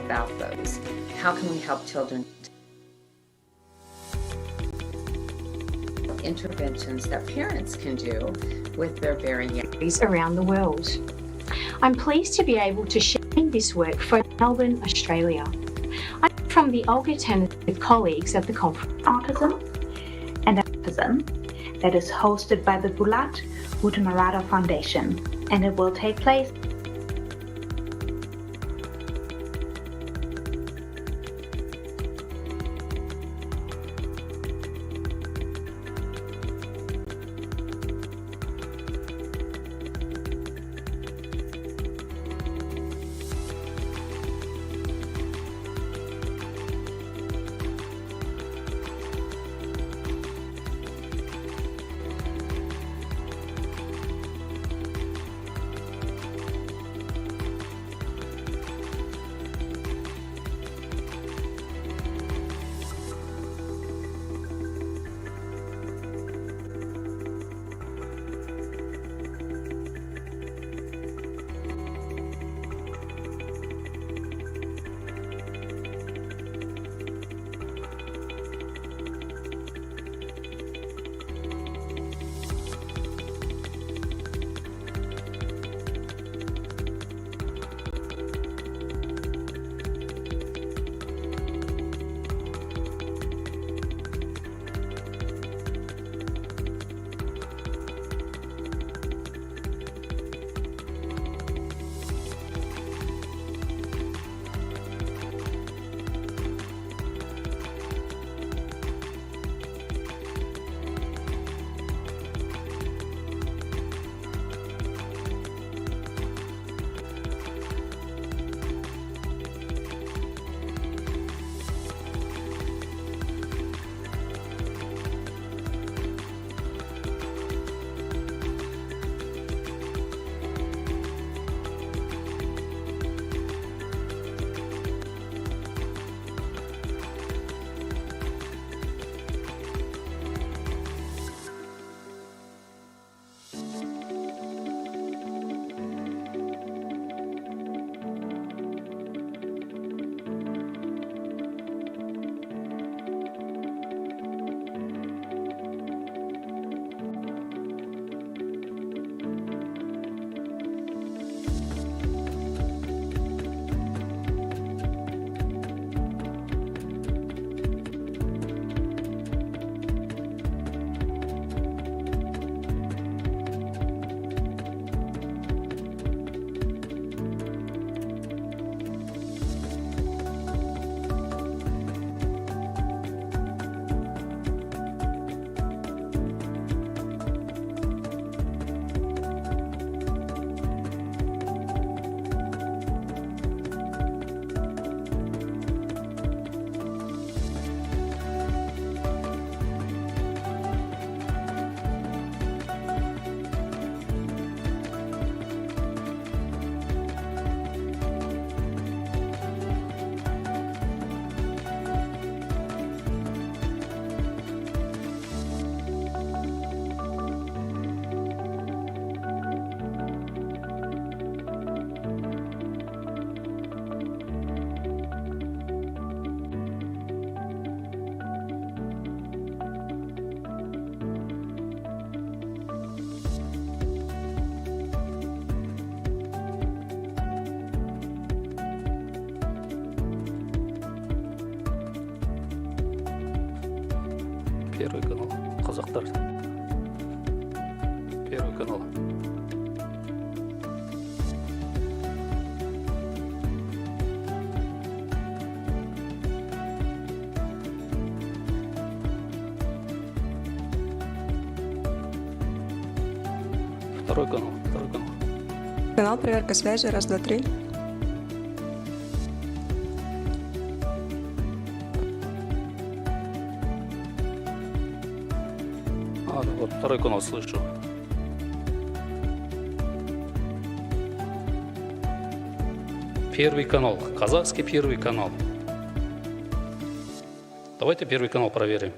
about those? How can we help children? Interventions that parents can do with their very young around the world. I'm pleased to be able to share this work from Melbourne, Australia. I'm from the Alternative colleagues at the conference Autism and Autism that is hosted by the Bulat Butamarada Foundation, and it will take place Первый канал. Казахстан. Первый канал. Второй канал. Второй канал. Канал проверка связи. Раз, два, три. Вот второй канал слышу. Первый канал. Казахский первый канал. Давайте первый канал проверим.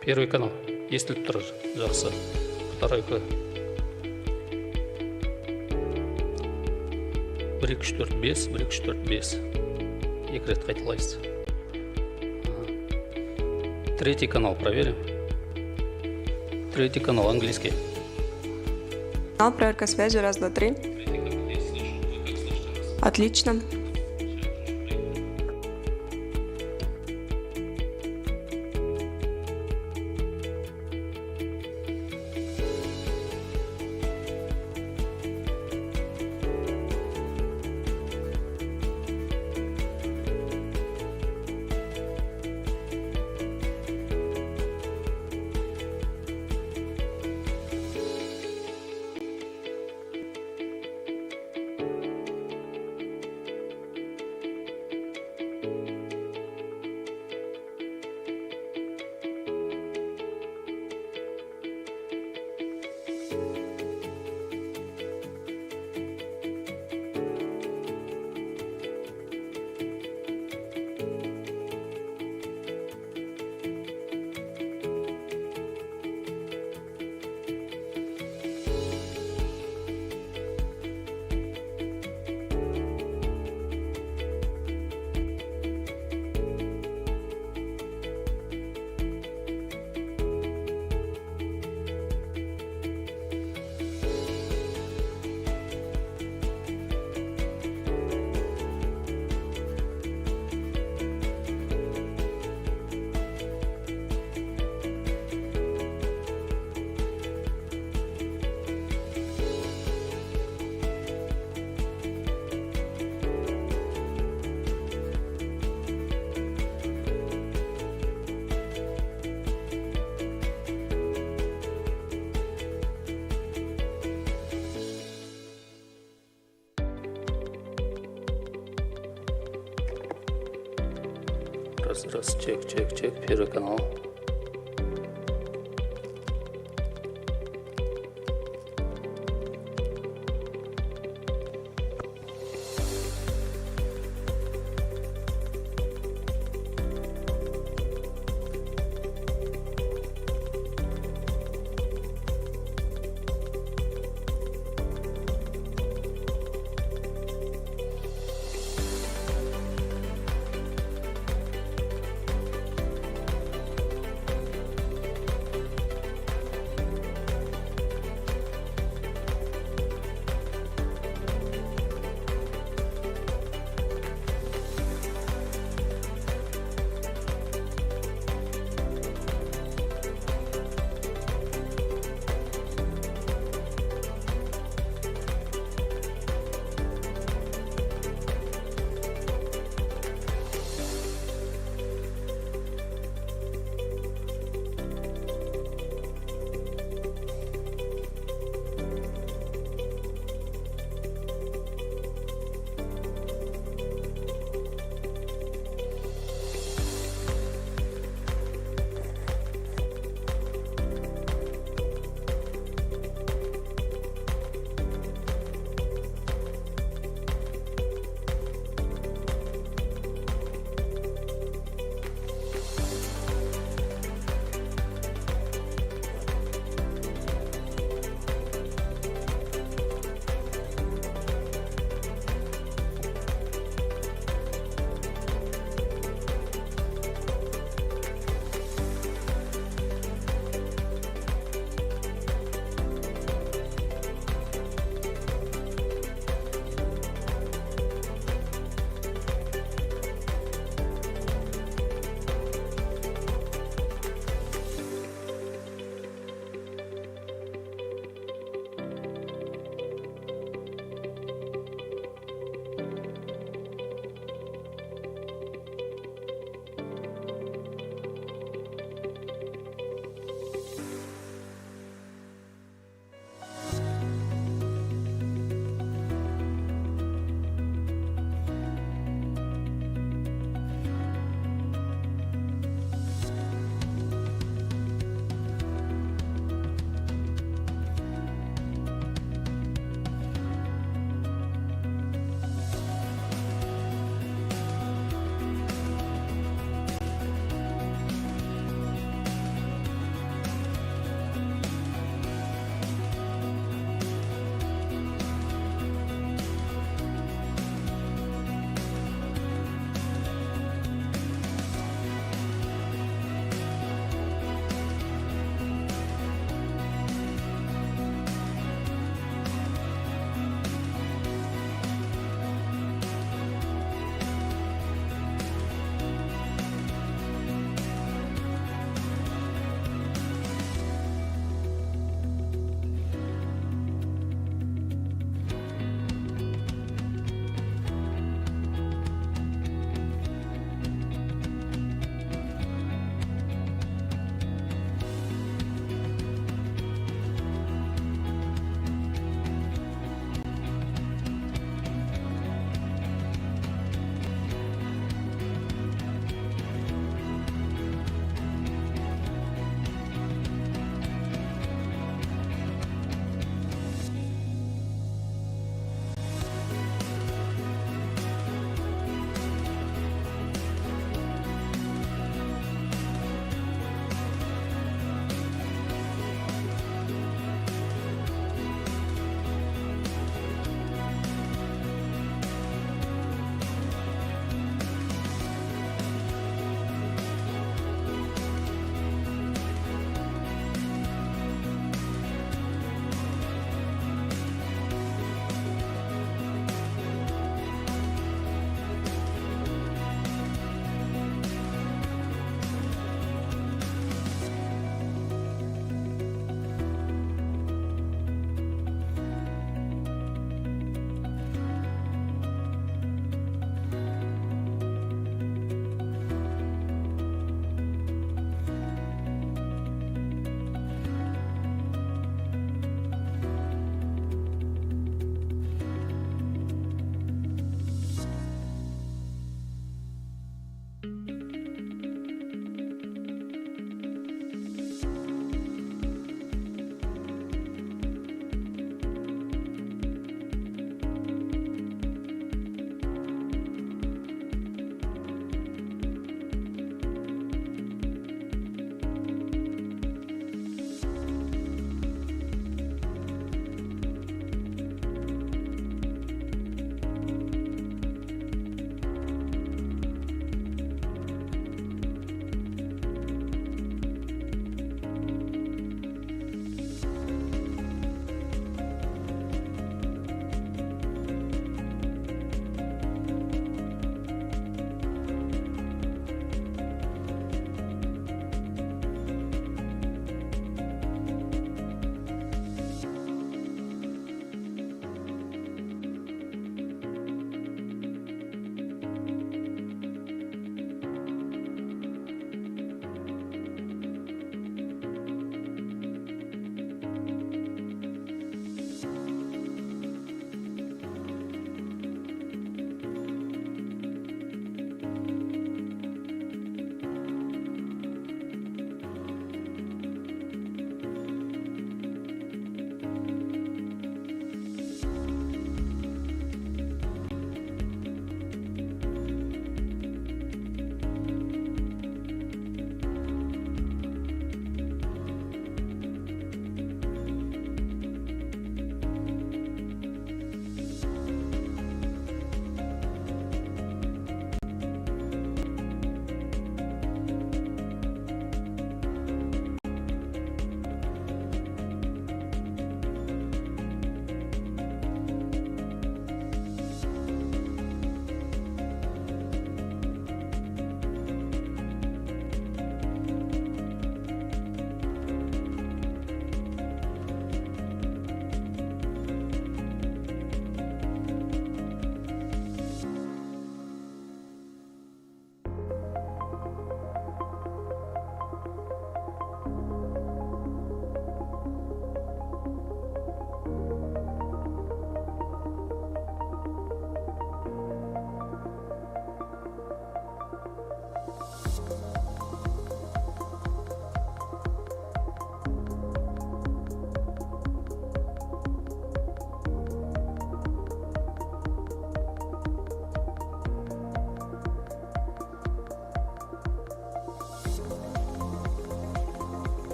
Первый канал. Есть ли тут жақсы? Второй канал. 1, 2, 3, 4, 5, 1, 2, 3, 4, 5. Екі рет қайталайсыз. Третий канал проверим. Третий канал английский. Канал проверка связи, раз, два, три. Отлично. Раз, чек, первый канал.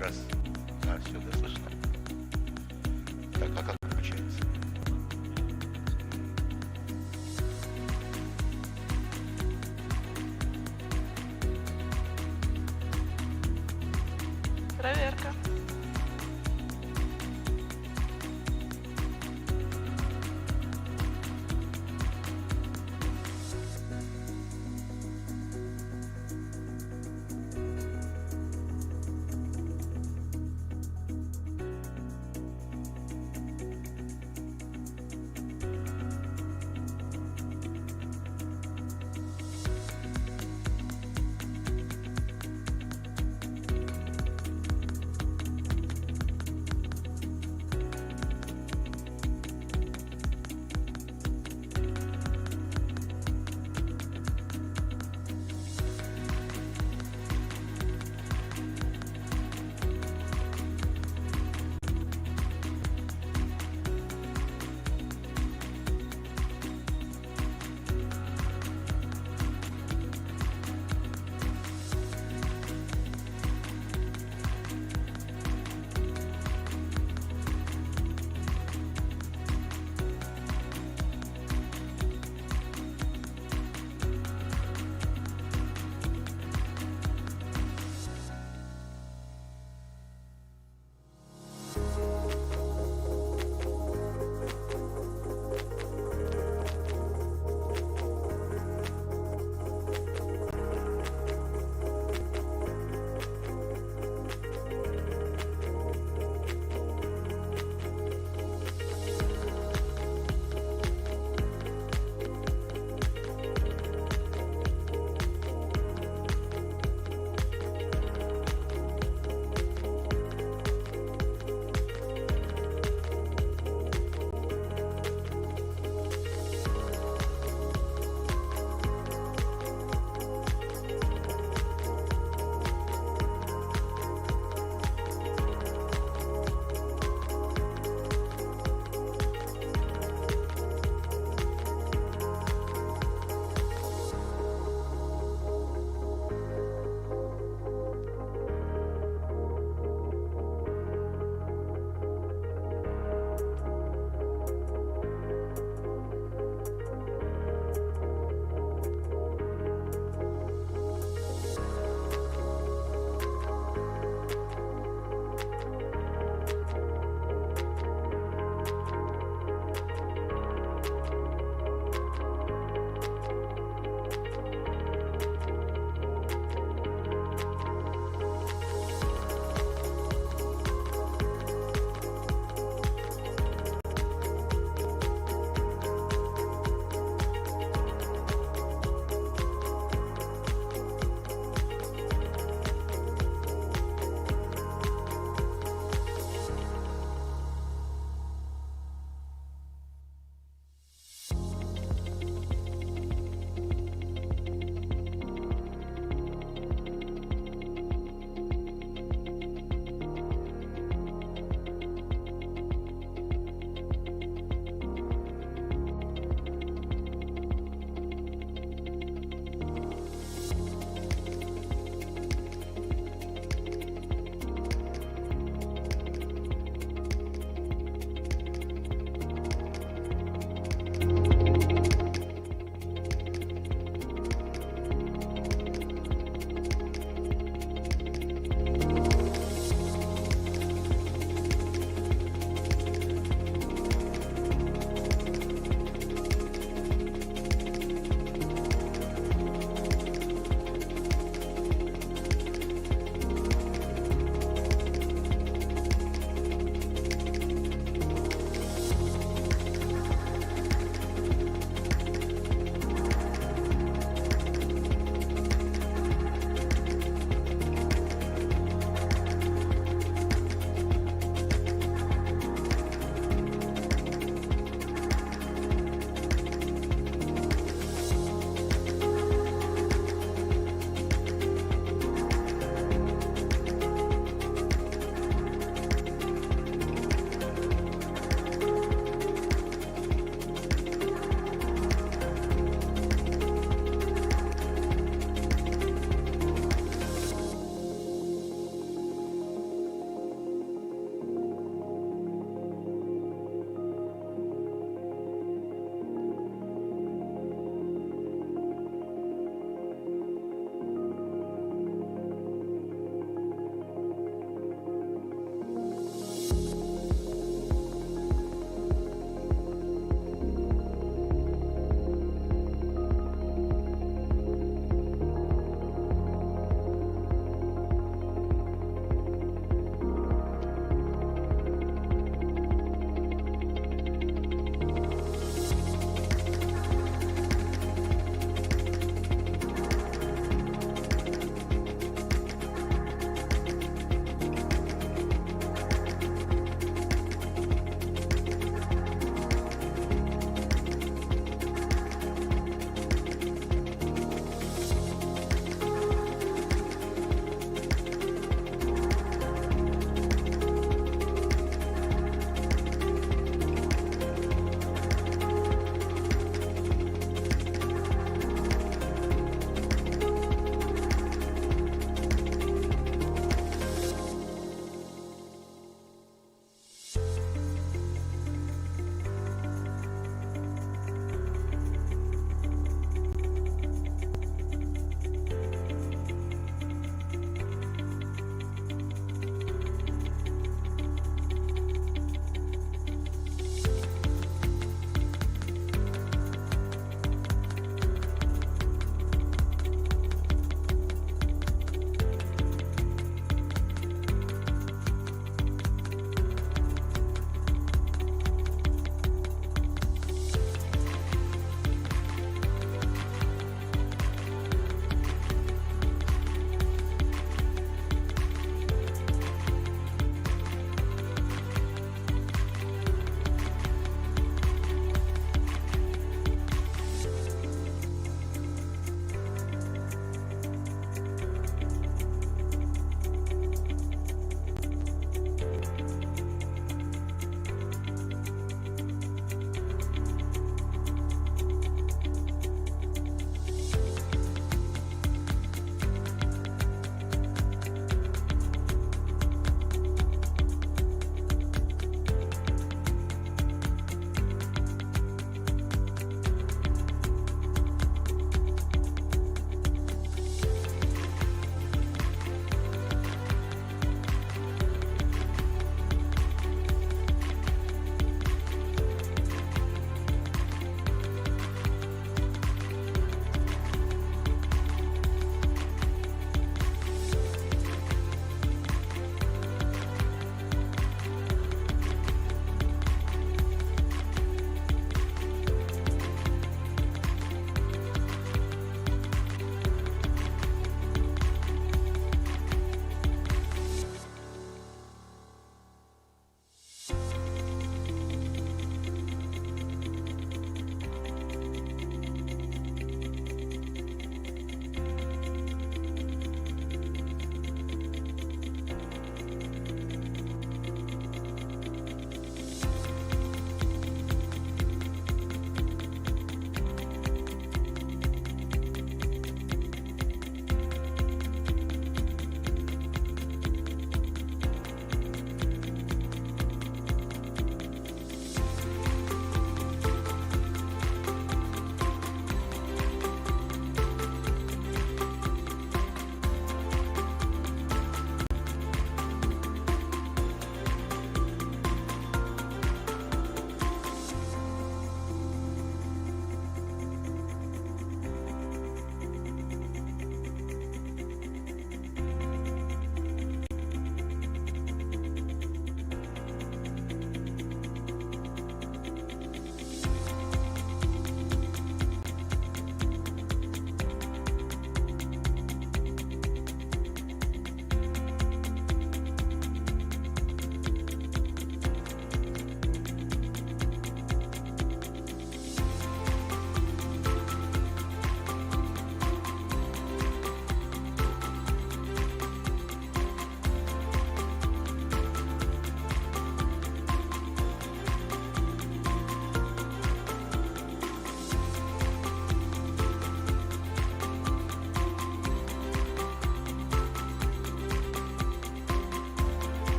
раз. А, все, да, слышно. Так, а как включается? Проверка.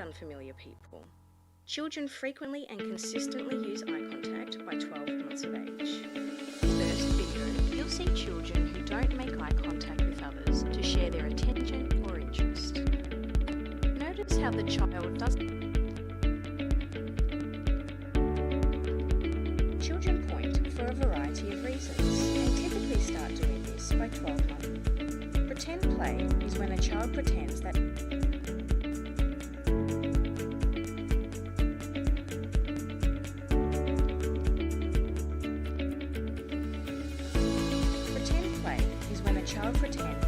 unfamiliar people. Children frequently and consistently use eye contact by 12 months of age. First video, you'll see children who don't make eye contact with others to share their attention or interest. Notice how the child doesn't. Children point for a variety of reasons and typically start doing this by 12 months. Pretend play is when a child pretends that pretends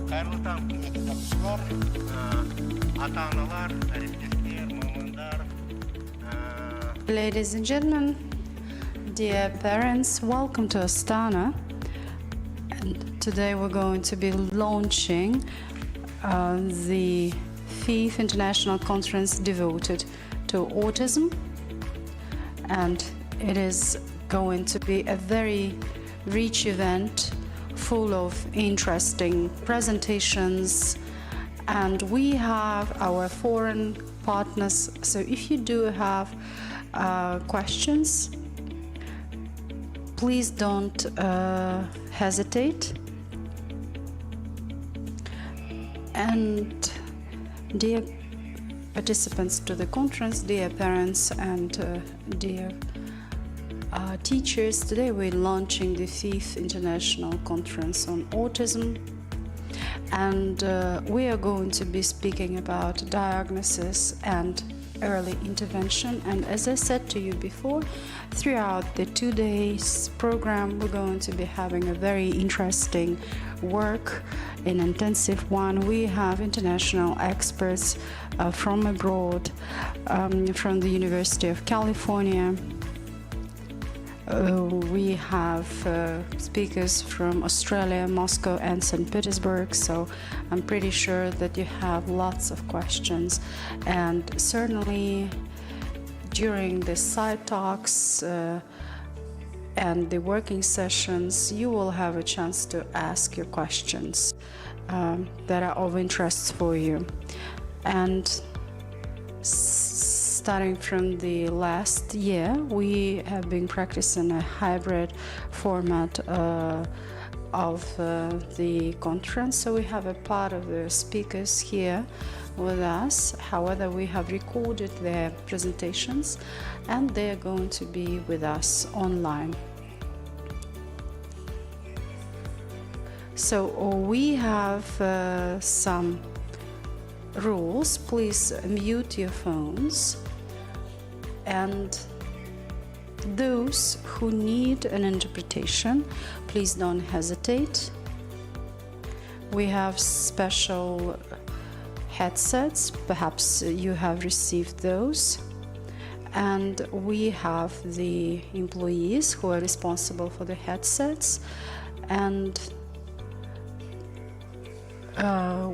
Қайырлы таң, құрметті қатысушылар, ата-аналар, әріптестер, мамандар. Ladies and gentlemen, dear parents, welcome to Astana. And today we're going to be launching the 5th International Conference devoted to autism. And it is going to be a very rich event full of interesting presentations. And we have our foreign partners. So if you do have questions, please don't hesitate. And dear participants to the conference, dear parents and dear teachers, today we're launching the 5th International Conference on Autism. And we are going to be speaking about diagnosis and early intervention. And as I said to you before, throughout the 2 days program, we're going to be having a very interesting work, an intensive one. We have international experts from abroad, from the University of California. We have speakers from Australia, Moscow and St. Petersburg, so I'm pretty sure that you have lots of questions. And certainly during the side talks and the working sessions, you will have a chance to ask your questions that are of interest for you. And starting from the last year, we have been practicing a hybrid format of the conference. So we have a part of the speakers here with us. However, we have recorded their presentations and they're going to be with us online. So we have some rules. Please mute your phones. And those who need an interpretation, please don't hesitate. We have special headsets, perhaps you have received those. And we have the employees who are responsible for the headsets. And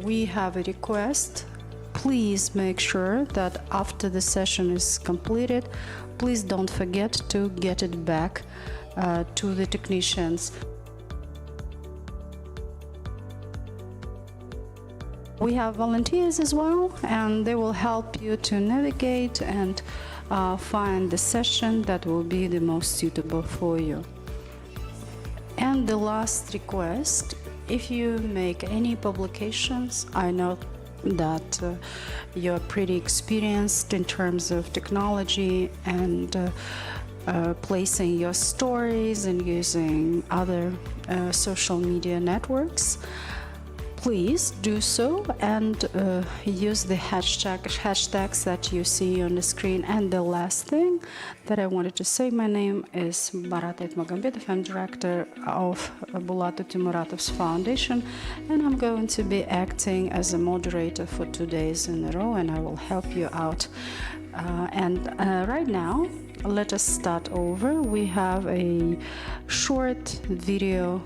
we have a request. Please make sure that after the session is completed, please don't forget to get it back to the technicians. We have volunteers as well, and they will help you to navigate and find the session that will be the most suitable for you. And the last request, if you make any publications, I know that you're pretty experienced in terms of technology and placing your stories and using other social media networks. Please do so and use the hashtags that you see on the screen. And the last thing that I wanted to say, my name is Marata Itmagambetov. I'm director of Bulata Timuratov's Foundation, and I'm going to be acting as a moderator for 2 days in a row, and I will help you out. Right now, let us start over. We have a short video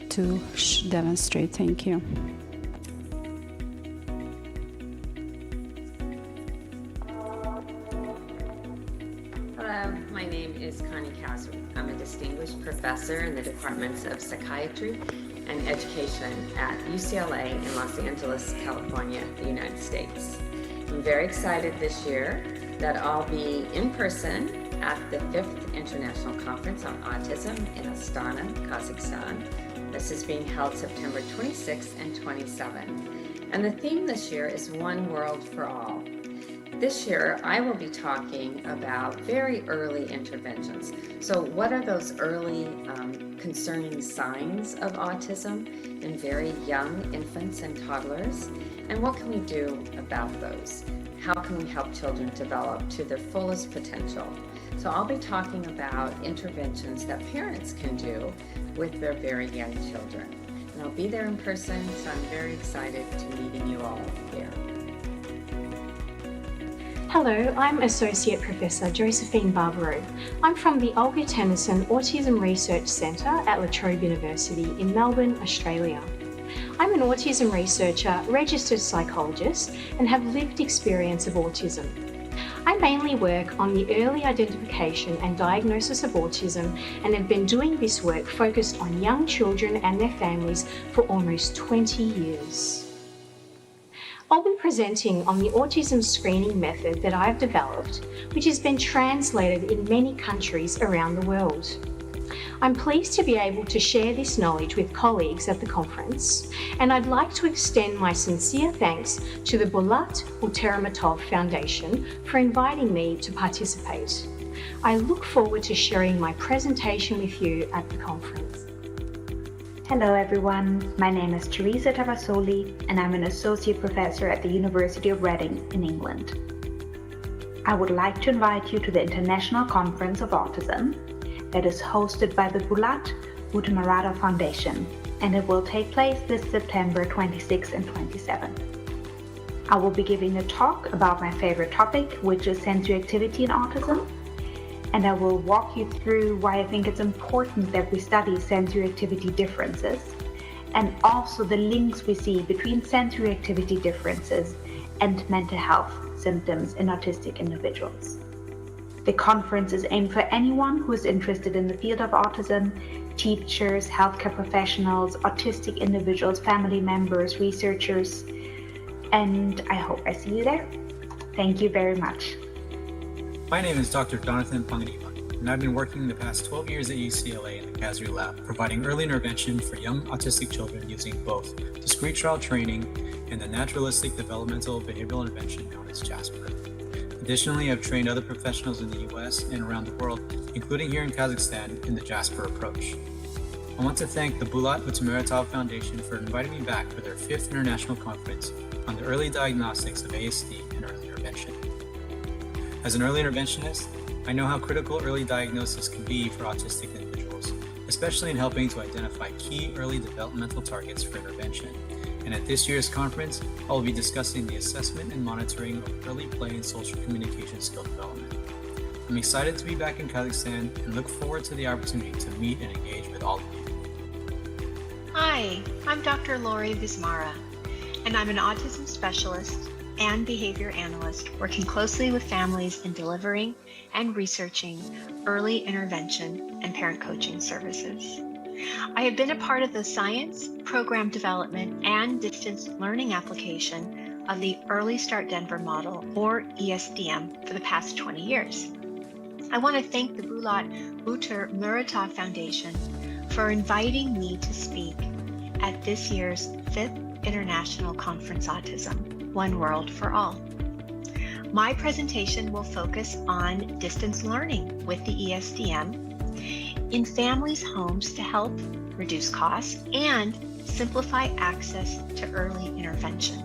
to demonstrate. Thank you. Hello, my name is Connie Kazri. I'm a distinguished professor in the departments of psychiatry and education at UCLA in Los Angeles, California, the United States. I'm very excited this year that I'll be in person at the 5th International Conference on Autism in Astana, Kazakhstan. This is being held September 26th and 27th. And the theme this year is One World for All. This year, I will be talking about very early interventions. So what are those early concerning signs of autism in very young infants and toddlers? And what can we do about those? How can we help children develop to their fullest potential? So I'll be talking about interventions that parents can do with their very young children. And I'll be there in person, so I'm very excited to meeting you all there. Hello, I'm Associate Professor Josephine Barbaro. I'm from the Olga Tennyson Autism Research Centre at La Trobe University in Melbourne, Australia. I'm an autism researcher, registered psychologist, and have lived experience of autism. I mainly work on the early identification and diagnosis of autism and have been doing this work focused on young children and their families for almost 20 years. I'll be presenting on the autism screening method that I've developed, which has been translated in many countries around the world. I'm pleased to be able to share this knowledge with colleagues at the conference, and I'd like to extend my sincere thanks to the Bulat Uteramatov Foundation for inviting me to participate. I look forward to sharing my presentation with you at the conference. Hello everyone, my name is Teresa Tavasoli and I'm an Associate Professor at the University of Reading in England. I would like to invite you to the International Conference of Autism that is hosted by the Bulat Uteramatov Foundation, and it will take place this September 26 and 27. I will be giving a talk about my favorite topic, which is sensory activity in autism, and I will walk you through why I think it's important that we study sensory activity differences, and also the links we see between sensory activity differences and mental health symptoms in autistic individuals. The conference is aimed for anyone who is interested in the field of autism: teachers, healthcare professionals, autistic individuals, family members, researchers, and I hope I see you there. Thank you very much. My name is Dr. Jonathan Panganiban, and I've been working the past 12 years at UCLA in the Casri Lab, providing early intervention for young autistic children using both discrete trial training and the naturalistic developmental behavioral intervention known as JASPER. Additionally, I've trained other professionals in the US and around the world, including here in Kazakhstan, in the JASPER approach. I want to thank the Bulat Uteramatov Foundation for inviting me back for their 5th International Conference on the early diagnostics of ASD and early intervention. As an early interventionist, I know how critical early diagnosis can be for autistic individuals, especially in helping to identify key early developmental targets for intervention. And at this year's conference, I will be discussing the assessment and monitoring of early play and social communication skill development. I'm excited to be back in Kazakhstan and look forward to the opportunity to meet and engage with all of you. Hi, I'm Dr. Lori Vismara, and I'm an autism specialist and behavior analyst working closely with families in delivering and researching early intervention and parent coaching services. I have been a part of the science, program development, and distance learning application of the Early Start Denver model, or ESDM, for the past 20 years. I want to thank the Bulat Uteramatov Foundation for inviting me to speak at this year's 5th International Conference Autism, One World for All. My presentation will focus on distance learning with the ESDM in families' homes to help reduce costs and simplify access to early intervention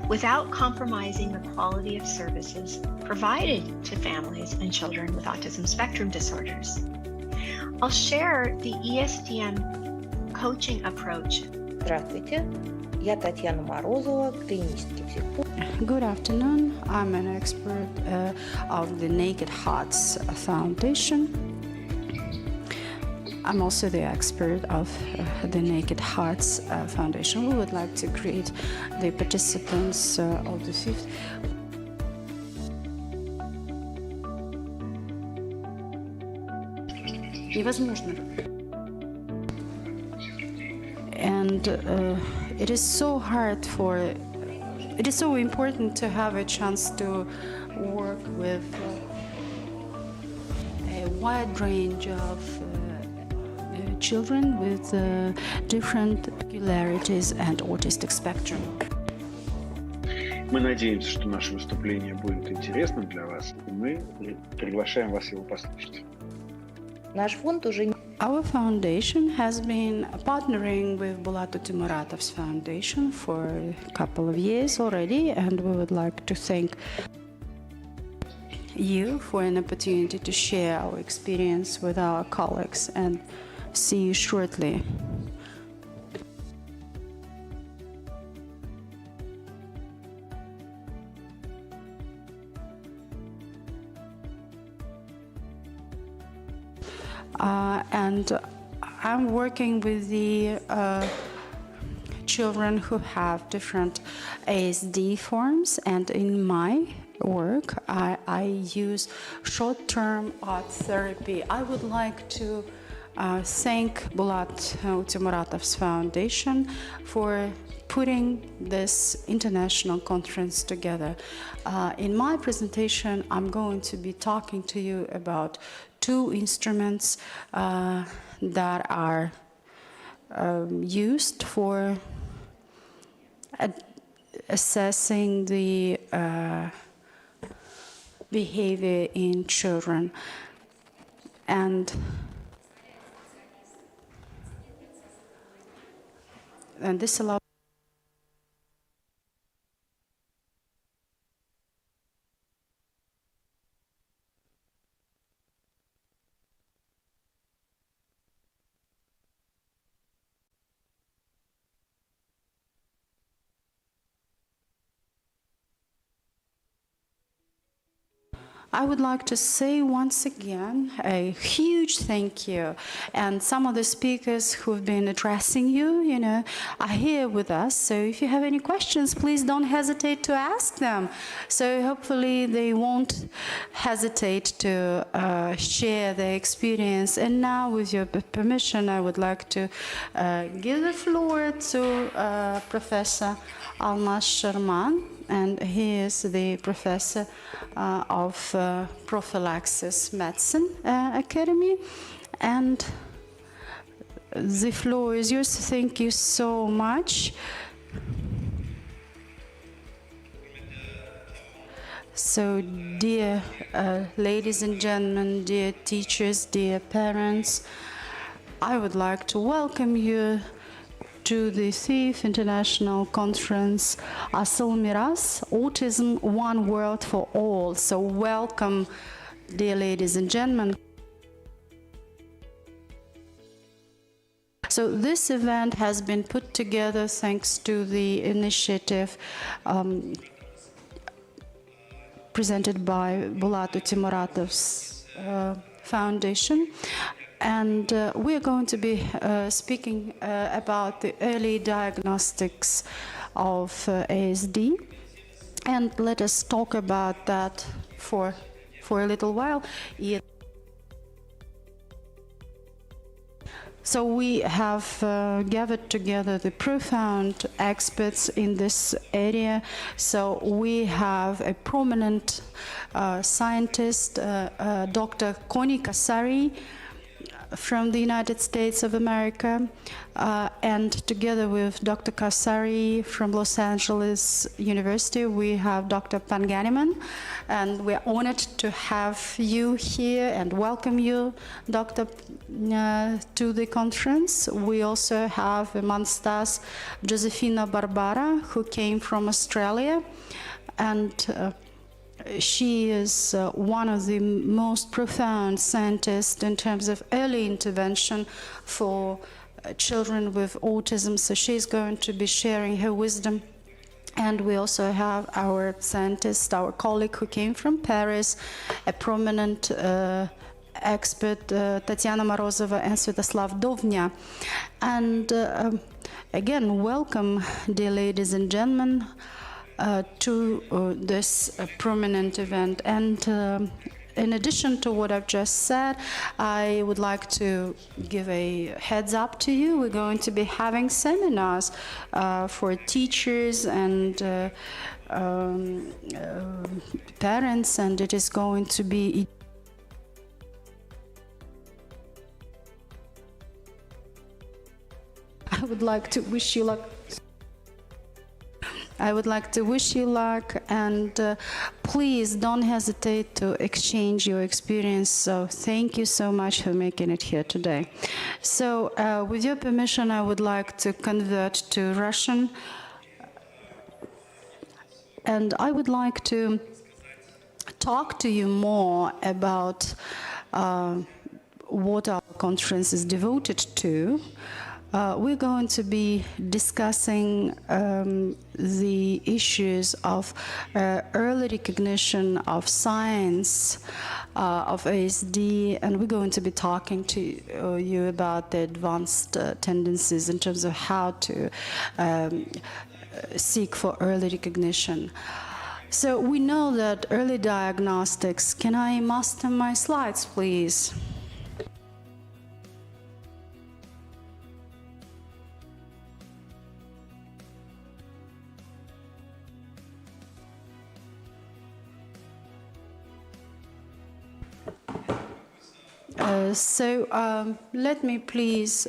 without compromising the quality of services provided to families and children with autism spectrum disorders. I'll share the ESDM coaching approach. Здравствуйте, я Татьяна Морозова, клинический психолог. Good afternoon. I'm an expert of the Naked Hearts Foundation. I'm also the expert of the Naked Hearts Foundation. We would like to greet the participants of the 5th. Невозможно. And it is so important to have a chance to work with a wide range of children with different peculiarities and autistic spectrum. Мы надеемся, что наше выступление будет интересным для вас, и мы приглашаем вас его послушать. Наш фонд уже... Our foundation has been partnering with Bulat Uteramatov Foundation for a couple of years already, and we would like to thank you for an opportunity to share our experience with our colleagues, and see you shortly. and I'm working with the children who have different ASD forms, and in my work I use short-term art therapy. I would like to thank Bulat Timuratov's foundation for putting this international conference together. In my presentation, I'm going to be talking to you about two instruments that are used for assessing the behavior in children. And this allows I would like to say once again a huge thank you. And some of the speakers who've been addressing you, are here with us. So if you have any questions, please don't hesitate to ask them. So hopefully they won't hesitate to share their experience. And now, with your permission, I would like to give the floor to Professor Almas Sharman. And he is the professor of Prophylaxis Medicine Academy. And the floor is yours. Thank you so much. So, dear ladies and gentlemen, dear teachers, dear parents, I would like to welcome you to the THIEF International Conference, Asyl Miras, Autism, One World for All. So welcome, dear ladies and gentlemen. So this event has been put together thanks to the initiative presented by Bulat Timuratov's foundation. And we're going to be speaking about the early diagnostics of ASD. And let us talk about that for a little while. So we have gathered together the profound experts in this area. So we have a prominent scientist, Dr. Connie Kasari, from the United States of America, and together with Dr. Kasari from Los Angeles University, we have Dr. Panganiman, and we're honored to have you here and welcome you, Dr. to the conference. We also have amongst us Josefina Barbara, who came from Australia, and she is one of the most profound scientists in terms of early intervention for children with autism. So she's going to be sharing her wisdom. And we also have our scientist, our colleague who came from Paris, a prominent expert, Tatiana Morozova and Svetoslav Dovnya. And again, welcome, dear ladies and gentlemen, to this prominent event. And in addition to what I've just said, I would like to give a heads up to you. We're going to be having seminars for teachers and parents, and it is going to be I would like to wish you luck. I would like to wish you luck, and please don't hesitate to exchange your experience. So thank you so much for making it here today. So with your permission, I would like to convert to Russian. And I would like to talk to you more about what our conference is devoted to. We're going to be discussing the issues of early recognition of signs of ASD, and we're going to be talking to you about the advanced tendencies in terms of how to seek for early recognition. So we know that early diagnostics, can I master my slides, please? Let me please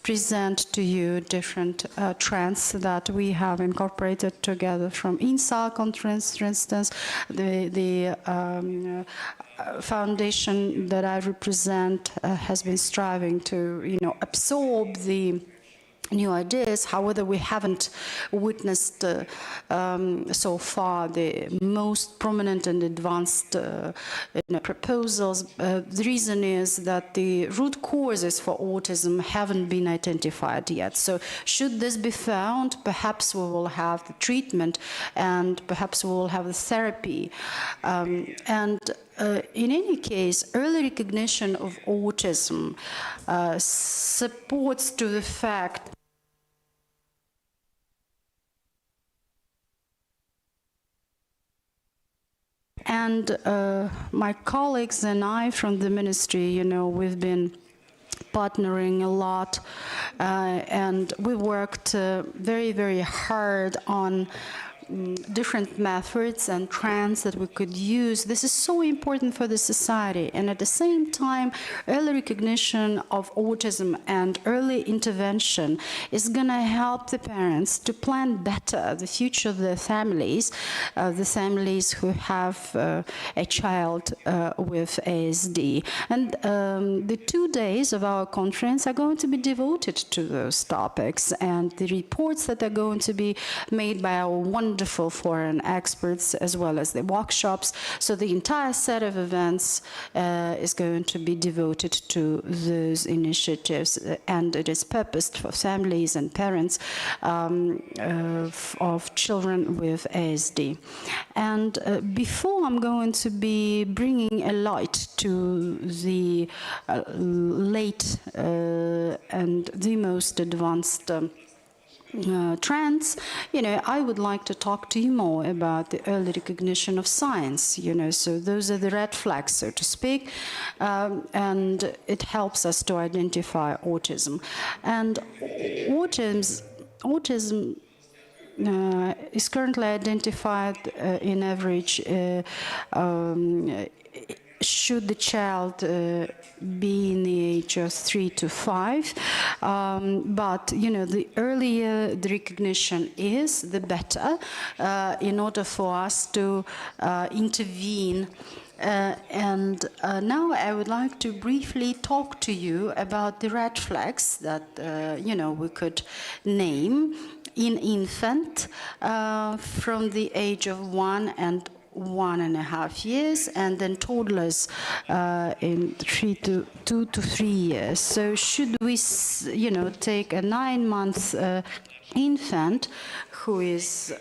present to you different trends that we have incorporated together from INSA conference, for instance, the foundation that I represent has been striving to, absorb the new ideas. However, we haven't witnessed so far the most prominent and advanced proposals. The reason is that the root causes for autism haven't been identified yet. So should this be found, perhaps we will have the treatment and perhaps we will have the therapy. In any case, early recognition of autism supports to the fact and my colleagues and I from the ministry, we've been partnering a lot and we worked very, very hard on different methods and trends that we could use. This is so important for the society, and at the same time, early recognition of autism and early intervention is going to help the parents to plan better the future of their families, the families who have a child with ASD. And the 2 days of our conference are going to be devoted to those topics, and the reports that are going to be made by our wonderful foreign experts, as well as the workshops. So the entire set of events is going to be devoted to those initiatives, and it is purposed for families and parents of children with ASD. And before I'm going to be bringing a light to the late and the most advanced trends, I would like to talk to you more about the early recognition of signs, so those are the red flags, so to speak, and it helps us to identify autism. And autism is currently identified in average should the child be in the age of 3 to 5, but the earlier the recognition is, the better, in order for us to intervene. Now I would like to briefly talk to you about the red flags that we could name in infant from the age of 1 and 1.5 years, and then toddlers in 2 to 3 years. So should we, take a 9-month infant who is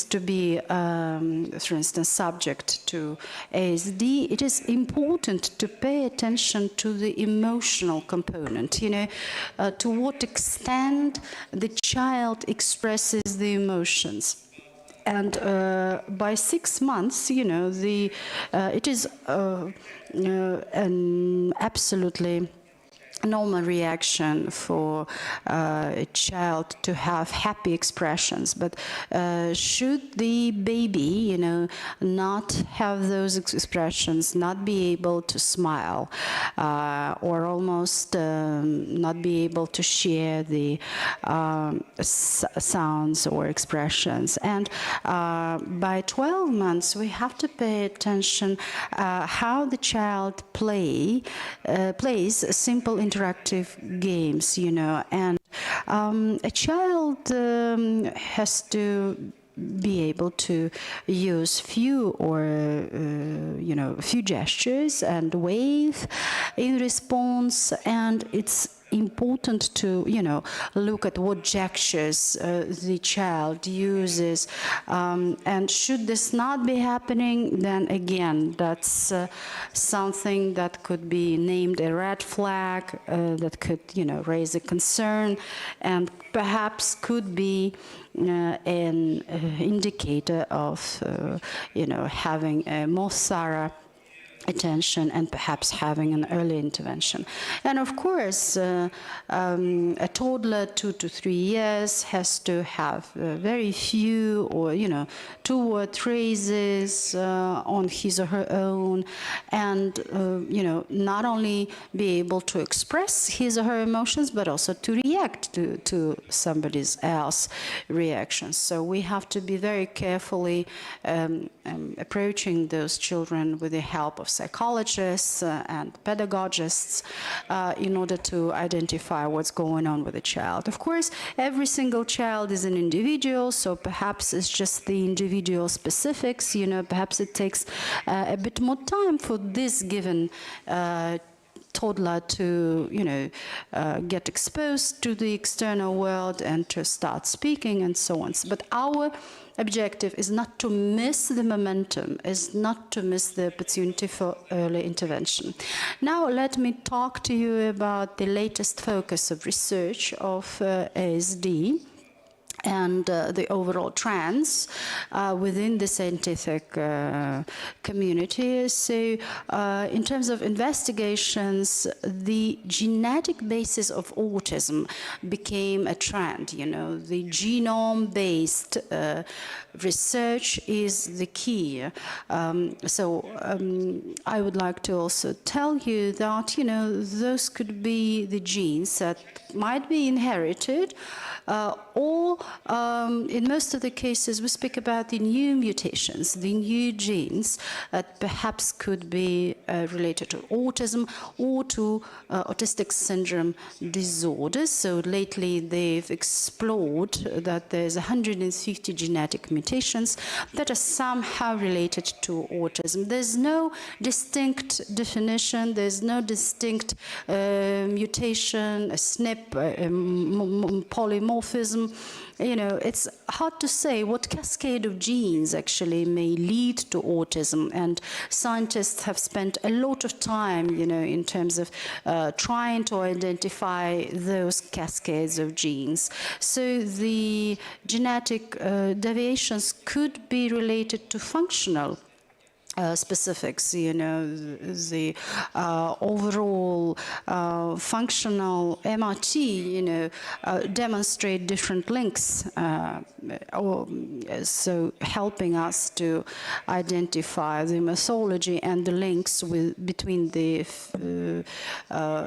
to be, for instance, subject to ASD, it is important to pay attention to the emotional component, to what extent the child expresses the emotions. And by 6 months, it is an absolutely normal reaction for a child to have happy expressions, but should the baby, not have those expressions, not be able to smile, or almost not be able to share the sounds or expressions. And by 12 months, we have to pay attention how the child plays simple interactive games, and a child has to be able to use few gestures and wave in response, and it's important to, look at what gestures the child uses. And should this not be happening, then again, that's something that could be named a red flag, that could, raise a concern, and perhaps could be an indicator of, having a more thorough attention and perhaps having an early intervention. And of course, a toddler 2 to 3 years has to have very few or, 2-word phrases on his or her own, and, not only be able to express his or her emotions, but also to react to somebody else's reactions. So we have to be very carefully approaching those children with the help of psychologists and pedagogists in order to identify what's going on with the child. Of course, every single child is an individual, so perhaps it's just the individual specifics, perhaps it takes a bit more time for this given toddler to, get exposed to the external world and to start speaking and so on. But our objective is not to miss the momentum, is not to miss the opportunity for early intervention. Now let me talk to you about the latest focus of research of ASD and the overall trends within the scientific community. So in terms of investigations, the genetic basis of autism became a trend. The genome-based research is the key. I would like to also tell you that, those could be the genes that might be inherited, or in most of the cases we speak about the new mutations, the new genes that perhaps could be related to autism or to autistic syndrome disorders. So lately they've explored that there's 150 genetic mutations that are somehow related to autism. There's no distinct definition, there's no distinct mutation, a SNP, polymorphism. It's hard to say what cascade of genes actually may lead to autism, and scientists have spent a lot of time, in terms of trying to identify those cascades of genes. So the genetic deviations could be related to functional specifics, the overall functional MRT, demonstrate different links, so helping us to identify the morphology and the links between the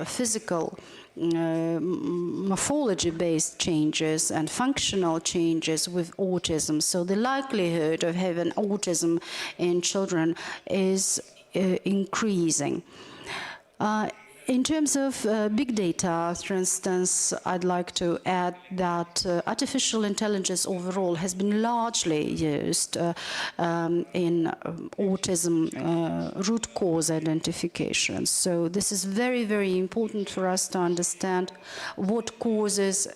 physical morphology-based changes and functional changes with autism. So the likelihood of having autism in children is increasing. In terms of big data, for instance, I'd like to add that artificial intelligence overall has been largely used in autism root cause identification. So this is very, very important for us to understand what causes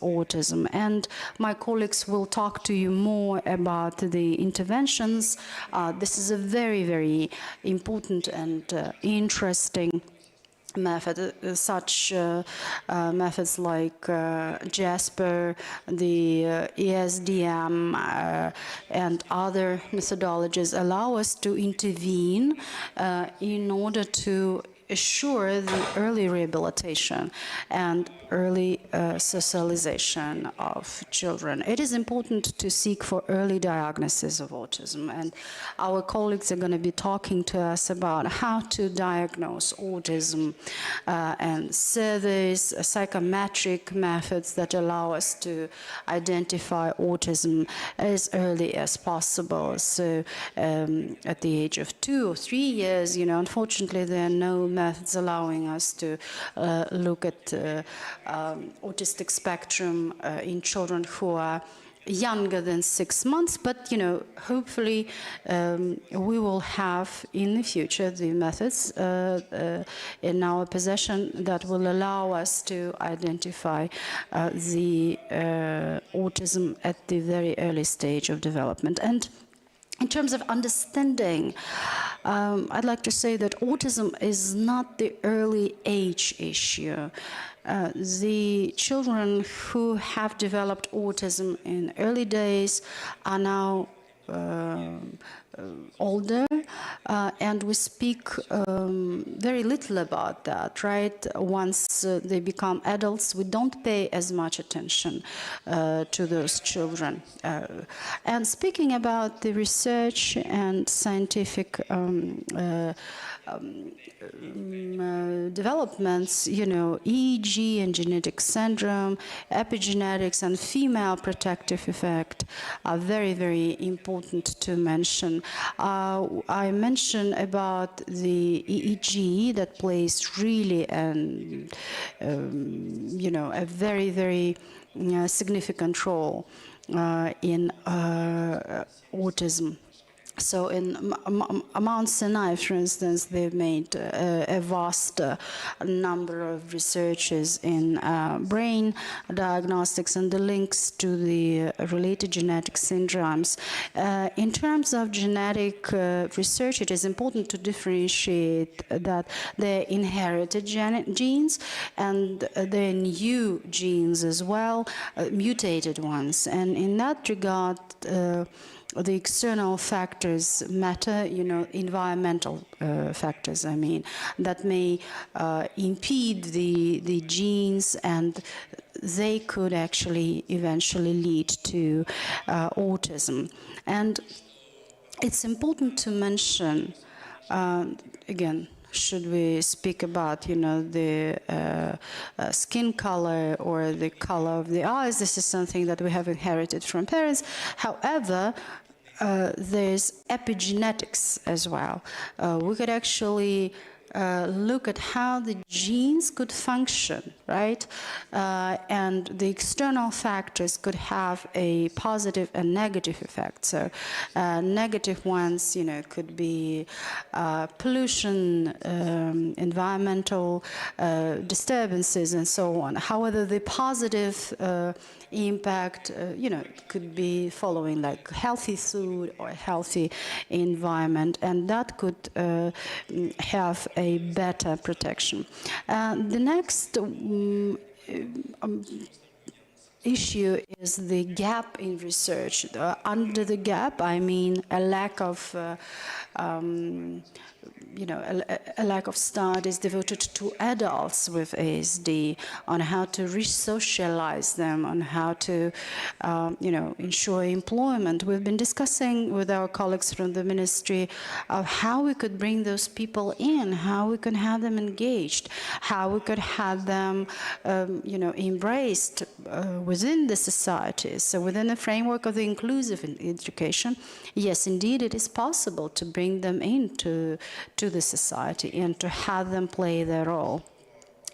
autism. And my colleagues will talk to you more about the interventions. This is a very, very important and interesting method. Such methods like JASPER, the ESDM, and other methodologies allow us to intervene in order to assure the early rehabilitation and early socialization of children. It is important to seek for early diagnosis of autism, and our colleagues are going to be talking to us about how to diagnose autism and surveys, psychometric methods that allow us to identify autism as early as possible. So at the age of 2 or 3 years, unfortunately there are no methods allowing us to look at autistic spectrum in children who are younger than 6 months, but hopefully we will have in the future the methods in our possession that will allow us to identify the autism at the very early stage of development. And in terms of understanding, I'd like to say that autism is not the early age issue. The children who have developed autism in early days are now older, and we speak very little about that, right? Once they become adults, we don't pay as much attention to those children. And speaking about the research and scientific developments, EEG and genetic syndrome, epigenetics, and female protective effect are very, very important to mention. I mentioned about the EEG that plays really a very, very significant role in autism. So in Mount Sinai, for instance, they've made a vast number of researches in brain diagnostics and the links to the related genetic syndromes. In terms of genetic research, it is important to differentiate that they're inherited genes and they're new genes as well, mutated ones. And in that regard, the external factors matter, environmental factors, that may impede the genes, and they could actually eventually lead to autism. And it's important to mention, again, should we speak about, the skin color or the color of the eyes, this is something that we have inherited from parents. However, there's epigenetics as well. We could actually look at how the genes could function, right? And the external factors could have a positive and negative effect. So negative ones, could be pollution, environmental disturbances, and so on. However, the positive impact, could be following like healthy food or healthy environment, and that could have a better protection. The next issue is the gap in research. Under the gap, I mean a lack of a lack of studies devoted to adults with ASD on how to re-socialize them, on how to, ensure employment. We've been discussing with our colleagues from the Ministry of how we could bring those people in, how we can have them engaged, how we could have them, embraced within the society. So within the framework of the inclusive education, yes, indeed, it is possible to bring them into the society and to have them play their role.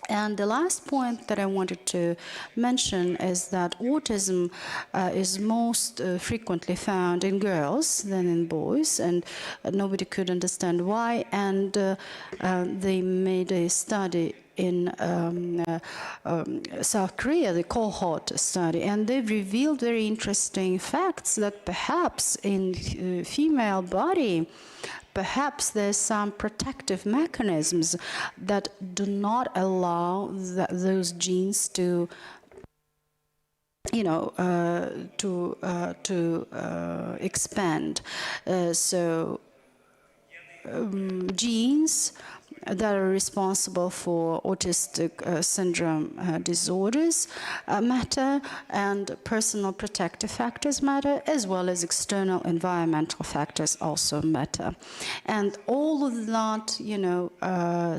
And the last point that I wanted to mention is that autism is most frequently found in girls than in boys, and nobody could understand why. And they made a study in South Korea, the cohort study, and they've revealed very interesting facts that perhaps in female body, perhaps there's some protective mechanisms that do not allow those genes to expand. Genes that are responsible for autistic syndrome disorders matter, and personal protective factors matter, as well as external environmental factors also matter. And all of that,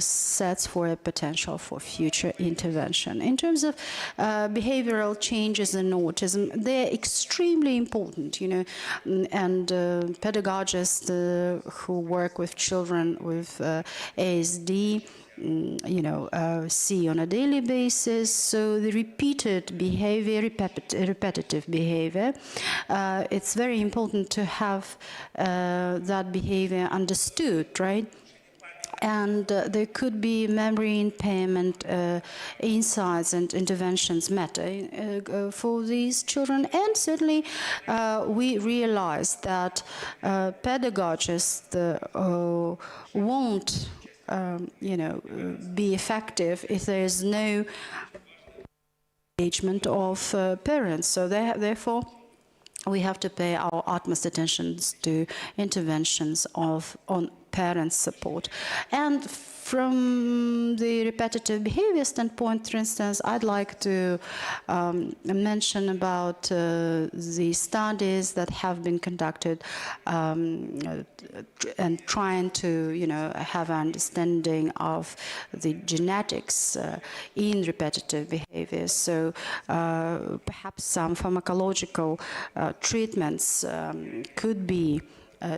sets for a potential for future intervention. In terms of behavioral changes in autism, they're extremely important, and pedagogists who work with children with ASD ASD see on a daily basis. So the repeated behavior, repetitive behavior, it's very important to have that behavior understood, right? And there could be memory impairment insights and interventions matter for these children. And certainly we realize that pedagogists won't be effective if there is no engagement of parents. So therefore, we have to pay our utmost attention to interventions on parent support. And from the repetitive behavior standpoint, for instance, I'd like to mention about the studies that have been conducted and trying to, have an understanding of the genetics in repetitive behavior. So perhaps some pharmacological treatments could be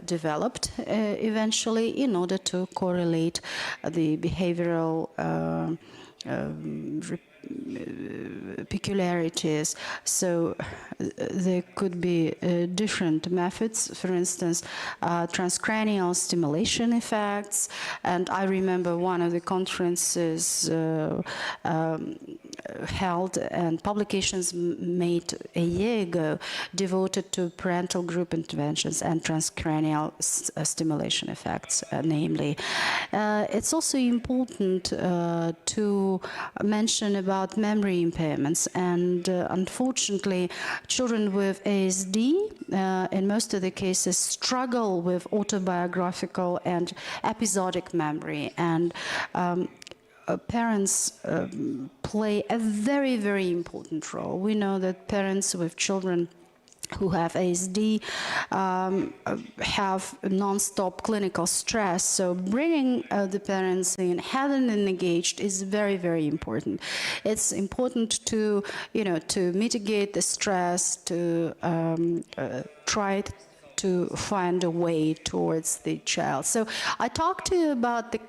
developed eventually in order to correlate the behavioral peculiarities. So there could be different methods, for instance, transcranial stimulation effects. And I remember one of the conferences held and publications made a year ago devoted to parental group interventions and transcranial stimulation effects, namely. It's also important to mention about memory impairments, and unfortunately children with ASD in most of the cases struggle with autobiographical and episodic memory, and parents play a very, very important role. We know that parents with children who have ASD have non-stop clinical stress. So bringing the parents in, having them engaged is very, very important. It's important to, to mitigate the stress, to try to find a way towards the child. So I talked to you about the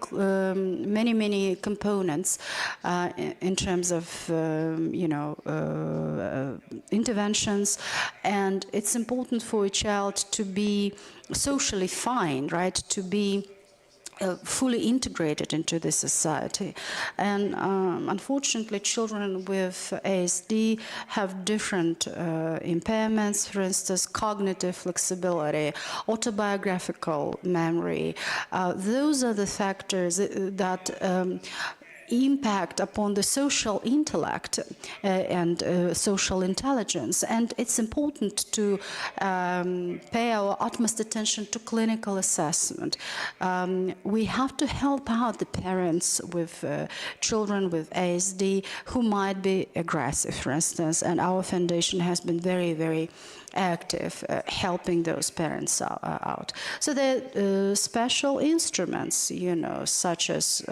many, many components in terms of, interventions, and it's important for a child to be socially fine, right? To be fully integrated into the society. And unfortunately, children with ASD have different impairments, for instance, cognitive flexibility, autobiographical memory. Those are the factors that impact upon the social intellect and social intelligence. And it's important to pay our utmost attention to clinical assessment. We have to help out the parents with children with ASD who might be aggressive, for instance, and our foundation has been very, very active helping those parents out. So there are special instruments, such as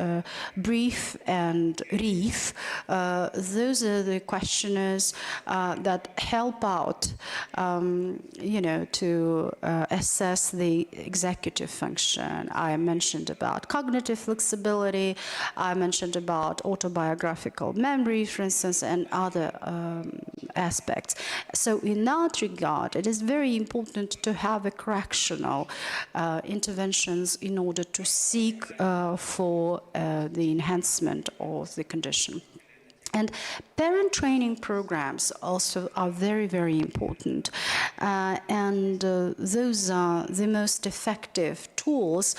brief and reef. Those are the questionnaires that help out, to assess the executive function. I mentioned about cognitive flexibility. I mentioned about autobiographical memory, for instance, and other aspects. So in that regard, it is very important to have a correctional interventions in order to seek for the enhancement of the condition. And parent training programs also are very, very important. And those are the most effective tools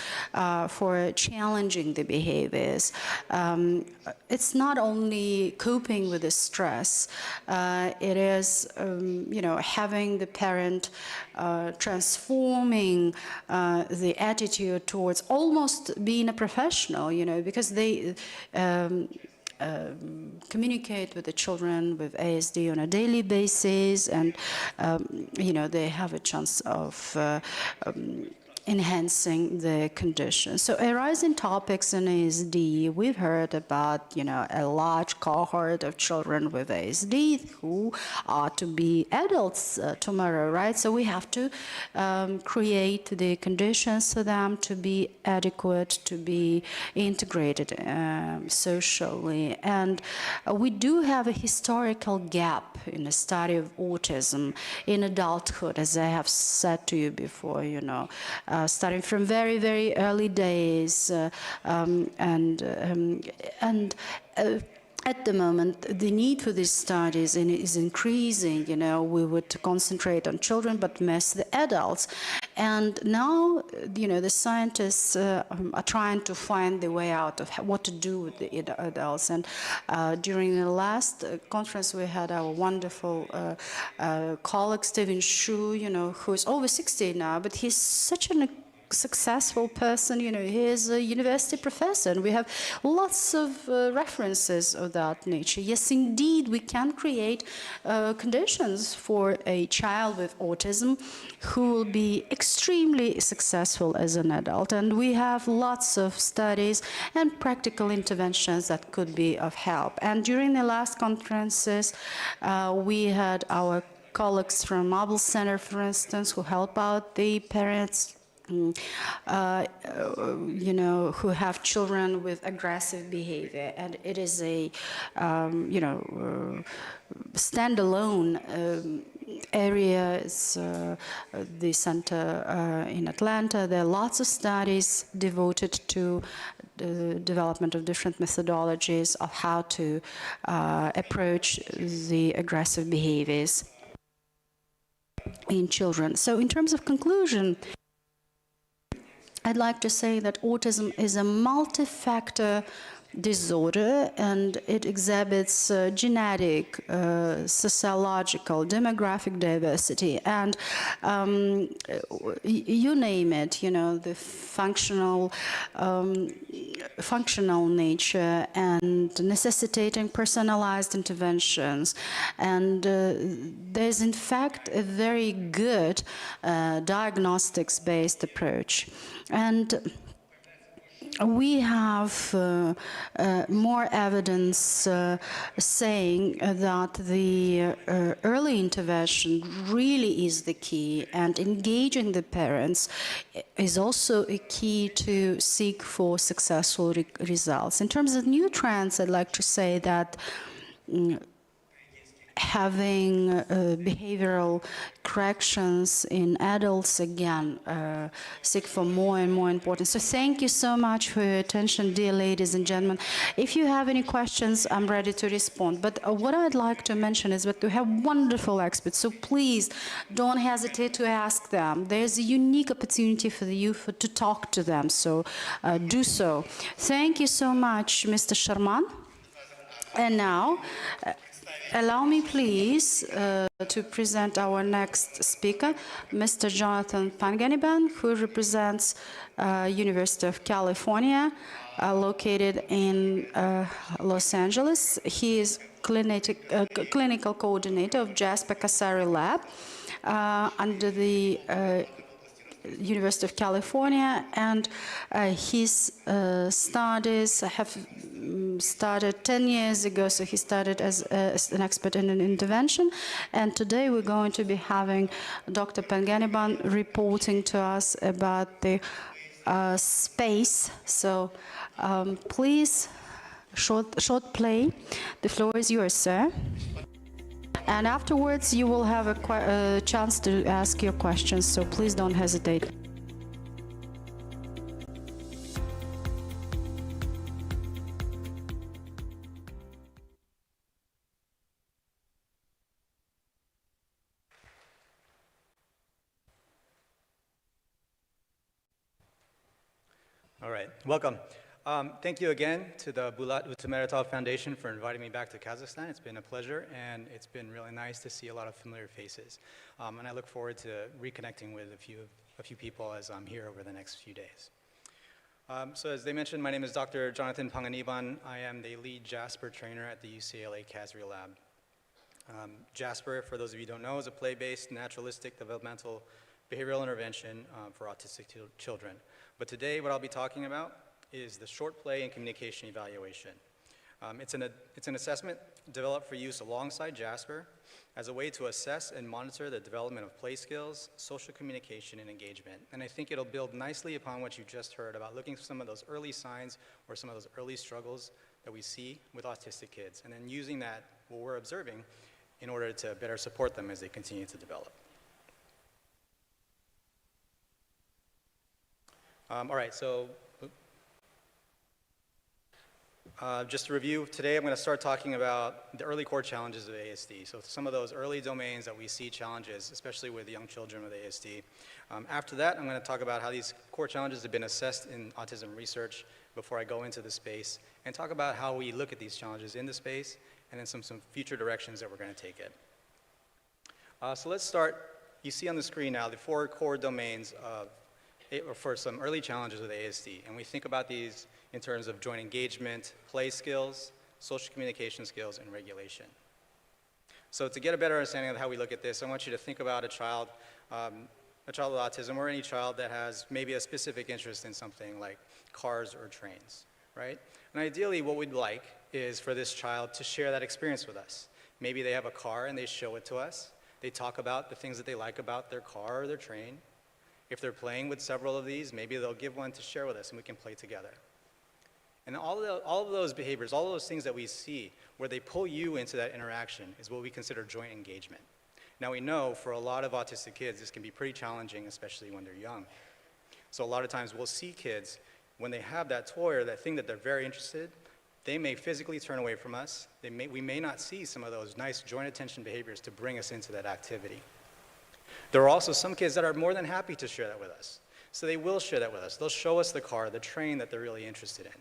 for challenging the behaviors. It's not only coping with the stress, it is, having the parent transforming the attitude towards almost being a professional, because they communicate with the children with ASD on a daily basis, and they have a chance of enhancing the condition. So arising topics in ASD, we've heard about, a large cohort of children with ASD who are to be adults tomorrow, right? So we have to create the conditions for them to be adequate, to be integrated socially. And we do have a historical gap in the study of autism in adulthood, as I have said to you before, starting from very, very early days, at the moment, the need for these studies is increasing. We would concentrate on children but miss the adults. And now, the scientists are trying to find the way out of what to do with the adults. And during the last conference, we had our wonderful colleague, Stephen Shu, who is over 60 now, but he's such an successful person. He is a university professor, and we have lots of references of that nature. Yes, indeed, we can create conditions for a child with autism who will be extremely successful as an adult, and we have lots of studies and practical interventions that could be of help. And during the last conferences, we had our colleagues from Mobile Center, for instance, who help out the parents who have children with aggressive behavior, and it is a, standalone area. It's the center in Atlanta. There are lots of studies devoted to the development of different methodologies of how to approach the aggressive behaviors in children. So in terms of conclusion, I'd like to say that autism is a multi-factor disorder, and it exhibits genetic, sociological, demographic diversity, and you name it, the functional nature, and necessitating personalized interventions. And there's in fact a very good diagnostics-based approach. And we have more evidence saying that the early intervention really is the key, and engaging the parents is also a key to seek for successful results. In terms of new trends, I'd like to say that having behavioral corrections in adults, again, seek for more and more importance. So thank you so much for your attention, dear ladies and gentlemen. If you have any questions, I'm ready to respond. But what I'd like to mention is that we have wonderful experts, so please don't hesitate to ask them. There's a unique opportunity for the youth to talk to them, so do so. Thank you so much, Mr. Sharman. And now, allow me, please, to present our next speaker, Mr. Jonathan Panganiban, who represents University of California, located in Los Angeles. He is clinical coordinator of Jasper Kasari Lab under the University of California, and his studies have started 10 years ago, so he started as an expert in an intervention, and today we're going to be having Dr. Panganiban reporting to us about the space. So please, short play. The floor is yours, sir. And afterwards, you will have a chance to ask your questions, so please don't hesitate. All right, welcome. Thank you again to the Bulat Utameratov Foundation for inviting me back to Kazakhstan. It's been a pleasure, and it's been really nice to see a lot of familiar faces. And I look forward to reconnecting with a few people as I'm here over the next few days. So as they mentioned, my name is Dr. Jonathan Panganiban. I am the lead Jasper trainer at the UCLA Kasri Lab. Jasper, for those of you who don't know, is a play-based naturalistic developmental behavioral intervention for autistic children. But today what I'll be talking about is the short play and communication evaluation. It's an assessment developed for use alongside Jasper as a way to assess and monitor the development of play skills, social communication, and engagement. And I think it'll build nicely upon what you just heard about looking for some of those early signs or some of those early struggles that we see with autistic kids, and then using that, what we're observing, in order to better support them as they continue to develop. All right, so just to review, today I'm going to start talking about the early core challenges of ASD. So some of those early domains that we see challenges, especially with young children with ASD. After that, I'm going to talk about how these core challenges have been assessed in autism research before I go into the space, and talk about how we look at these challenges in the space, and then some future directions that we're going to take it. So let's start. You see on the screen now the 4 core domains for some early challenges with ASD, and we think about these in terms of joint engagement, play skills, social communication skills, and regulation. So to get a better understanding of how we look at this, I want you to think about a child with autism, or any child that has maybe a specific interest in something like cars or trains, right? And ideally what we'd like is for this child to share that experience with us. Maybe they have a car and they show it to us. They talk about the things that they like about their car or their train. If they're playing with several of these, maybe they'll give one to share with us and we can play together. And all of those behaviors, all of those things that we see where they pull you into that interaction is what we consider joint engagement. Now we know for a lot of autistic kids, this can be pretty challenging, especially when they're young. So a lot of times we'll see kids, when they have that toy or that thing that they're very interested in, they may physically turn away from us. We may not see some of those nice joint attention behaviors to bring us into that activity. There are also some kids that are more than happy to share that with us. So they will share that with us. They'll show us the car, the train that they're really interested in.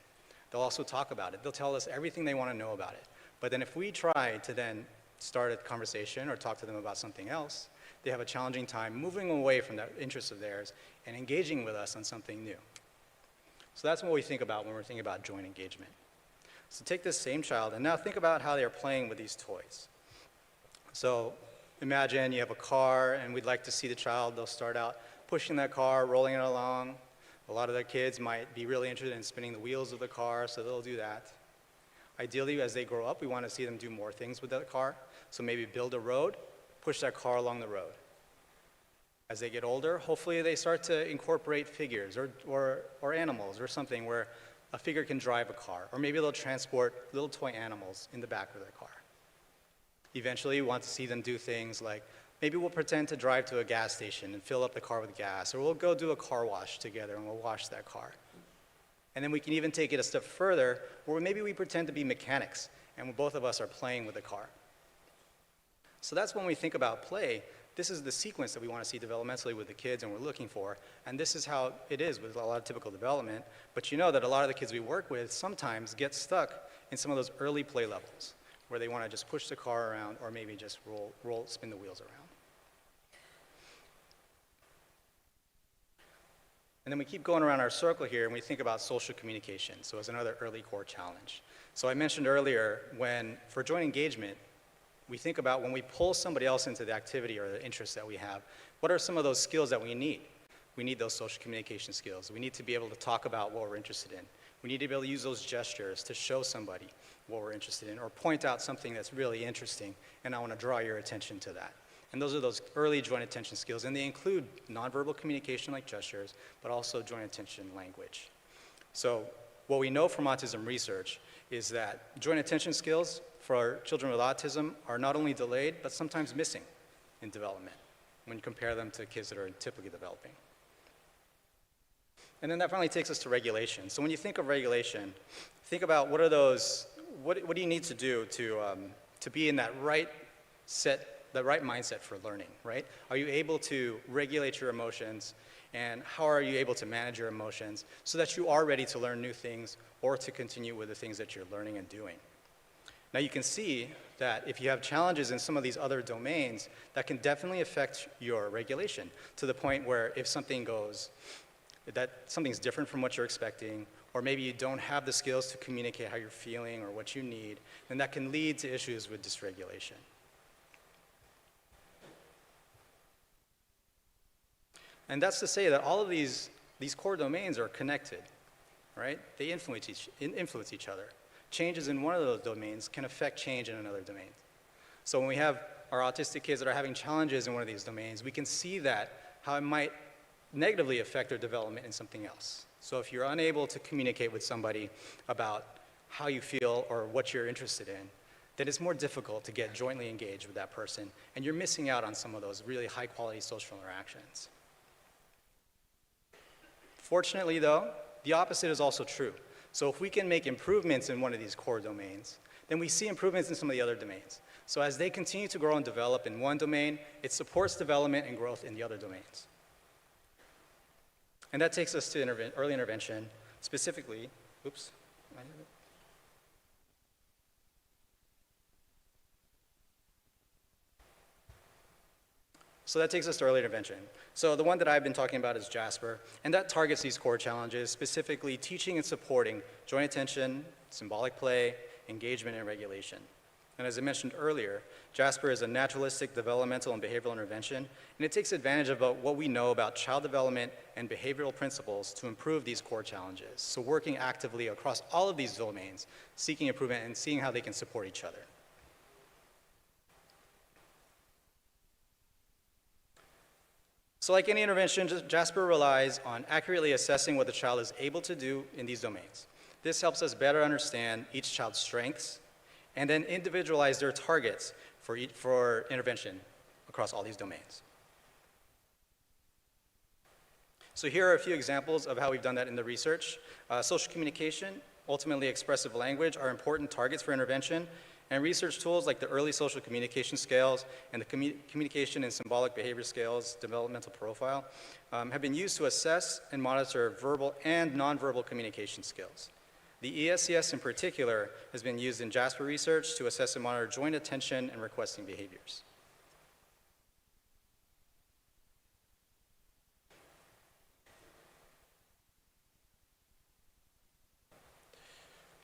They'll also talk about it. They'll tell us everything they want to know about it. But then if we try to then start a conversation or talk to them about something else, they have a challenging time moving away from that interest of theirs and engaging with us on something new. So that's what we think about when we're thinking about joint engagement. So take this same child and now think about how they're playing with these toys. So imagine you have a car and we'd like to see the child. They'll start out pushing that car, rolling it along. A lot of their kids might be really interested in spinning the wheels of the car, so they'll do that. Ideally, as they grow up, we want to see them do more things with that car. So maybe build a road, push that car along the road. As they get older, hopefully they start to incorporate figures or animals or something where a figure can drive a car. Or maybe they'll transport little toy animals in the back of their car. Eventually, we want to see them do things like, maybe we'll pretend to drive to a gas station and fill up the car with gas, or we'll go do a car wash together and we'll wash that car. And then we can even take it a step further, where maybe we pretend to be mechanics and both of us are playing with the car. So that's when we think about play. This is the sequence that we want to see developmentally with the kids and we're looking for, and this is how it is with a lot of typical development. But you know that a lot of the kids we work with sometimes get stuck in some of those early play levels, where they want to just push the car around or maybe just spin the wheels around. And then we keep going around our circle here and we think about social communication, so as another early core challenge. So I mentioned earlier, for joint engagement, we think about when we pull somebody else into the activity or the interest that we have, what are some of those skills that we need? We need those social communication skills. We need to be able to talk about what we're interested in. We need to be able to use those gestures to show somebody what we're interested in, or point out something that's really interesting, and I want to draw your attention to that. And those are those early joint attention skills, and they include nonverbal communication like gestures, but also joint attention language. So what we know from autism research is that joint attention skills for children with autism are not only delayed, but sometimes missing in development when you compare them to kids that are typically developing. And then that finally takes us to regulation. So when you think of regulation, think about what do you need to do to be in that right mindset for learning, right? Are you able to regulate your emotions, and how are you able to manage your emotions so that you are ready to learn new things or to continue with the things that you're learning and doing? Now you can see that if you have challenges in some of these other domains, that can definitely affect your regulation to the point where if something's different from what you're expecting, or maybe you don't have the skills to communicate how you're feeling or what you need, then that can lead to issues with dysregulation. And that's to say that all of these core domains are connected, right? They influence each other. Changes in one of those domains can affect change in another domain. So when we have our autistic kids that are having challenges in one of these domains, we can see that, how it might negatively affect their development in something else. So if you're unable to communicate with somebody about how you feel or what you're interested in, then it's more difficult to get jointly engaged with that person, and you're missing out on some of those really high-quality social interactions. Fortunately, though, the opposite is also true. So if we can make improvements in one of these core domains, then we see improvements in some of the other domains. So as they continue to grow and develop in one domain, it supports development and growth in the other domains. And that takes us to early intervention, specifically, oops. So that takes us to early intervention. So the one that I've been talking about is JASPER, and that targets these core challenges, specifically teaching and supporting joint attention, symbolic play, engagement, and regulation. And as I mentioned earlier, JASPER is a naturalistic developmental and behavioral intervention, and it takes advantage of what we know about child development and behavioral principles to improve these core challenges. So working actively across all of these domains, seeking improvement and seeing how they can support each other. So like any intervention, JASPER relies on accurately assessing what the child is able to do in these domains. This helps us better understand each child's strengths and then individualize their targets for intervention across all these domains. So here are a few examples of how we've done that in the research. Social communication, ultimately expressive language, are important targets for intervention. And research tools like the early social communication scales and the communication and symbolic behavior scales developmental profile have been used to assess and monitor verbal and nonverbal communication skills. The ESCS in particular has been used in JASPER research to assess and monitor joint attention and requesting behaviors.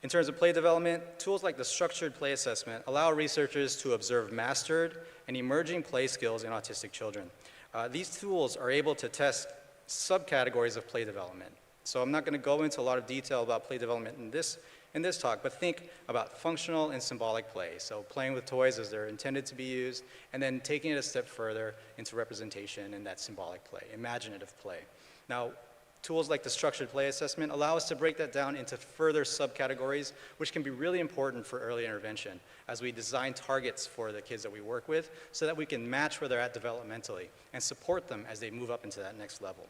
In terms of play development, tools like the structured play assessment allow researchers to observe mastered and emerging play skills in autistic children. These tools are able to test subcategories of play development. So I'm not going to go into a lot of detail about play development in this talk, but think about functional and symbolic play. So playing with toys as they're intended to be used, and then taking it a step further into representation and that symbolic play, imaginative play. Now, tools like the structured play assessment allow us to break that down into further subcategories, which can be really important for early intervention as we design targets for the kids that we work with so that we can match where they're at developmentally and support them as they move up into that next level.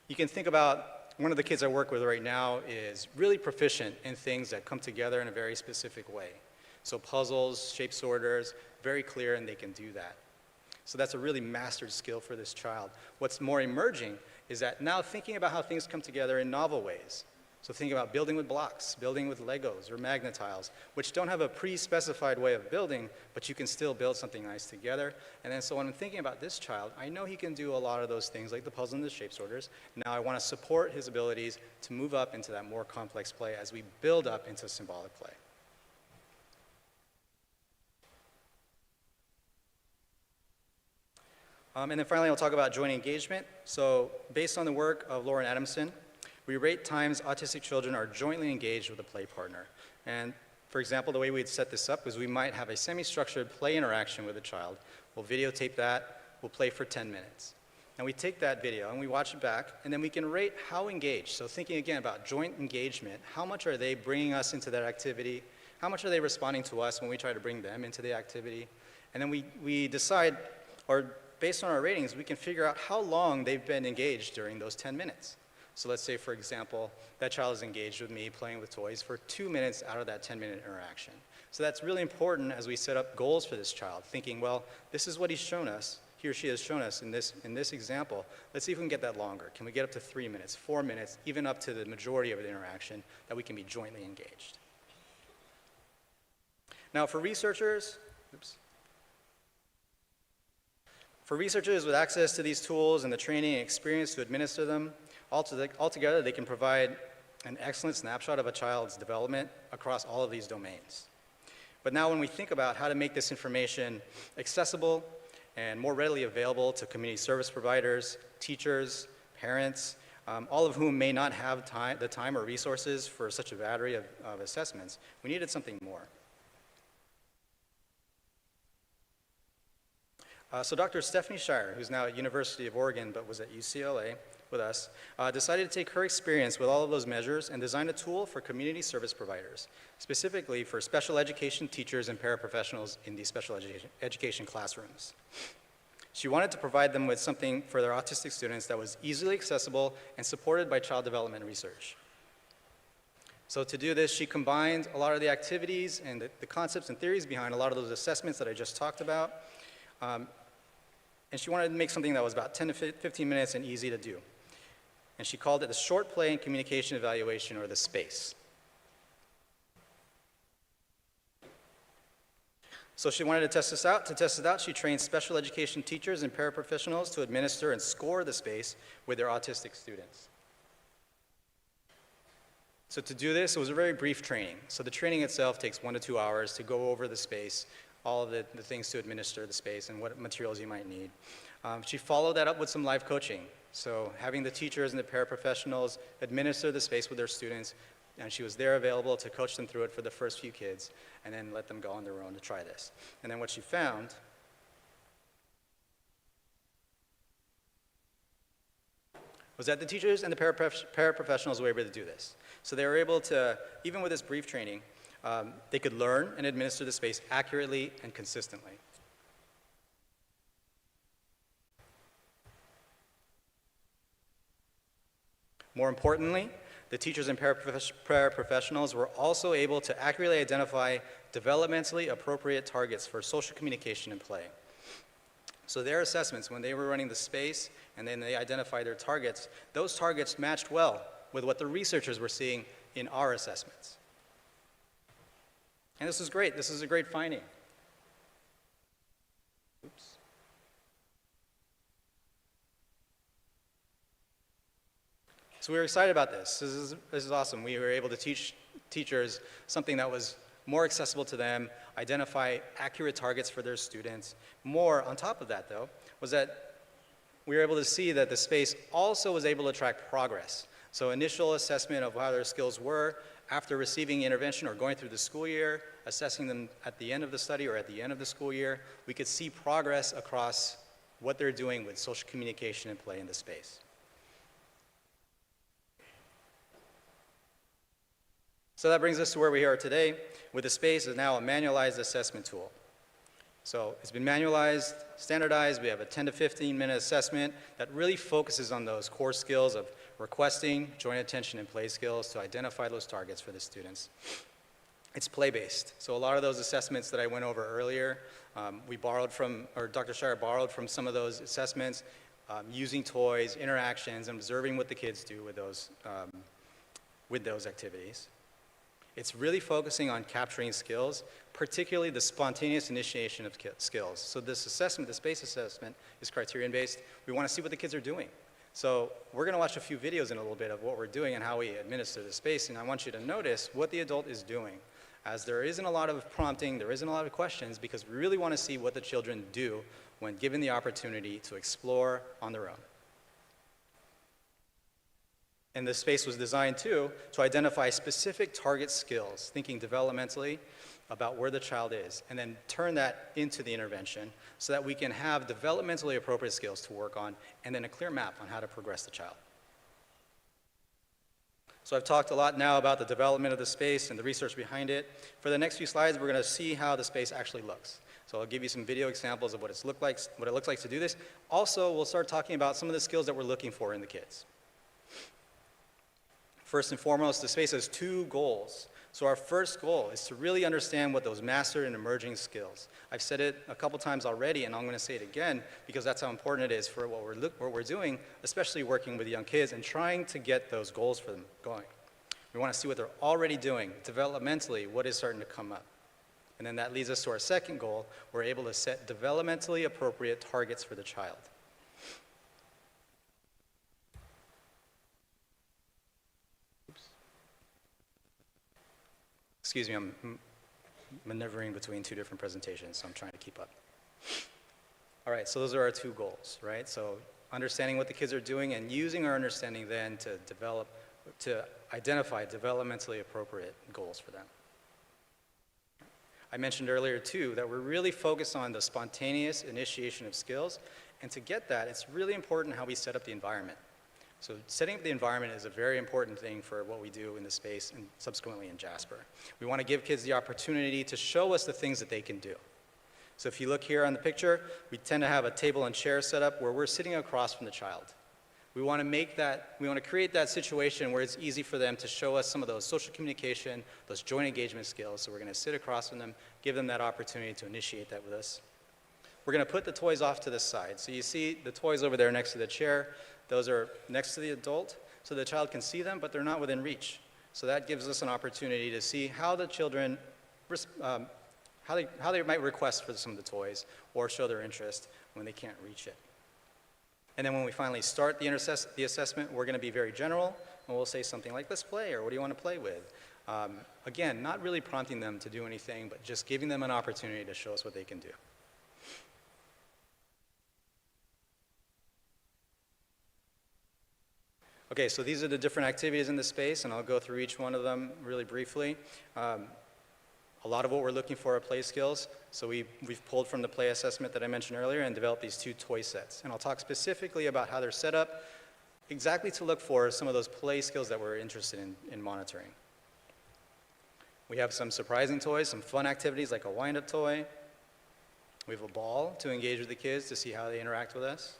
You can think about one of the kids I work with right now is really proficient in things that come together in a very specific way. So puzzles, shape sorters, very clear, and they can do that. So that's a really mastered skill for this child. What's more emerging is that now thinking about how things come together in novel ways. So think about building with blocks, building with Legos or magnetiles, which don't have a pre-specified way of building, but you can still build something nice together. And then so when I'm thinking about this child, I know he can do a lot of those things like the puzzle and the shape sorters. Now I want to support his abilities to move up into that more complex play as we build up into symbolic play. And then finally, I'll talk about joint engagement. So based on the work of Lauren Adamson, we rate times autistic children are jointly engaged with a play partner. And for example, the way we'd set this up is we might have a semi-structured play interaction with a child. We'll videotape that, we'll play for 10 minutes. And we take that video and we watch it back, and then we can rate how engaged. So thinking again about joint engagement, how much are they bringing us into that activity? How much are they responding to us when we try to bring them into the activity? And then we decide, or based on our ratings, we can figure out how long they've been engaged during those 10 minutes. So let's say, for example, that child is engaged with me playing with toys for 2 minutes out of that 10-minute interaction. So that's really important as we set up goals for this child, thinking, well, this is what he's shown us, he or she has shown us in this example. Let's see if we can get that longer. Can we get up to 3 minutes, 4 minutes, even up to the majority of the interaction that we can be jointly engaged? Now for researchers, For researchers with access to these tools and the training and experience to administer them, altogether they can provide an excellent snapshot of a child's development across all of these domains. But now when we think about how to make this information accessible and more readily available to community service providers, teachers, parents, all of whom may not have the time or resources for such a battery of assessments. We needed something more. So Dr. Stephanie Shire, who's now at University of Oregon but was at UCLA with us, decided to take her experience with all of those measures and design a tool for community service providers, specifically for special education teachers and paraprofessionals in these special education classrooms. She wanted to provide them with something for their autistic students that was easily accessible and supported by child development research. So to do this, she combined a lot of the activities and the concepts and theories behind a lot of those assessments that I just talked about. And she wanted to make something that was about 10 to 15 minutes and easy to do. And she called it the Short Play and Communication Evaluation, or the SPACE. So she wanted to test this out. To test it out, she trained special education teachers and paraprofessionals to administer and score the SPACE with their autistic students. So to do this, it was a very brief training. So the training itself takes 1 to 2 hours to go over the SPACE, all of the things to administer the SPACE and what materials you might need. She followed that up with some live coaching. So having the teachers and the paraprofessionals administer the SPACE with their students, and she was there available to coach them through it for the first few kids, and then let them go on their own to try this. And then what she found was that the teachers and the paraprofessionals were able to do this. So they were able to, even with this brief training, they could learn and administer the SPACE accurately and consistently. More importantly, the teachers and paraprofessionals were also able to accurately identify developmentally appropriate targets for social communication and play. So their assessments, when they were running the SPACE and then they identified their targets, those targets matched well with what the researchers were seeing in our assessments. And this is great. This is a great finding. Oops. So we were excited about this. This is awesome. We were able to teach teachers something that was more accessible to them, identify accurate targets for their students. More on top of that, though, was that we were able to see that the SPACE also was able to track progress. So initial assessment of how their skills were after receiving intervention or going through the school year, assessing them at the end of the study or at the end of the school year, we could see progress across what they're doing with social communication and play in the SPACE. So that brings us to where we are today, with the SPACE is now a manualized assessment tool. So it's been manualized, standardized. We have a 10 to 15 minute assessment that really focuses on those core skills of requesting, joint attention, and play skills to identify those targets for the students. It's play-based. So a lot of those assessments that I went over earlier, we borrowed from, or Dr. Shire borrowed from some of those assessments, using toys, interactions, and observing what the kids do with those activities. It's really focusing on capturing skills, particularly the spontaneous initiation of skills. So this assessment, the SPACE assessment, is criterion-based. We want to see what the kids are doing. So we're going to watch a few videos in a little bit of what we're doing and how we administer the SPACE, and I want you to notice what the adult is doing, as there isn't a lot of prompting, there isn't a lot of questions, because we really want to see what the children do when given the opportunity to explore on their own. And the SPACE was designed, too, to identify specific target skills, thinking developmentally about where the child is, and then turn that into the intervention so that we can have developmentally appropriate skills to work on, and then a clear map on how to progress the child. So I've talked a lot now about the development of the SPACE and the research behind it. For the next few slides, we're going to see how the SPACE actually looks. So I'll give you some video examples of what it looks like to do this. Also, we'll start talking about some of the skills that we're looking for in the kids. First and foremost, the SPACE has 2 goals. So our first goal is to really understand what those mastered and emerging skills. I've said it a couple times already, and I'm going to say it again because that's how important it is for what we're doing, especially working with young kids and trying to get those goals for them going. We want to see what they're already doing, developmentally, what is starting to come up. And then that leads us to our second goal. We're able to set developmentally appropriate targets for the child. Excuse me, I'm maneuvering between 2 different presentations, so I'm trying to keep up. All right, so those are our two goals, right? So understanding what the kids are doing and using our understanding then to identify developmentally appropriate goals for them. I mentioned earlier too that we're really focused on the spontaneous initiation of skills, and to get that, it's really important how we set up the environment. So setting up the environment is a very important thing for what we do in the space and subsequently in Jasper. We want to give kids the opportunity to show us the things that they can do. So if you look here on the picture, we tend to have a table and chair set up where we're sitting across from the child. We want to create that situation where it's easy for them to show us some of those social communication, those joint engagement skills. So we're going to sit across from them, give them that opportunity to initiate that with us. We're going to put the toys off to the side. So you see the toys over there next to the chair. Those are next to the adult, so the child can see them, but they're not within reach. So that gives us an opportunity to see how the children, how they might request for some of the toys or show their interest when they can't reach it. And then when we finally start the assessment, we're going to be very general, and we'll say something like, let's play, or what do you want to play with? Again, not really prompting them to do anything, but just giving them an opportunity to show us what they can do. Okay, so these are the different activities in the space, and I'll go through each one of them really briefly. A lot of what we're looking for are play skills, so we've pulled from the play assessment that I mentioned earlier and developed these two toy sets. And I'll talk specifically about how they're set up, exactly to look for some of those play skills that we're interested in monitoring. We have some surprising toys, some fun activities like a wind-up toy. We have a ball to engage with the kids to see how they interact with us.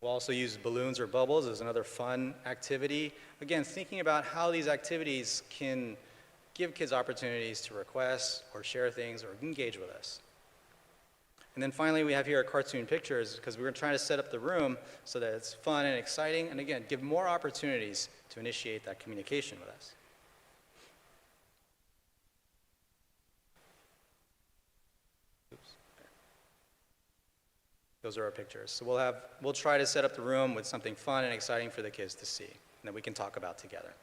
We'll also use balloons or bubbles as another fun activity. Again, thinking about how these activities can give kids opportunities to request or share things or engage with us. And then finally, we have here our cartoon pictures because we're trying to set up the room so that it's fun and exciting, and again, give more opportunities to initiate that communication with us. Those are our pictures. So we'll try to set up the room with something fun and exciting for the kids to see, and that we can talk about together.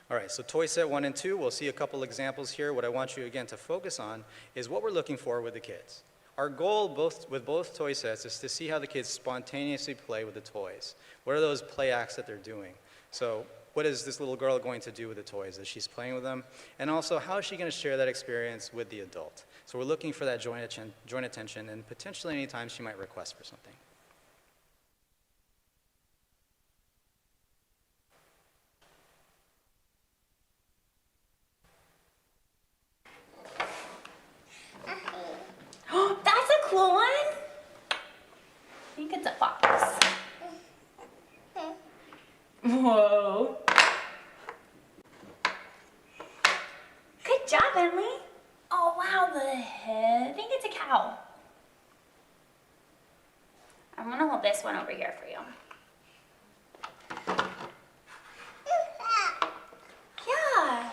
All right, so toy set 1 and 2, we'll see a couple examples here. What I want you, again, to focus on is what we're looking for with the kids. Our goal with both toy sets is to see how the kids spontaneously play with the toys. What are those play acts that they're doing? So what is this little girl going to do with the toys as she's playing with them? And also, how is she going to share that experience with the adult? So we're looking for that joint attention, and potentially any time she might request for something. That's a cool one. I think it's a fox. Whoa. Good job, Emily. Oh, wow, the head. I think it's a cow. I'm going to hold this one over here for you. Yeah.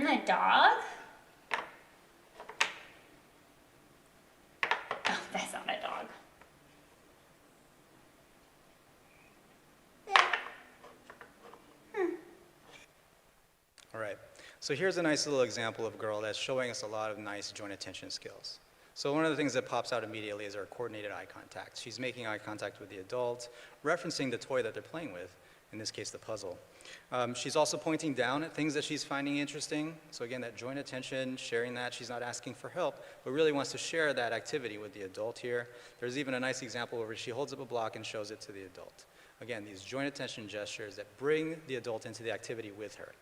A dog. Oh, that's not a dog. All right, so here's a nice little example of a girl that's showing us a lot of nice joint attention skills. So one of the things that pops out immediately is our coordinated eye contact. She's making eye contact with the adult, referencing the toy that they're playing with, in this case, the puzzle. She's also pointing down at things that she's finding interesting. So again, that joint attention, sharing that. She's not asking for help, but really wants to share that activity with the adult here. There's even a nice example where she holds up a block and shows it to the adult. Again, these joint attention gestures that bring the adult into the activity with her.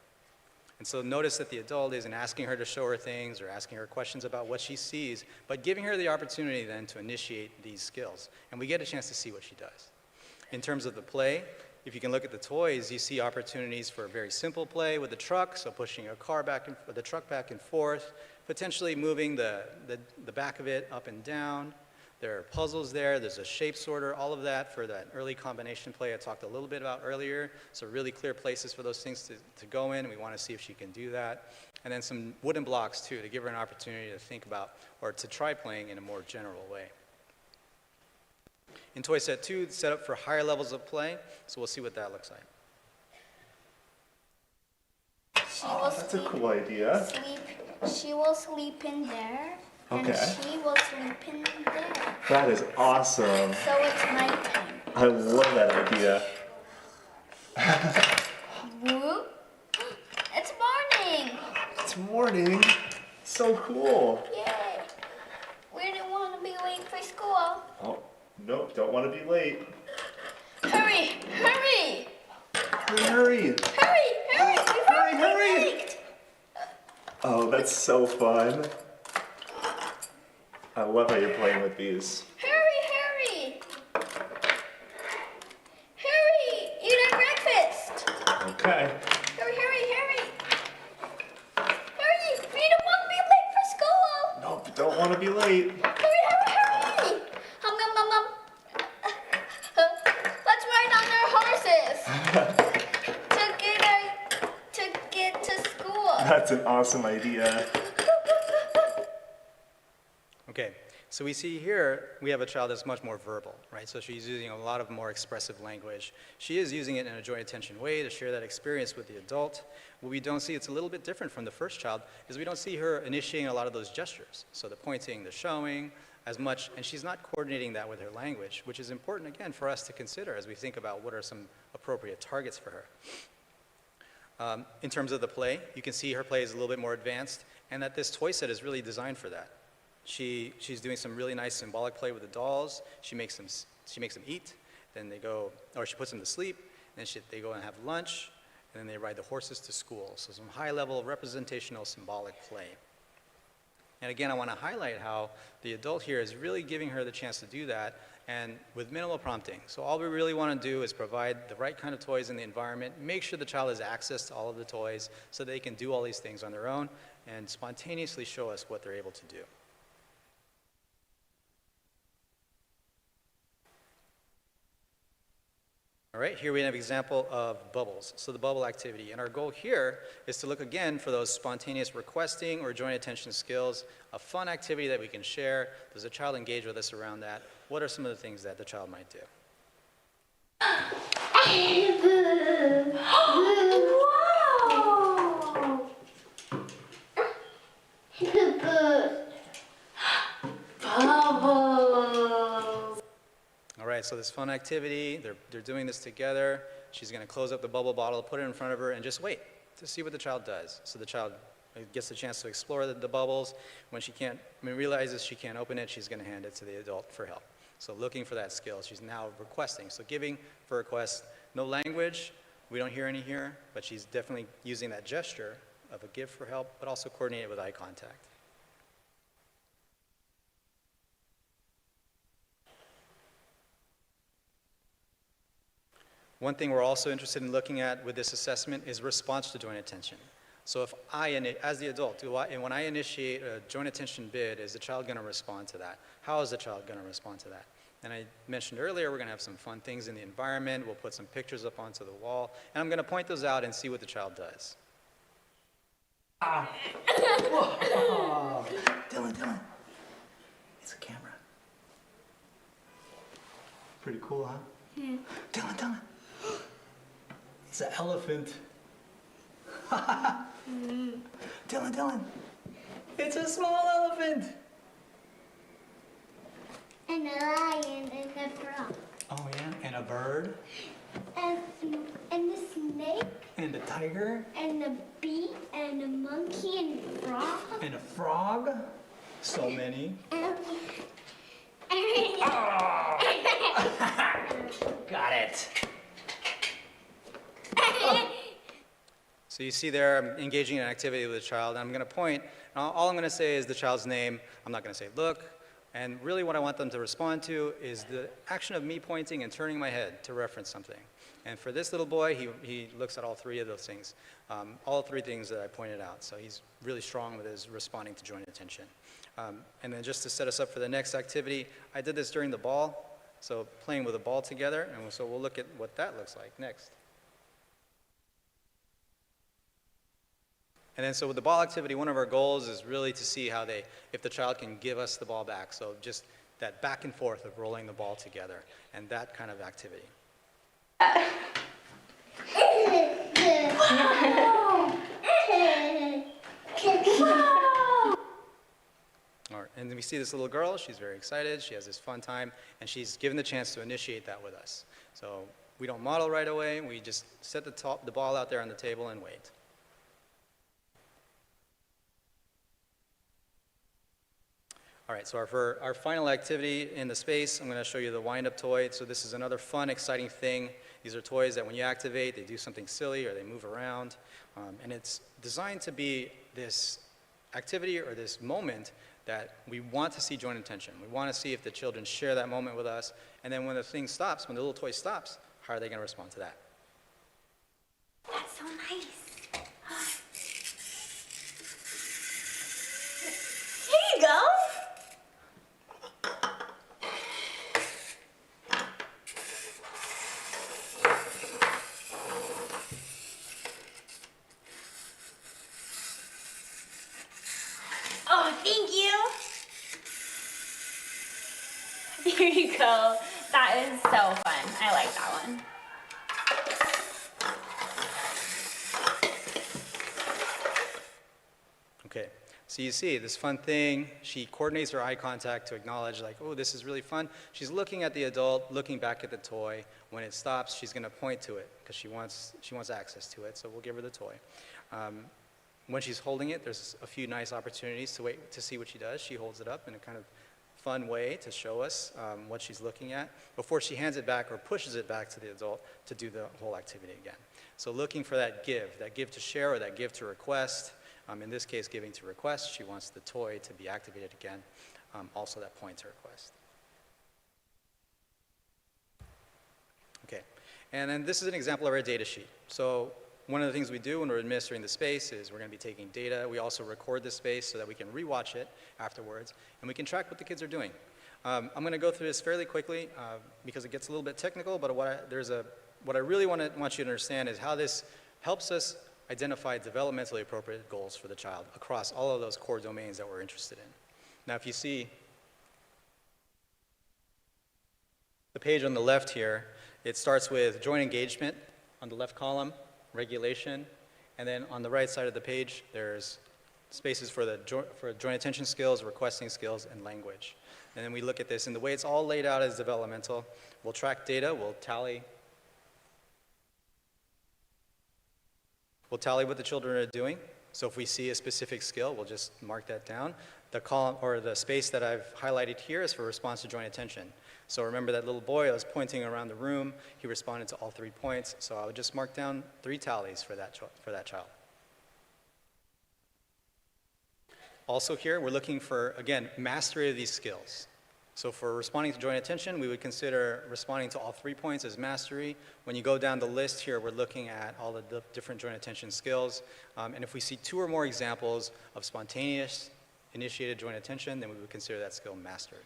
And so notice that the adult isn't asking her to show her things or asking her questions about what she sees, but giving her the opportunity then to initiate these skills. And we get a chance to see what she does. In terms of the play, if you can look at the toys, you see opportunities for a very simple play with the truck, so pushing a car the truck back and forth, potentially moving the back of it up and down. There are puzzles there, there's a shape sorter, all of that for that early combination play I talked a little bit about earlier. So really clear places for those things to go in. We want to see if she can do that. And then some wooden blocks too, to give her an opportunity to think about or to try playing in a more general way. In toy set 2, it's set up for higher levels of play, so we'll see what that looks like. That's a cool idea. She will sleep in there. Okay. And she will sleep in there. That is awesome. So it's nighttime. I love that idea. Whoop. It's morning. It's morning. So cool. Yay. We didn't want to be late for school. Oh, nope, don't want to be late. Hurry, hurry. Hurry. Hurry. Hurry. Oh, that's so fun. I love how you're playing with these. Hurry. Hurry. Eat our breakfast. Okay. Hurry. Hurry. We don't want to be late for school. Nope, don't want to be late. Hurry. Let's ride on our horses to get to school. That's an awesome idea. Okay, so we see here, we have a child that's much more verbal, right? So she's using a lot of more expressive language. She is using it in a joint attention way to share that experience with the adult. What we don't see, it's a little bit different from the first child, is we don't see her initiating a lot of those gestures. So the pointing, the showing, as much, and she's not coordinating that with her language, which is important, again, for us to consider as we think about what are some appropriate targets for her. In terms of the play, you can see her play is a little bit more advanced, and that this toy set is really designed for that. She's doing some really nice symbolic play with the dolls. She makes them eat, then they go, or she puts them to sleep, then they go and have lunch, and then they ride the horses to school. So some high-level representational symbolic play. And again, I want to highlight how the adult here is really giving her the chance to do that, and with minimal prompting. So all we really want to do is provide the right kind of toys in the environment, make sure the child has access to all of the toys so they can do all these things on their own, and spontaneously show us what they're able to do. All right, here we have an example of bubbles. So the bubble activity. And our goal here is to look again for those spontaneous requesting or joint attention skills, a fun activity that we can share. Does the child engage with us around that? What are some of the things that the child might do? All right, so this fun activity, they're doing this together. She's going to close up the bubble bottle, put it in front of her, and just wait to see what the child does. So the child gets the chance to explore the bubbles. When realizes she can't open it, she's going to hand it to the adult for help. So looking for that skill. She's now requesting. So giving for request, no language. We don't hear any here, but she's definitely using that gesture of a give for help, but also coordinated with eye contact. One thing we're also interested in looking at with this assessment is response to joint attention. So if as the adult, when I initiate a joint attention bid, is the child going to respond to that? How is the child going to respond to that? And I mentioned earlier, we're going to have some fun things in the environment. We'll put some pictures up onto the wall, and I'm going to point those out and see what the child does. Dylan. It's a camera. Pretty cool, huh? Yeah. Dylan. It's an elephant. Dylan. It's a small elephant. And a lion and a frog. Oh yeah, and a bird. And a snake. And a tiger. And a bee and a monkey and a frog. And a frog. So many. Got it. So you see there, I'm engaging in an activity with a child, and I'm going to point, and all I'm going to say is the child's name. I'm not going to say, look. And really what I want them to respond to is the action of me pointing and turning my head to reference something. And for this little boy, he looks at all three of those things, all three things that I pointed out. So he's really strong with his responding to joint attention. And then just to set us up for the next activity, I did this during the ball, so playing with a ball together, and so we'll look at what that looks like next. And then so with the ball activity, one of our goals is really to see if the child can give us the ball back. So just that back and forth of rolling the ball together and that kind of activity. And then we see this little girl, she's very excited, she has this fun time, and she's given the chance to initiate that with us. So we don't model right away, we just set the ball out there on the table and wait. All right, so for our final activity in the space, I'm going to show you the wind-up toy. So this is another fun, exciting thing. These are toys that when you activate, they do something silly or they move around. And it's designed to be this activity or this moment that we want to see joint attention. We want to see if the children share that moment with us. And then when the thing stops, when the little toy stops, how are they going to respond to that? That's so nice. Here you go. Oh, thank you. Here you go. That is so fun. I like that one. Okay, so you see this fun thing, she coordinates her eye contact to acknowledge like, oh, this is really fun. She's looking at the adult, looking back at the toy. When it stops, she's gonna point to it because she wants access to it, so we'll give her the toy. When she's holding it, there's a few nice opportunities to wait to see what she does. She holds it up in a kind of fun way to show us what she's looking at before she hands it back or pushes it back to the adult to do the whole activity again. So looking for that give to share or that give to request. In this case, giving to request, she wants the toy to be activated again. Also that point to request. Okay, and then this is an example of our data sheet. So one of the things we do when we're administering the space is we're going to be taking data. We also record the space so that we can rewatch it afterwards, and we can track what the kids are doing. I'm going to go through this fairly quickly because it gets a little bit technical, but what I really want you to understand is how this helps us identify developmentally appropriate goals for the child across all of those core domains that we're interested in. Now, if you see the page on the left here, it starts with joint engagement on the left column, regulation, and then on the right side of the page, there's spaces for joint attention skills, requesting skills, and language. And then we look at this, and the way it's all laid out as developmental, we'll track data, we'll tally what the children are doing. So if we see a specific skill, we'll just mark that down. The column or the space that I've highlighted here is for response to joint attention. So remember that little boy I was pointing around the room, he responded to all 3 points, so I would just mark down 3 tallies for that child. Also here, we're looking for, again, mastery of these skills. So for responding to joint attention, we would consider responding to all 3 points as mastery. When you go down the list here, we're looking at all the different joint attention skills. And if we see 2 or more examples of spontaneous initiated joint attention, then we would consider that skill mastered.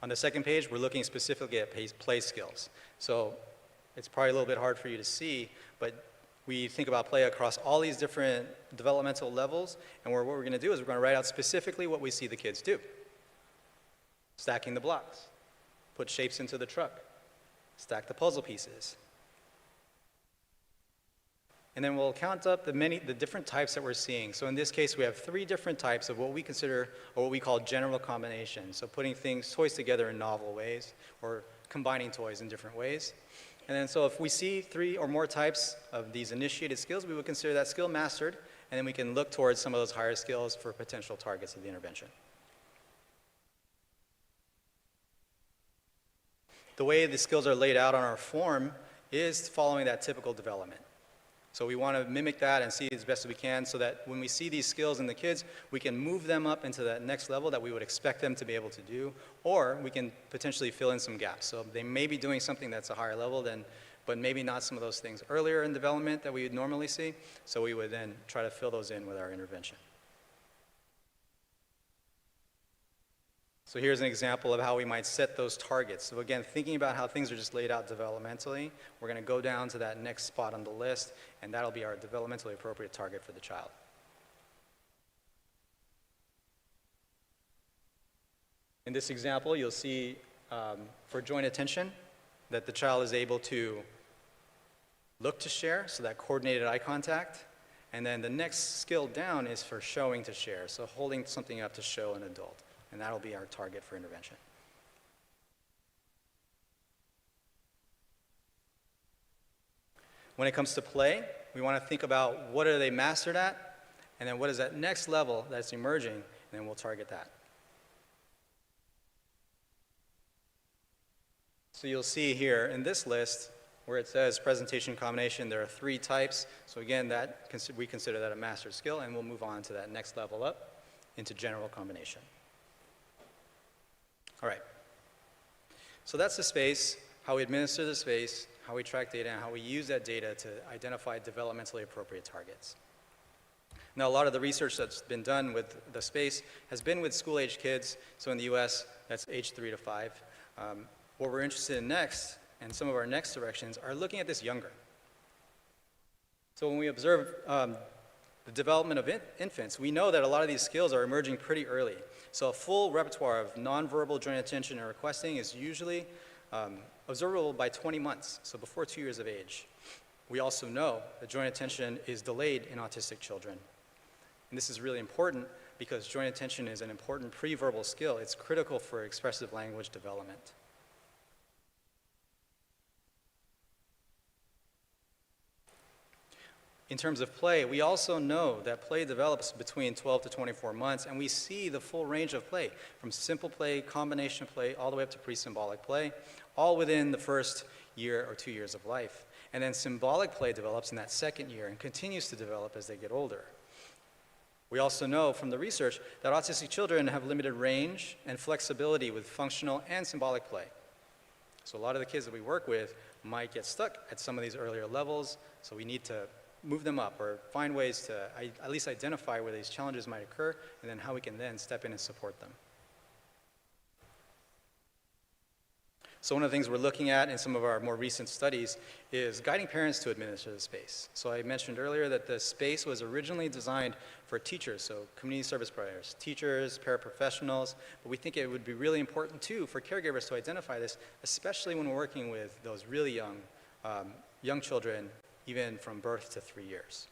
On the second page, we're looking specifically at play skills. So it's probably a little bit hard for you to see, but we think about play across all these different developmental levels, and what we're going to do is we're going to write out specifically what we see the kids do. Stacking the blocks, put shapes into the truck, stack the puzzle pieces. And then we'll count up the different types that we're seeing. So in this case, we have 3 different types of what we consider, or what we call general combinations. So putting toys together in novel ways, or combining toys in different ways. And then so if we see 3 or more types of these initiated skills, we would consider that skill mastered, and then we can look towards some of those higher skills for potential targets of the intervention. The way the skills are laid out on our form is following that typical development. So we want to mimic that and see as best as we can so that when we see these skills in the kids, we can move them up into that next level that we would expect them to be able to do, or we can potentially fill in some gaps. So they may be doing something that's a higher level but maybe not some of those things earlier in development that we would normally see. So we would then try to fill those in with our intervention. So here's an example of how we might set those targets. So again, thinking about how things are just laid out developmentally, we're going to go down to that next spot on the list, and that'll be our developmentally appropriate target for the child. In this example, you'll see for joint attention that the child is able to look to share, so that coordinated eye contact, And then the next skill down is for showing to share, so holding something up to show an adult. And that'll be our target for intervention. When it comes to play, we want to think about what are they mastered at, and then what is that next level that's emerging, and then we'll target that. So you'll see here in this list where it says presentation combination, there are 3 types. So again, we consider that a mastered skill, and we'll move on to that next level up into general combination. All right. So that's the space, how we administer the space, how we track data, and how we use that data to identify developmentally appropriate targets. Now, a lot of the research that's been done with the space has been with school-age kids. So in the US, that's age 3 to 5. What we're interested in next, and some of our next directions, are looking at this younger. So when we observe the development of infants, we know that a lot of these skills are emerging pretty early. So a full repertoire of nonverbal joint attention and requesting is usually observable by 20 months, so before 2 years of age. We also know that joint attention is delayed in autistic children. And this is really important because joint attention is an important pre-verbal skill. It's critical for expressive language development. In terms of play, we also know that play develops between 12 to 24 months, and we see the full range of play, from simple play, combination play, all the way up to pre-symbolic play, all within the first year or 2 years of life. And then symbolic play develops in that second year and continues to develop as they get older. We also know from the research that autistic children have limited range and flexibility with functional and symbolic play. So a lot of the kids that we work with might get stuck at some of these earlier levels, so we need to move them up or find ways to at least identify where these challenges might occur, and then how we can then step in and support them. So one of the things we're looking at in some of our more recent studies is guiding parents to administer the space. So I mentioned earlier that the space was originally designed for teachers, so community service providers, teachers, paraprofessionals, but we think it would be really important too for caregivers to identify this, especially when we're working with those really young children, even from birth to 3 years.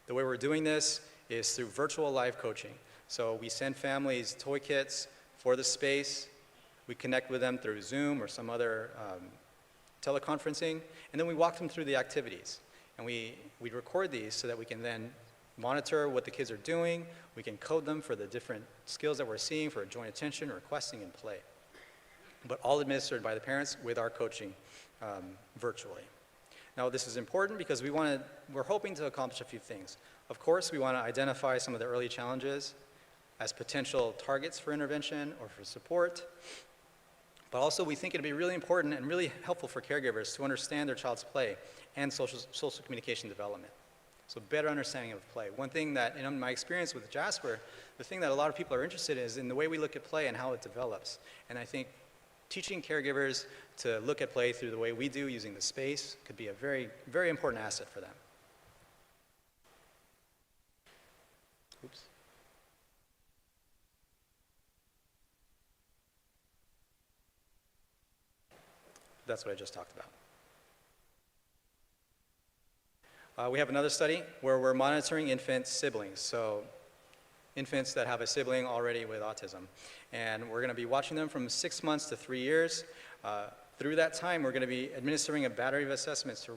The way we're doing this is through virtual live coaching. So we send families toy kits for the space. We connect with them through Zoom or some other teleconferencing, and then we walk them through the activities. And we record these so that we can then monitor what the kids are doing. We can code them for the different skills that we're seeing for joint attention, requesting, and play. But all administered by the parents with our coaching virtually. Now, this is important because we're hoping to accomplish a few things. Of course, we want to identify some of the early challenges as potential targets for intervention or for support. But also, we think it'd be really important and really helpful for caregivers to understand their child's play and social communication development. So better understanding of play. One thing that, in my experience with Jasper, the thing that a lot of people are interested in is in the way we look at play and how it develops. And I think teaching caregivers to look at play through the way we do using the space could be a very, very important asset for them. Oops. That's what I just talked about. We have another study where we're monitoring infant siblings. So infants that have a sibling already with autism. And we're going to be watching them from 6 months to 3 years. Through that time, we're going to be administering a battery of assessments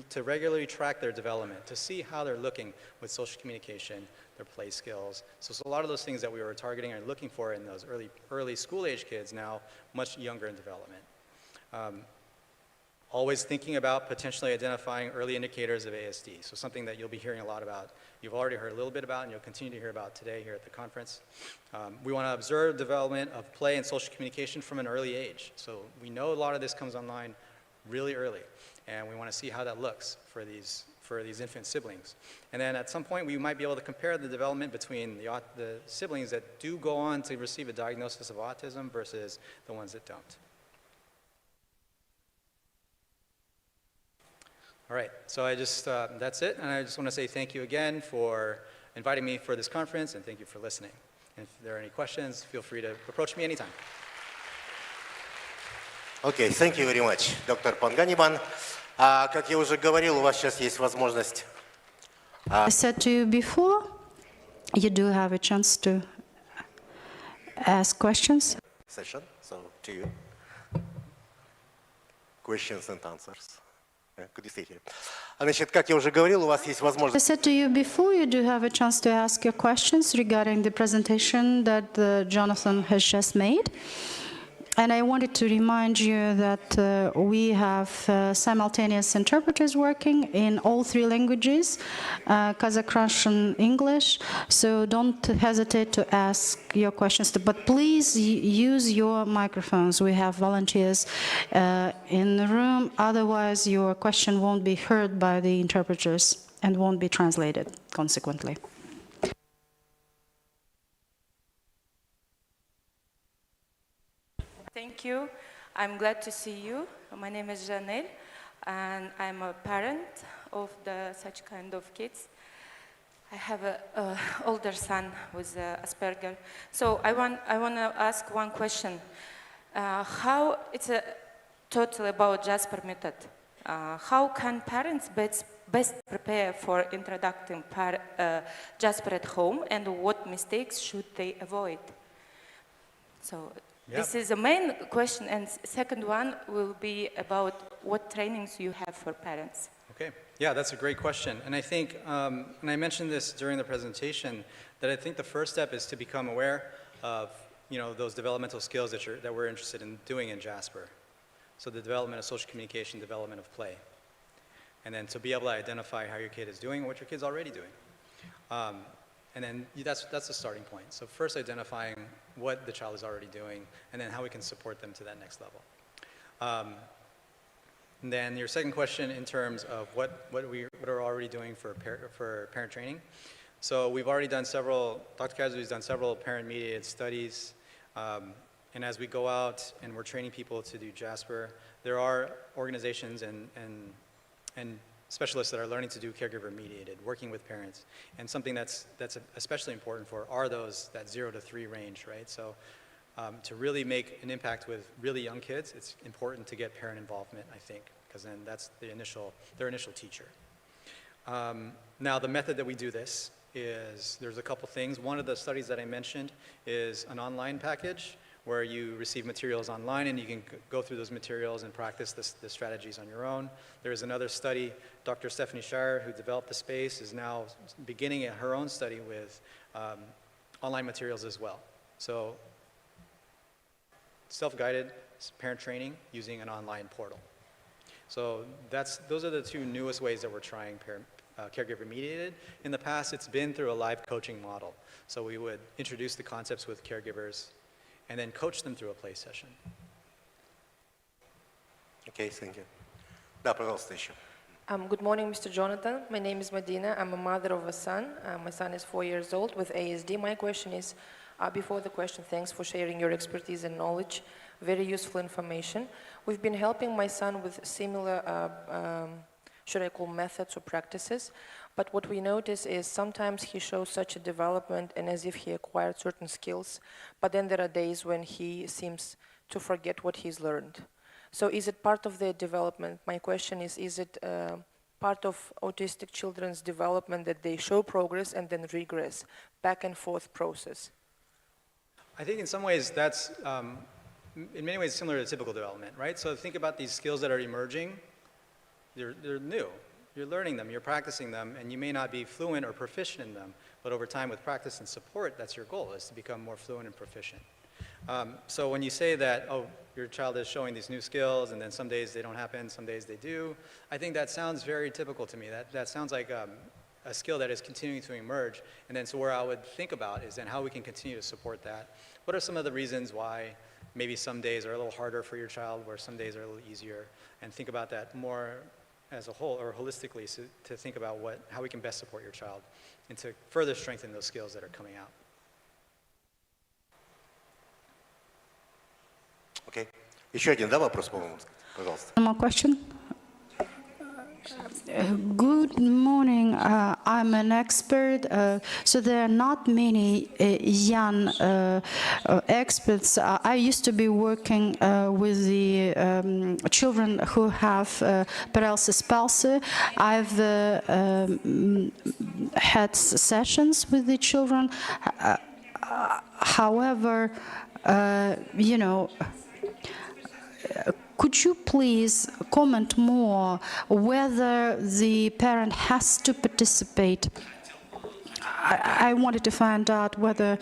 to regularly track their development, to see how they're looking with social communication, their play skills. So a lot of those things that we were targeting and looking for in those early school-age kids now much younger in development. Always thinking about potentially identifying early indicators of ASD, so something that you'll be hearing a lot about. You've already heard a little bit about and you'll continue to hear about today here at the conference. We want to observe development of play and social communication from an early age. So we know a lot of this comes online really early, and we want to see how that looks for these infant siblings. And then at some point we might be able to compare the development between the siblings that do go on to receive a diagnosis of autism versus the ones that don't. All right, so that's it, and I just want to say thank you again for inviting me for this conference, and thank you for listening. And if there are any questions, feel free to approach me anytime. Okay, thank you very much, Dr. Panganiban. Как я уже говорил, у вас сейчас есть возможность I said to you before, you do have a chance to ask questions. Session, so to you. Questions and answers. Could you stay here? Значит, как я уже говорил, у вас есть I возможность. said to you before, you do have a chance to ask your questions regarding the presentation that Jonathan has just made. And I wanted to remind you that we have simultaneous interpreters working in all three languages, Kazakh, Russian, English. So don't hesitate to ask your questions. But please use your microphones. We have volunteers in the room. Otherwise, your question won't be heard by the interpreters and won't be translated consequently. Thank you. I'm glad to see you. My name is Janelle, and I'm a parent of such kind of kids. I have an older son with Asperger. So I want to ask one question. How it's totally about Jasper method. How can parents best prepare for introducing Jasper at home, and what mistakes should they avoid? So. Yep. This is the main question, and second one will be about what trainings you have for parents. Okay, yeah, that's a great question. And I think, and I mentioned this during the presentation, that I think the first step is to become aware of, those developmental skills that we're interested in doing in Jasper. So the development of social communication, development of play. And then to be able to identify how your kid is doing and what your kid's already doing. And then that's the starting point. So first identifying what the child is already doing, and then how we can support them to that next level. And then your second question in terms of what are already doing for parent training. So we've already done Dr. Kazu has done several parent-mediated studies. And as we go out and we're training people to do Jasper, there are organizations and specialists that are learning to do caregiver-mediated, working with parents. And something that's especially important for are that 0 to 3 range, right? So to really make an impact with really young kids, it's important to get parent involvement, I think, because then that's their initial teacher. Now, the method that we do this is, there's a couple things. One of the studies that I mentioned is an online package, where you receive materials online and you can go through those materials and practice the strategies on your own. There is another study, Dr. Stephanie Shire, who developed the space, is now beginning her own study with online materials as well. So self-guided parent training using an online portal. So those are the two newest ways that we're trying caregiver mediated. In the past, it's been through a live coaching model. So we would introduce the concepts with caregivers and then coach them through a play session. Okay, thank you. Да, пожалуйста, еще. Good morning, Mr. Jonathan. My name is Medina. I'm a mother of a son. My son is 4 years old with ASD. My question is, before the question, thanks for sharing your expertise and knowledge. Very useful information. We've been helping my son with similar, should I call methods or practices. But what we notice is sometimes he shows such a development and as if he acquired certain skills, but then there are days when he seems to forget what he's learned. So is it part of their development? My question is it part of autistic children's development that they show progress and then regress, back and forth process? I think in some ways that's, in many ways, similar to typical development, right? So think about these skills that are emerging. They're new. You're learning them, you're practicing them, and you may not be fluent or proficient in them, but over time with practice and support, that's your goal, is to become more fluent and proficient. So when you say that, oh, your child is showing these new skills, and then some days they don't happen, some days they do, I think that sounds very typical to me. That sounds like a skill that is continuing to emerge, and then so where I would think about is then how we can continue to support that. What are some of the reasons why maybe some days are a little harder for your child, where some days are a little easier, and think about that more as a whole, or holistically, so to think about how we can best support your child and to further strengthen those skills that are coming out. Okay. Еще один, да, вопрос, по-моему, пожалуйста. One more question. Good morning. I'm an expert, so there are not many young experts. I used to be working with the children who have paralysis palsy. I've had sessions with the children. However, you know, could you please comment more whether the parent has to participate? I wanted to find out whether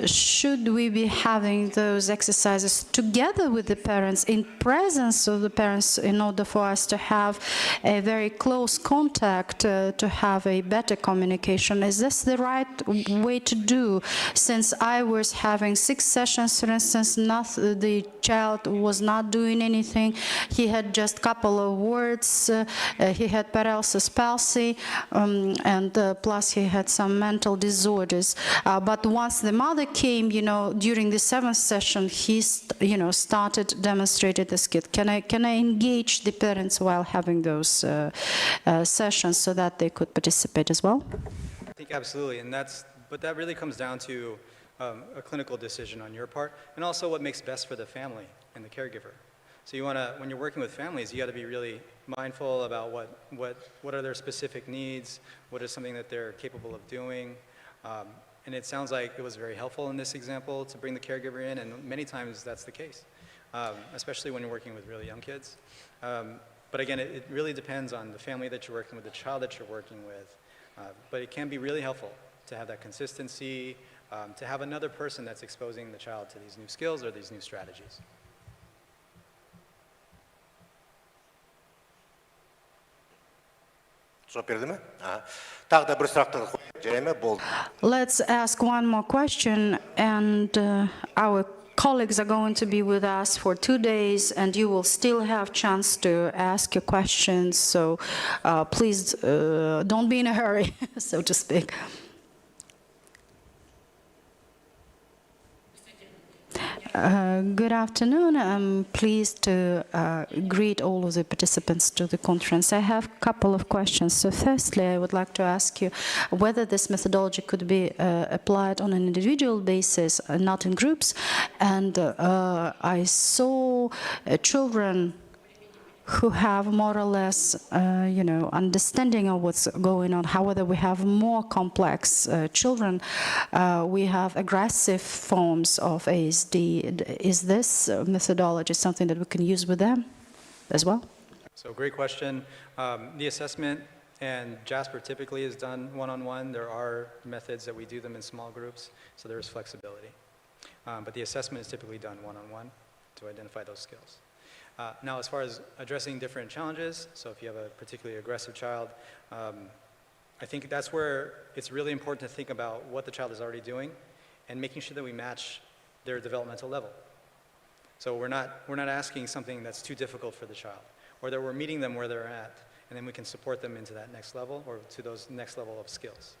should we be having those exercises together with the parents, in presence of the parents, in order for us to have a very close contact, to have a better communication? Is this the right way to do? Since I was having 6 sessions, for instance, the child was not doing anything. He had just a couple of words. He had paralysis palsy, and plus he had some mental disorders. But once the mother came, you know, during the 7th session, he, started demonstrating the skill. Can I engage the parents while having those sessions so that they could participate as well? I think absolutely, but that really comes down to a clinical decision on your part, and also what makes best for the family and the caregiver. So you want to, when you're working with families, you got to be really mindful about what are their specific needs, what is something that they're capable of doing. And it sounds like it was very helpful in this example to bring the caregiver in, and many times that's the case, especially when you're working with really young kids. But again, it really depends on the family that you're working with, the child that you're working with. But it can be really helpful to have that consistency, to have another person that's exposing the child to these new skills or these new strategies. Let's ask one more question, and our colleagues are going to be with us for 2 days, and you will still have chance to ask your questions, so please don't be in a hurry, so to speak. Good afternoon. I'm pleased to greet all of the participants to the conference. I have a couple of questions. So firstly, I would like to ask you whether this methodology could be applied on an individual basis, not in groups. And I saw children who have more or less, understanding of what's going on. However, we have more complex children. We have aggressive forms of ASD. Is this methodology something that we can use with them as well? So great question. The assessment and Jasper typically is done one-on-one. There are methods that we do them in small groups, so there is flexibility. But the assessment is typically done one-on-one to identify those skills. Now, as far as addressing different challenges, so if you have a particularly aggressive child, I think that's where it's really important to think about what the child is already doing and making sure that we match their developmental level. So we're not asking something that's too difficult for the child, or that we're meeting them where they're at, and then we can support them into that next level or to those next level of skills.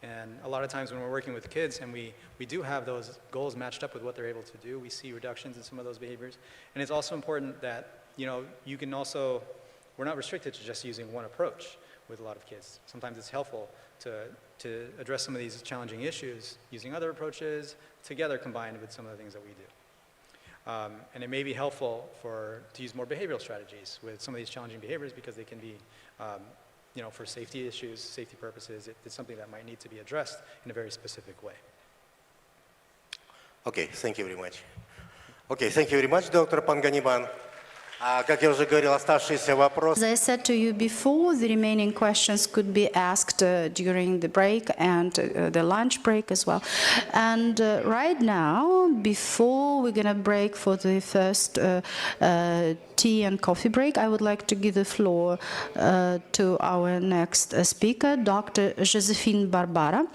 And a lot of times when we're working with kids and we do have those goals matched up with what they're able to do, we see reductions in some of those behaviors. And it's also important that, you can also, we're not restricted to just using one approach with a lot of kids. Sometimes it's helpful to address some of these challenging issues using other approaches together combined with some of the things that we do. And it may be helpful to use more behavioral strategies with some of these challenging behaviors because they can be for safety issues, safety purposes, it's something that might need to be addressed in a very specific way. Okay, thank you very much. Okay, thank you very much, Dr. Panganiban. As I said to you before, the remaining questions could be asked during the break and the lunch break as well. And right now, before we're going to break for the first tea and coffee break, I would like to give the floor to our next speaker, Dr. Josephine Barbara.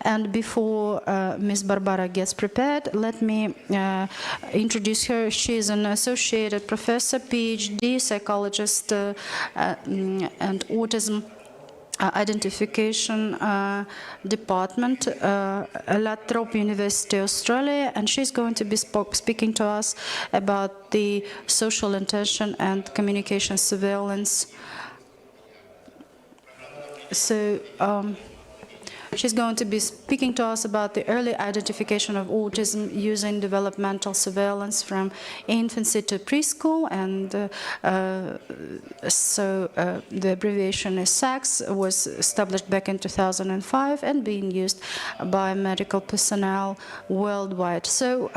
And before Ms. Barbara gets prepared, let me introduce her. She is an associated professor, PhD, psychologist, and autism identification department at La Trobe University, Australia, and she's going to be speaking to us about the social intention and communication surveillance She's going to be speaking to us about the early identification of autism using developmental surveillance from infancy to preschool. And the abbreviation is SACS, was established back in 2005 and being used by medical personnel worldwide. So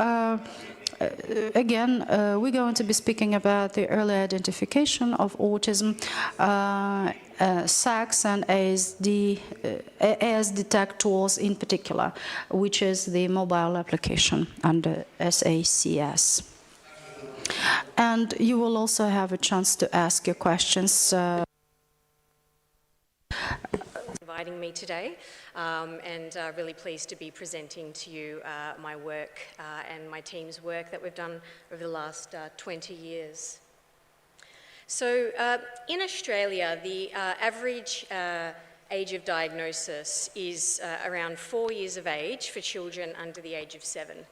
again, we're going to be speaking about the early identification of autism, SACS and ASD tech tools in particular, which is the mobile application under SACS. And you will also have a chance to ask your questions. Inviting me today, and really pleased to be presenting to you my work and my team's work that we've done over the last 20 years. So in Australia, the average age of diagnosis is around 4 years of age for children under the age of 7.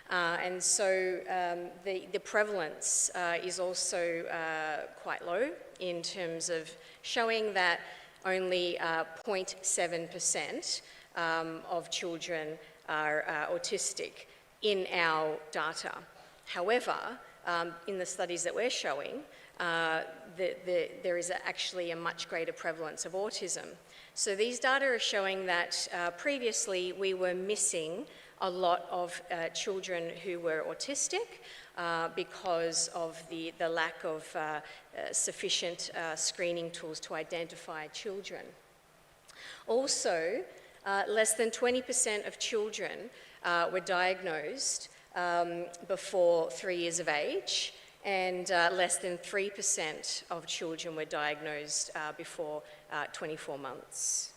And so the prevalence is also quite low in terms of showing that only 0.7% of children are autistic in our data. However, in the studies that we're showing, there is actually a much greater prevalence of autism. So these data are showing that previously we were missing a lot of children who were autistic because of the lack of sufficient screening tools to identify children. Also, less than 20% of children were diagnosed before 3 years of age, and less than 3% of children were diagnosed before 24 months.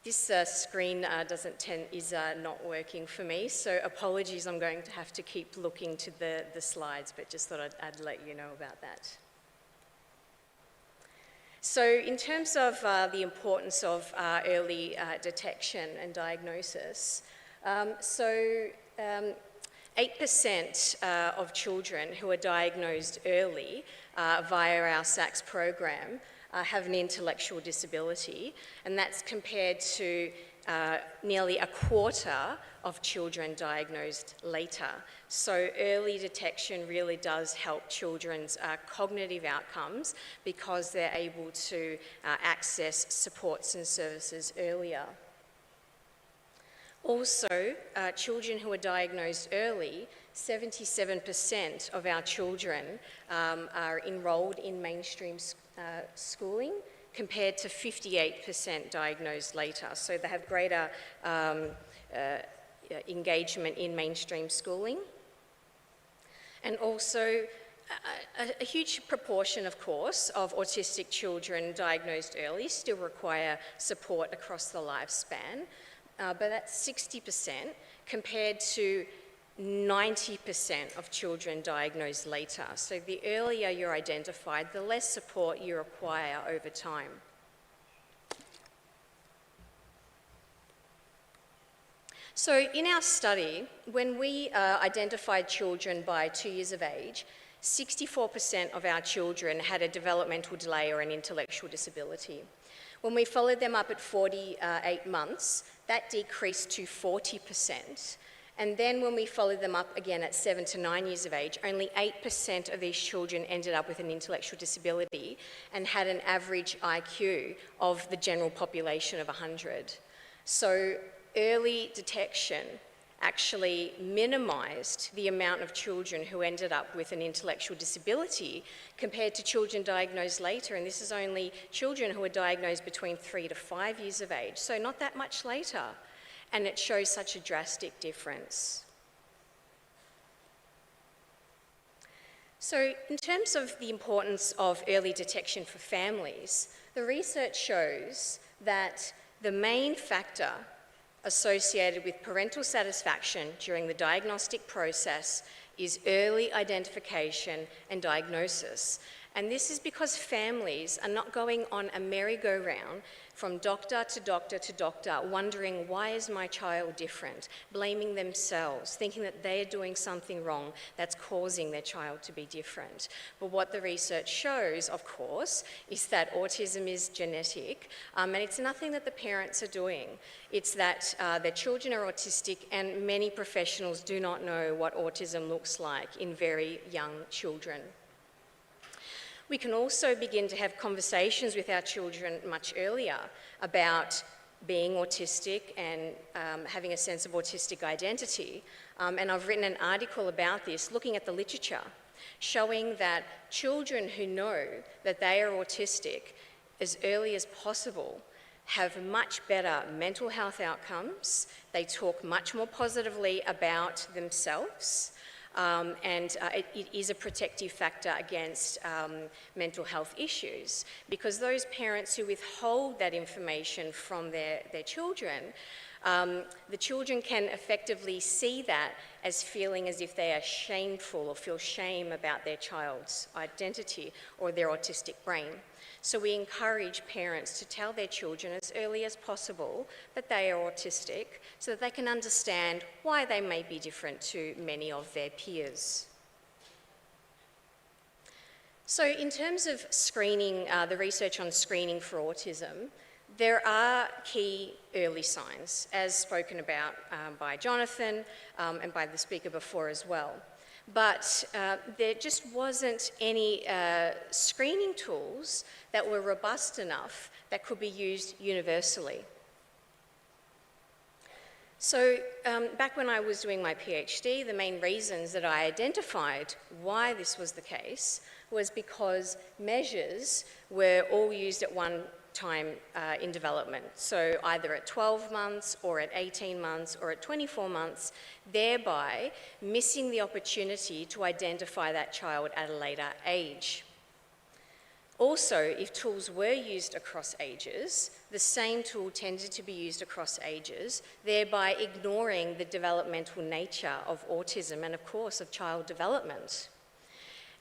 This screen is not working for me, so apologies, I'm going to have to keep looking to the slides, but just thought I'd let you know about that. So in terms of the importance of early detection and diagnosis, 8% of children who are diagnosed early via our SACS program have an intellectual disability, and that's compared to nearly a quarter of children diagnosed later. So early detection really does help children's cognitive outcomes because they're able to access supports and services earlier. Also, children who are diagnosed early, 77% of our children are enrolled in mainstream schooling compared to 58% diagnosed later. So they have greater engagement in mainstream schooling. And also, a huge proportion, of course, of autistic children diagnosed early still require support across the lifespan. But that's 60% compared to 90% of children diagnosed later. So the earlier you're identified, the less support you require over time. So in our study, when we identified children by 2 years of age, 64% of our children had a developmental delay or an intellectual disability. When we followed them up at 48 months, that decreased to 40%. And then when we followed them up again at 7 to 9 years of age, only 8% of these children ended up with an intellectual disability and had an average IQ of the general population of 100. So early detection actually minimised the amount of children who ended up with an intellectual disability compared to children diagnosed later. And this is only children who were diagnosed between 3 to 5 years of age, so not that much later. And it shows such a drastic difference. So in terms of the importance of early detection for families, the research shows that the main factor associated with parental satisfaction during the diagnostic process is early identification and diagnosis. And this is because families are not going on a merry-go-round from doctor to doctor to doctor, wondering, why is my child different? Blaming themselves, thinking that they're doing something wrong that's causing their child to be different. But what the research shows, of course, is that autism is genetic, and it's nothing that the parents are doing. It's that their children are autistic, and many professionals do not know what autism looks like in very young children. We can also begin to have conversations with our children much earlier about being autistic and having a sense of autistic identity. And I've written an article about this, looking at the literature, showing that children who know that they are autistic as early as possible have much better mental health outcomes. They talk much more positively about themselves. It is a protective factor against mental health issues, because those parents who withhold that information from their children, the children can effectively see that as feeling as if they are shameful or feel shame about their child's identity or their autistic brain. So we encourage parents to tell their children as early as possible that they are autistic, so that they can understand why they may be different to many of their peers. So in terms of screening, the research on screening for autism, there are key early signs, as spoken about by Jonathan and by the speaker before as well. But there just wasn't any screening tools that were robust enough that could be used universally. So back when I was doing my PhD, the main reasons that I identified why this was the case was because measures were all used at one time in development, so either at 12 months or at 18 months or at 24 months, thereby missing the opportunity to identify that child at a later age. Also, if tools were used across ages, the same tool tended to be used across ages, thereby ignoring the developmental nature of autism and, of course, of child development.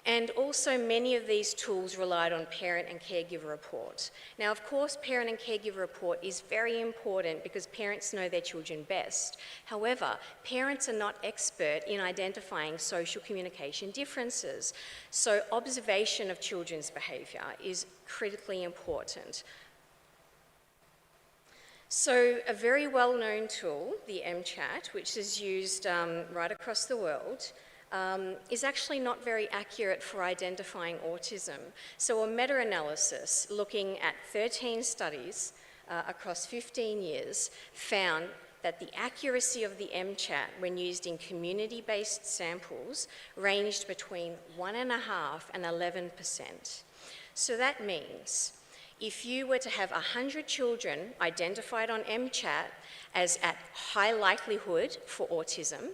And also, many of these tools relied on parent and caregiver report. Now, of course, parent and caregiver report is very important because parents know their children best. However, parents are not expert in identifying social communication differences. So observation of children's behaviour is critically important. So a very well-known tool, the MChat, which is used right across the world, is actually not very accurate for identifying autism. So a meta-analysis looking at 13 studies across 15 years found that the accuracy of the MChat when used in community-based samples ranged between 1.5% and 11%. So that means if you were to have 100 children identified on MChat as at high likelihood for autism,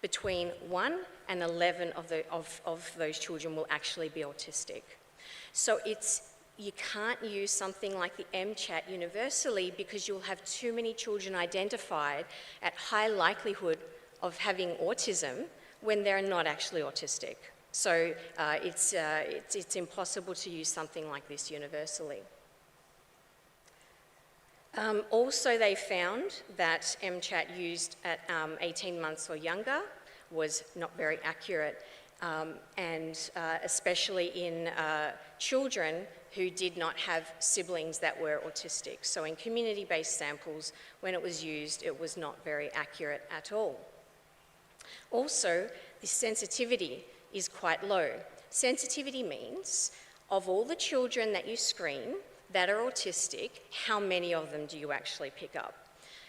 between 1 and 11 of those children will actually be autistic. So you can't use something like the MChat universally because you'll have too many children identified at high likelihood of having autism when they're not actually autistic. So it's impossible to use something like this universally. Also, they found that MChat used at 18 months or younger was not very accurate, and especially in children who did not have siblings that were autistic. So in community-based samples, when it was used, it was not very accurate at all. Also, the sensitivity is quite low. Sensitivity means of all the children that you screen that are autistic, how many of them do you actually pick up?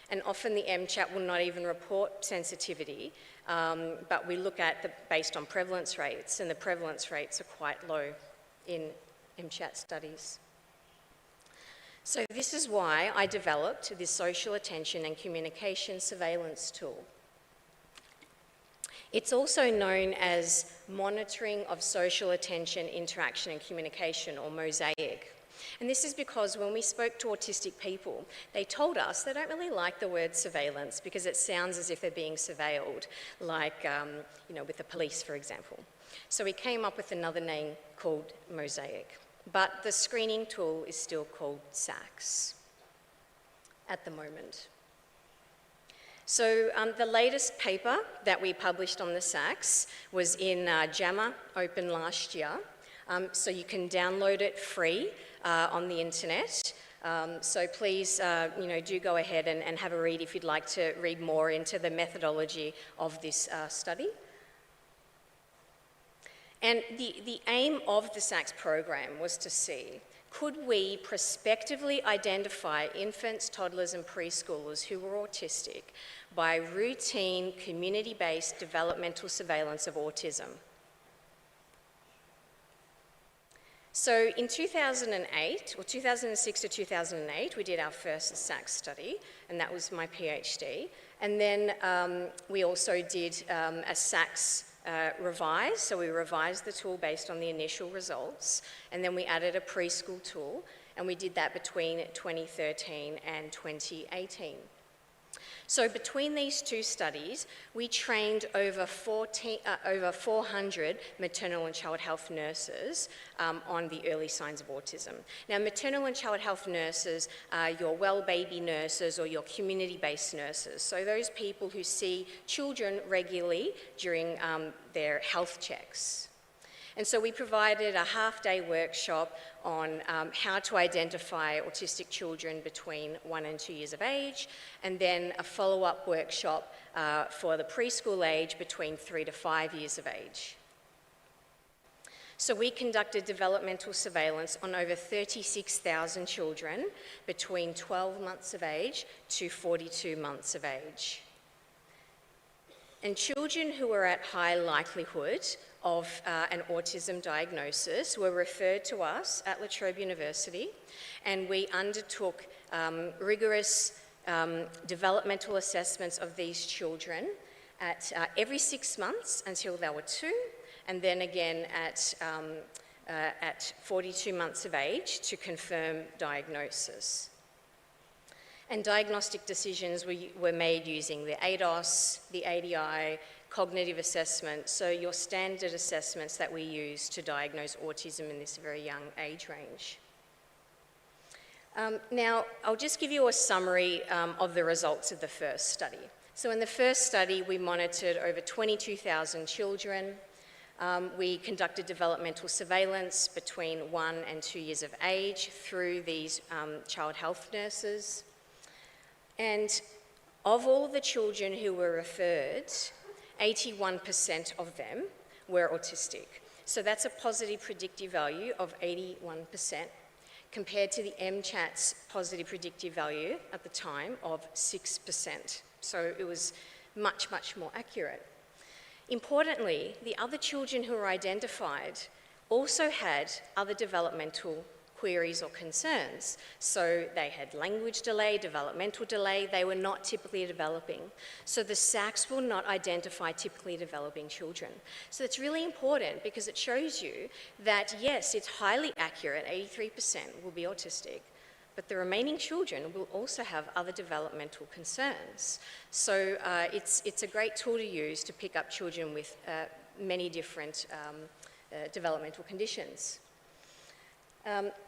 And often the MChat will not even report sensitivity, but we look at based on prevalence rates, and the prevalence rates are quite low in MChat studies. So this is why I developed this social attention and communication surveillance tool. It's also known as monitoring of social attention, interaction and communication, or MOSAIC. And this is because when we spoke to autistic people, they told us they don't really like the word surveillance because it sounds as if they're being surveilled, like with the police, for example. So we came up with another name called Mosaic, but the screening tool is still called SACS at the moment. So the latest paper that we published on the SACS was in JAMA Open last year. So you can download it free on the internet. So please, do go ahead and have a read if you'd like to read more into the methodology of this study. And the aim of the SACS program was to see, could we prospectively identify infants, toddlers and preschoolers who were autistic by routine community-based developmental surveillance of autism? So in 2008, or 2006 to 2008, we did our first SACS study, and that was my PhD. And then we also did a SACS revise, so we revised the tool based on the initial results, and then we added a preschool tool, and we did that between 2013 and 2018. So between these two studies, we trained over 400 maternal and child health nurses on the early signs of autism. Now, maternal and child health nurses are your well baby nurses or your community-based nurses. So those people who see children regularly during their health checks. And so we provided a half-day workshop on how to identify autistic children between 1 and 2 years of age, and then a follow-up workshop for the preschool age between 3 to 5 years of age. So we conducted developmental surveillance on over 36,000 children between 12 months of age to 42 months of age. And children who were at high likelihood of an autism diagnosis were referred to us at La Trobe University, and we undertook rigorous developmental assessments of these children at every 6 months until they were 2, and then again at 42 months of age to confirm diagnosis. And diagnostic decisions were made using the ADOS, the ADI, cognitive assessment, so your standard assessments that we use to diagnose autism in this very young age range. Now, I'll just give you a summary of the results of the first study. So in the first study, we monitored over 22,000 children. We conducted developmental surveillance between 1 and 2 years of age through these child health nurses. And of all the children who were referred, 81% of them were autistic. So that's a positive predictive value of 81% compared to the MCHAT's positive predictive value at the time of 6%. So it was much, much more accurate. Importantly, the other children who were identified also had other developmental queries or concerns. So they had language delay, developmental delay, they were not typically developing. So the SACS will not identify typically developing children. So it's really important because it shows you that yes, it's highly accurate, 83% will be autistic, but the remaining children will also have other developmental concerns. So it's a great tool to use to pick up children with many different developmental conditions.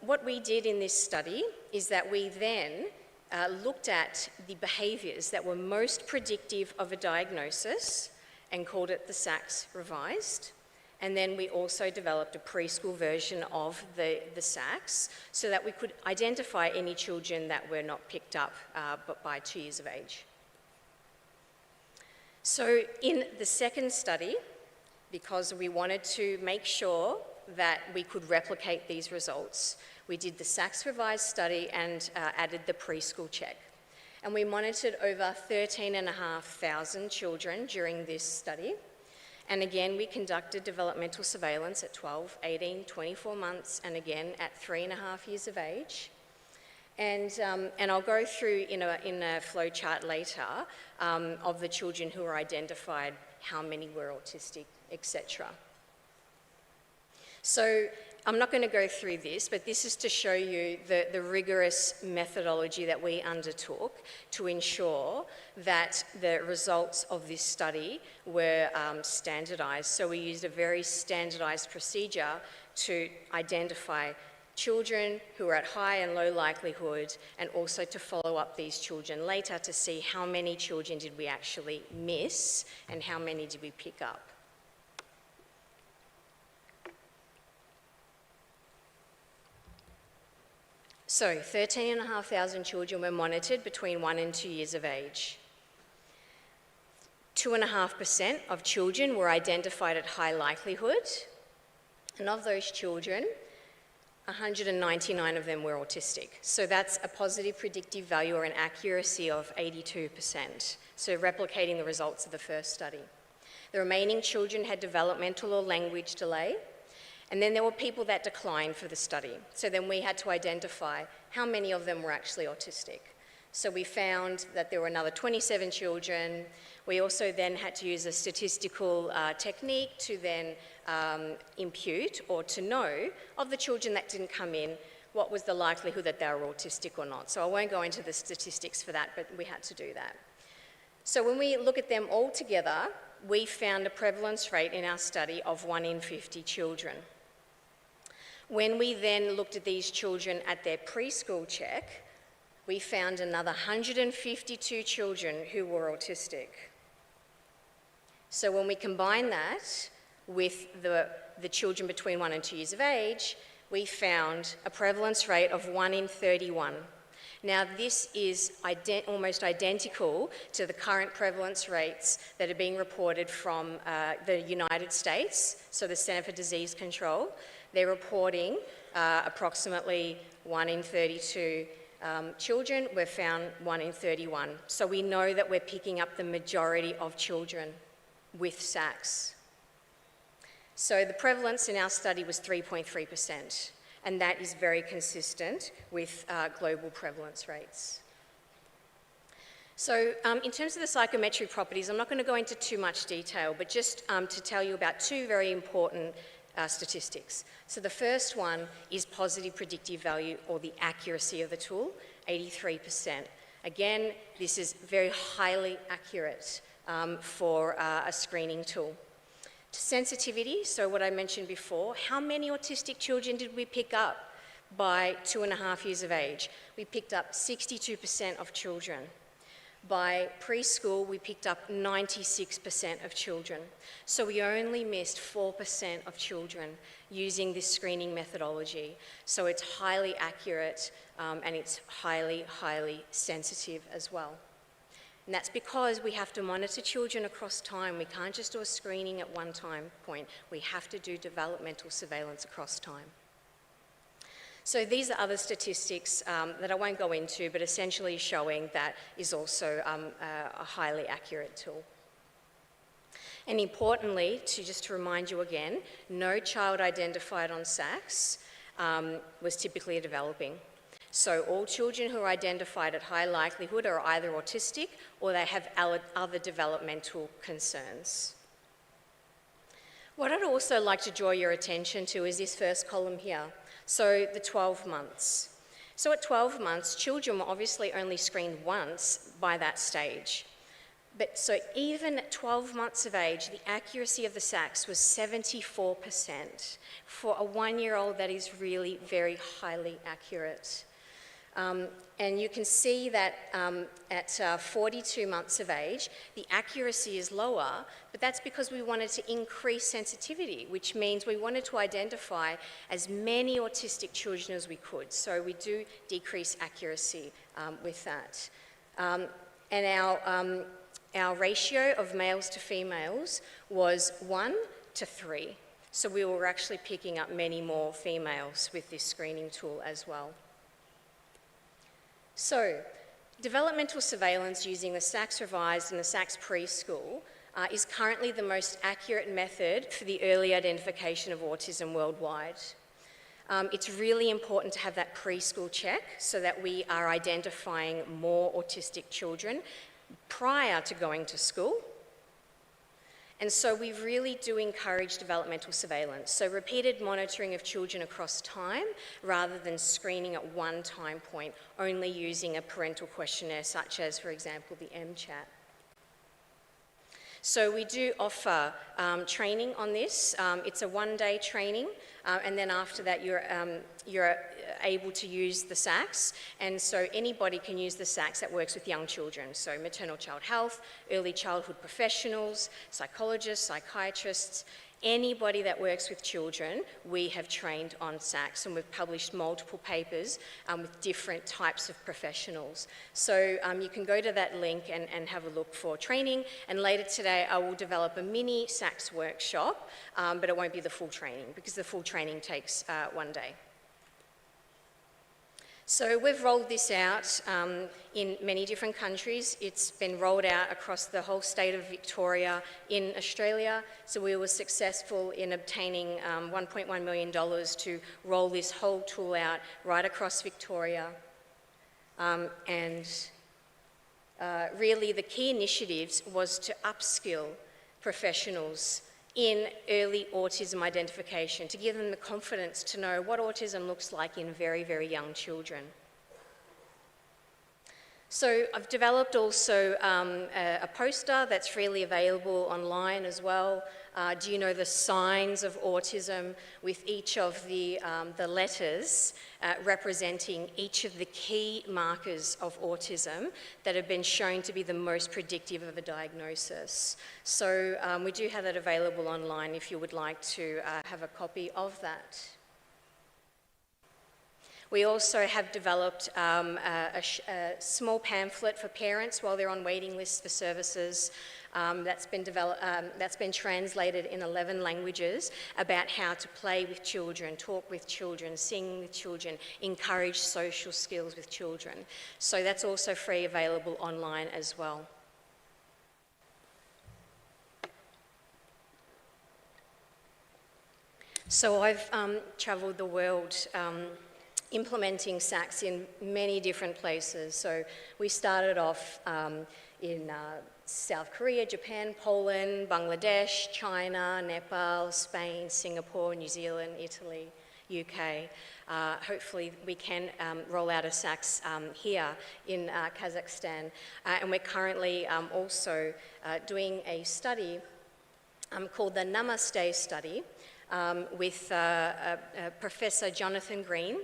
What we did in this study is that we then looked at the behaviours that were most predictive of a diagnosis and called it the SACS revised. And then we also developed a preschool version of the SACS so that we could identify any children that were not picked up but by 2 years of age. So in the second study, because we wanted to make sure that we could replicate these results, we did the SACS revised study and added the preschool check. And we monitored over 13,500 children during this study. And again, we conducted developmental surveillance at 12, 18, 24 months, and again at 3.5 years of age. And I'll go through in a flow chart later of the children who were identified, how many were autistic, etc. So I'm not going to go through this, but this is to show you the rigorous methodology that we undertook to ensure that the results of this study were standardised. So we used a very standardised procedure to identify children who are at high and low likelihood, and also to follow up these children later to see how many children did we actually miss and how many did we pick up. So 13,500 children were monitored between 1 and 2 years of age. 2.5% of children were identified at high likelihood, and of those children, 199 of them were autistic. So that's a positive predictive value or an accuracy of 82%, so replicating the results of the first study. The remaining children had developmental or language delay, and then there were people that declined for the study. So then we had to identify how many of them were actually autistic. So we found that there were another 27 children. We also then had to use a statistical technique to then impute or to know of the children that didn't come in, what was the likelihood that they were autistic or not. So I won't go into the statistics for that, but we had to do that. So when we look at them all together, we found a prevalence rate in our study of 1 in 50 children. When we then looked at these children at their preschool check, we found another 152 children who were autistic. So when we combine that with the children between 1 and 2 years of age, we found a prevalence rate of 1 in 31. Now, this is almost identical to the current prevalence rates that are being reported from the United States, so the Centre for Disease Control. They're reporting approximately 1 in 32 children. We've found 1 in 31. So we know that we're picking up the majority of children with SACS. So the prevalence in our study was 3.3%, and that is very consistent with global prevalence rates. So in terms of the psychometric properties, I'm not going to go into too much detail, but just to tell you about two very important statistics. So the first one is positive predictive value, or the accuracy of the tool, 83%. Again, this is very highly accurate for a screening tool. Sensitivity, so what I mentioned before, how many autistic children did we pick up by 2.5 years of age? We picked up 62% of children. By preschool, we picked up 96% of children. So we only missed 4% of children using this screening methodology. So it's highly accurate and it's highly, highly sensitive as well. And that's because we have to monitor children across time. We can't just do a screening at one time point. We have to do developmental surveillance across time. So these are other statistics that I won't go into, but essentially showing that is also a highly accurate tool. And importantly, just to remind you again, no child identified on SACS was typically developing. So all children who are identified at high likelihood are either autistic or they have other developmental concerns. What I'd also like to draw your attention to is this first column here. So the 12 months. So at 12 months, children were obviously only screened once by that stage. But so even at 12 months of age, the accuracy of the SACS was 74%. For a 1-year-old, that is really very highly accurate. And you can see that at 42 months of age, the accuracy is lower, but that's because we wanted to increase sensitivity, which means we wanted to identify as many autistic children as we could. So we do decrease accuracy with that. And our ratio of males to females was 1 to 3. So we were actually picking up many more females with this screening tool as well. So, developmental surveillance using the SACS Revised and the SACS Preschool is currently the most accurate method for the early identification of autism worldwide. It's really important to have that preschool check so that we are identifying more autistic children prior to going to school. And so we really do encourage developmental surveillance, so repeated monitoring of children across time rather than screening at one time point, only using a parental questionnaire such as, for example, the MCHAT. So we do offer training on this. It's a one-day training, and then after that you're able to use the SACS, and so anybody can use the SACS that works with young children, so maternal child health, early childhood professionals, psychologists, psychiatrists, anybody that works with children, we have trained on SACS, and we've published multiple papers with different types of professionals. So you can go to that link and have a look for training, and later today I will develop a mini SACS workshop, but it won't be the full training because the full training takes one day. So we've rolled this out in many different countries. It's been rolled out across the whole state of Victoria in Australia. So we were successful in obtaining $1.1 million to roll this whole tool out right across Victoria. Really the key initiatives was to upskill professionals in early autism identification, to give them the confidence to know what autism looks like in very, very young children. So I've developed also a poster that's freely available online as well. Do you know the signs of autism, with each of the letters representing each of the key markers of autism that have been shown to be the most predictive of a diagnosis. So we do have that available online if you would like to have a copy of that. We also have developed a small pamphlet for parents while they're on waiting lists for services. That's been translated in 11 languages about how to play with children, talk with children, sing with children, encourage social skills with children. So that's also free, available online as well. So I've travelled the world implementing SACS in many different places. So we started off in South Korea, Japan, Poland, Bangladesh, China, Nepal, Spain, Singapore, New Zealand, Italy, UK. Hopefully we can roll out a SACS here in Kazakhstan. And we're currently also doing a study called the Namaste study with Professor Jonathan Green,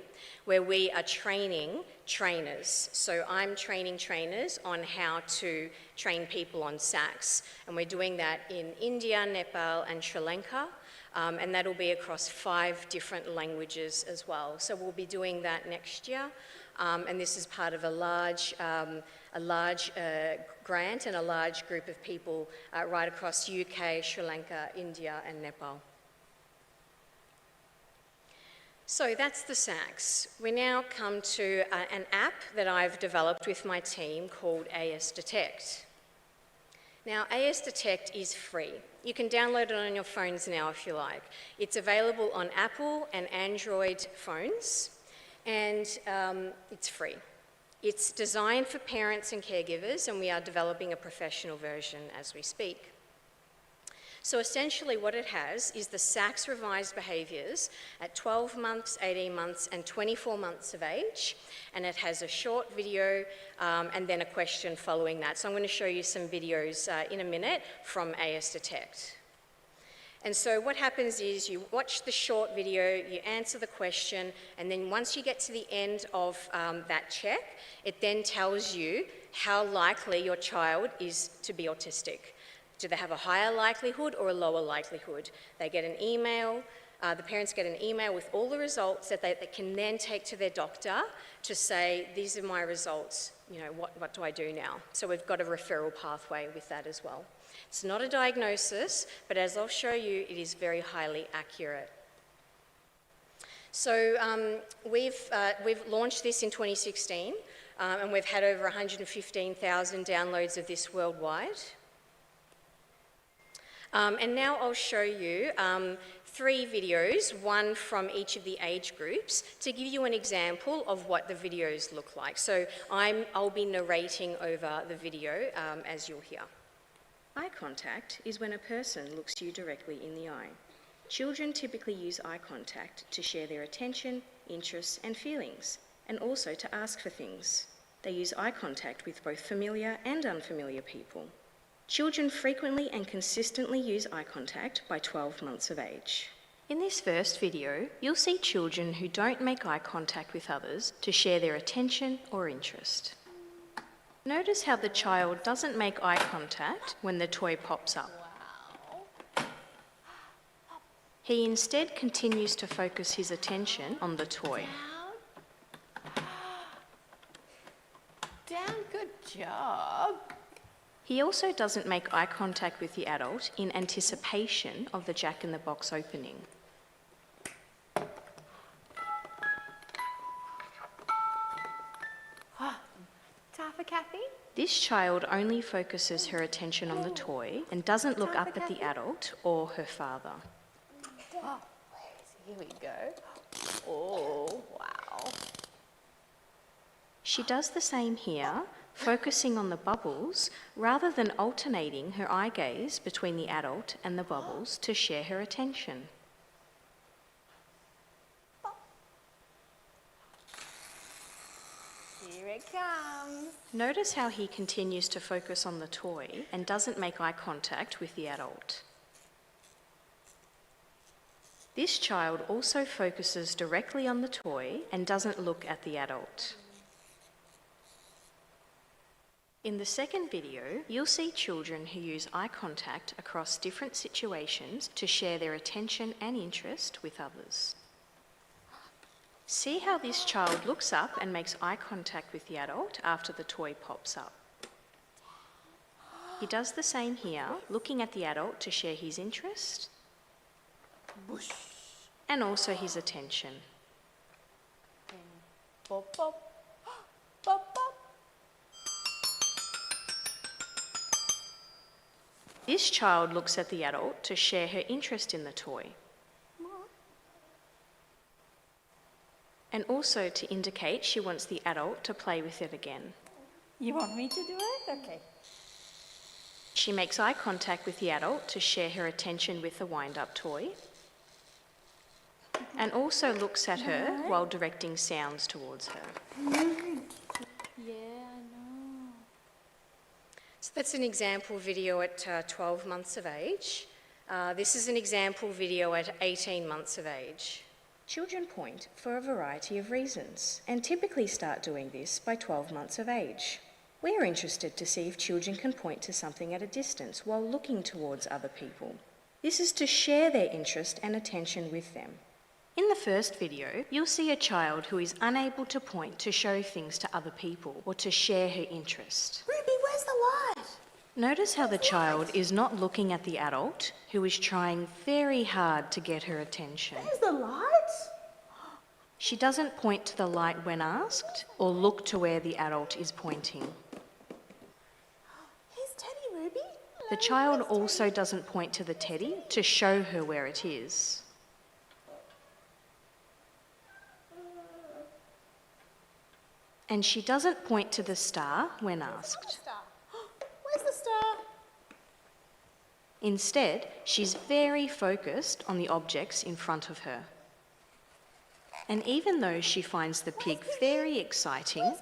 where we are training trainers. So I'm training trainers on how to train people on SACS, and we're doing that in India, Nepal, and Sri Lanka, and that'll be across 5 different languages as well. So we'll be doing that next year, and this is part of a large grant and a large group of people right across UK, Sri Lanka, India, and Nepal. So that's the SACS. We now come to an app that I've developed with my team called AS Detect. Now, AS Detect is free. You can download it on your phones now if you like. It's available on Apple and Android phones, and it's free. It's designed for parents and caregivers, and we are developing a professional version as we speak. So essentially what it has is the SACS revised behaviours at 12 months, 18 months and 24 months of age, and it has a short video and then a question following that. So I'm going to show you some videos in a minute from AS Detect. And so what happens is you watch the short video, you answer the question, and then once you get to the end of that check, it then tells you how likely your child is to be autistic. Do they have a higher likelihood or a lower likelihood? They get an email, the parents get an email with all the results that they can then take to their doctor to say, these are my results, you know, what do I do now? So we've got a referral pathway with that as well. It's not a diagnosis, but as I'll show you, it is very highly accurate. So we've launched this in 2016, and we've had over 115,000 downloads of this worldwide. And now I'll show you 3 videos, one from each of the age groups, to give you an example of what the videos look like. So I'll be narrating over the video as you'll hear. Eye contact is when a person looks you directly in the eye. Children typically use eye contact to share their attention, interests and feelings, and also to ask for things. They use eye contact with both familiar and unfamiliar people. Children frequently and consistently use eye contact by 12 months of age. In this first video, you'll see children who don't make eye contact with others to share their attention or interest. Notice how the child doesn't make eye contact when the toy pops up. He instead continues to focus his attention on the toy. Down, good job. He also doesn't make eye contact with the adult in anticipation of the Jack-in-the-Box opening. Time for Kathy? This child only focuses her attention on the toy and doesn't look up at the adult or her father. Oh, here we go. Oh, wow. She does the same here, focusing on the bubbles rather than alternating her eye gaze between the adult and the bubbles to share her attention. Here it comes. Notice how he continues to focus on the toy and doesn't make eye contact with the adult. This child also focuses directly on the toy and doesn't look at the adult. In the second video, you'll see children who use eye contact across different situations to share their attention and interest with others. See how this child looks up and makes eye contact with the adult after the toy pops up. He does the same here, looking at the adult to share his interest and also his attention. Pop, pop. Pop, pop. This child looks at the adult to share her interest in the toy and also to indicate she wants the adult to play with it again. You want me to do it? Okay. She makes eye contact with the adult to share her attention with the wind-up toy and also looks at her while directing sounds towards her. Yeah, I know. So that's an example video at 12 months of age. This is an example video at 18 months of age. Children point for a variety of reasons and typically start doing this by 12 months of age. We are interested to see if children can point to something at a distance while looking towards other people. This is to share their interest and attention with them. In the first video, you'll see a child who is unable to point to show things to other people or to share her interest. Ruby, where's the light? Notice how the child is not looking at the adult, who is trying very hard to get her attention. There's the light? She doesn't point to the light when asked or look to where the adult is pointing. Here's Teddy, Ruby. The child also doesn't point to the teddy to show her where it is. And she doesn't point to the star when asked. Where's the star? Instead, she's very focused on the objects in front of her. And even though she finds the pig very exciting,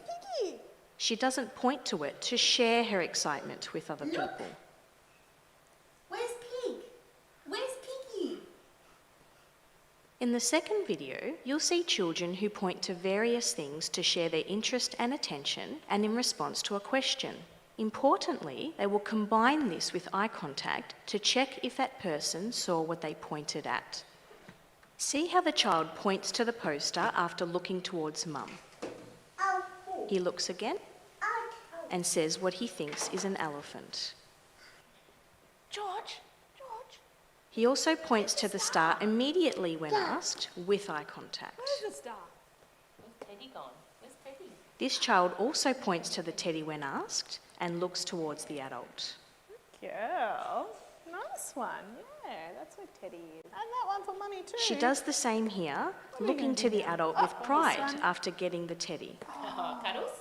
she doesn't point to it to share her excitement with other people. Where's Pig? Where's Piggy? In the second video, you'll see children who point to various things to share their interest and attention and in response to a question. Importantly, they will combine this with eye contact to check if that person saw what they pointed at. See how the child points to the poster after looking towards Mum. He looks again and says what he thinks is an elephant. George. He also points to the star immediately when asked with eye contact. Where's the star? Where's Teddy gone? Where's Teddy? This child also points to the teddy when asked and looks towards the adult. Girl. Nice one. Yeah, that's where Teddy is. And that one for Mummy too. She does the same here, looking to the adult with pride after getting the teddy. Cuddles?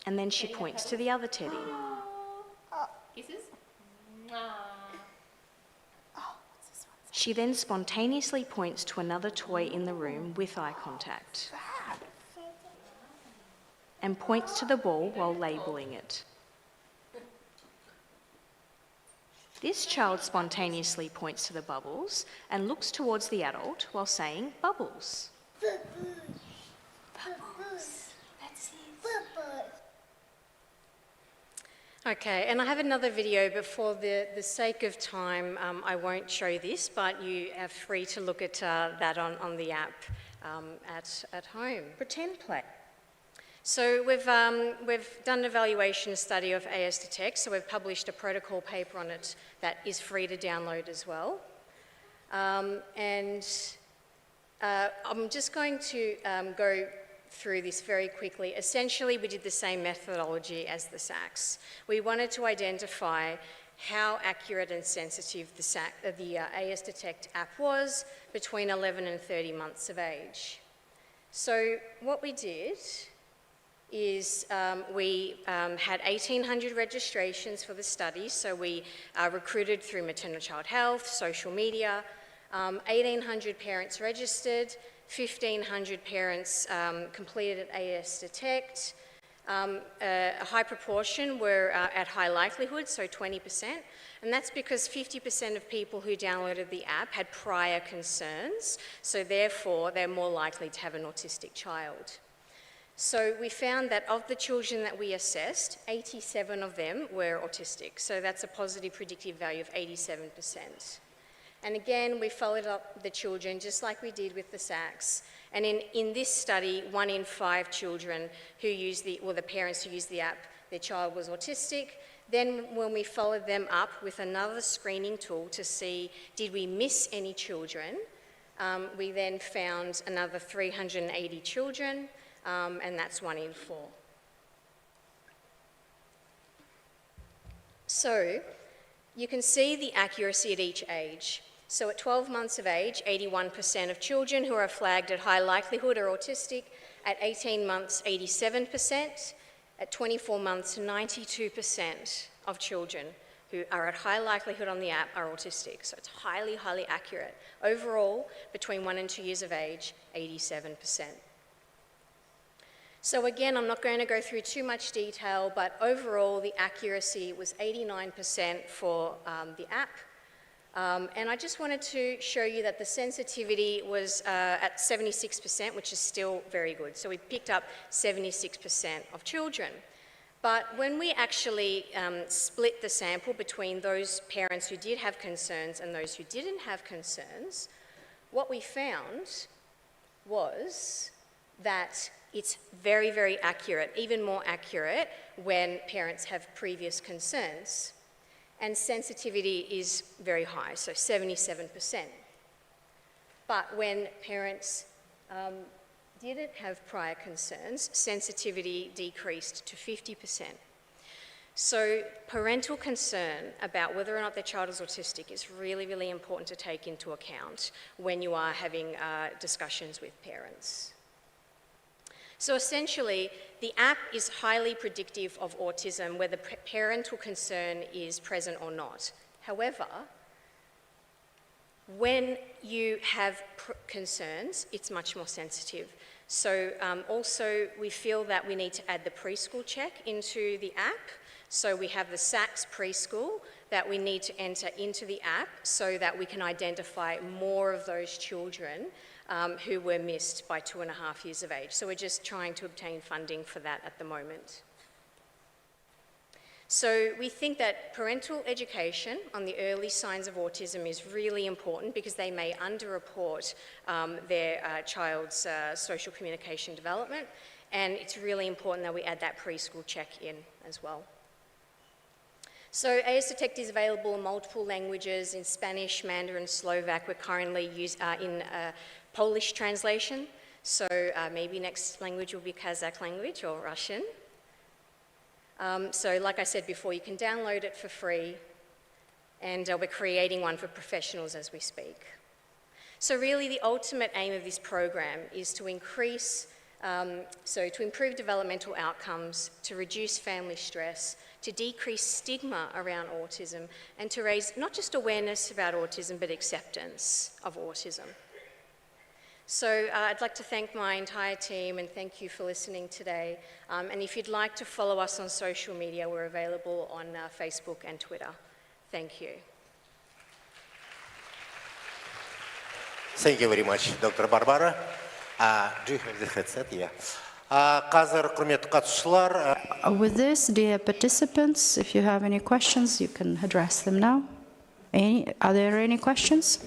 And then she points to the other teddy. Kisses? She then spontaneously points to another toy in the room with eye contact and points to the ball while labelling it. This child spontaneously points to the bubbles and looks towards the adult while saying bubbles. Bubbles. That's it. Okay, and I have another video, but for the sake of time, I won't show this, but you are free to look at that on the app at home. Pretend play. So we've done an evaluation study of AS Detect, so we've published a protocol paper on it that is free to download as well. I'm just going to go through this very quickly. Essentially, we did the same methodology as the SACS. We wanted to identify how accurate and sensitive the AS Detect app was between 11 and 30 months of age. So what we did is we had 1,800 registrations for the study, so we recruited through maternal child health, social media, 1,800 parents registered, 1,500 parents completed AS Detect. A high proportion were at high likelihood, so 20%, and that's because 50% of people who downloaded the app had prior concerns, so therefore they're more likely to have an autistic child. So we found that of the children that we assessed, 87 of them were autistic, so that's a positive predictive value of 87%. And again, we followed up the children just like we did with the SACS. And in this study, 1 in 5 children who used the parents who used the app, their child was autistic. Then when we followed them up with another screening tool to see, did we miss any children, we then found another 380 children, and that's 1 in 4. So you can see the accuracy at each age. So at 12 months of age, 81% of children who are flagged at high likelihood are autistic. At 18 months, 87%. At 24 months, 92% of children who are at high likelihood on the app are autistic. So it's highly, highly accurate. Overall, between 1 and 2 years of age, 87%. So again, I'm not going to go through too much detail, but overall the accuracy was 89% for the app. And I just wanted to show you that the sensitivity was at 76%, which is still very good. So we picked up 76% of children. But when we actually split the sample between those parents who did have concerns and those who didn't have concerns, what we found was that it's very, very accurate, even more accurate when parents have previous concerns. And sensitivity is very high, so 77%. But when parents didn't have prior concerns, sensitivity decreased to 50%. So parental concern about whether or not their child is autistic is really, really important to take into account when you are having discussions with parents. So essentially, the app is highly predictive of autism, whether parental concern is present or not. However, when you have concerns, it's much more sensitive. So also, we feel that we need to add the preschool check into the app. So we have the SACS preschool that we need to enter into the app so that we can identify more of those children who were missed by 2.5 years of age. So we're just trying to obtain funding for that at the moment. So we think that parental education on the early signs of autism is really important because they may underreport their child's social communication development, and it's really important that we add that preschool check in as well. So AS Detect is available in multiple languages, in Spanish, Mandarin, Slovak. We're currently in Polish translation, so maybe next language will be Kazakh language or Russian. So like I said before, you can download it for free, and we're creating one for professionals as we speak. So really the ultimate aim of this program is to increase So to improve developmental outcomes, to reduce family stress, to decrease stigma around autism, and to raise not just awareness about autism, but acceptance of autism. So I'd like to thank my entire team and thank you for listening today. And if you'd like to follow us on social media, we're available on Facebook and Twitter. Thank you. Thank you very much, Dr. Barbara. Do you have the headset? Yeah. With this, dear participants, if you have any questions, you can address them now. Are there any questions?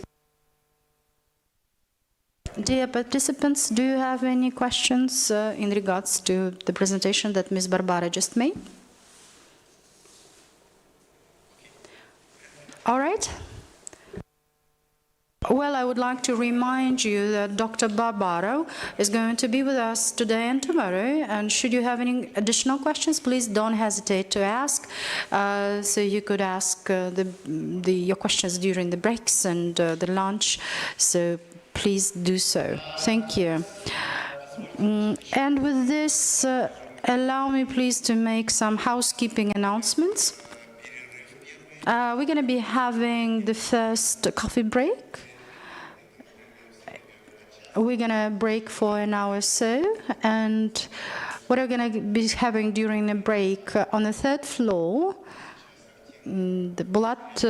Dear participants, do you have any questions in regards to the presentation that Ms. Barbara just made? All right. Well, I would like to remind you that Dr. Barbaro is going to be with us today and tomorrow, and should you have any additional questions, please don't hesitate to ask. So you could ask your questions during the breaks and the lunch, so please do so. Thank you. And with this, allow me please to make some housekeeping announcements. We're going to be having the first coffee break. We're going to break for an hour or so, and what we're going to be having during the break on the third floor, the Bulat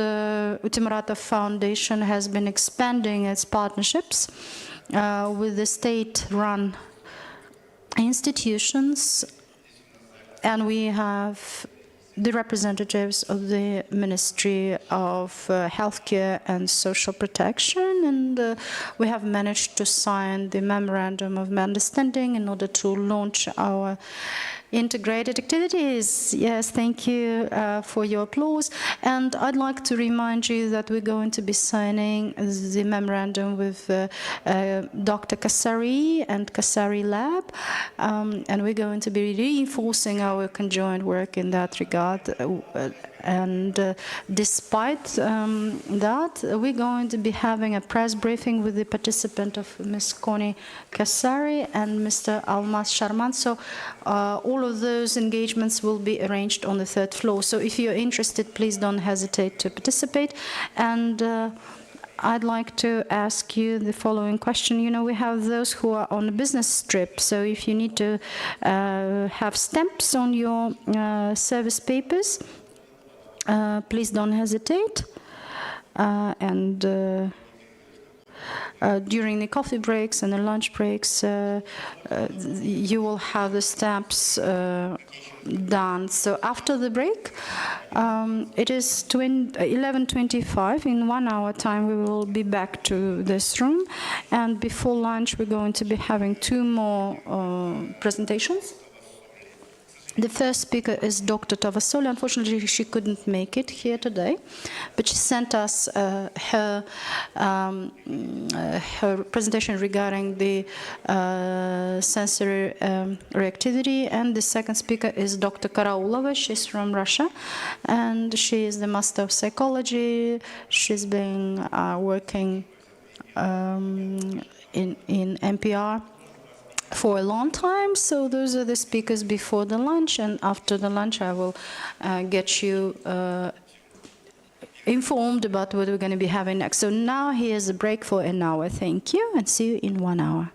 Utimuratov Foundation has been expanding its partnerships with the state-run institutions, and we have the representatives of the Ministry of Healthcare and Social Protection, and we have managed to sign the Memorandum of Understanding in order to launch our integrated activities. Yes, thank you for your applause. And I'd like to remind you that we're going to be signing the memorandum with Dr. Kasari and Kasari Lab, and we're going to be reinforcing our conjoint work in that regard. And despite that, we're going to be having a press briefing with the participant of Ms. Connie Kasari and Mr. Almas Sharman. So all of those engagements will be arranged on the third floor. So if you're interested, please don't hesitate to participate. And I'd like to ask you the following question. You know, we have those who are on a business trip. So if you need to have stamps on your service papers, please don't hesitate. During the coffee breaks and the lunch breaks, you will have the stamps done. So after the break, it is 11:25. In 1 hour time, we will be back to this room. And before lunch, we're going to be having 2 more presentations. The first speaker is Dr. Tavasoli. Unfortunately, she couldn't make it here today, but she sent us her presentation regarding the sensory reactivity. And the second speaker is Dr. Karaulova. She's from Russia, and she is the Master of Psychology. She's been working in NPR for a long time. So those are the speakers before the lunch, and after the lunch I will get you informed about what we're going to be having next. So now here's a break for an hour. Thank you, and see you in 1 hour.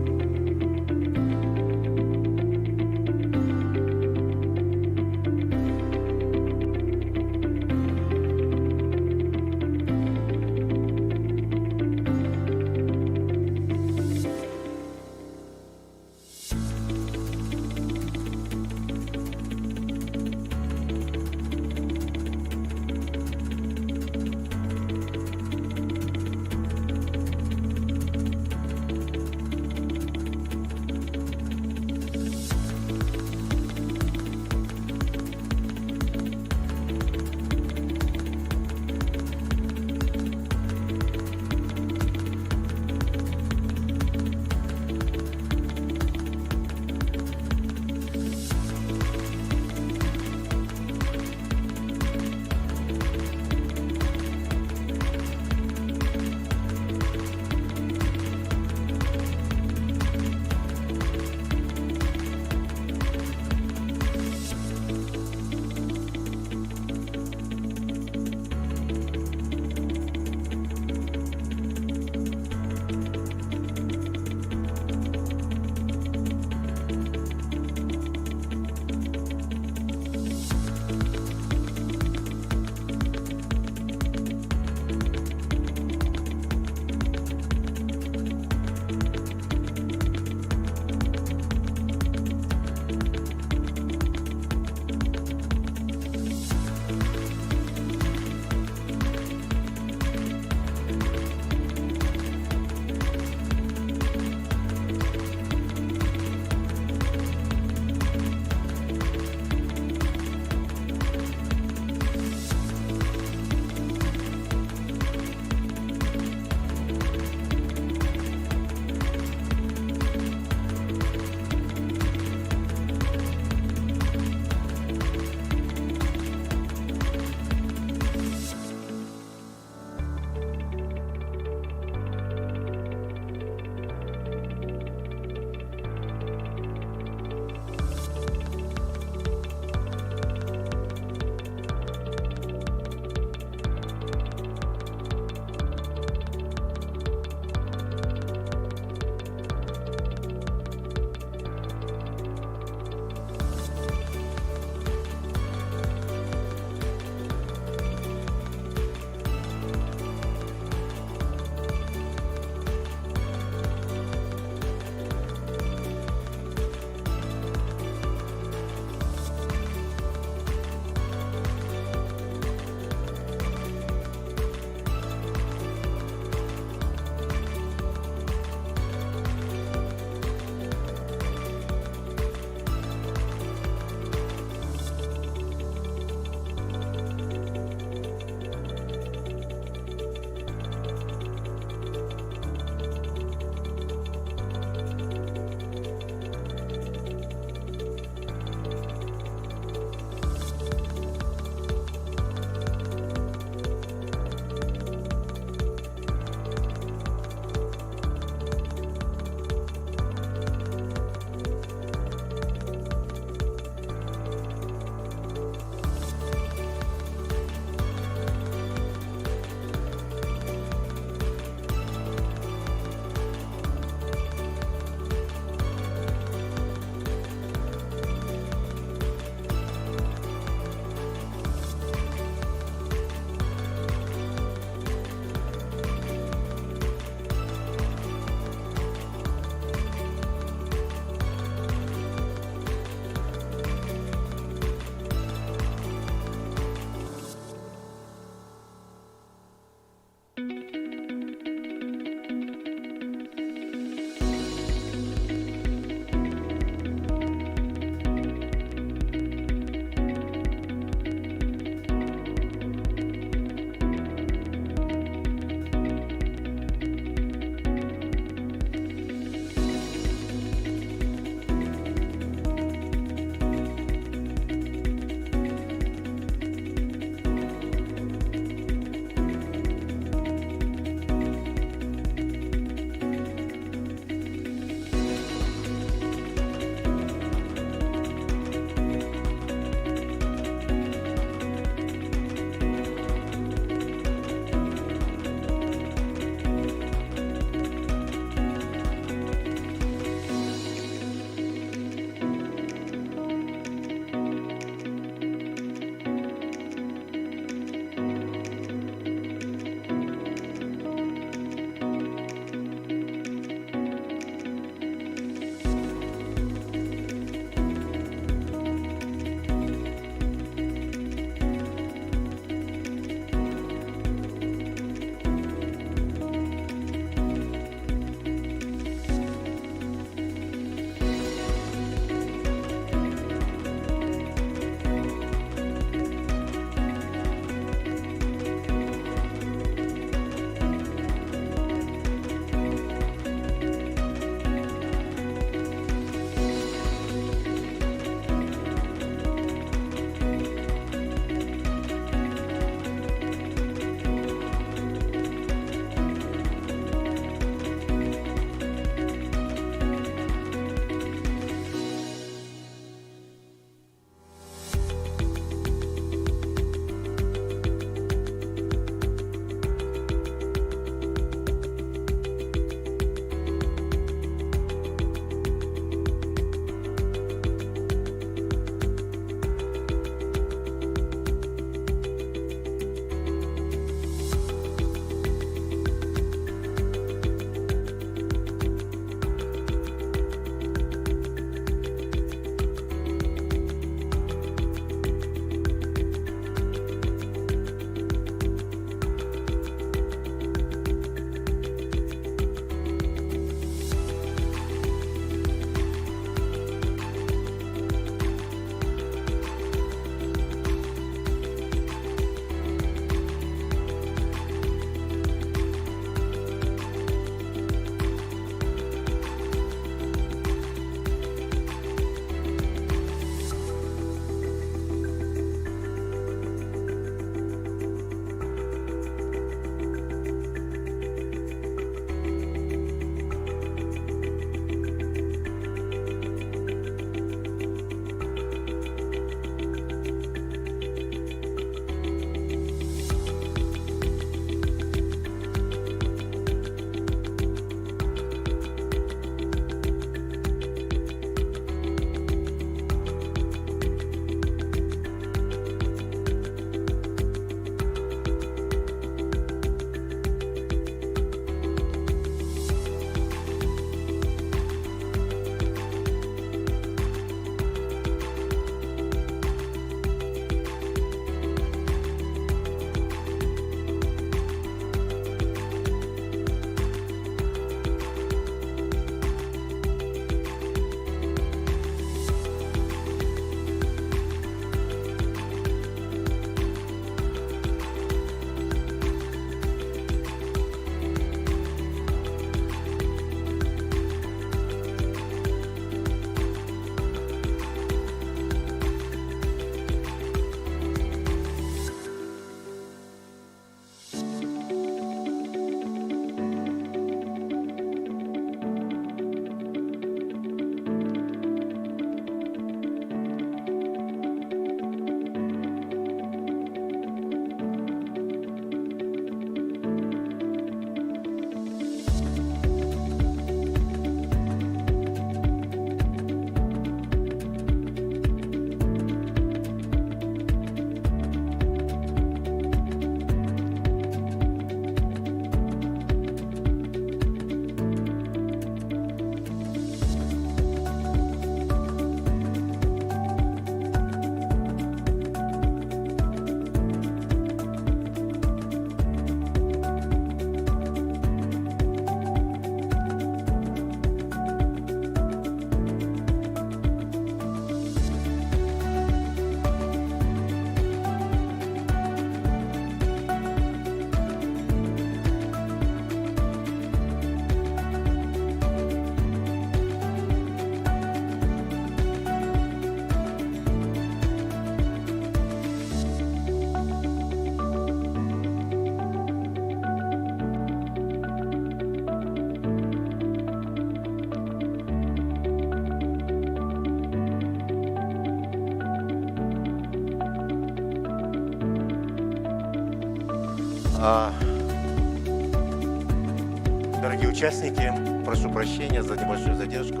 Дорогие участники, прошу прощения за небольшую задержку.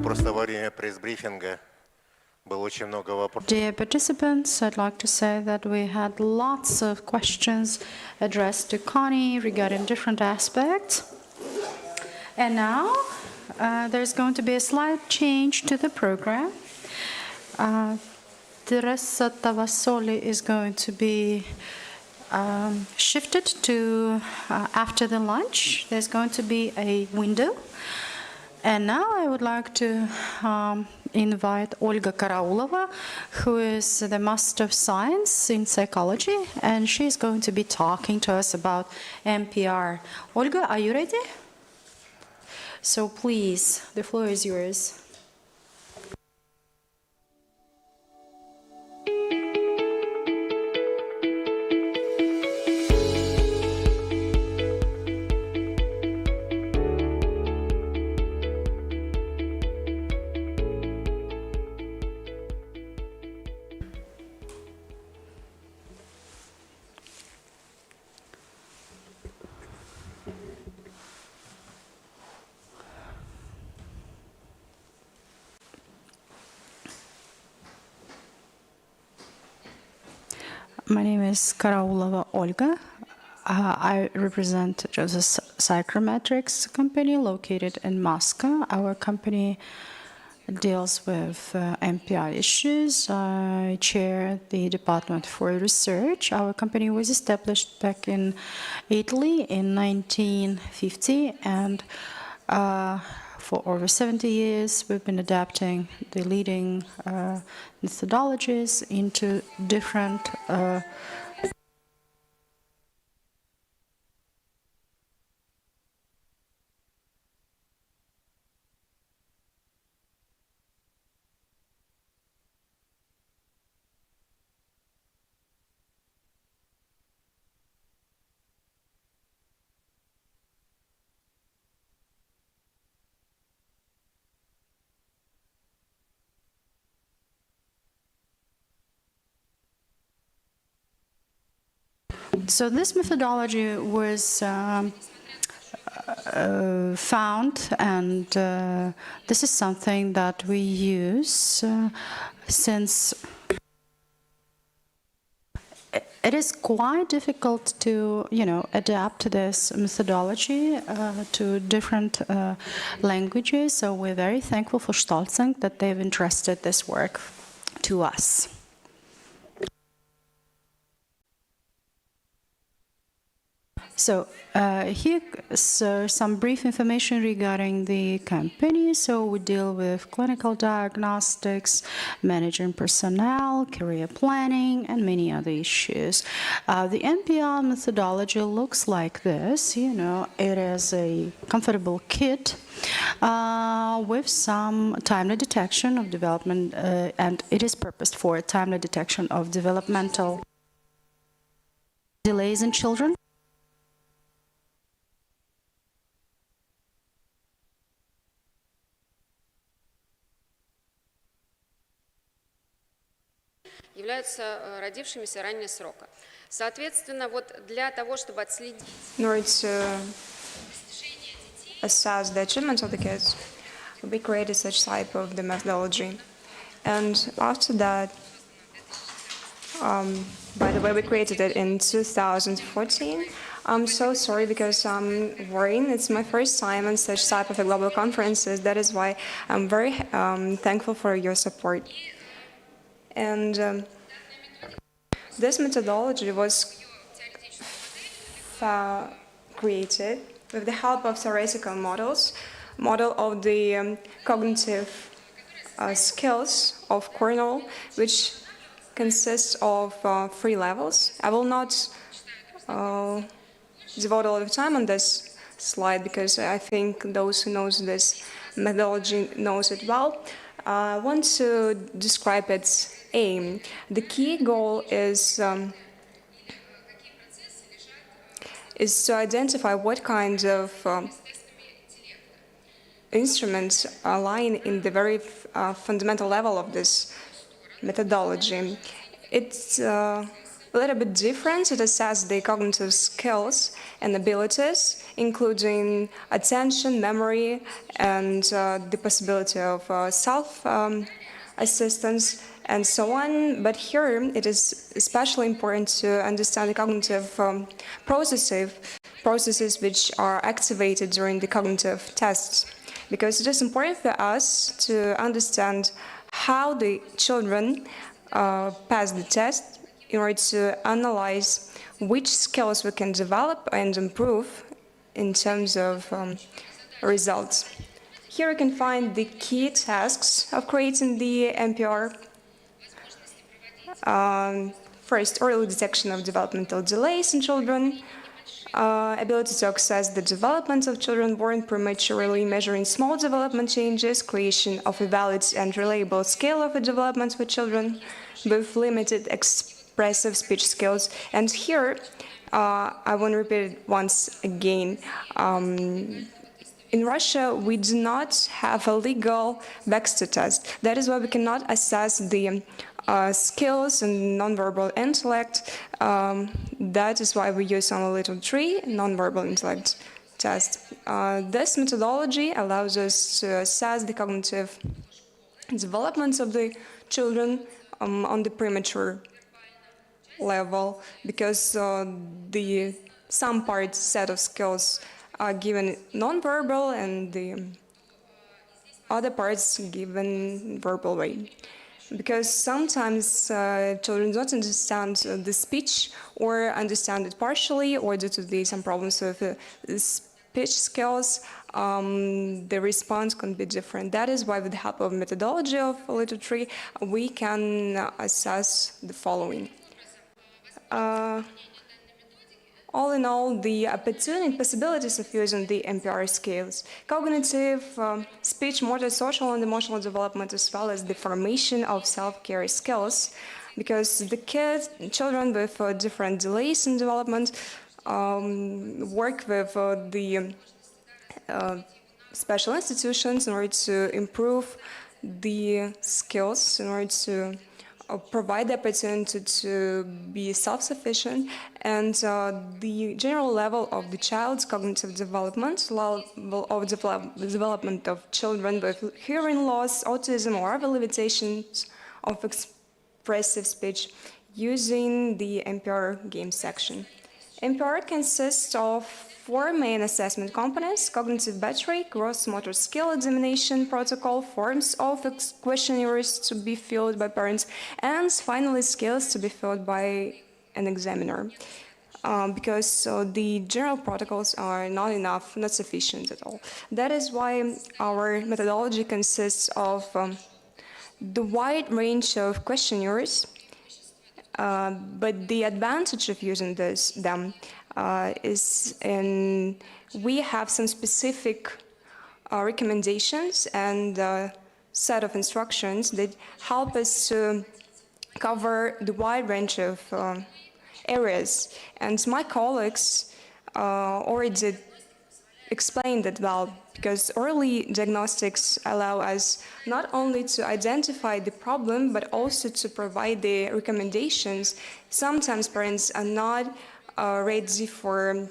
Просто во время пресс-брифинга было очень много вопросов. Dear participants, I'd like to say that we had lots of questions addressed to Connie regarding different aspects. And now there's going to be a slight change to the program. Teresa Tavasoli is going to be shifted to after the lunch. There's going to be a window. And now I would like to invite Olga Karaulova, who is the Master of Science in Psychology, and she's going to be talking to us about NPR. Olga, are you ready? So please, the floor is yours. My name is Karaulova Olga. I represent Joseph Psychrometrics company located in Moscow. Our company deals with MPI issues. I chair the Department for Research. Our company was established back in Italy in 1950, and for over 70 years, we've been adapting the leading methodologies into different So this methodology was found, and this is something that we use since it is quite difficult to, adapt this methodology to different languages. So we're very thankful for Stolzing that they've entrusted this work to us. So here's some brief information regarding the company. So we deal with clinical diagnostics, managing personnel, career planning, and many other issues. The NPR methodology looks like this. It is a comfortable kit with some timely detection of development, and it is purposed for timely detection of developmental delays in children. Являются родившимися ранее срока. Соответственно, вот для того, чтобы отследить... In order to assess the achievements of the kids, we created such type of the methodology. And after that, by the way, we created it in 2014. I'm so sorry because I'm worrying. It's my first time on such type of a global conferences. That is why I'm very thankful for your support. And this methodology was created with the help of theoretical model of the cognitive skills of kernel, which consists of 3 levels. I will not devote a lot of time on this slide because I think those who knows this methodology knows it well. I want to describe its aim. The key goal is to identify what kinds of instruments are lying in the very fundamental level of this methodology. It a little bit different. It assesses the cognitive skills and abilities, including attention, memory, and the possibility of self-assistance and so on. But here it is especially important to understand the cognitive processes which are activated during the cognitive tests, because it is important for us to understand how the children pass the test in order to analyze which skills we can develop and improve in terms of results. Here you can find the key tasks of creating the MPR. First, early detection of developmental delays in children, ability to access the development of children born prematurely, measuring small development changes, creation of a valid and reliable scale of the development for children with limited expressive speech skills. And here, I want to repeat it once again. In Russia, we do not have a legal Baxter test. That is why we cannot assess the skills and nonverbal intellect. That is why we use only little tree nonverbal intellect test. This methodology allows us to assess the cognitive development of the children on the premature level, because some set of skills are given nonverbal and the other parts given verbal way. Because sometimes children don't understand the speech or understand it partially, or due to some problems with speech skills, the response can be different. That is why with the help of methodology of little tree, we can assess the following. All in all, the opportunity and possibilities of using the MPR scales, cognitive, speech, motor, social, and emotional development, as well as the formation of self-care skills, because the children with different delays in development work with the special institutions in order to improve the skills, in order to provide the opportunity to be self-sufficient, and the general level of the child's cognitive development, level of development of children with hearing loss, autism, or other limitations of expressive speech using the MPR game section. MPR consists of 4 main assessment components: cognitive battery, gross motor skill examination protocol, forms of questionnaires to be filled by parents, and finally skills to be filled by an examiner. Because the general protocols are not enough, not sufficient at all. That is why our methodology consists of the wide range of questionnaires, but the advantage of using them is we have some specific recommendations and set of instructions that help us to cover the wide range of areas. And my colleagues already explained it well, because early diagnostics allow us not only to identify the problem, but also to provide the recommendations. Sometimes parents are not ready for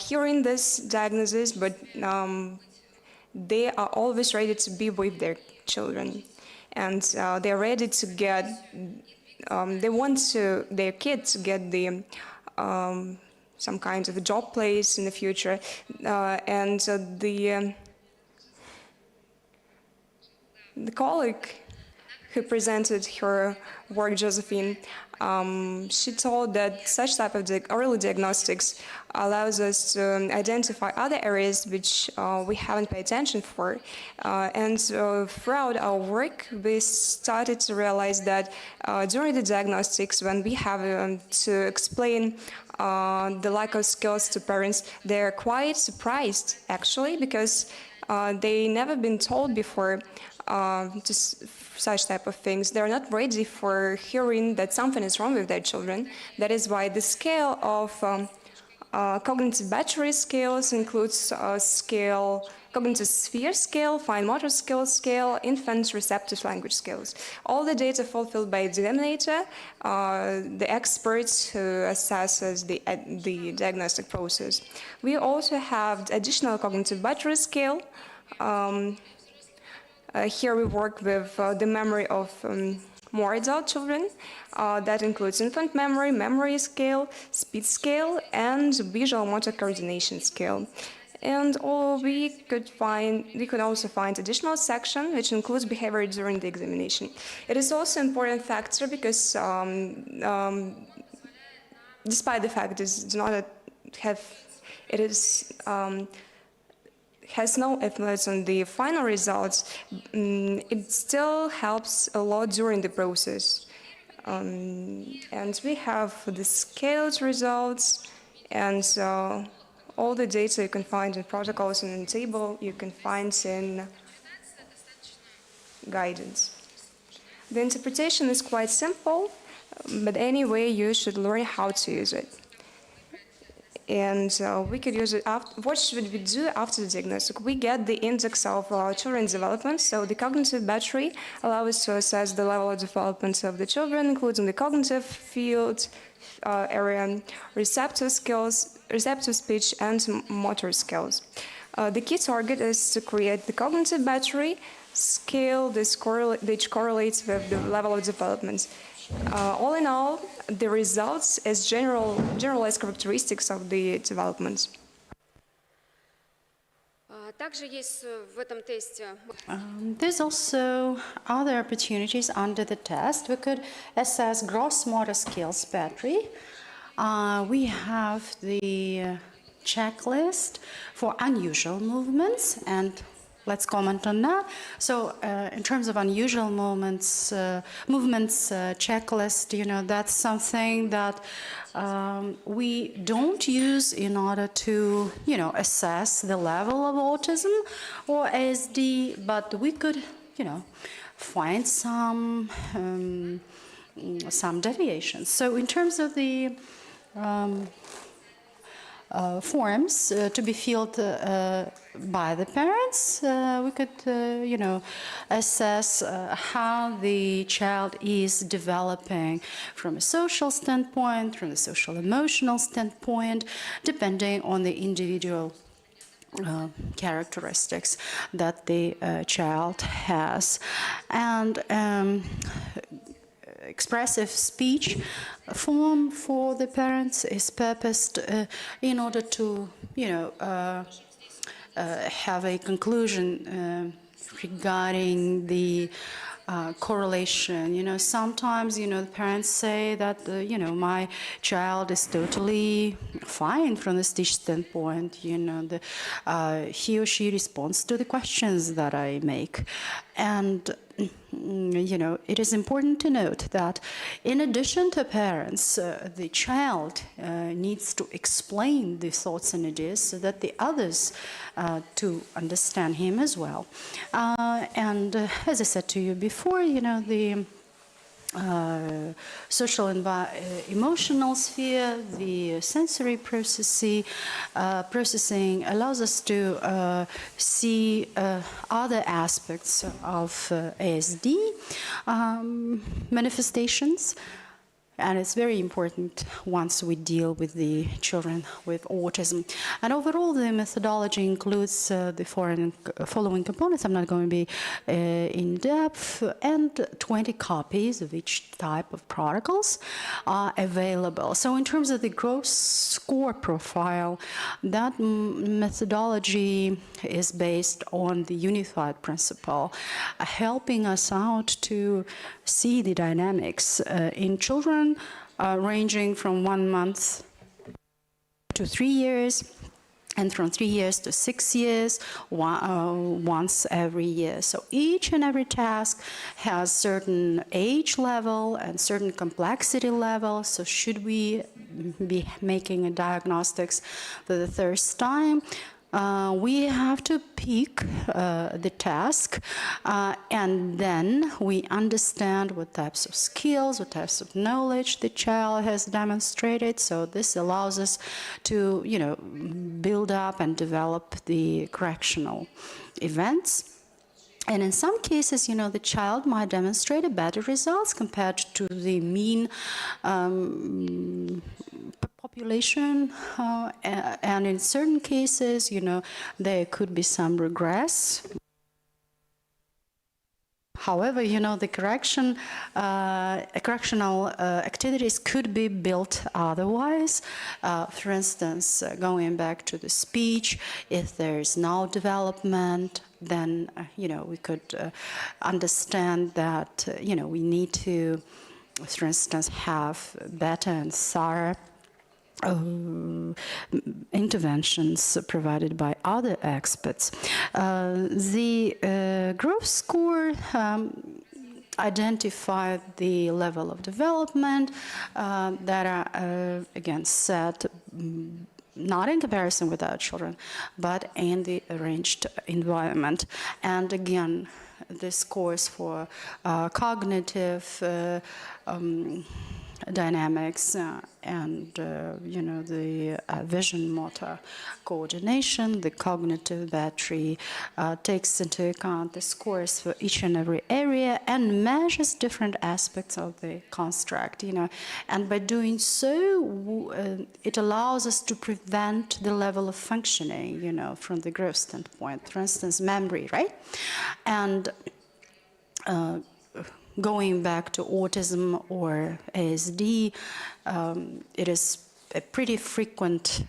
hearing this diagnosis, but they are always ready to be with their children, and they're ready to get. They want their kids to get the some kind of a job place in the future, and the colleague who presented her work, Josephine, she told that such type of early diagnostics allows us to identify other areas which we haven't paid attention for. And throughout our work, we started to realize that during the diagnostics, when we have to explain the lack of skills to parents, they're quite surprised, actually, because they never been told before such type of things. They're not ready for hearing that something is wrong with their children. That is why the scale of Cognitive battery scales includes cognitive sphere scale, fine motor skills scale, infant receptive language skills. All the data fulfilled by examinator, the experts who assesses the diagnostic process. We also have additional cognitive battery scale. Here we work with the memory of more adult children. That includes infant memory, memory scale, speed scale, and visual motor coordination scale. And we could also find additional section which includes behavior during the examination. It is also an important factor because despite the fact has no influence on the final results, it still helps a lot during the process. And we have the scaled results and all the data you can find in protocols and in table you can find in guidance. The interpretation is quite simple, but anyway you should learn how to use it. And we could use it after. What should we do after the diagnostic? We get the index of children's development. So the cognitive battery allows us to assess the level of development of the children, including the cognitive field area, receptive skills, receptive speech, and motor skills. The key target is to create the cognitive battery scale which correlates with the level of development. All in all, the results as generalized characteristics of the development. There's also other opportunities under the test. We could assess gross motor skills battery. We have the checklist for unusual movements, and let's comment on that. So in terms of unusual movements checklist, that's something that we don't use in order to, assess the level of autism or ASD, but we could, find some deviations. So in terms of the forms to be filled by the parents, we could, assess how the child is developing from a social standpoint, from a social emotional standpoint, depending on the individual characteristics that the child has. And expressive speech form for the parents is purposed in order to, have a conclusion regarding the correlation. Sometimes, the parents say that, my child is totally fine from the speech standpoint. He or she responds to the questions that I make. And it is important to note that in addition to parents, the child needs to explain the thoughts and ideas so that the others to understand him as well. And as I said to you before, the social and emotional sphere, the sensory processing allows us to see other aspects of ASD manifestations. And it's very important once we deal with the children with autism. And overall, the methodology includes the following components. I'm not going to be in depth, and 20 copies of each type of protocols are available. So in terms of the gross score profile, that methodology is based on the unified principle, helping us out to see the dynamics in children ranging from 1 month to 3 years, and from 3 years to 6 years, once every year. So each and every task has certain age level and certain complexity level. So should we be making a diagnostics for the first time, We have to pick the task, and then we understand what types of skills, what types of knowledge the child has demonstrated. So this allows us to, build up and develop the correctional events. And in some cases, the child might demonstrate better results compared to the mean population, and in certain cases, there could be some regress. However, the correctional activities could be built otherwise. For instance, going back to the speech, if there is no development, then, we could understand that, we need to, for instance, have better and thorough interventions provided by other experts. The growth score identified the level of development that are, again, set not in comparison with our children, but in the arranged environment. And again, the scores for cognitive dynamics and the vision motor coordination, the cognitive battery takes into account the scores for each and every area and measures different aspects of the construct, and by doing so it allows us to prevent the level of functioning, from the growth standpoint. For instance, memory, right? And going back to autism or ASD, it is a pretty frequent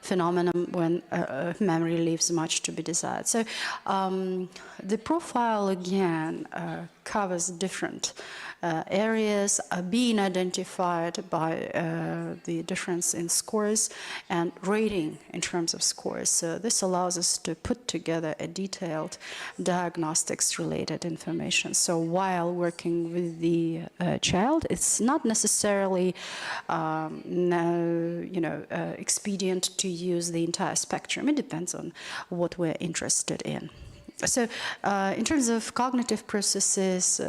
phenomenon when memory leaves much to be desired. So the profile, again, covers different areas being identified by the difference in scores and rating in terms of scores. So this allows us to put together a detailed diagnostics-related information. So while working with the child, it's not necessarily expedient to use the entire spectrum. It depends on what we're interested in. So in terms of cognitive processes,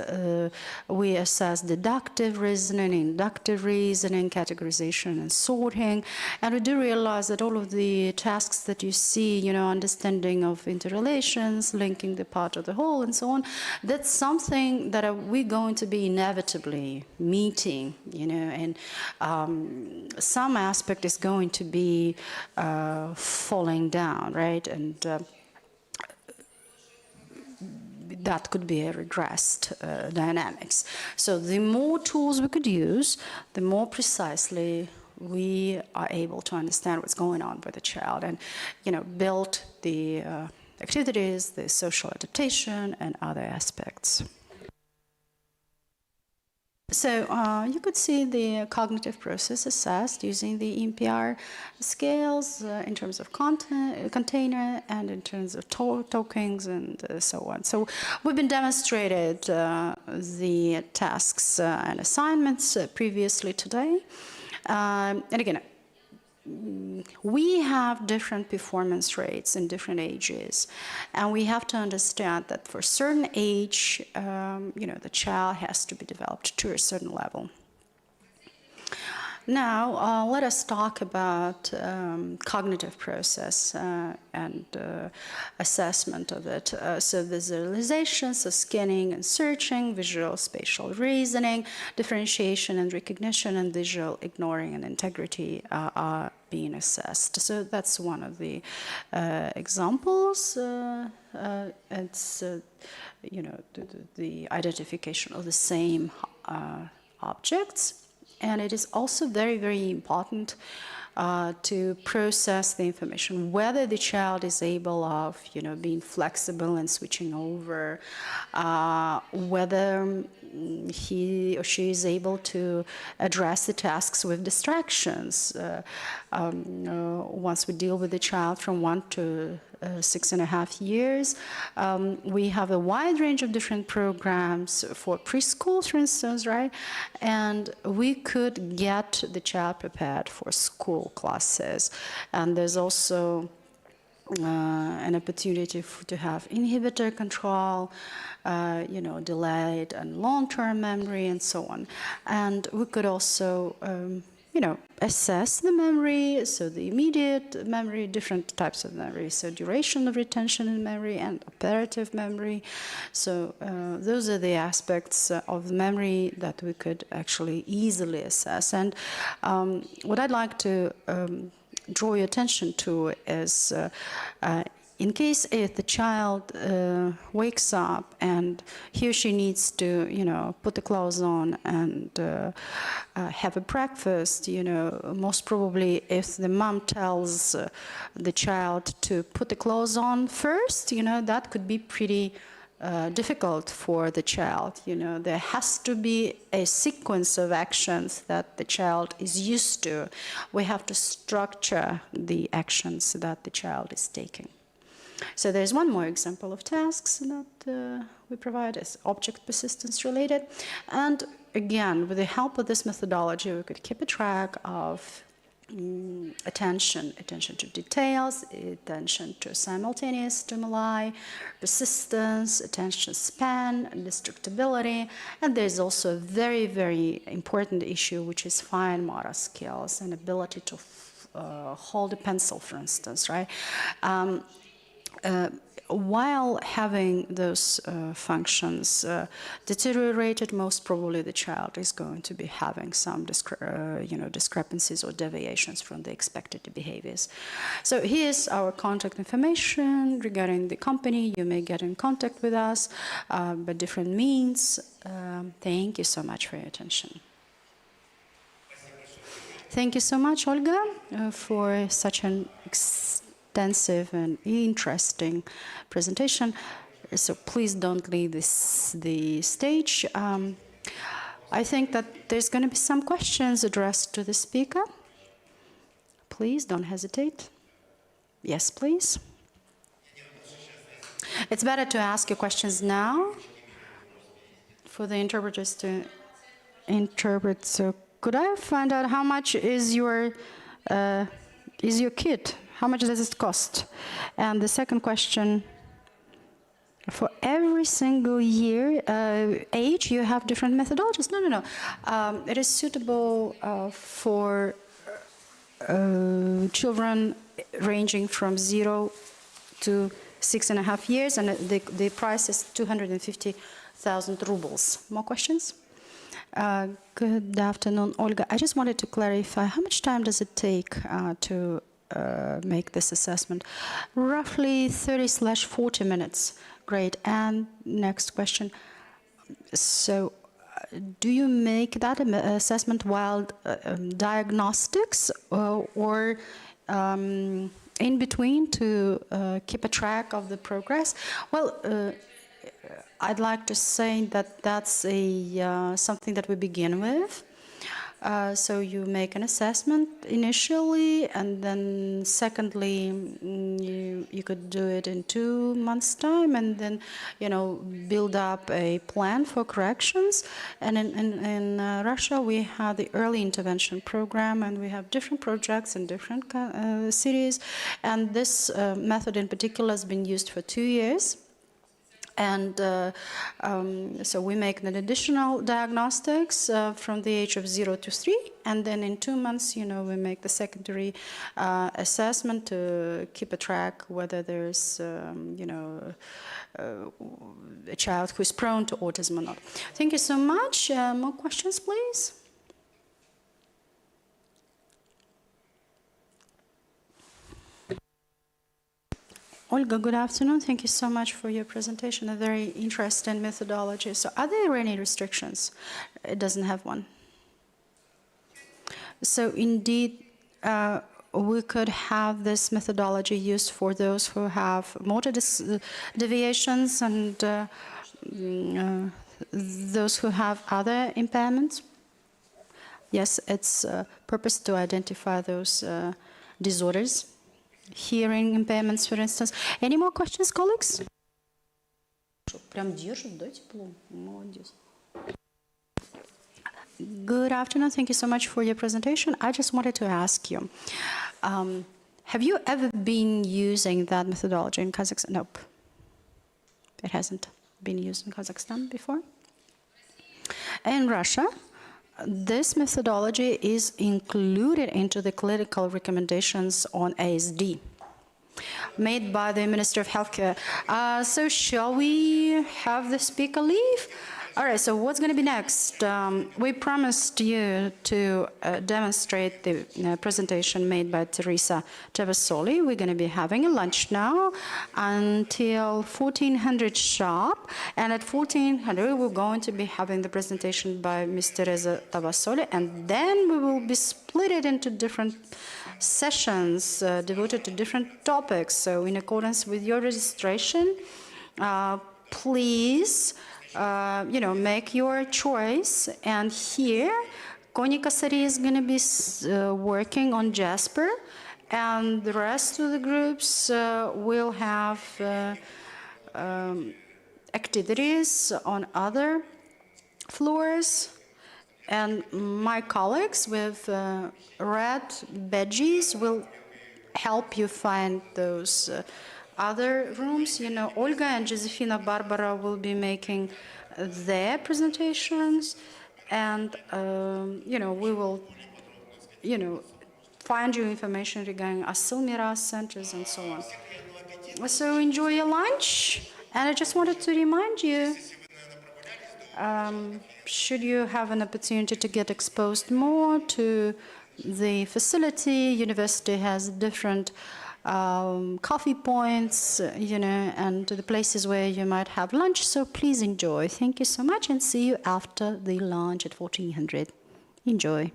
we assess deductive reasoning, inductive reasoning, categorization and sorting. And we do realize that all of the tasks that you see, understanding of interrelations, linking the part of the whole and so on, that's something that we're going to be inevitably meeting, and some aspect is going to be falling down, right? And that could be a regressed dynamics. So the more tools we could use, the more precisely we are able to understand what's going on with the child and, build the activities, the social adaptation, and other aspects. So you could see the cognitive process assessed using the NPR scales in terms of container and in terms of tokens and so on. So we've been demonstrated the tasks and assignments previously today. And again, we have different performance rates in different ages, and we have to understand that for a certain age, the child has to be developed to a certain level. Now, let us talk about cognitive process and assessment of it. So visualization, so scanning and searching, visual spatial reasoning, differentiation and recognition, and visual ignoring and integrity are being assessed. So that's one of the examples. It's, the identification of the same objects. And it is also very, very important to process the information, whether the child is able of, being flexible and switching over, whether he or she is able to address the tasks with distractions. Once we deal with the child from 1 to 6.5 years, we have a wide range of different programs for preschool, for instance, right? And we could get the child prepared for school classes. And there's also an opportunity to have inhibitor control, delayed and long-term memory, and so on. And we could also, assess the memory, so the immediate memory, different types of memory, so duration of retention in memory and operative memory. So those are the aspects of memory that we could actually easily assess. And what I'd like to draw your attention to is in case if the child wakes up and he or she needs to, put the clothes on and have a breakfast, most probably if the mom tells the child to put the clothes on first, that could be pretty difficult for the child. There has to be a sequence of actions that the child is used to. We have to structure the actions that the child is taking. So there's one more example of tasks that we provide as object persistence related. And again, with the help of this methodology, we could keep a track of attention to details, attention to simultaneous stimuli, persistence, attention span, distractibility, and there's also a very, very important issue, which is fine motor skills and ability to hold a pencil, for instance, right? While having those functions deteriorated, most probably the child is going to be having some discrepancies or deviations from the expected behaviors. So here's our contact information regarding the company. You may get in contact with us by different means. Thank you so much for your attention. Thank you so much, Olga, for such an extensive and interesting presentation. So please don't leave the stage. I think that there's going to be some questions addressed to the speaker. Please don't hesitate. Yes, please. It's better to ask your questions now for the interpreters to interpret. So could I find out how much is your kit? How much does it cost? And the second question, for every single year, age, you have different methodologies? No. It is suitable for children ranging from 0 to 6.5 years, and the price is 250,000 rubles. More questions? Good afternoon, Olga. I just wanted to clarify, how much time does it take to make this assessment? Roughly 30/40 minutes. Great. And next question. So do you make that assessment while diagnostics or in between to keep a track of the progress? Well, I'd like to say that that's something that we begin with. So you make an assessment initially, and then secondly, you could do it in 2 months' time, and then build up a plan for corrections. And in Russia, we have the early intervention program, and we have different projects in different cities. And this method in particular has been used for 2 years. And so we make an additional diagnostics from the age of 0 to 3, and then in 2 months, we make the secondary assessment to keep a track whether there's, a child who is prone to autism or not. Thank you so much. More questions, please? Olga, good afternoon. Thank you so much for your presentation, a very interesting methodology. So are there any restrictions? It doesn't have one. So indeed, we could have this methodology used for those who have motor deviations and those who have other impairments. Yes, it's purpose to identify those disorders. Hearing impairments, for instance. Any more questions, colleagues? Good afternoon. Thank you so much for your presentation. I just wanted to ask you, Have you ever been using that methodology in Kazakhstan? Nope. It hasn't been used in Kazakhstan before. In Russia, this methodology is included into the clinical recommendations on ASD made by the Minister of Healthcare. So shall we have the speaker leave? All right, so what's going to be next? We promised you to demonstrate the presentation made by Teresa Tavasoli. We're going to be having a lunch now until 1400 sharp. And at 1400, we're going to be having the presentation by Ms. Teresa Tavasoli. And then we will be split it into different sessions devoted to different topics. So in accordance with your registration, please make your choice. And here, Konika Sari is going to be working on Jasper, and the rest of the groups will have activities on other floors. And my colleagues with red badges will help you find those other rooms. Olga and Josefina Barbara will be making their presentations, and we will find you information regarding Asyl, Miras centers and so on. So enjoy your lunch, and I just wanted to remind you, should you have an opportunity to get exposed more to the facility, university has different coffee points, and the places where you might have lunch. So please enjoy. Thank you so much, and see you after the lunch at 1400. Enjoy.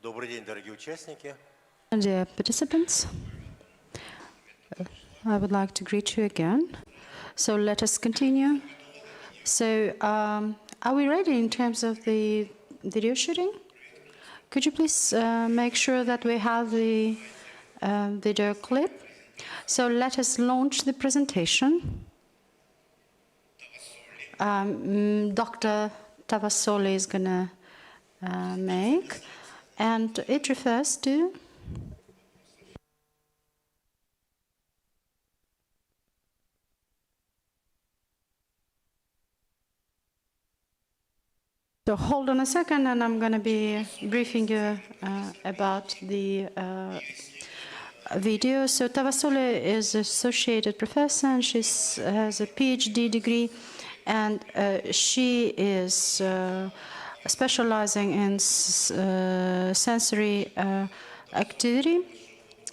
Добрый день, дорогие участники. Dear participants, I would like to greet you again. So let us continue. So are we ready in terms of the video shooting? Could you please make sure that we have the video clip? So let us launch the presentation. Dr. Tavasoli is going to make, and it refers to So hold on a second, and I'm going to be briefing you about the video. So Tavasoli is associated professor, and she has a PhD degree, and she is specializing in sensory activity.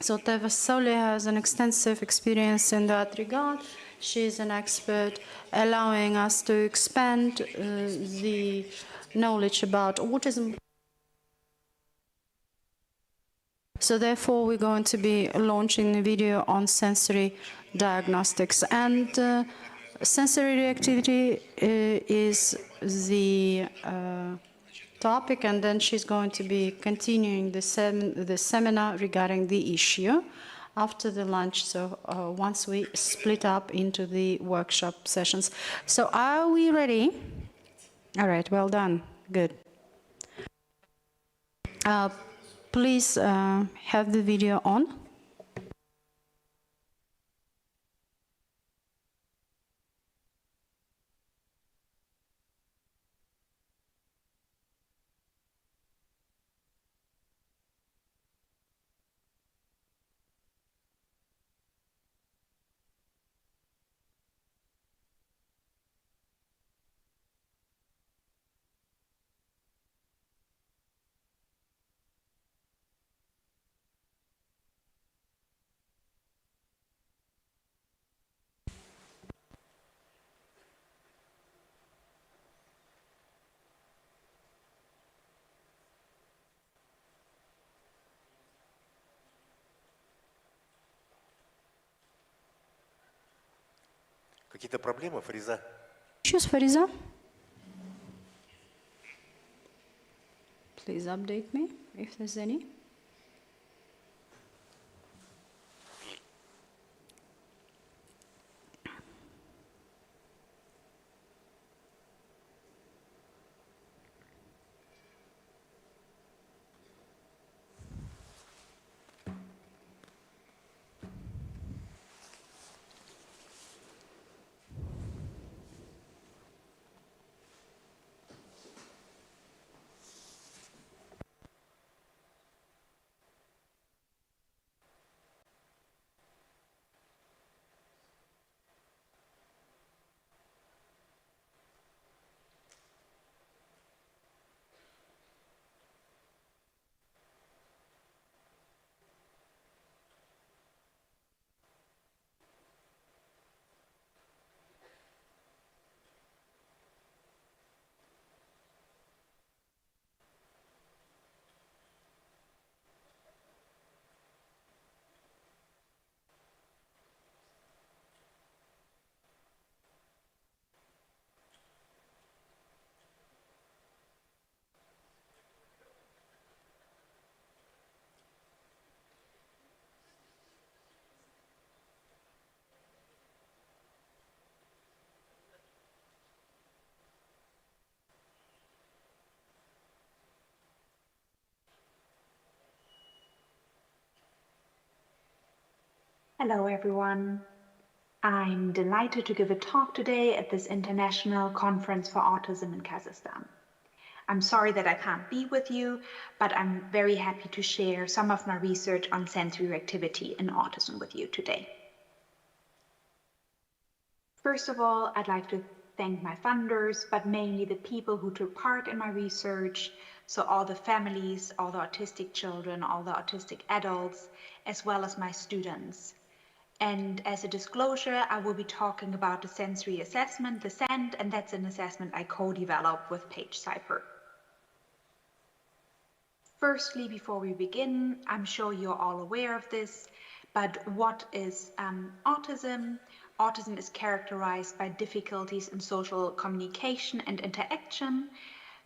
So Tavasoli has an extensive experience in that regard. She is an expert, allowing us to expand the knowledge about autism. So therefore, we're going to be launching a video on sensory diagnostics. And sensory reactivity is the topic, and then she's going to be continuing the seminar regarding the issue after the lunch, so once we split up into the workshop sessions. So are we ready? All right, well done. Good. Please have the video on. Какие-то проблемы, Фариза? Issues, Fariza? Please update me if there's any. Hello everyone. I'm delighted to give a talk today at this International Conference for Autism in Kazakhstan. I'm sorry that I can't be with you, but I'm very happy to share some of my research on sensory reactivity in autism with you today. First of all, I'd like to thank my funders, but mainly the people who took part in my research, so all the families, all the autistic children, all the autistic adults, as well as my students. And as a disclosure, I will be talking about the sensory assessment, the SEND, and that's an assessment I co-developed with Paige Cyper. firstly, before we begin, I'm sure you're all aware of this, but what is autism? Autism is characterized by difficulties in social communication and interaction,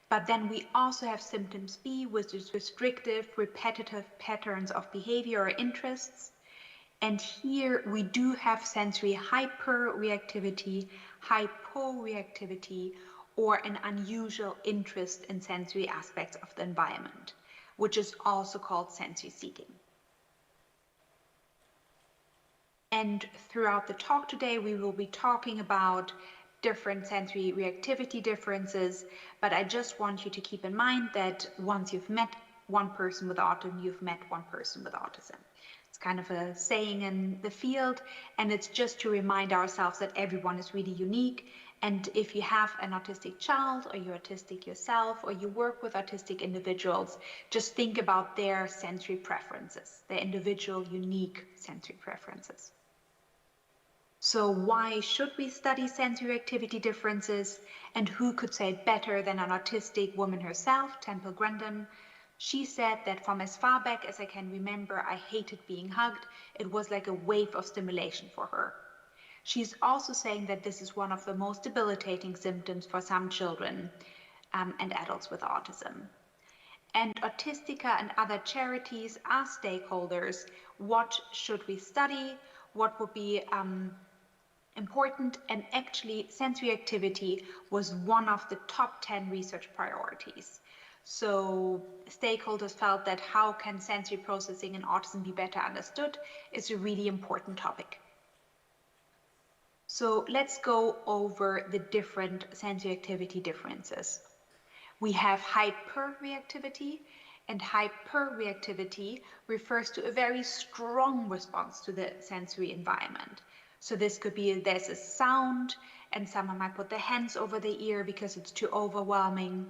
but then we also have symptoms B, which is restrictive, repetitive patterns of behavior or interests. And here we do have sensory hyperreactivity, hyporeactivity, or an unusual interest in sensory aspects of the environment, which is also called sensory seeking. And throughout the talk today, we will be talking about different sensory reactivity differences, but I just want you to keep in mind that once you've met one person with autism, you've met one person with autism. It's kind of a saying in the field, and it's just to remind ourselves that everyone is really unique. And if you have an autistic child, or you're autistic yourself, or you work with autistic individuals, just think about their sensory preferences, their individual unique sensory preferences. So why should we study sensory activity differences? And who could say it better than an autistic woman herself, Temple Grandin? She said that from as far back as I can remember, I hated being hugged. It was like a wave of stimulation for her. She's also saying that this is one of the most debilitating symptoms for some children and adults with autism. And Autistica and other charities are stakeholders. What should we study? What would be important? And actually, sensory activity was one of the top 10 research priorities. So stakeholders felt that how can sensory processing in autism be better understood is a really important topic. So let's go over the different sensory activity differences. We have hyperreactivity, and hyperreactivity refers to a very strong response to the sensory environment. So this could be there's a sound and someone might put their hands over the ear because it's too overwhelming.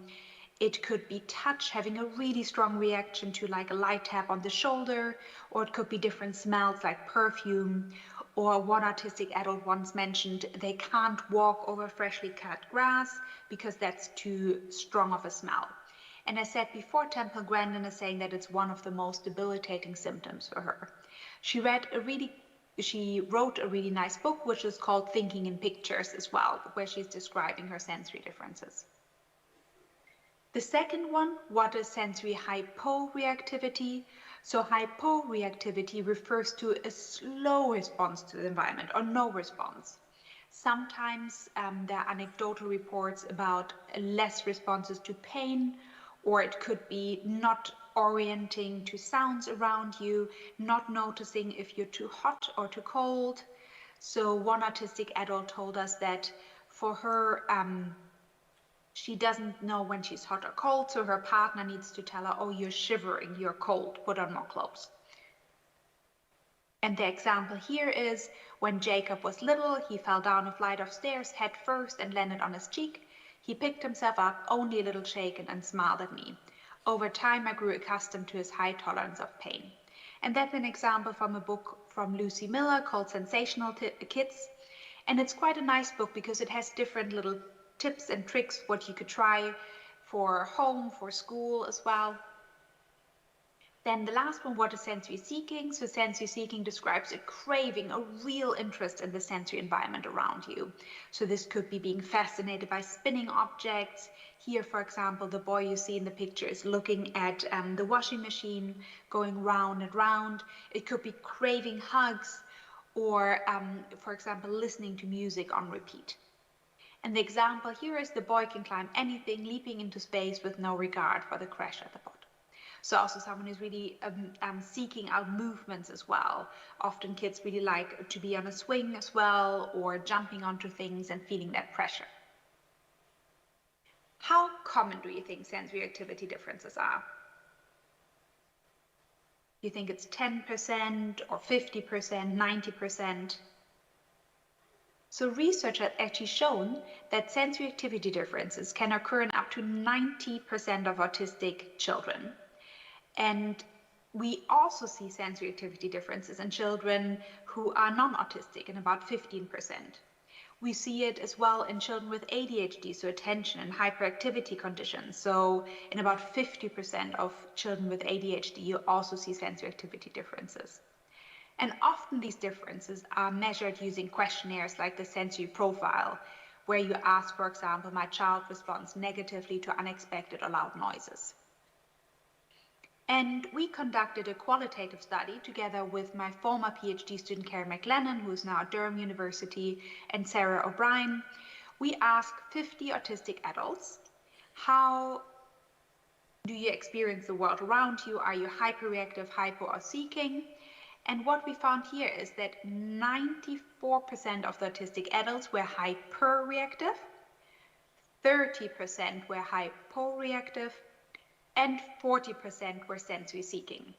It could be touch, having a really strong reaction to like a light tap on the shoulder, or it could be different smells like perfume, or one autistic adult once mentioned they can't walk over freshly cut grass because that's too strong of a smell. And I said before, Temple Grandin is saying that it's one of the most debilitating symptoms for her. She wrote a really nice book, which is called Thinking in Pictures as well, where she's describing her sensory differences. The second one, what is sensory hyporeactivity? So hyporeactivity refers to a slow response to the environment or no response. Sometimes there are anecdotal reports about less responses to pain, or it could be not orienting to sounds around you, not noticing if you're too hot or too cold. So one autistic adult told us that for her, she doesn't know when she's hot or cold, so her partner needs to tell her, oh, you're shivering, you're cold, put on more clothes. And the example here is when Jacob was little, he fell down a flight of stairs head first and landed on his cheek. He picked himself up, only a little shaken, and smiled at me. Over time, I grew accustomed to his high tolerance of pain. And that's an example from a book from Lucy Miller called Sensational Kids. And it's quite a nice book because it has different little tips and tricks what you could try for home, for school as well. Then the last one, what is sensory seeking? So sensory seeking describes a craving, a real interest in the sensory environment around you. So this could be being fascinated by spinning objects. Here, for example, the boy you see in the picture is looking at the washing machine, going round and round. It could be craving hugs, or, for example, listening to music on repeat. And the example here is the boy can climb anything, leaping into space with no regard for the crash at the bottom. So also someone who's really seeking out movements as well. Often kids really like to be on a swing as well, or jumping onto things and feeling that pressure. How common do you think sensory activity differences are? Do you think it's 10% or 50%, 90%? So research has actually shown that sensory activity differences can occur in up to 90% of autistic children. And we also see sensory activity differences in children who are non-autistic in about 15%. We see it as well in children with ADHD, so attention and hyperactivity conditions. So in about 50% of children with ADHD, you also see sensory activity differences. And often these differences are measured using questionnaires like the sensory profile, where you ask, for example, my child responds negatively to unexpected or loud noises. And we conducted a qualitative study together with my former PhD student, Karen McLennan, who is now at Durham University, and Sarah O'Brien. We asked 50 autistic adults, how do you experience the world around you? Are you hyperreactive, hypo, or seeking? And what we found here is that 94% of the autistic adults were hyperreactive, 30% were hyporeactive, and 40% were sensory seeking.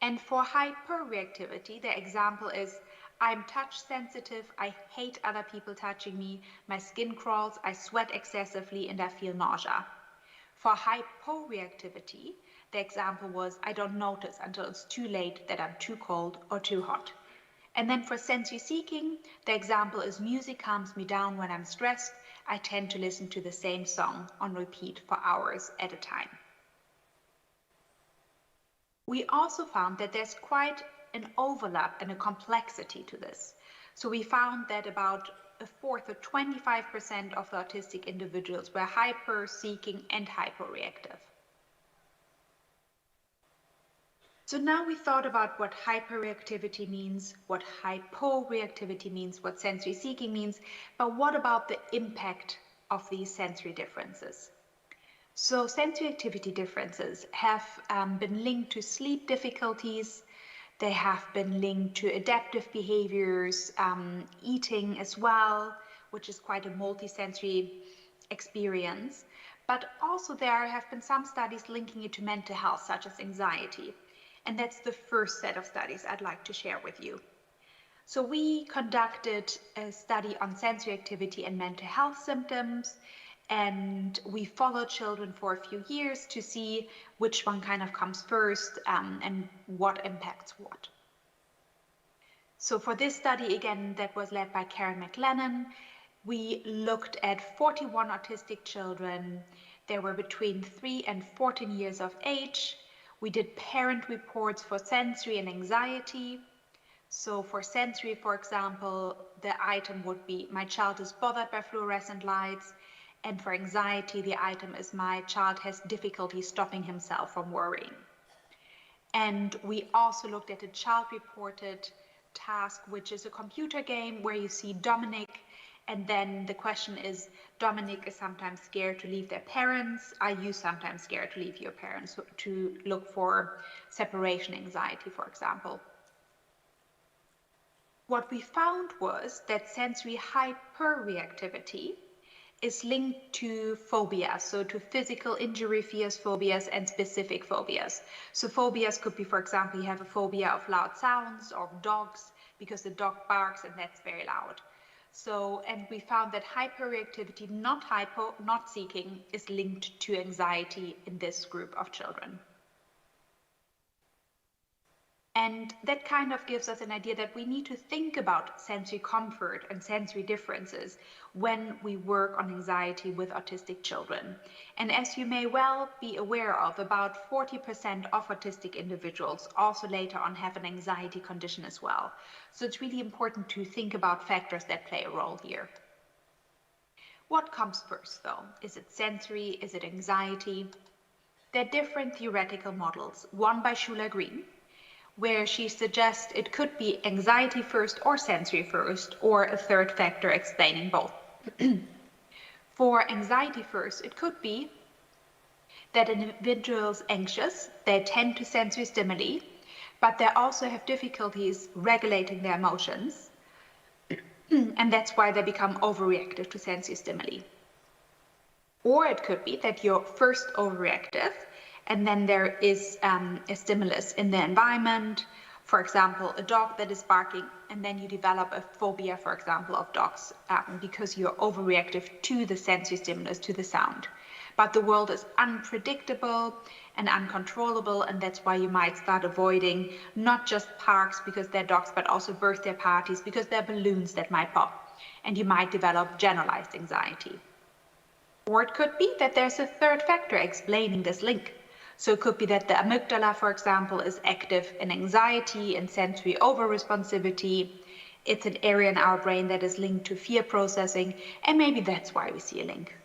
And for hyperreactivity, the example is, I'm touch sensitive, I hate other people touching me, my skin crawls, I sweat excessively, and I feel nausea. For hyporeactivity, the example was, I don't notice until it's too late that I'm too cold or too hot. And then for sensory seeking, the example is, music calms me down when I'm stressed. I tend to listen to the same song on repeat for hours at a time. We also found that there's quite an overlap and a complexity to this. So we found that about a fourth or 25% of the autistic individuals were hyper, seeking, and hyporeactive. So now we thought about what hyperreactivity means, what hyporeactivity means, what sensory seeking means, but what about the impact of these sensory differences? So sensory activity differences have been linked to sleep difficulties, they have been linked to adaptive behaviors, eating as well, which is quite a multisensory experience, but also there have been some studies linking it to mental health, such as anxiety. And that's the first set of studies I'd like to share with you. So we conducted a study on sensory activity and mental health symptoms, and we followed children for a few years to see which one kind of comes first and what impacts what. So for this study, again, that was led by Karen McLennan, we looked at 41 autistic children. They were between 3 and 14 years of age. We did parent reports for sensory and anxiety. So for sensory, for example, the item would be, my child is bothered by fluorescent lights. And for anxiety, the item is, my child has difficulty stopping himself from worrying. And we also looked at a child-reported task, which is a computer game where you see Dominic, and then the question is, Dominic is sometimes scared to leave their parents. Are you sometimes scared to leave your parents? To look for separation anxiety, for example. What we found was that sensory hyperreactivity is linked to phobias, so to physical injury fears, phobias, and specific phobias. So phobias could be, for example, you have a phobia of loud sounds or dogs because the dog barks and that's very loud. So, and we found that hyperreactivity, not hypo, not seeking, is linked to anxiety in this group of children. And that kind of gives us an idea that we need to think about sensory comfort and sensory differences when we work on anxiety with autistic children. And as you may well be aware of, about 40% of autistic individuals also later on have an anxiety condition as well. So it's really important to think about factors that play a role here. What comes first though? Is it sensory? Is it anxiety? There are different theoretical models, one by Schuler-Green, where she suggests it could be anxiety first or sensory first, or a third factor explaining both. For anxiety first, it could be that an individual is anxious, they attend to sensory stimuli, but they also have difficulties regulating their emotions, and that's why they become overreactive to sensory stimuli. Or it could be that you're first overreactive, and then there is a stimulus in the environment, for example, a dog that is barking, and then you develop a phobia, for example, of dogs because you're overreactive to the sensory stimulus, to the sound. But the world is unpredictable and uncontrollable, and that's why you might start avoiding not just parks because they're dogs, but also birthday parties because there are balloons that might pop. and you might develop generalized anxiety. Or it could be that there's a third factor explaining this link. So it could be that the amygdala, for example, is active in anxiety and sensory overresponsivity. It's an area in our brain that is linked to fear processing, and maybe that's why we see a link.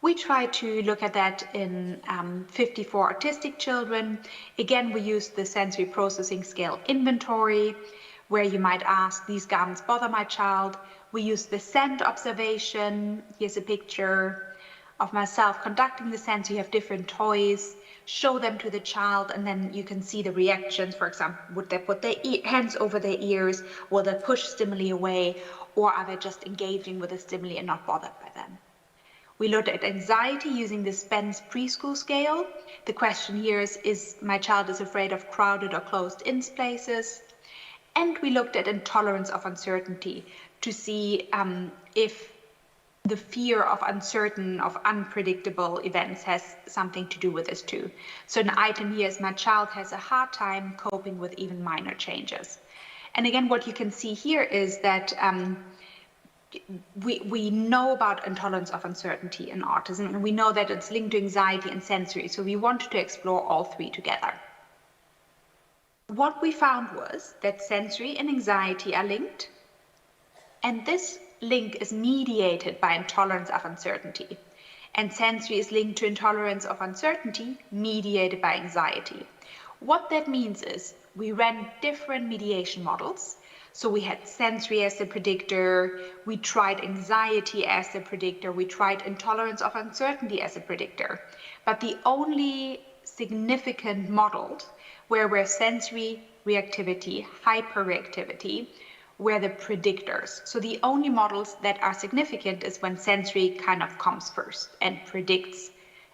We try to look at that in 54 autistic children. Again, we used the sensory processing scale inventory, where you might ask, these garments bother my child. We used the scent observation. Here's a picture of myself conducting the sense. You have different toys, show them to the child, and then you can see the reactions. For example, would they put their hands over their ears? Will they push stimuli away? Or are they just engaging with the stimuli and not bothered by them? We looked at anxiety using the Spence preschool scale. The question here is my child is afraid of crowded or closed-in spaces? And we looked at intolerance of uncertainty to see if the fear of uncertain, of unpredictable events has something to do with this too. So an item here is my child has a hard time coping with even minor changes. And again, what you can see here is that we know about intolerance of uncertainty in autism, and we know that it's linked to anxiety and sensory. So we wanted to explore all three together. What we found was that sensory and anxiety are linked, and this link is mediated by intolerance of uncertainty, and sensory is linked to intolerance of uncertainty mediated by anxiety. What that means is we ran different mediation models. So we had sensory as the predictor, we tried anxiety as the predictor, we tried intolerance of uncertainty as a predictor. But the only significant models where sensory reactivity, hyperreactivity, were the predictors. So the only models that are significant is when sensory kind of comes first and predicts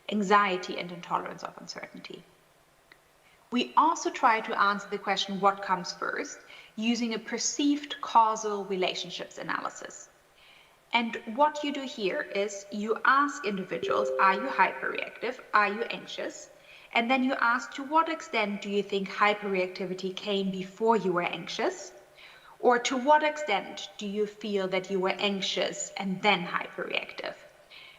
anxiety and intolerance of uncertainty. We also try to answer the question, what comes first, using a perceived causal relationships analysis. And what you do here is you ask individuals, are you hyperreactive? Are you anxious? And then you ask, to what extent do you think hyperreactivity came before you were anxious? Or to what extent do you feel that you were anxious and then hyperreactive?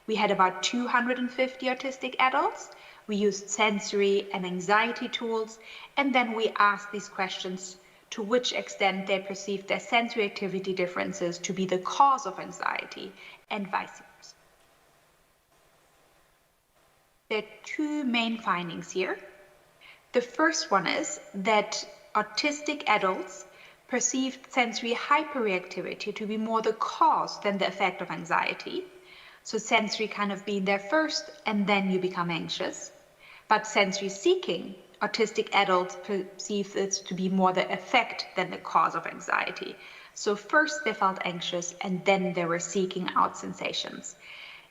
We had about 250 autistic adults. We used sensory and anxiety tools, and then we asked these questions to which extent they perceived their sensory activity differences to be the cause of anxiety and vice versa. There are two main findings here. The first one is that autistic adults perceived sensory hyperreactivity to be more the cause than the effect of anxiety. So sensory kind of being there first, and then you become anxious. But sensory seeking, autistic adults perceive this to be more the effect than the cause of anxiety. So first they felt anxious, and then they were seeking out sensations.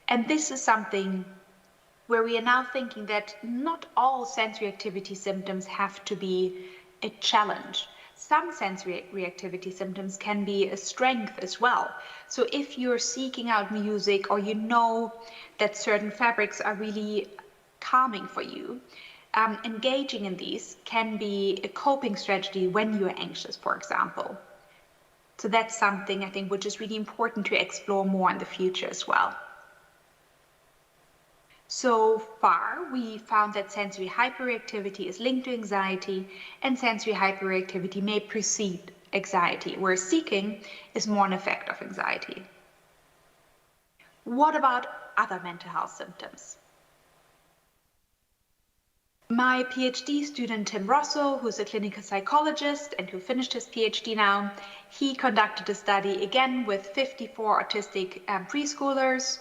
And this is something where we are now thinking that not all sensory activity symptoms have to be a challenge. Some sensory reactivity symptoms can be a strength as well. So if you're seeking out music, or you know that certain fabrics are really calming for you, engaging in these can be a coping strategy when you're anxious, for example. So that's something I think which is really important to explore more in the future as well. So far, we found that sensory hyperreactivity is linked to anxiety, and sensory hyperreactivity may precede anxiety, whereas seeking is more an effect of anxiety. What about other mental health symptoms? My PhD student, Tim Rosso, who's a clinical psychologist and who finished his PhD now, he conducted a study again with 54 autistic preschoolers.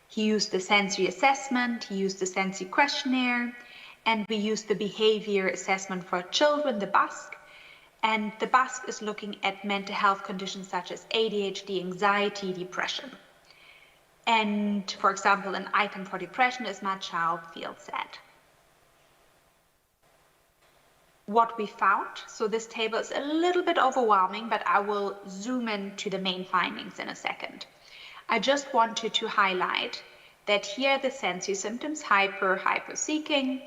He used the sensory assessment, he used the sensory questionnaire, and we used the behavior assessment for children, the BUSK. And the BUSK is looking at mental health conditions such as ADHD, anxiety, depression. And for example, an item for depression is my child feels sad. What we found, so this table is a little bit overwhelming, but I will zoom in to the main findings in a second. I just wanted to highlight that here are the sensory symptoms, hyper-seeking,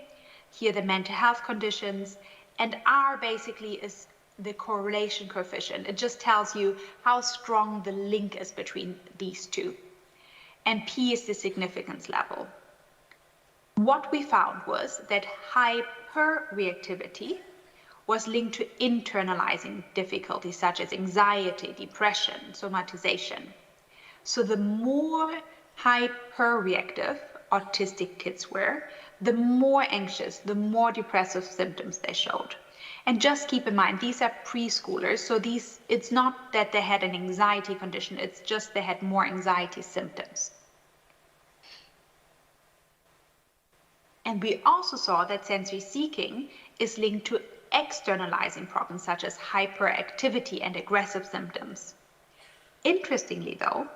here the mental health conditions, and R basically is the correlation coefficient. It just tells you how strong the link is between these two. And P is the significance level. What we found was that hyperreactivity was linked to internalizing difficulties such as anxiety, depression, somatization. So the more hyperreactive autistic kids were, the more anxious, the more depressive symptoms they showed. And just keep in mind, these are preschoolers, so it's not that they had an anxiety condition, it's just they had more anxiety symptoms. And we also saw that sensory seeking is linked to externalizing problems such as hyperactivity and aggressive symptoms. Interestingly though,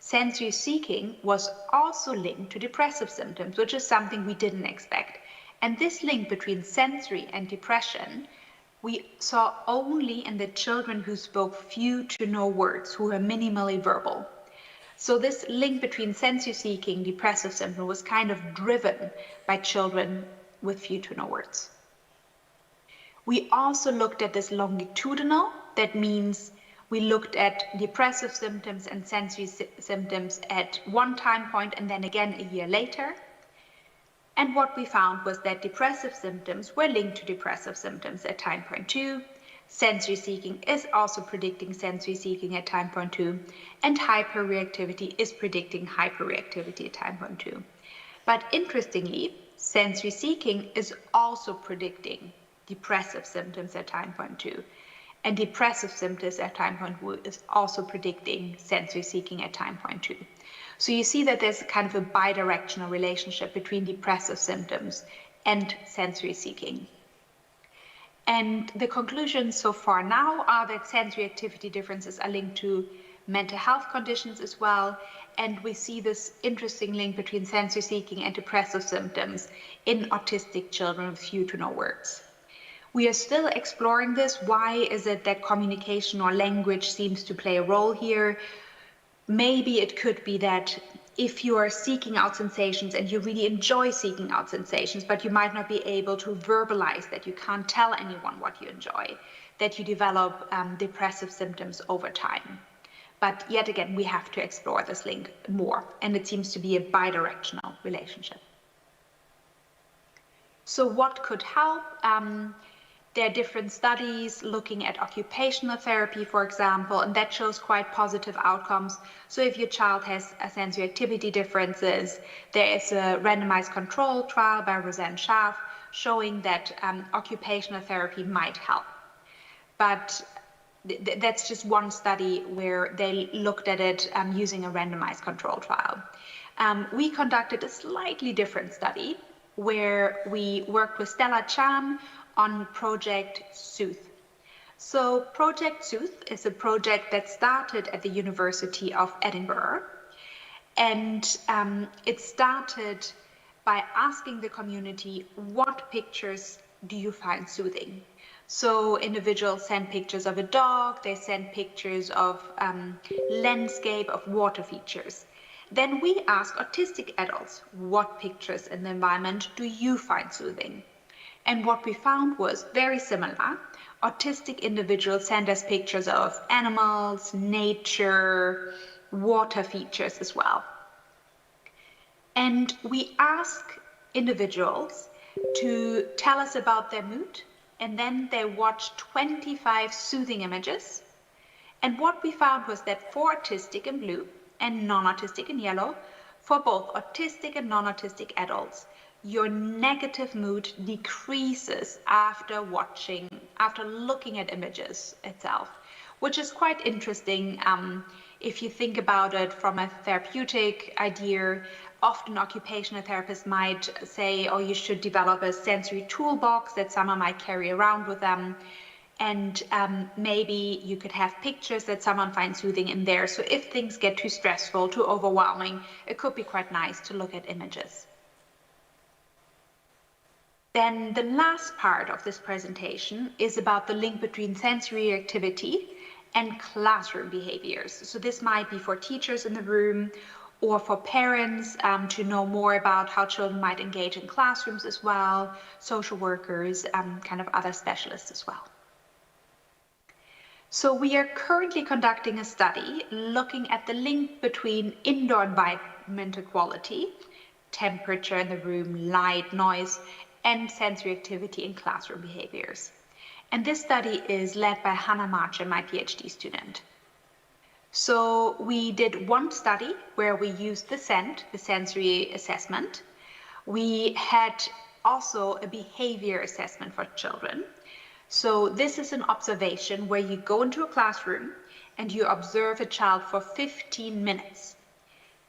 sensory seeking was also linked to depressive symptoms, which is something we didn't expect. And this link between sensory and depression we saw only in the children who spoke few to no words, who were minimally verbal. So this link between sensory seeking, depressive symptom was kind of driven by children with few to no words. We also looked at this longitudinal, that means we looked at depressive symptoms and sensory symptoms at one time point and then again a year later. And what we found was that depressive symptoms were linked to depressive symptoms at time point 2. Sensory seeking is also predicting sensory seeking at time point 2. And hyperreactivity is predicting hyperreactivity at time point 2. But interestingly, sensory seeking is also predicting depressive symptoms at time point 2. And depressive symptoms at time point 2 is also predicting sensory seeking at time point 2. So you see that there's kind of a bidirectional relationship between depressive symptoms and sensory seeking. And the conclusions so far now are that sensory activity differences are linked to mental health conditions as well. And we see this interesting link between sensory seeking and depressive symptoms in autistic children with few to no words. We are still exploring this. Why is it that communication or language seems to play a role here? Maybe it could be that if you are seeking out sensations and you really enjoy seeking out sensations, but you might not be able to verbalize that, you can't tell anyone what you enjoy, that you develop depressive symptoms over time. But yet again, we have to explore this link more, and it seems to be a bidirectional relationship. So what could help? There are different studies looking at occupational therapy, for example, and that shows quite positive outcomes. So if your child has sensory activity differences, there is a randomized control trial by Roseanne Schaaf showing that occupational therapy might help. But that's just one study where they looked at it using a randomized control trial. We conducted a slightly different study where we worked with Stella Chan on Project Soothe. So Project Soothe is a project that started at the University of Edinburgh, and it started by asking the community, what pictures do you find soothing? So individuals send pictures of a dog, they send pictures of landscape, of water features. Then we ask autistic adults, what pictures in the environment do you find soothing? And what we found was very similar. Autistic individuals send us pictures of animals, nature, water features as well. And we ask individuals to tell us about their mood, and then they watch 25 soothing images. And what we found was that for autistic in blue and non-autistic in yellow, for both autistic and non-autistic adults, your negative mood decreases after looking at images itself, which is quite interesting. If you think about it from a therapeutic idea, often occupational therapists might say, oh, you should develop a sensory toolbox that someone might carry around with them. And maybe you could have pictures that someone finds soothing in there. So if things get too stressful, too overwhelming, it could be quite nice to look at images. Then the last part of this presentation is about the link between sensory activity and classroom behaviors. So this might be for teachers in the room or for parents to know more about how children might engage in classrooms as well, social workers, kind of other specialists as well. So we are currently conducting a study looking at the link between indoor environmental quality, temperature in the room, light, noise, and sensory activity in classroom behaviors. And this study is led by Hannah Marcher, my PhD student. So we did one study where we used the SEND, the sensory assessment. We had also a behavior assessment for children. So this is an observation where you go into a classroom and you observe a child for 15 minutes.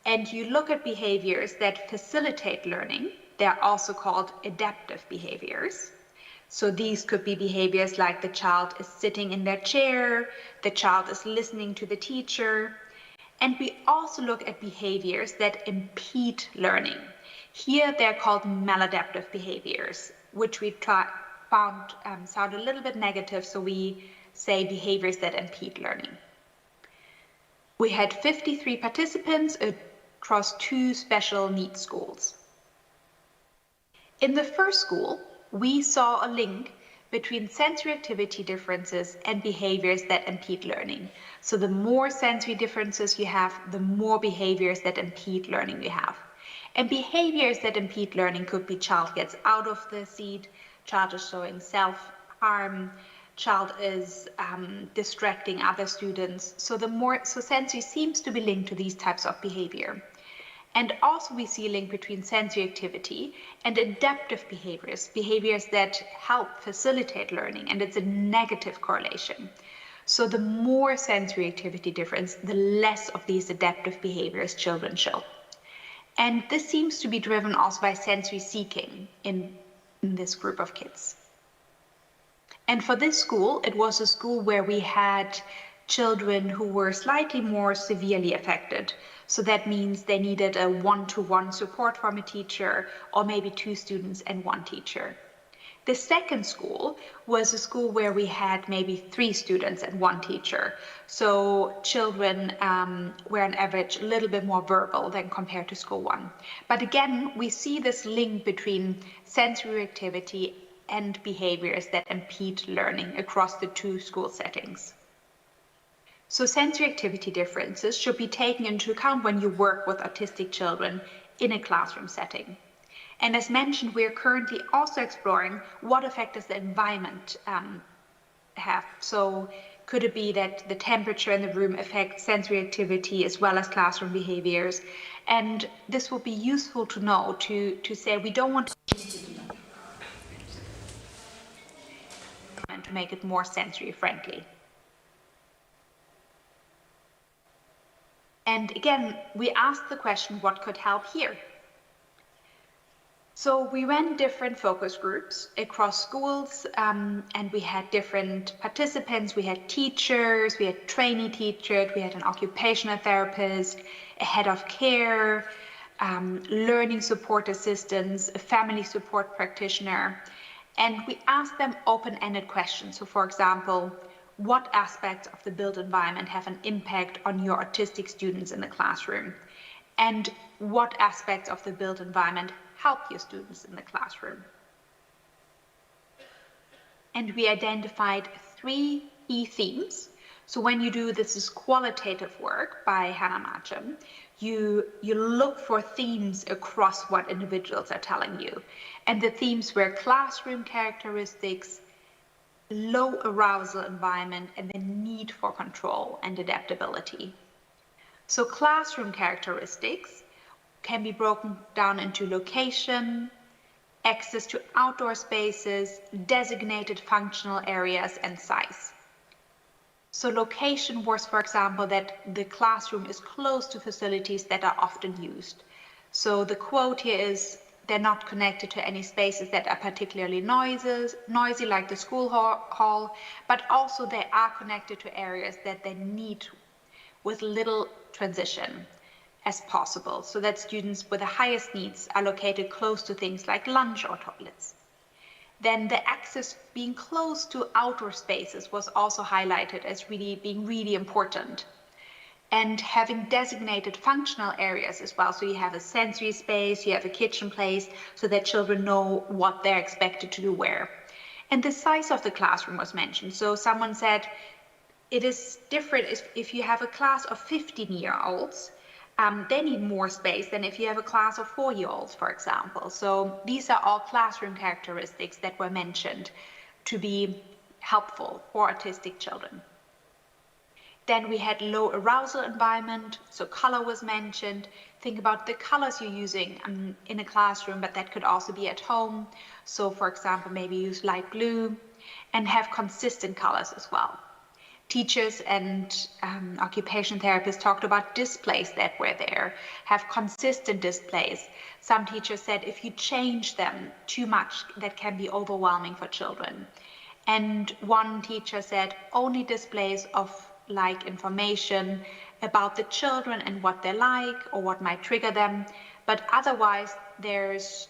And you look at behaviors that facilitate learning. They're also called adaptive behaviors. So these could be behaviors like the child is sitting in their chair, the child is listening to the teacher. And we also look at behaviors that impede learning. Here they're called maladaptive behaviors, which we found sound a little bit negative, so we say behaviors that impede learning. We had 53 participants across 2 special needs schools. In the first school, we saw a link between sensory activity differences and behaviors that impede learning. So the more sensory differences you have, the more behaviors that impede learning you have. And behaviors that impede learning could be child gets out of the seat, child is showing self-harm, child is distracting other students. So sensory seems to be linked to these types of behavior. And also we see a link between sensory activity and adaptive behaviors, behaviors that help facilitate learning, and it's a negative correlation. So the more sensory activity difference, the less of these adaptive behaviors children show. And this seems to be driven also by sensory seeking in this group of kids. And for this school, it was a school where we had children who were slightly more severely affected. So that means they needed a one-to-one support from a teacher, or maybe 2 students and 1 teacher. The second school was a school where we had maybe 3 students and 1 teacher. So children were on average a little bit more verbal than compared to school 1. But again, we see this link between sensory activity and behaviors that impede learning across the 2 school settings. So sensory activity differences should be taken into account when you work with autistic children in a classroom setting. And as mentioned, we are currently also exploring what effect does the environment have. So could it be that the temperature in the room affects sensory activity as well as classroom behaviors? And this will be useful to know to say we don't want to make it more sensory friendly. And again, we asked the question, what could help here? So we ran different focus groups across schools, and we had different participants. We had teachers, we had trainee teachers, we had an occupational therapist, a head of care, learning support assistants, a family support practitioner. And we asked them open-ended questions. So for example, what aspects of the built environment have an impact on your autistic students in the classroom? And what aspects of the built environment help your students in the classroom? And we identified 3 key themes. So when you do this is qualitative work by Hannah Marcher, you look for themes across what individuals are telling you. And the themes were classroom characteristics, low arousal environment, and the need for control and adaptability. So classroom characteristics can be broken down into location, access to outdoor spaces, designated functional areas, and size. So location was, for example, that the classroom is close to facilities that are often used. So the quote here is, they're not connected to any spaces that are particularly noisy like the school hall, but also they are connected to areas that they need with little transition as possible, so that students with the highest needs are located close to things like lunch or toilets. Then the access being close to outdoor spaces was also highlighted as being really important. And having designated functional areas as well. So you have a sensory space, you have a kitchen place, so that children know what they're expected to do where. And the size of the classroom was mentioned. So someone said, it is different if you have a class of 15-year-olds. They need more space than if you have a class of 4-year-olds, for example. So these are all classroom characteristics that were mentioned to be helpful for autistic children. Then we had low arousal environment, so color was mentioned. Think about the colors you're using in a classroom, but that could also be at home. So for example, maybe use light blue and have consistent colors as well. Teachers and occupational therapists talked about displays that were there, have consistent displays. Some teachers said if you change them too much, that can be overwhelming for children. And one teacher said only displays of like information about the children and what they like or what might trigger them, but otherwise there's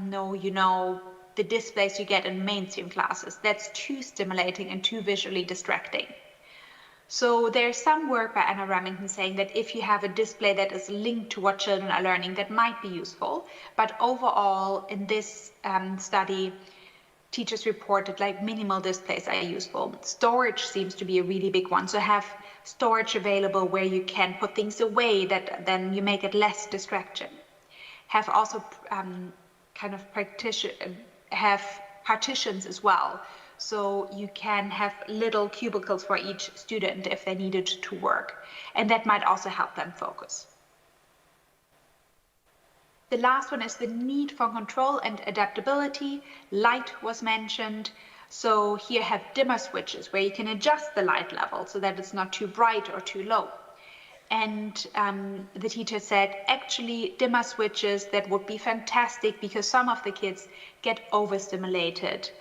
no, the displays you get in mainstream classes. That's too stimulating and too visually distracting. So there's some work by Anna Remington saying that if you have a display that is linked to what children are learning, that might be useful. But overall, in this study, teachers reported like minimal displays are useful. Storage seems to be a really big one. So have storage available where you can put things away that then you make it less distraction. Have also have partitions as well. So you can have little cubicles for each student if they needed to work. And that might also help them focus. The last one is the need for control and adaptability. Light was mentioned. So here have dimmer switches where you can adjust the light level so that it's not too bright or too low. And the teacher said, actually, dimmer switches, that would be fantastic because some of the kids get overstimulated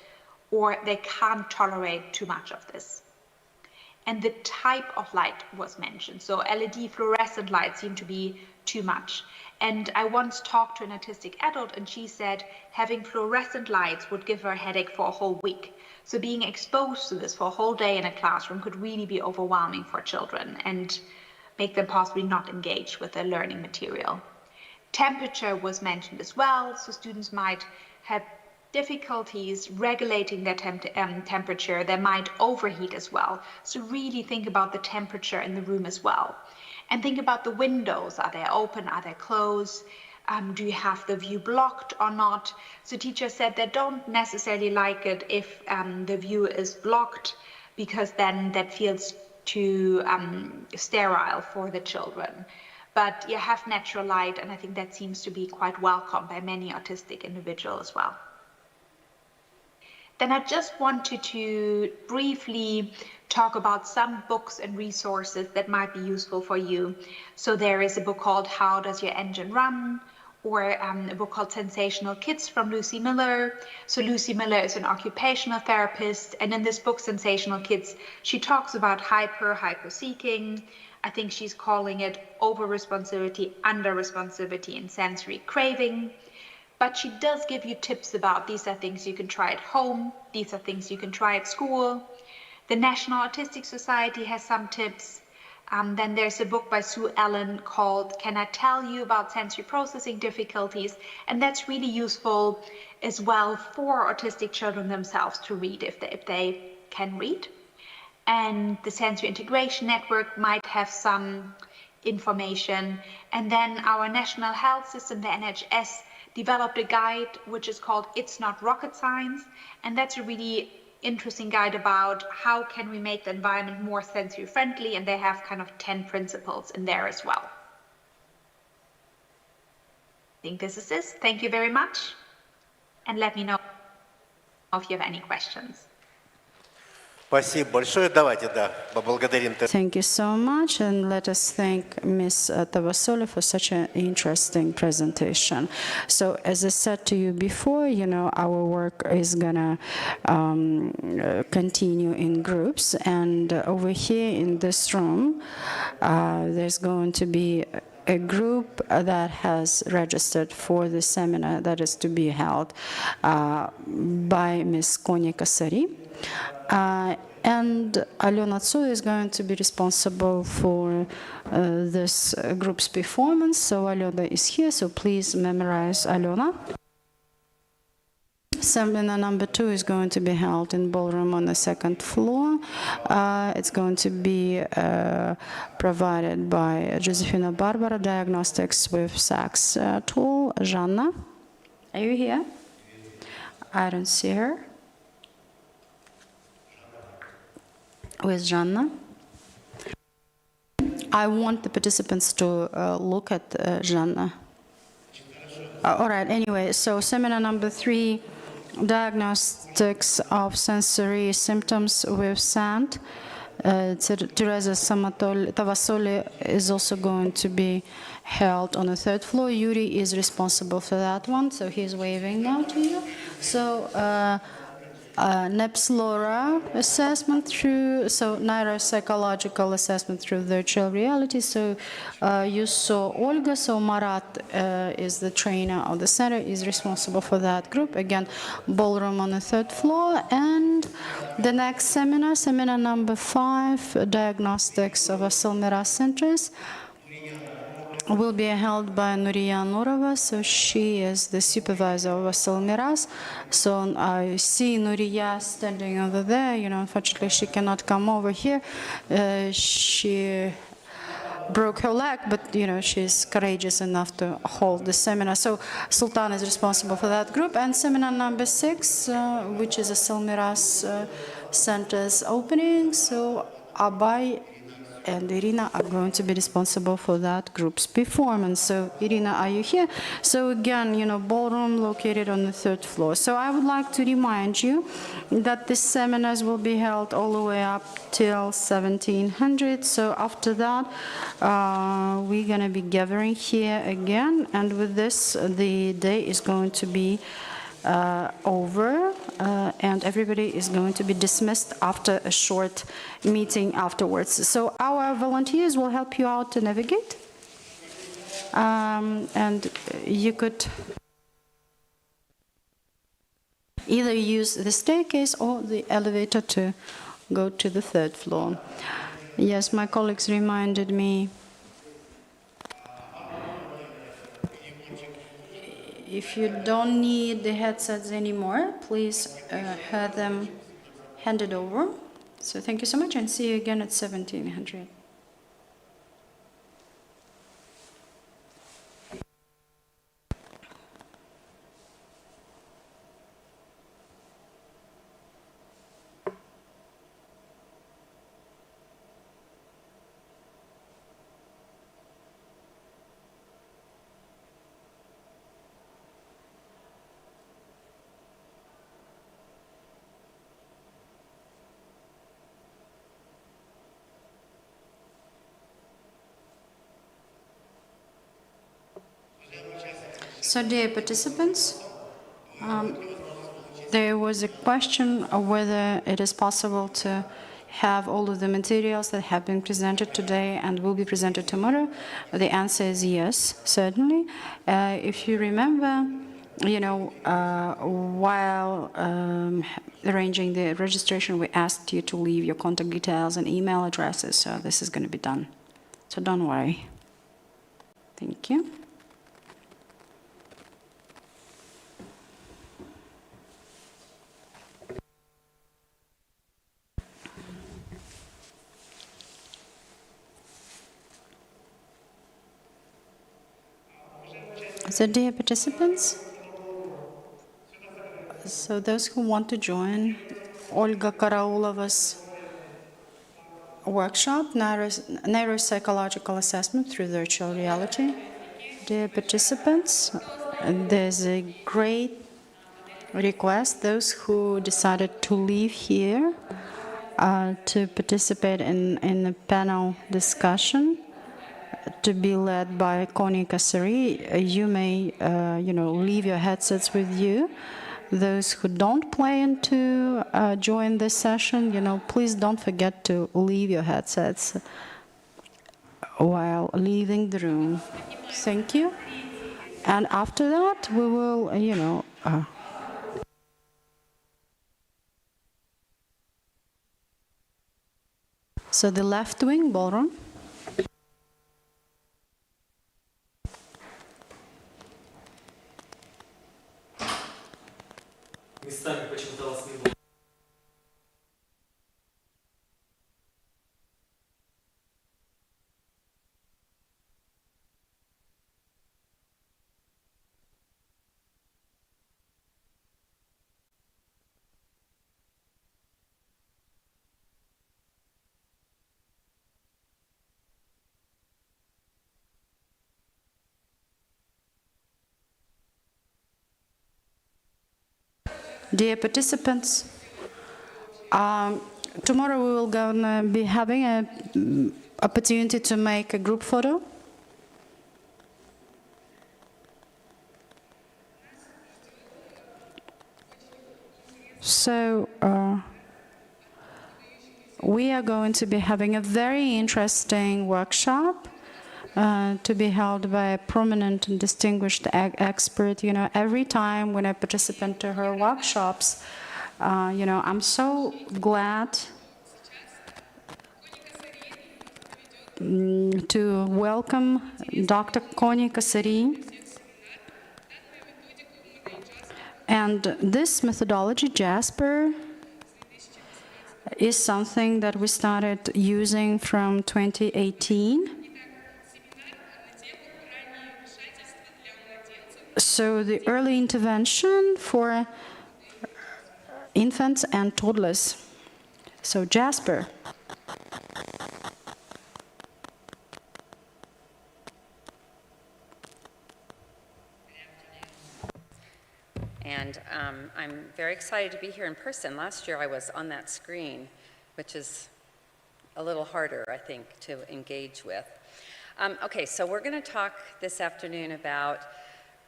or they can't tolerate too much of this. And the type of light was mentioned. So LED fluorescent lights seem to be too much. And I once talked to an autistic adult and she said having fluorescent lights would give her a headache for a whole week. So being exposed to this for a whole day in a classroom could really be overwhelming for children and make them possibly not engage with their learning material. Temperature was mentioned as well. So students might have difficulties regulating their temperature. They might overheat as well. So really think about the temperature in the room as well. And think about the windows. Are they open? Are they closed? Do you have the view blocked or not? So teachers said they don't necessarily like it if the view is blocked because then that feels too sterile for the children. But you have natural light, and I think that seems to be quite welcome by many autistic individuals as well. Then I just wanted to briefly talk about some books and resources that might be useful for you. So there is a book called How Does Your Engine Run? Or a book called Sensational Kids from Lucy Miller. So Lucy Miller is an occupational therapist, and in this book, Sensational Kids, she talks about hyper-seeking. I think she's calling it over-responsivity, under-responsivity, and sensory craving. But she does give you tips about these are things you can try at home, these are things you can try at school. The National Autistic Society has some tips. Then there's a book by Sue Ellen called Can I Tell You About Sensory Processing Difficulties? And that's really useful as well for autistic children themselves to read if they can read. And the Sensory Integration Network might have some information. And then our national health system, the NHS, developed a guide which is called It's Not Rocket Science. And that's a really interesting guide about how can we make the environment more sensory friendly, and they have kind of 10 principles in there as well. I think this is it. Thank you very much, and let me know if you have any questions. Спасибо большое. Давайте, да, поблагодарим. Thank you so much, and let us thank Ms. Tavasoli for such an interesting presentation. So, as I said to you before, our work is gonna continue in groups, and over here in this room, there's going to be a group that has registered for the seminar that is to be held by Ms. Konya Kasari. And Alena Tsu is going to be responsible for this group's performance. So Alena is here, so please memorize Alena. Seminar number 2 is going to be held in ballroom on the 2nd floor. It's going to be provided by Josephina Barbara, Diagnostics with SACS tool. Жанна, are you here? I don't see her. Where's Жанна? I want the participants to look at Жанна. All right, anyway, so seminar number 3, diagnostics of sensory symptoms with SANT. Teresa Tavasoli is also going to be held on the 3rd floor. Yuri is responsible for that one, so he's waving now to you. So NEPS LoRa assessment through, so neuropsychological assessment through virtual reality. So you saw Olga, so Marat is the trainer of the center, is responsible for that group. Again, ballroom on the 3rd floor. And the next seminar, seminar number 5, diagnostics of Asyl Miras centers, will be held by Nuria Nurova, so she is the supervisor of Asyl Miras. So I see Nuria standing over there. Unfortunately, she cannot come over here. She broke her leg, but she's courageous enough to hold the seminar. So Sultan is responsible for that group. And seminar number 6, which is Asyl Miras center's opening. So Abay and Irina are going to be responsible for that group's performance. So, Irina, are you here? So again, ballroom located on the 3rd floor. So I would like to remind you that the seminars will be held all the way up till 1700. So after that, we're going to be gathering here again. And with this, the day is going to be over, and everybody is going to be dismissed after a short meeting afterwards. So our volunteers will help you out to navigate, and you could either use the staircase or the elevator to go to the 3rd floor. Yes, my colleagues reminded me, if you don't need the headsets anymore, please have them handed over. So thank you so much, and see you again at 1700. So, dear participants, there was a question of whether it is possible to have all of the materials that have been presented today and will be presented tomorrow. The answer is yes, certainly. If you remember, while arranging the registration, we asked you to leave your contact details and email addresses, so this is going to be done. So don't worry. Thank you. So, dear participants, so those who want to join Olga Karaulova's workshop, Neuropsychological Assessment through Virtual Reality, dear participants, there's a great request, those who decided to leave here to participate in a panel discussion to be led by Connie Kasseri. You may, leave your headsets with you. Those who don't plan to join this session, please don't forget to leave your headsets while leaving the room. Thank you. And after that, we will, so the left wing ballroom. местами почему-то вас не было. Dear participants, tomorrow we will gonna be having an opportunity to make a group photo. So we are going to be having a very interesting workshop to be held by a prominent and distinguished expert. You know, every time when I participate to her workshops, you know, I'm so glad to welcome Dr. Connie Kasari. And this methodology, Jasper, is something that we started using from 2018. So the early intervention for infants and toddlers. So Jasper. And I'm very excited to be here in person. Last year I was on that screen, which is a little harder, I think, to engage with. Okay, so we're going to talk this afternoon about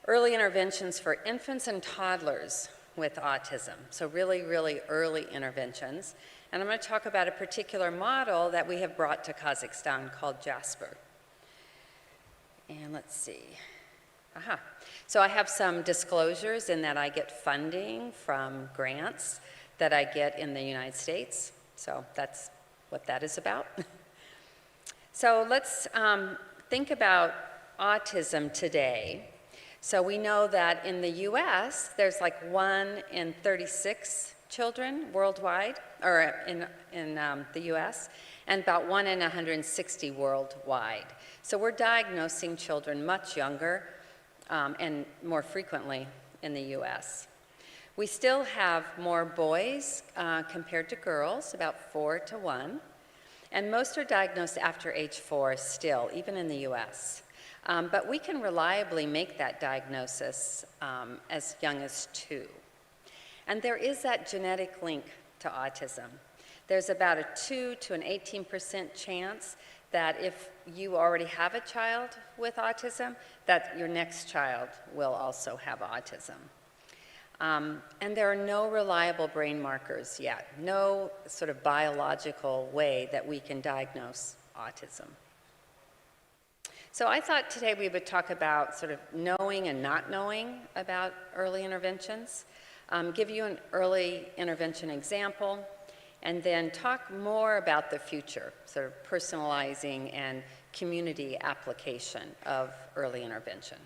early interventions for infants and toddlers with autism. So really, really early interventions. And I'm going to talk about a particular model that we have brought to Kazakhstan called Jasper. And let's see. Aha. So I have some disclosures in that I get funding from grants that I get in the United States. So that's what that is about. So let's think about autism today. So we know that in the US, there's like 1 in 36 children worldwide, or in the US, and about 1 in 160 worldwide. So we're diagnosing children much younger and more frequently in the US. We still have more boys compared to girls, about 4 to 1. And most are diagnosed after age 4 still, even in the US. But we can reliably make that diagnosis as young as 2. And there is that genetic link to autism. There's about a 2 to an 18% chance that if you already have a child with autism, that your next child will also have autism. And there are no reliable brain markers yet, no sort of biological way that we can diagnose autism. So I thought today we would talk about sort of knowing and not knowing about early interventions, give you an early intervention example, and then talk more about the future, sort of personalizing and community application of early intervention.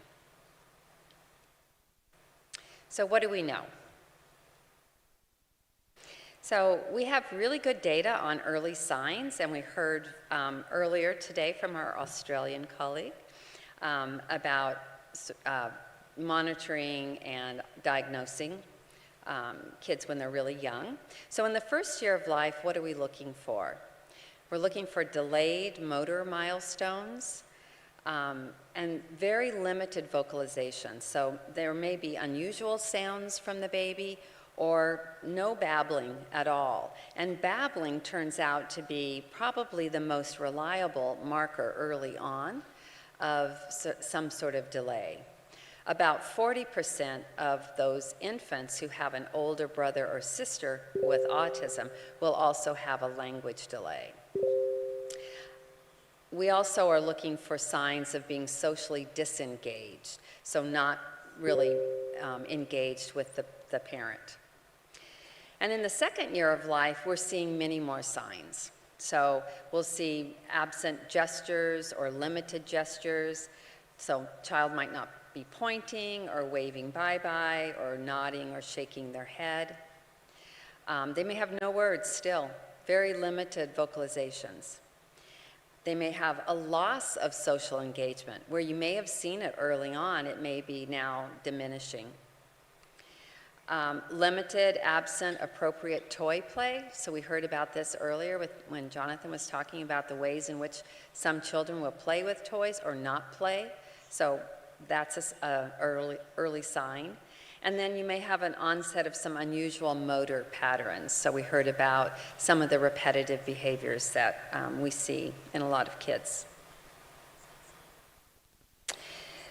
So what do we know? So we have really good data on early signs, and we heard earlier today from our Australian colleague about monitoring and diagnosing kids when they're really young. So in the first year of life, what are we looking for? We're looking for delayed motor milestones and very limited vocalization. So there may be unusual sounds from the baby or no babbling at all. And babbling turns out to be probably the most reliable marker early on of some sort of delay. About 40% of those infants who have an older brother or sister with autism will also have a language delay. We also are looking for signs of being socially disengaged, so not really engaged with the parent. And in the second year of life, we're seeing many more signs. So we'll see absent gestures or limited gestures. So child might not be pointing or waving bye-bye or nodding or shaking their head. They may have no words still, very limited vocalizations. They may have a loss of social engagement, where you may have seen it early on, it may be now diminishing. Limited, absent, appropriate toy play. So we heard about this earlier when Jonathan was talking about the ways in which some children will play with toys or not play. So that's an early sign. And then you may have an onset of some unusual motor patterns. So we heard about some of the repetitive behaviors that we see in a lot of kids.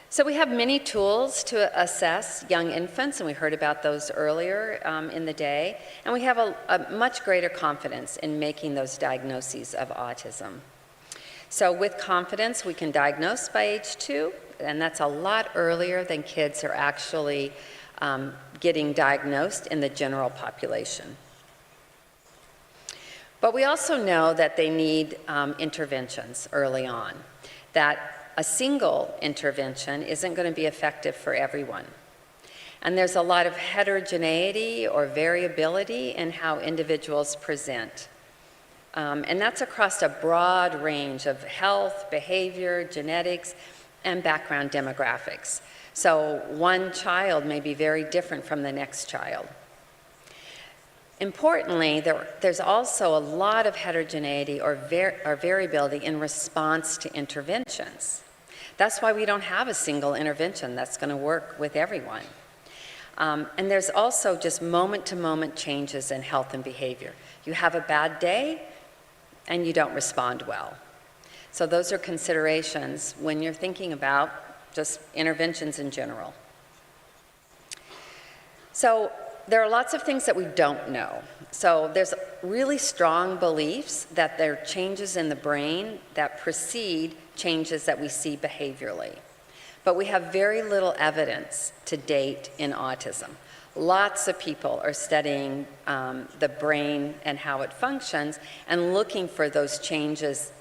So we have many tools to assess young infants, and we heard about those earlier in the day. And we have a much greater confidence in making those diagnoses of autism. So with confidence, we can diagnose by age 2, and that's a lot earlier than kids are actually getting diagnosed in the general population. But we also know that they need interventions early on, that a single intervention isn't going to be effective for everyone. And there's a lot of heterogeneity or variability in how individuals present. And that's across a broad range of health, behavior, genetics, and background demographics. So one child may be very different from the next child. Importantly, there's also a lot of heterogeneity or variability in response to interventions. That's why we don't have a single intervention that's going to work with everyone. And there's also just moment-to-moment changes in health and behavior. You have a bad day, and you don't respond well. So those are considerations when you're thinking about just interventions in general. So there are lots of things that we don't know. So there's really strong beliefs that there are changes in the brain that precede changes that we see behaviorally. But we have very little evidence to date in autism. Lots of people are studying the brain and how it functions and looking for those changes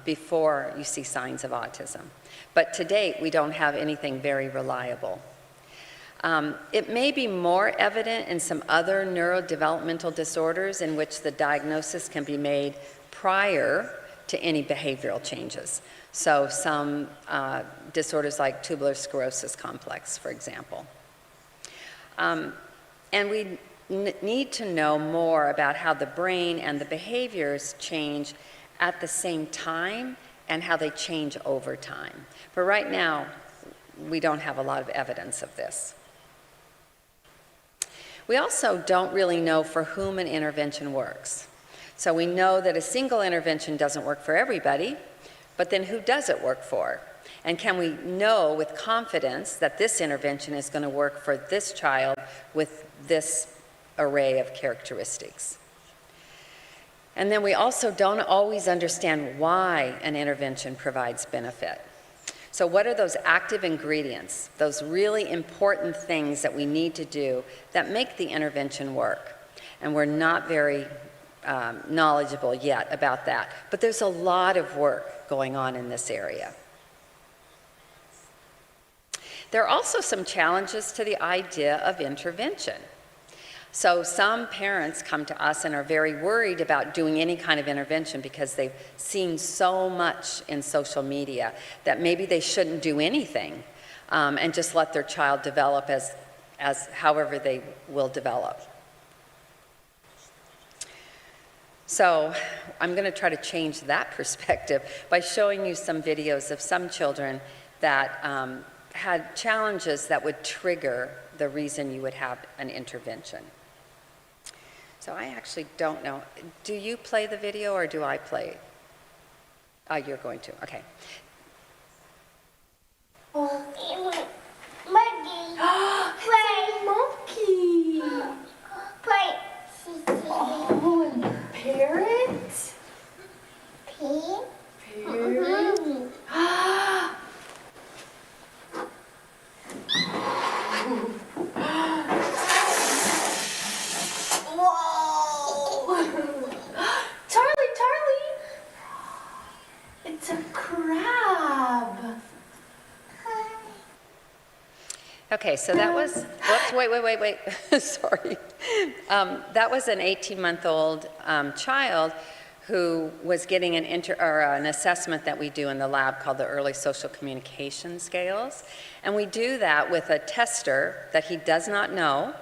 before you see signs of autism. But to date, we don't have anything very reliable. It may be more evident in some other neurodevelopmental disorders in which the diagnosis can be made prior to any behavioral changes. So some disorders like tuberous sclerosis complex, for example. And we need to know more about how the brain and the behaviors change at the same time and how they change over time. But right now, we don't have a lot of evidence of this. We also don't really know for whom an intervention works. So we know that a single intervention doesn't work for everybody, but then who does it work for? And can we know with confidence that this intervention is going to work for this child with this array of characteristics? And then we also don't always understand why an intervention provides benefit. So what are those active ingredients, those really important things that we need to do that make the intervention work? And we're not very knowledgeable yet about that. But there's a lot of work going on in this area. There are also some challenges to the idea of intervention. So some parents come to us and are very worried about doing any kind of intervention because they've seen so much in social media that maybe they shouldn't do anything and just let their child develop as however they will develop. So I'm going to try to change that perspective by showing you some videos of some children that had challenges that would trigger the reason you would have an intervention. So I actually don't know. Do you play the video or do I play it? Oh, you're going to. Okay. Monkey. Play. Oh, and the parrot. Parrot. Charlie! It's a crab. Okay, so that was, whoops, wait, sorry. That was an 18-month-old child who was getting an assessment that we do in the lab called the Early Social Communication Scales. And we do that with a tester that he does not know,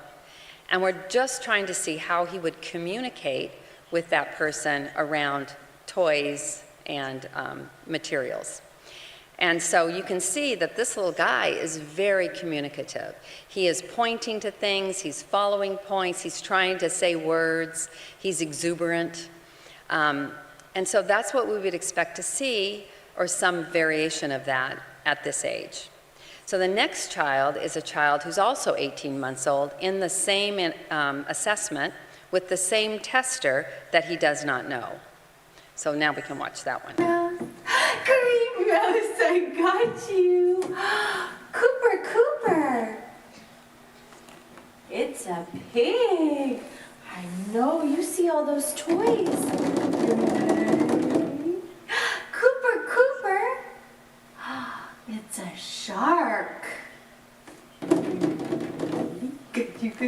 and we're just trying to see how he would communicate with that person around toys and materials. And so you can see that this little guy is very communicative. He is pointing to things, he's following points, he's trying to say words, he's exuberant. And so that's what we would expect to see, or some variation of that at this age. So the next child is a child who's also 18 months old in the same assessment with the same tester that he does not know. So now we can watch that one. Green Mouse, I got you. Cooper. It's a pig. I know, you see all those toys. Cooper. It's a shark. Got you.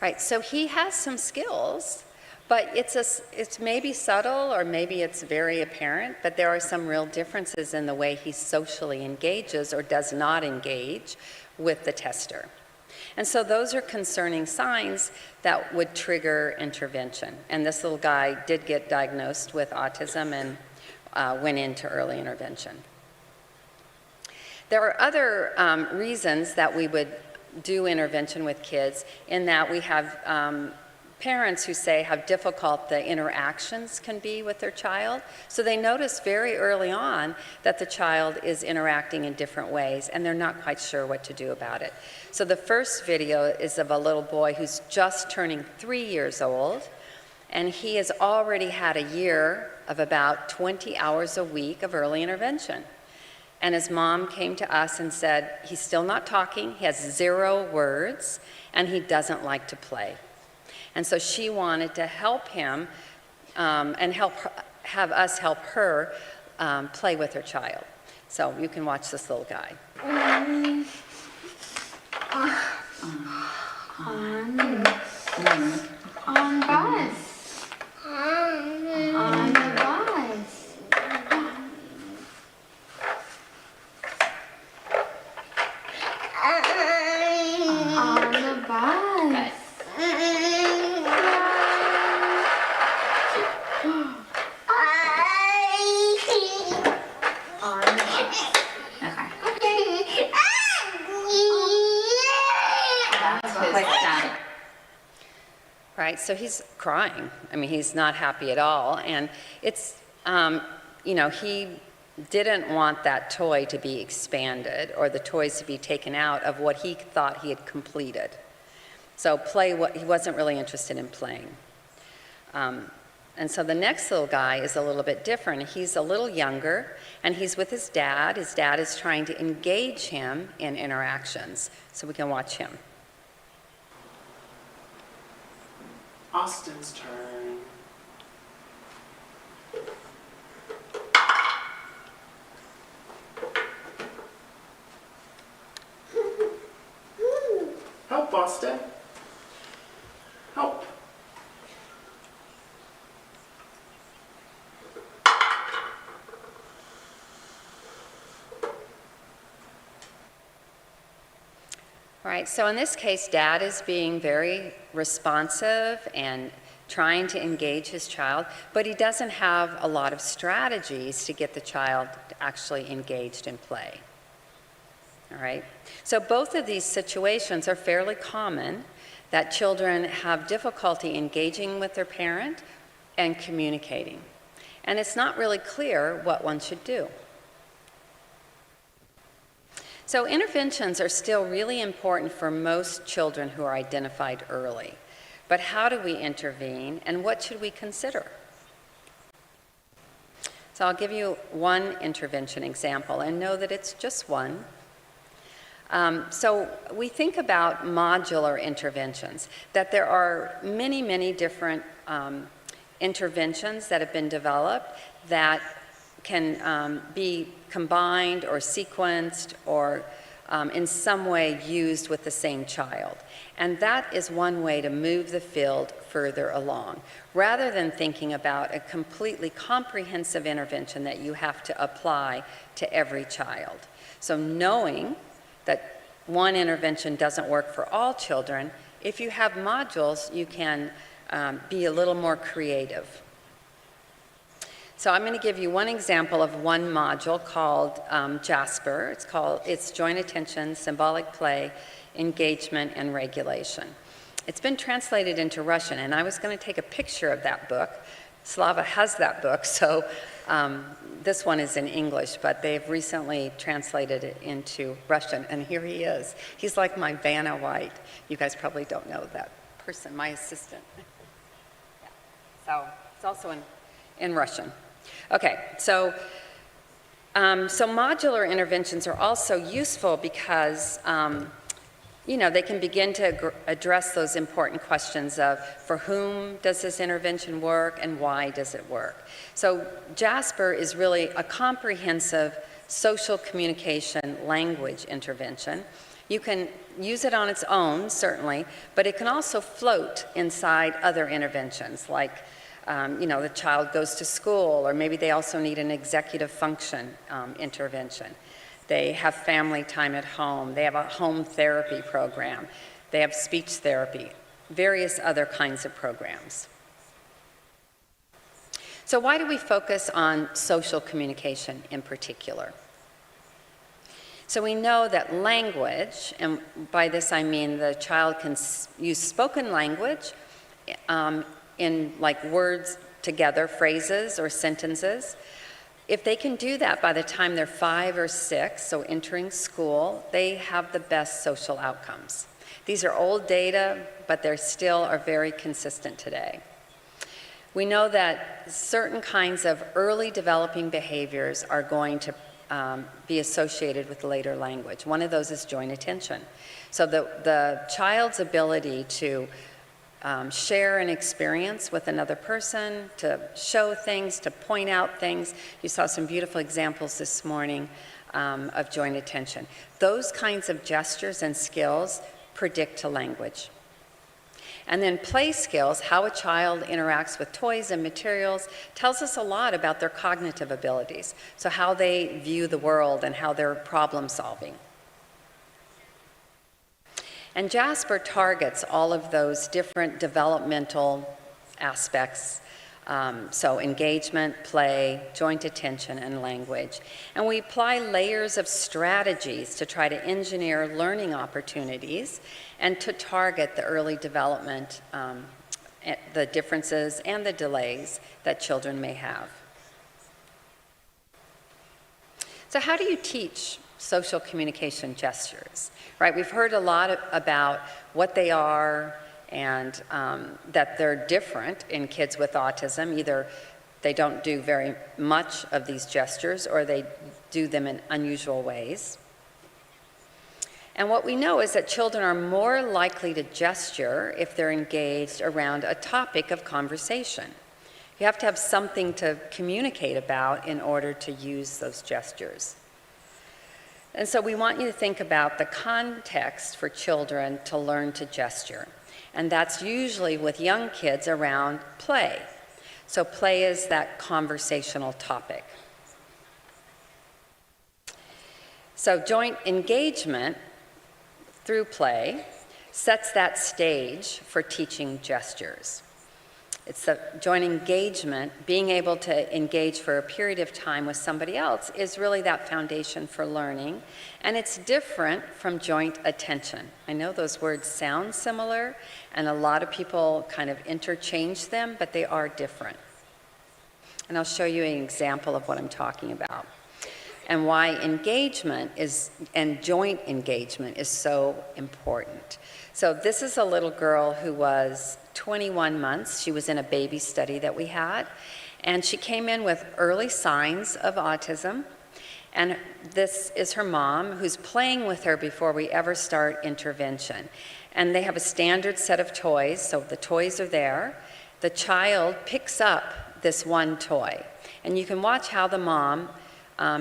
Right, so he has some skills, but it's maybe subtle or maybe it's very apparent, but there are some real differences in the way he socially engages or does not engage with the tester. And so those are concerning signs that would trigger intervention. And this little guy did get diagnosed with autism and went into early intervention. There are other reasons that we would do intervention with kids, in that we have parents who say how difficult the interactions can be with their child. So they notice very early on that the child is interacting in different ways and they're not quite sure what to do about it. So the first video is of a little boy who's just turning 3 years old, and he has already had a year of about 20 hours a week of early intervention. And his mom came to us and said, he's still not talking, he has 0 words, and he doesn't like to play. And so she wanted to help him and have us help her play with her child. So you can watch this little guy. On bus. On the bus. On the bus. Right, so he's crying. I mean, he's not happy at all. And it's, you know, he didn't want that toy to be expanded or the toys to be taken out of what he thought he had completed. So he wasn't really interested in playing. And so the next little guy is a little bit different. He's a little younger, and he's with his dad. His dad is trying to engage him in interactions. So we can watch him. Austin's turn. Help, Austin. Help. All right, so in this case, Dad is being very responsive and trying to engage his child, but he doesn't have a lot of strategies to get the child actually engaged in play. All right, so both of these situations are fairly common, that children have difficulty engaging with their parent and communicating. And it's not really clear what one should do. So interventions are still really important for most children who are identified early. But how do we intervene, and what should we consider? So I'll give you one intervention example, and know that it's just one. So we think about modular interventions, that there are many, many different interventions that have been developed that can be combined or sequenced or in some way used with the same child. And that is one way to move the field further along, rather than thinking about a completely comprehensive intervention that you have to apply to every child. So knowing that one intervention doesn't work for all children, if you have modules, you can be a little more creative. So I'm going to give you one example of one module called Jasper. It's Joint Attention, Symbolic Play, Engagement, and Regulation. It's been translated into Russian, and I was going to take a picture of that book. Slava has that book, so this one is in English, but they've recently translated it into Russian, and here he is. He's like my Vanna White. You guys probably don't know that person, my assistant. Yeah. So it's also in Russian. Okay, so modular interventions are also useful because they can begin to address those important questions of for whom does this intervention work and why does it work. So Jasper is really a comprehensive social communication language intervention. You can use it on its own, certainly, but it can also float inside other interventions like the child goes to school, or maybe they also need an executive function intervention. They have family time at home. They have a home therapy program. They have speech therapy, various other kinds of programs. So why do we focus on social communication in particular? So we know that language, and by this I mean the child can use spoken language in like words together, phrases or sentences. If they can do that by the time they're 5 or 6, so entering school, they have the best social outcomes. These are old data, but they still are very consistent today. We know that certain kinds of early developing behaviors are going to be associated with later language. One of those is joint attention. So the child's ability to share an experience with another person, to show things, to point out things. You saw some beautiful examples this morning of joint attention. Those kinds of gestures and skills predict to language. And then play skills, how a child interacts with toys and materials, tells us a lot about their cognitive abilities. So how they view the world and how they're problem solving. And Jasper targets all of those different developmental aspects, so engagement, play, joint attention, and language. And we apply layers of strategies to try to engineer learning opportunities and to target the early development, the differences and the delays that children may have. So how do you teach social communication gestures, right? We've heard a lot about what they are and that they're different in kids with autism. Either they don't do very much of these gestures or they do them in unusual ways. And what we know is that children are more likely to gesture if they're engaged around a topic of conversation. You have to have something to communicate about in order to use those gestures. And so we want you to think about the context for children to learn to gesture. And that's usually with young kids around play. So play is that conversational topic. So joint engagement through play sets that stage for teaching gestures. It's the joint engagement, being able to engage for a period of time with somebody else is really that foundation for learning, and it's different from joint attention. I know those words sound similar, and a lot of people kind of interchange them, but they are different. And I'll show you an example of what I'm talking about, and why engagement and joint engagement is so important. So this is a little girl who was 21 months. She was in a baby study that we had, and she came in with early signs of autism. And this is her mom, who's playing with her before we ever start intervention. And they have a standard set of toys, so the toys are there. The child picks up this one toy, And you can watch how the mom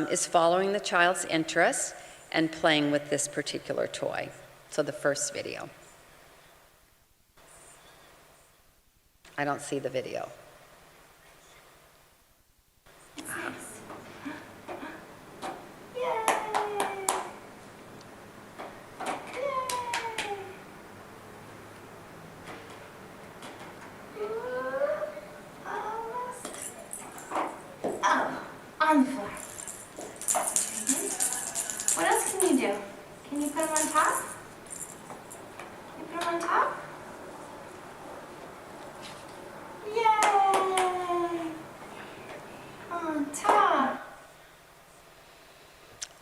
is following the child's interests and playing with this particular toy. So the first video. I don't see the video. Oh, on the floor. What else can you do? Can you put them on top? Can you put them on top? Yay! On top.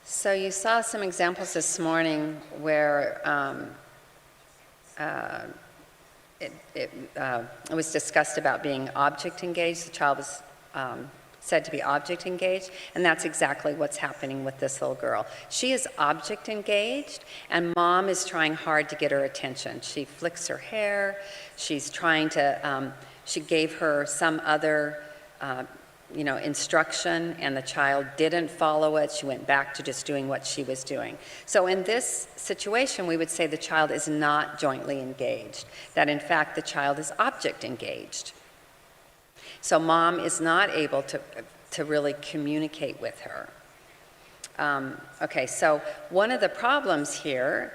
So you saw some examples this morning where it was discussed about being object engaged. The child was said to be object engaged, and that's exactly what's happening with this little girl. She is object engaged, and mom is trying hard to get her attention. She flicks her hair, she's trying to, she gave her some other instruction, and the child didn't follow it. She went back to just doing what she was doing. So in this situation, we would say the child is not jointly engaged, that in fact the child is object engaged. So mom is not able to really communicate with her. Okay, so one of the problems here,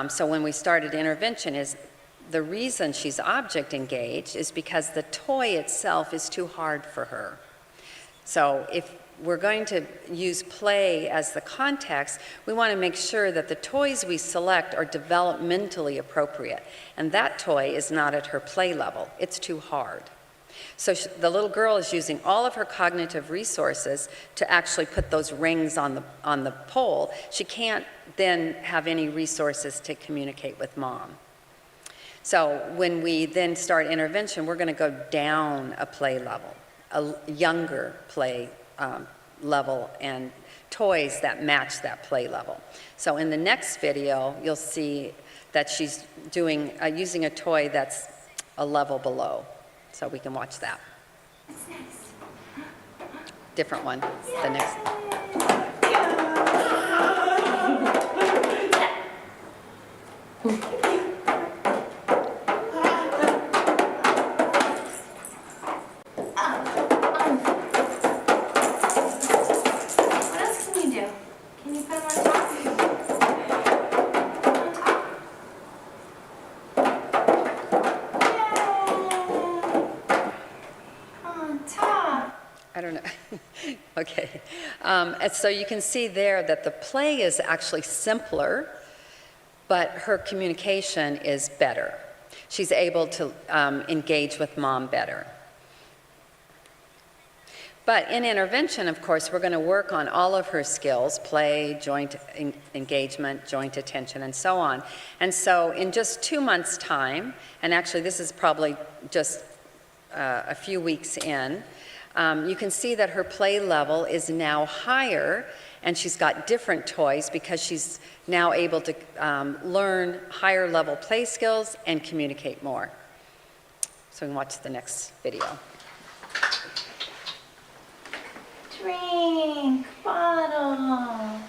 so when we started intervention, is the reason she's object engaged is because the toy itself is too hard for her. So if we're going to use play as the context, we want to make sure that the toys we select are developmentally appropriate. And that toy is not at her play level. It's too hard. So the little girl is using all of her cognitive resources to actually put those rings on the pole. She can't then have any resources to communicate with mom. So when we then start intervention, we're going to go down a play level, a younger play level, and toys that match that play level. So in the next video, you'll see that she's doing using a toy that's a level below. So we can watch that. That's nice. Different one, the next. What else can you do? Can you put them on top? I don't know. Okay. And so you can see there that the play is actually simpler, but her communication is better. She's able to engage with mom better. But in intervention, of course, we're going to work on all of her skills, play, joint engagement, joint attention, and so on. And so in just 2 months' time, and actually this is probably just a few weeks in, you can see that her play level is now higher, and she's got different toys because she's now able to learn higher level play skills and communicate more. So we can watch the next video. Drink bottle.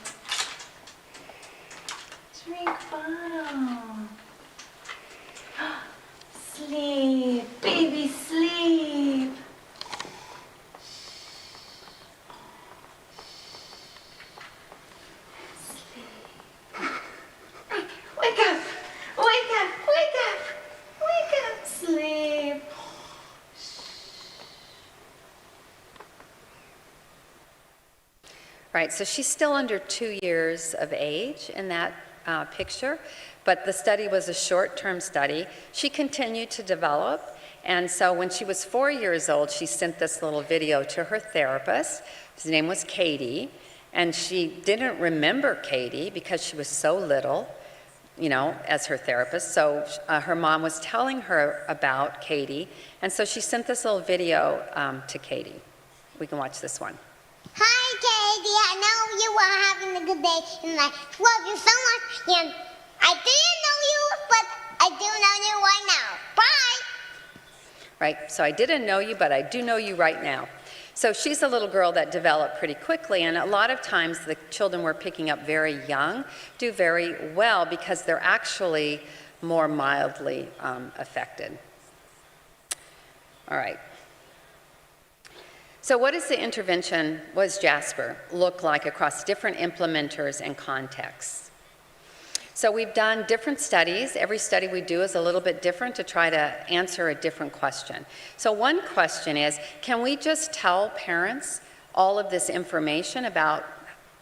Drink bottle. Sleep, baby, sleep. Wake up! Wake up! Wake up! Wake up! Sleep. Right, so she's still under 2 years of age in that picture, but the study was a short-term study. She continued to develop, and so when she was 4 years old, she sent this little video to her therapist. His name was Katie, and she didn't remember Katie because she was so little, you know, as her therapist. So her mom was telling her about Katie, and so she sent this little video to Katie. We can watch this one. Hi, Katie. I know you are having a good day, and I love you so much. And I didn't know you, but I do know you right now. Bye. Right, so I didn't know you, but I do know you right now. So she's a little girl that developed pretty quickly, and a lot of times the children we're picking up very young do very well because they're actually more mildly affected. All right. So what does the intervention, what does Jasper look like across different implementers and contexts? So we've done different studies. Every study we do is a little bit different to try to answer a different question. So one question is, can we just tell parents all of this information about,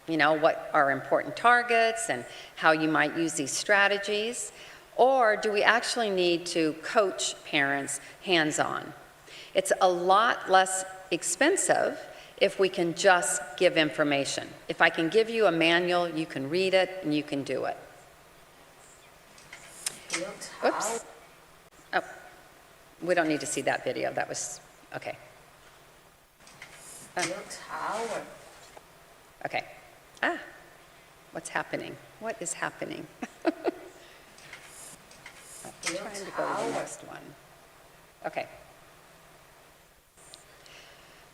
you know, what are important targets and how you might use these strategies? Or do we actually need to coach parents hands-on? It's a lot less expensive if we can just give information. If I can give you a manual, you can read it and you can do it. Oops. Oh, we don't need to see that video. That was, okay. Okay. Ah, what's happening? What is happening? I'm trying to go to the next one. Okay.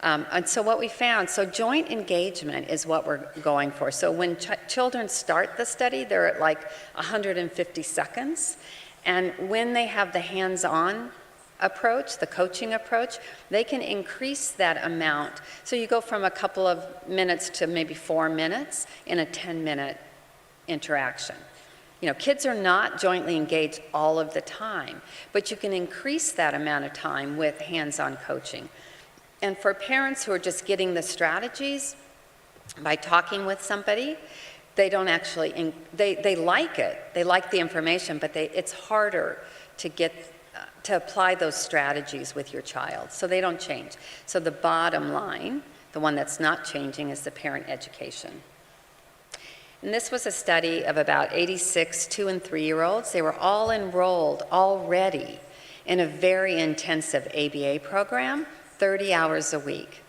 And so what we found, so joint engagement is what we're going for. So when children start the study, they're at like 150 seconds. And when they have the hands-on approach, the coaching approach, they can increase that amount. So you go from a couple of minutes to maybe 4 minutes in a 10-minute interaction. You know, kids are not jointly engaged all of the time, but you can increase that amount of time with hands-on coaching. And for parents who are just getting the strategies by talking with somebody, they don't actually, they like it. They like the information, but it's harder to get, to apply those strategies with your child. So they don't change. So the bottom line, the one that's not changing, is the parent education. And this was a study of about 86 2- and 3-year-olds. They were all enrolled already in a very intensive ABA program, 30 hours a week.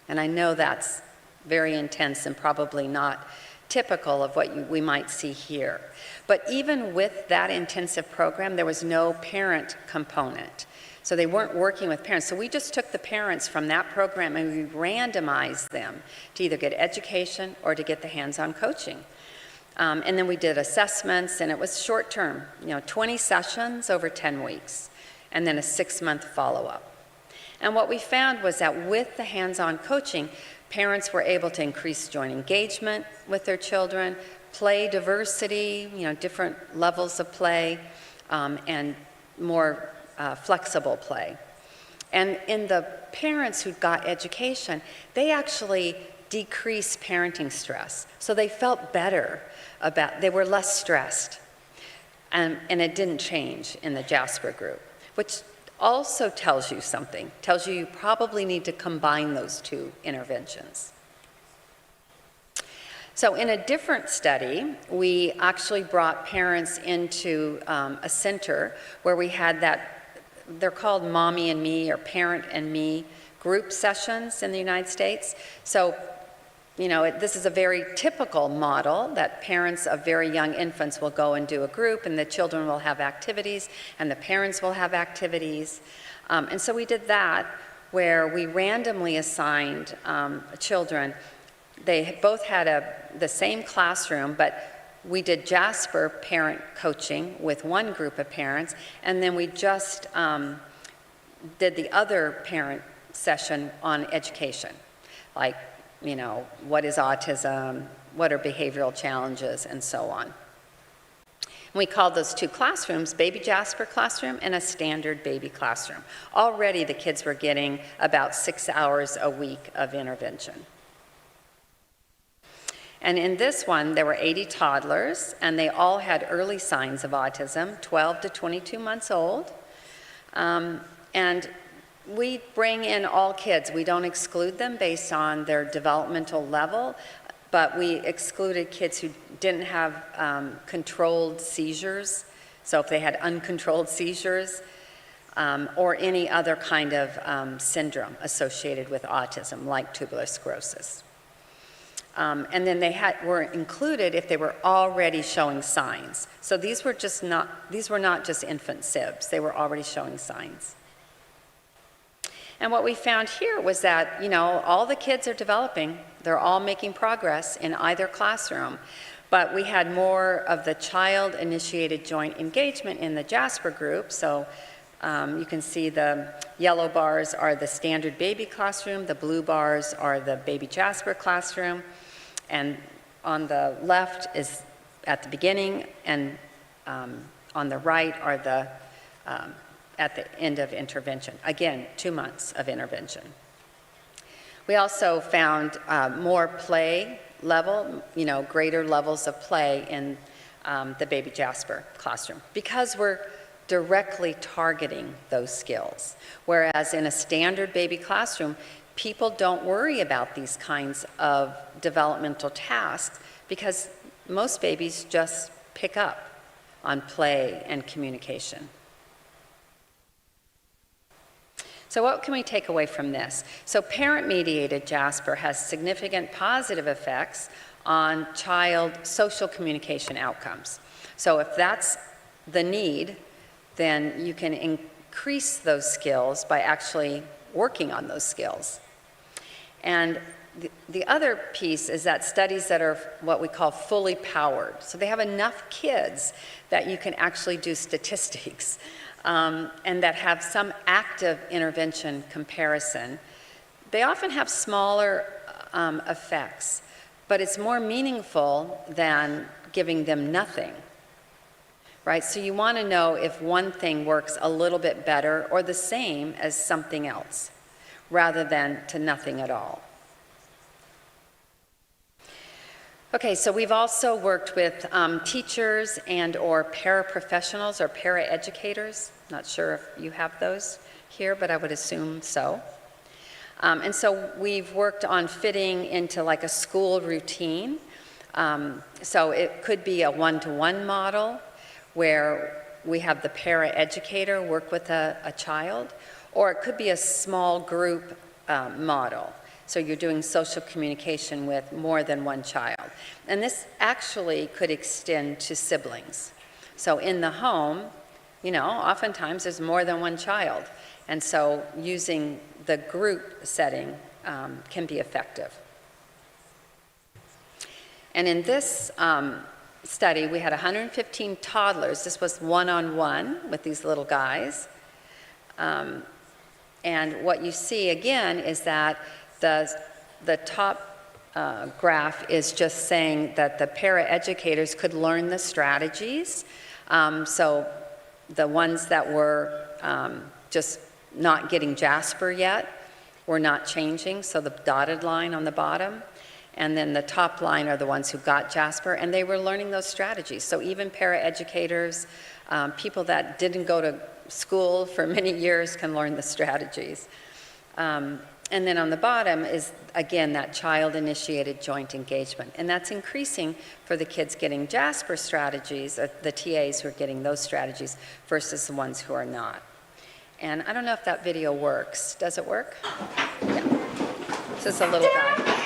And I know that's very intense and probably not typical of what we might see here. But even with that intensive program, there was no parent component. So they weren't working with parents. So we just took the parents from that program and we randomized them to either get education or to get the hands-on coaching. And then we did assessments, and it was short-term, 20 sessions over 10 weeks, and then a 6-month follow-up. And what we found was that with the hands-on coaching, parents were able to increase joint engagement with their children, play diversity, different levels of play, and more flexible play. And in the parents who got education, they actually decreased parenting stress. So they felt better they were less stressed. And it didn't change in the Jasper group, which also tells you something, tells you probably need to combine those two interventions. So in a different study, we actually brought parents into a center where we had they're called Mommy and Me or Parent and Me group sessions in the United States. So, this is a very typical model that parents of very young infants will go and do a group, and the children will have activities, and the parents will have activities. And so we did that, where we randomly assigned children. They both had the same classroom, but we did Jasper parent coaching with one group of parents, and then we just did the other parent session on education, like, what is autism, what are behavioral challenges, and so on. We called those two classrooms Baby Jasper classroom and a standard baby classroom. Already the kids were getting about 6 hours a week of intervention. And in this one, there were 80 toddlers, and they all had early signs of autism, 12 to 22 months old. And we bring in all kids. We don't exclude them based on their developmental level, but we excluded kids who didn't have controlled seizures. So if they had uncontrolled seizures or any other kind of syndrome associated with autism, like tuberous sclerosis. And then they were included if they were already showing signs. So these were not just infant SIBs. They were already showing signs. And what we found here was that, you know, all the kids are developing. They're all making progress in either classroom. But we had more of the child-initiated joint engagement in the Jasper group. So you can see the yellow bars are the standard baby classroom. The blue bars are the baby Jasper classroom. And on the left is at the beginning, and on the right are the at the end of intervention. Again, 2 months of intervention. We also found more play level, you know, greater levels of play in the baby Jasper classroom because we're directly targeting those skills. Whereas in a standard baby classroom, people don't worry about these kinds of developmental tasks because most babies just pick up on play and communication. So what can we take away from this? So parent-mediated Jasper has significant positive effects on child social communication outcomes. So if that's the need, then you can increase those skills by actually working on those skills. And the other piece is that studies that are what we call fully powered. So they have enough kids that you can actually do statistics and that have some active intervention comparison. They often have smaller effects, but it's more meaningful than giving them nothing. Right? So you want to know if one thing works a little bit better or the same as something else, rather than to nothing at all. Okay, so we've also worked with teachers and or paraprofessionals or paraeducators. Not sure if you have those here, but I would assume so. And so we've worked on fitting into like a school routine. So it could be a one-to-one model where we have the paraeducator work with a child, or it could be a small group model. So you're doing social communication with more than one child. And this actually could extend to siblings. So in the home, you know, oftentimes there's more than one child. And so using the group setting can be effective. And in this study, we had 115 toddlers. This was one-on-one with these little guys. And what you see again is that the top graph is just saying that the paraeducators could learn the strategies. So the ones that were just not getting Jasper yet were not changing, so the dotted line on the bottom. And then the top line are the ones who got Jasper, and they were learning those strategies. So even paraeducators, people that didn't go to school for many years can learn the strategies. And then on the bottom is, again, that child-initiated joint engagement. And that's increasing for the kids getting Jasper strategies, the TAs who are getting those strategies, versus the ones who are not. And I don't know if that video works. Does it work? Yeah. So it's a little guy.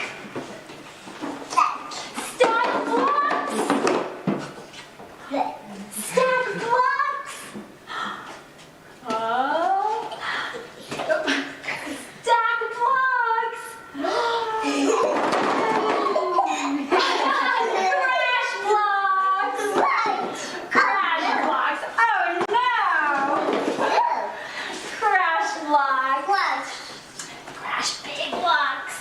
Stack blocks. Oh. Stack blocks. Crash blocks. Crash blocks. Oh no. Crash blocks. Crash big blocks.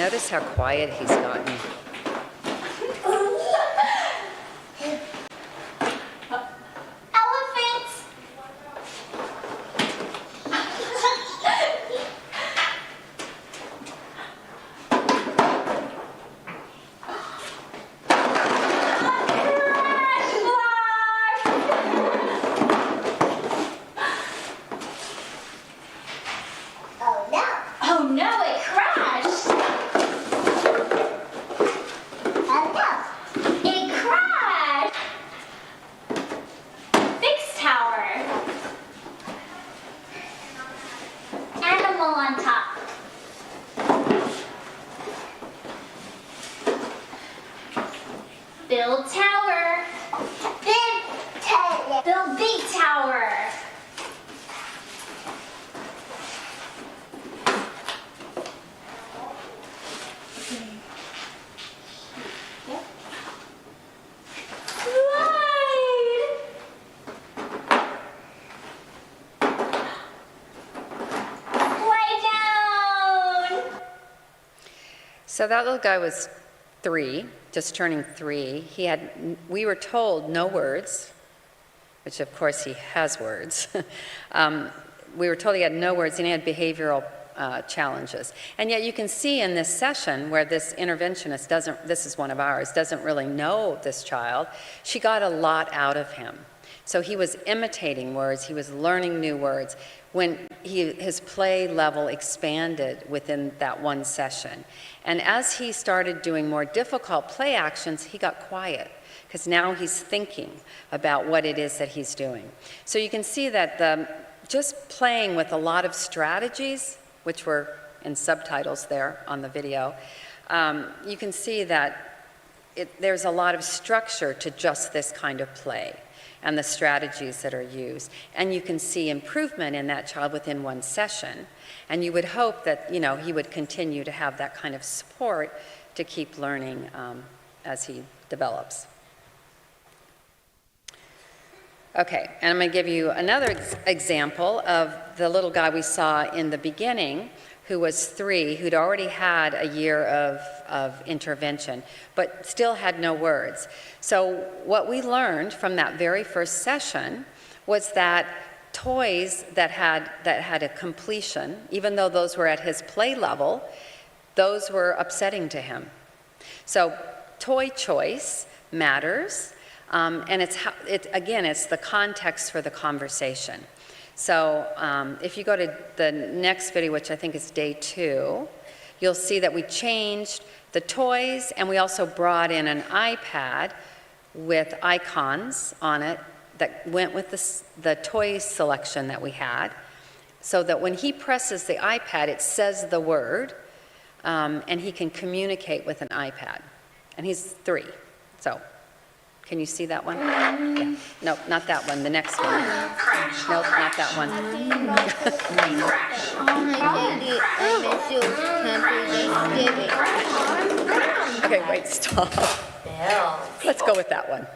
Notice how quiet he's gotten. Elephants! Oh no! Oh no, it crashed! Oh no! It crashed! Fix tower. Animal on top. Build tower. Build big tower. Slide. Slide down. So that little guy was 3, just turning 3. We were told no words, which of course he has words. We were told he had no words and he had behavioral challenges. And yet you can see in this session where this interventionist this is one of ours, doesn't really know this child, she got a lot out of him. So he was imitating words, he was learning new words when his play level expanded within that one session. And as he started doing more difficult play actions, he got quiet, because now he's thinking about what it is that he's doing. So you can see that just playing with a lot of strategies, which were in subtitles there on the video, you can see that there's a lot of structure to just this kind of play and the strategies that are used. And you can see improvement in that child within one session. And you would hope that, he would continue to have that kind of support to keep learning as he develops. Okay, and I'm going to give you another example of the little guy we saw in the beginning who was 3, who'd already had a year of intervention, but still had no words. So what we learned from that very first session was that toys that had a completion, even though those were at his play level, those were upsetting to him. So toy choice matters. And it's the context for the conversation. So if you go to the next video, which I think is day 2, you'll see that we changed the toys and we also brought in an iPad with icons on it that went with the toy selection that we had, so that when he presses the iPad, it says the word, and he can communicate with an iPad. And he's 3, so. Can you see that one? Yeah. Nope, not that one. The next one. Nope, not that one. Okay, wait, stop. Let's go with that one.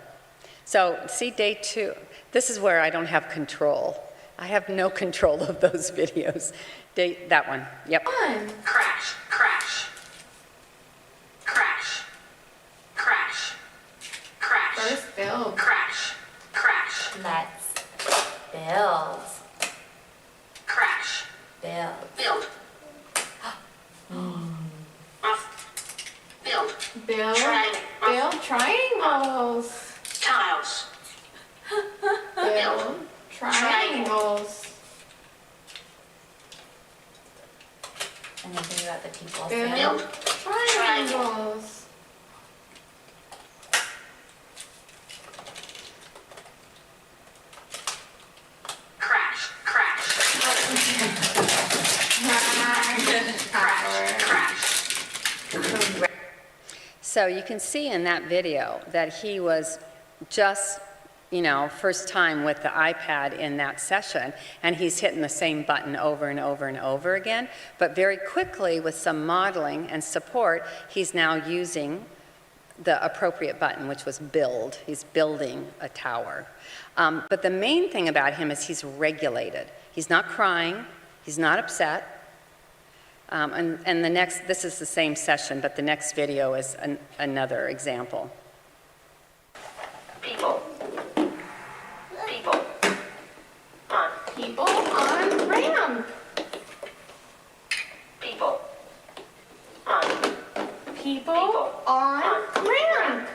So, see day 2. This is where I don't have control. I have no control of those videos. That one. Yep. Crash, crash. Crash. Crash. Crash. First build. Crash. Crash. Let's build. Crash. Build. Build. Build. Build. Triangle. Build triangles. Tiles. Build triangles. Anything about the people? Build triangles. Crash. Crash. Crash. Crash. So you can see in that video that he was just, first time with the iPad in that session, and he's hitting the same button over and over and over again. But very quickly, with some modeling and support, he's now using the appropriate button, which was build. He's building a tower. But the main thing about him is he's regulated. He's not crying. He's not upset. And the next, this is the same session, but the next video is another example. People. People. On. People on ramp. People. On. People on ramp.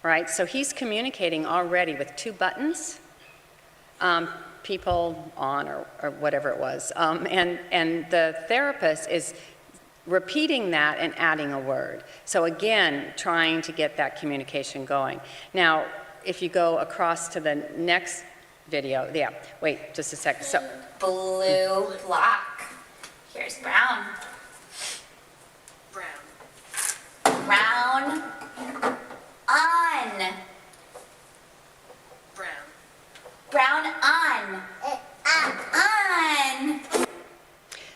All right, so he's communicating already with 2 buttons, people on or whatever it was. And the therapist is repeating that and adding a word. So again, trying to get that communication going. Now, if you go across to the next video, yeah, wait just a second. So, Blue, black. Here's brown. Brown. Brown. On. Brown. Brown on. On.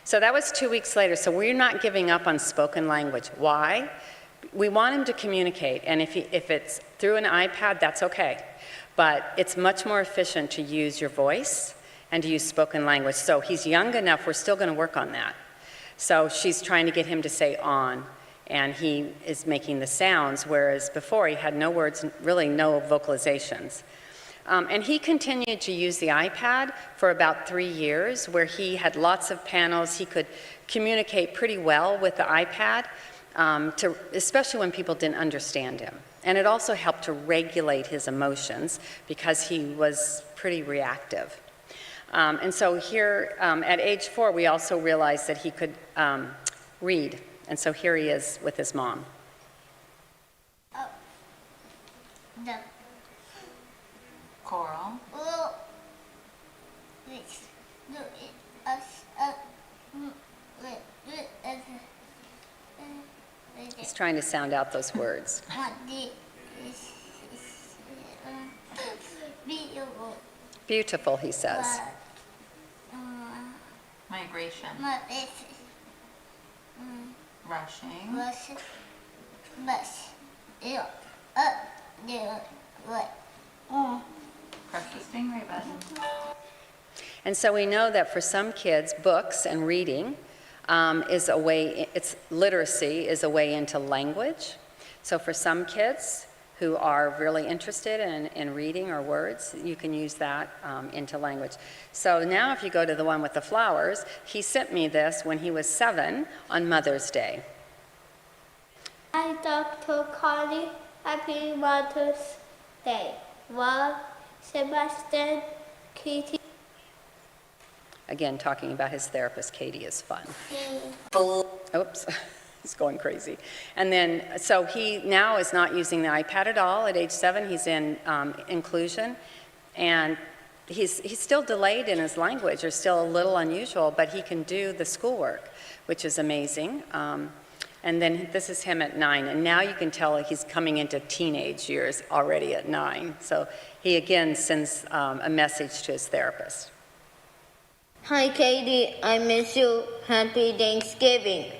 so that was 2 weeks later. So we're not giving up on spoken language. Why? We want him to communicate, and if it's through an iPad, that's okay. But it's much more efficient to use your voice and to use spoken language. So he's young enough, we're still going to work on that. So she's trying to get him to say on, and he is making the sounds, whereas before he had no words, really no vocalizations. And he continued to use the iPad for about 3 years, where he had lots of panels. He could communicate pretty well with the iPad, especially when people didn't understand him. And it also helped to regulate his emotions because he was pretty reactive. And so here, at age 4, we also realized that he could read. And so here he is with his mom. Coral. He's trying to sound out those words. Beautiful, he says. Migration. Rushing. Press the stingray button. And so we know that for some kids, books and reading is a way, literacy is a way into language. So for some kids who are really interested in reading or words, you can use that into language. So now if you go to the one with the flowers, he sent me this when he was 7 on Mother's Day. Hi, Dr. Connie. Happy Mother's Day. Love, Sebastian, Katie. Again, talking about his therapist, Katie, is fun. Oops, he's going crazy. And then, so he now is not using the iPad at all. At age 7, he's in inclusion. And he's still delayed in his language, or still a little unusual, but he can do the schoolwork, which is amazing. And then this is him at 9, and now you can tell he's coming into teenage years already at 9. So he again sends a message to his therapist. Hi, Katie. I miss you. Happy Thanksgiving.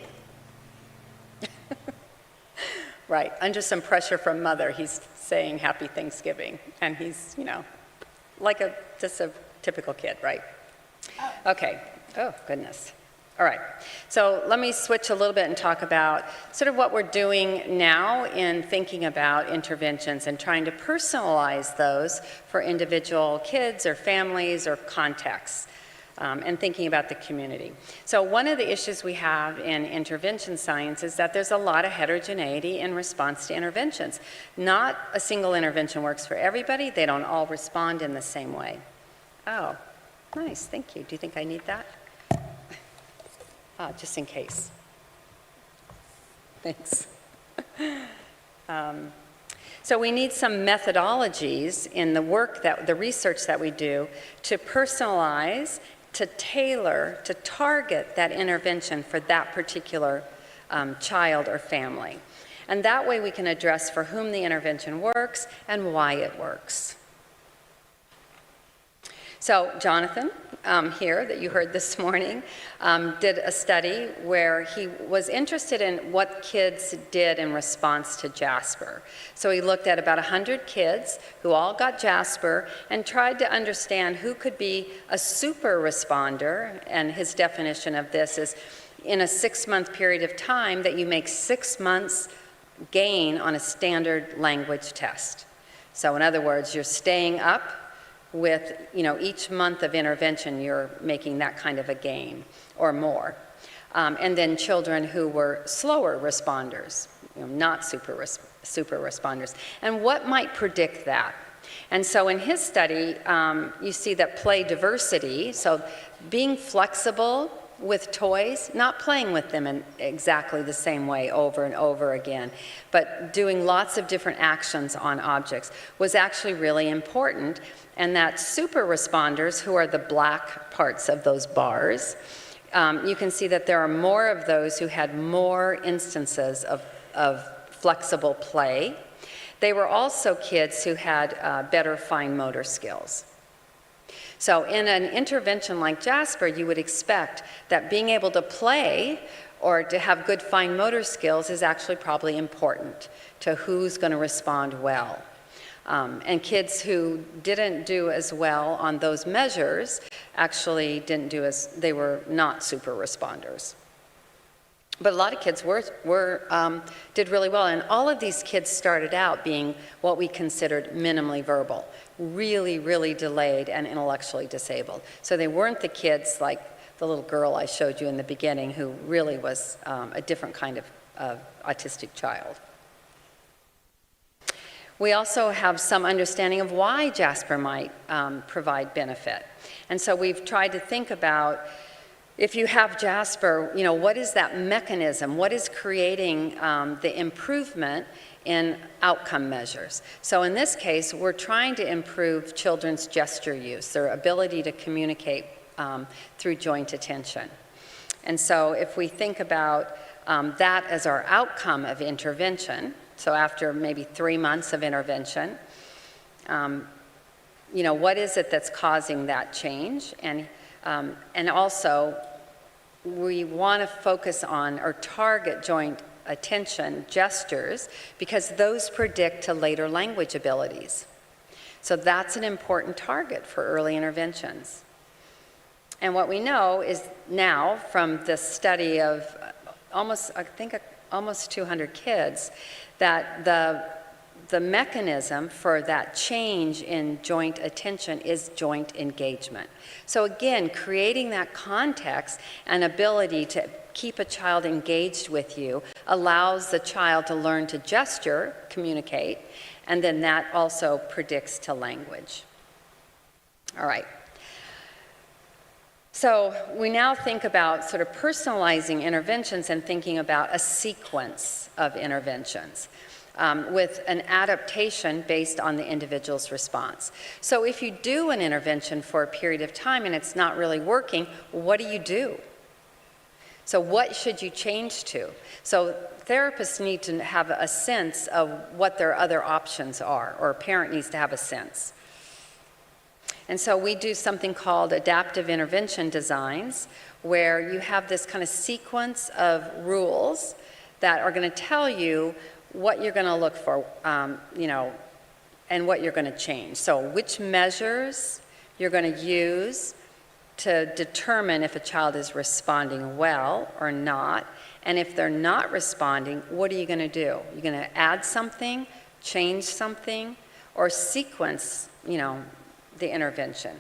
Right, under some pressure from Mother, he's saying Happy Thanksgiving, and he's, like just a typical kid, right? Okay, oh goodness. All right, so let me switch a little bit and talk about sort of what we're doing now in thinking about interventions and trying to personalize those for individual kids or families or contexts, and thinking about the community. So one of the issues we have in intervention science is that there's a lot of heterogeneity in response to interventions. Not a single intervention works for everybody. They don't all respond in the same way. Oh, nice, thank you. Do you think I need that? Just in case. Thanks. So we need some methodologies in the work the research that we do to personalize, to tailor, to target that intervention for that particular child or family. And that way we can address for whom the intervention works and why it works. So Jonathan, here that you heard this morning, did a study where he was interested in what kids did in response to Jasper. So he looked at about 100 kids who all got Jasper and tried to understand who could be a super responder, and his definition of this is in a 6-month period of time that you make 6 months gain on a standard language test. So in other words, you're staying up with, each month of intervention, you're making that kind of a gain or more. And then children who were slower responders, not super responders. And what might predict that? And so in his study, you see that play diversity, so being flexible with toys, not playing with them in exactly the same way over and over again, but doing lots of different actions on objects was actually really important. And that super responders, who are the black parts of those bars, you can see that there are more of those who had more instances of flexible play. They were also kids who had better fine motor skills. So in an intervention like Jasper, you would expect that being able to play or to have good fine motor skills is actually probably important to who's going to respond well. And kids who didn't do as well on those measures actually they were not super responders. But a lot of kids did really well, and all of these kids started out being what we considered minimally verbal, really, really delayed and intellectually disabled. So they weren't the kids like the little girl I showed you in the beginning who really was a different kind of autistic child. We also have some understanding of why Jasper might provide benefit. And so we've tried to think about, if you have Jasper, what is that mechanism? What is creating the improvement in outcome measures? So in this case, we're trying to improve children's gesture use, their ability to communicate through joint attention. And so if we think about that as our outcome of intervention, so after maybe 3 months of intervention, what is it that's causing that change? And also, we want to focus on or target joint attention gestures because those predict to later language abilities. So that's an important target for early interventions. And what we know is now from this study of almost 200 kids, that the mechanism for that change in joint attention is joint engagement. So again, creating that context and ability to keep a child engaged with you allows the child to learn to gesture, communicate, and then that also predicts to language. All right. So we now think about sort of personalizing interventions and thinking about a sequence of interventions. With an adaptation based on the individual's response. So if you do an intervention for a period of time and it's not really working, what do? So what should you change to? So therapists need to have a sense of what their other options are, or a parent needs to have a sense. And so we do something called adaptive intervention designs, where you have this kind of sequence of rules that are going to tell you what you're going to look for, and what you're going to change. So which measures you're going to use to determine if a child is responding well or not. And if they're not responding, what are you going to do? You're going to add something, change something, or sequence, the intervention.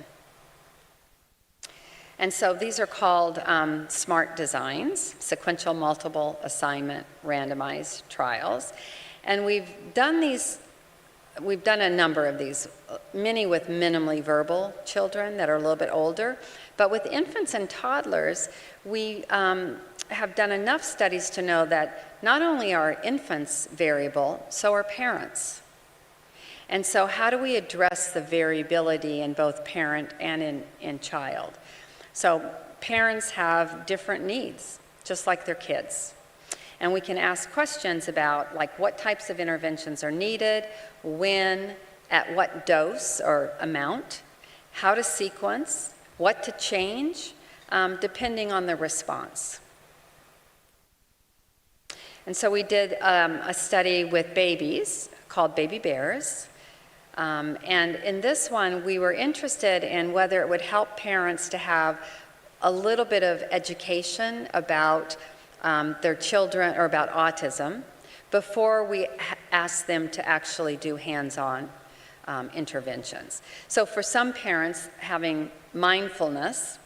And so these are called SMART designs, sequential multiple assignment randomized trials. And we've done a number of these, many with minimally verbal children that are a little bit older. But with infants and toddlers, we have done enough studies to know that not only are infants variable, so are parents. And so how do we address the variability in both parent and in child? So parents have different needs, just like their kids. And we can ask questions about like what types of interventions are needed, when, at what dose or amount, how to sequence, what to change, depending on the response. And so we did a study with babies called Baby Bears. And in this one, we were interested in whether it would help parents to have a little bit of education about their children or about autism before we asked them to actually do hands-on interventions. So for some parents, having mindfulness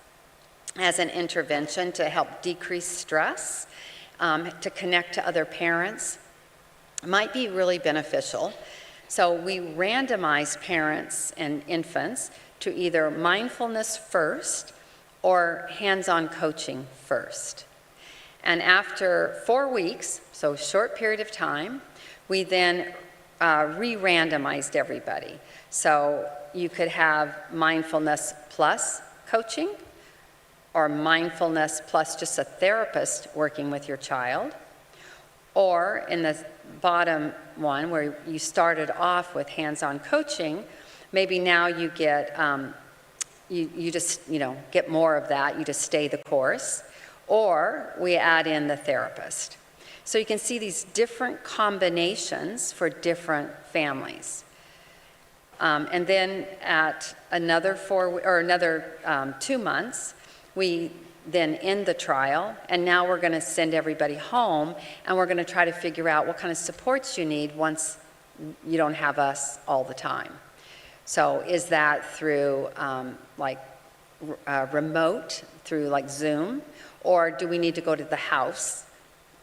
as an intervention to help decrease stress, to connect to other parents, might be really beneficial. So we randomized parents and infants to either mindfulness first or hands-on coaching first. And after 4 weeks, so a short period of time, we then re-randomized everybody. So you could have mindfulness plus coaching, or mindfulness plus just a therapist working with your child, or in the bottom one where you started off with hands-on coaching, maybe now you get, you just, get more of that, you just stay the course, or we add in the therapist. So you can see these different combinations for different families. And then at another 2 months, we then end the trial, and now we're going to send everybody home, and we're going to try to figure out what kind of supports you need once you don't have us all the time. So is that through remote, through like Zoom, or do we need to go to the house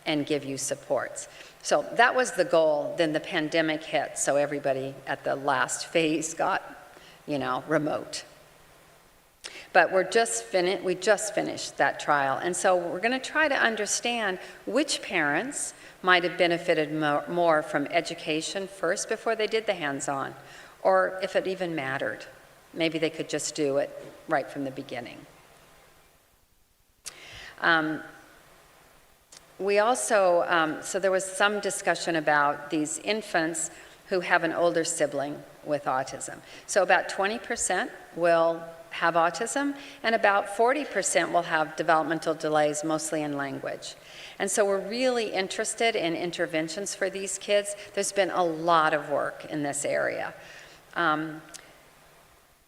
and give you supports? So that was the goal. Then the pandemic hit, so everybody at the last phase got, remote. But we just finished that trial. And so we're going to try to understand which parents might have benefited more from education first before they did the hands-on, or if it even mattered. Maybe they could just do it right from the beginning. We also, so there was some discussion about these infants who have an older sibling with autism. So about 20% will have autism, and about 40% will have developmental delays, mostly in language. And so we're really interested in interventions for these kids. There's been a lot of work in this area.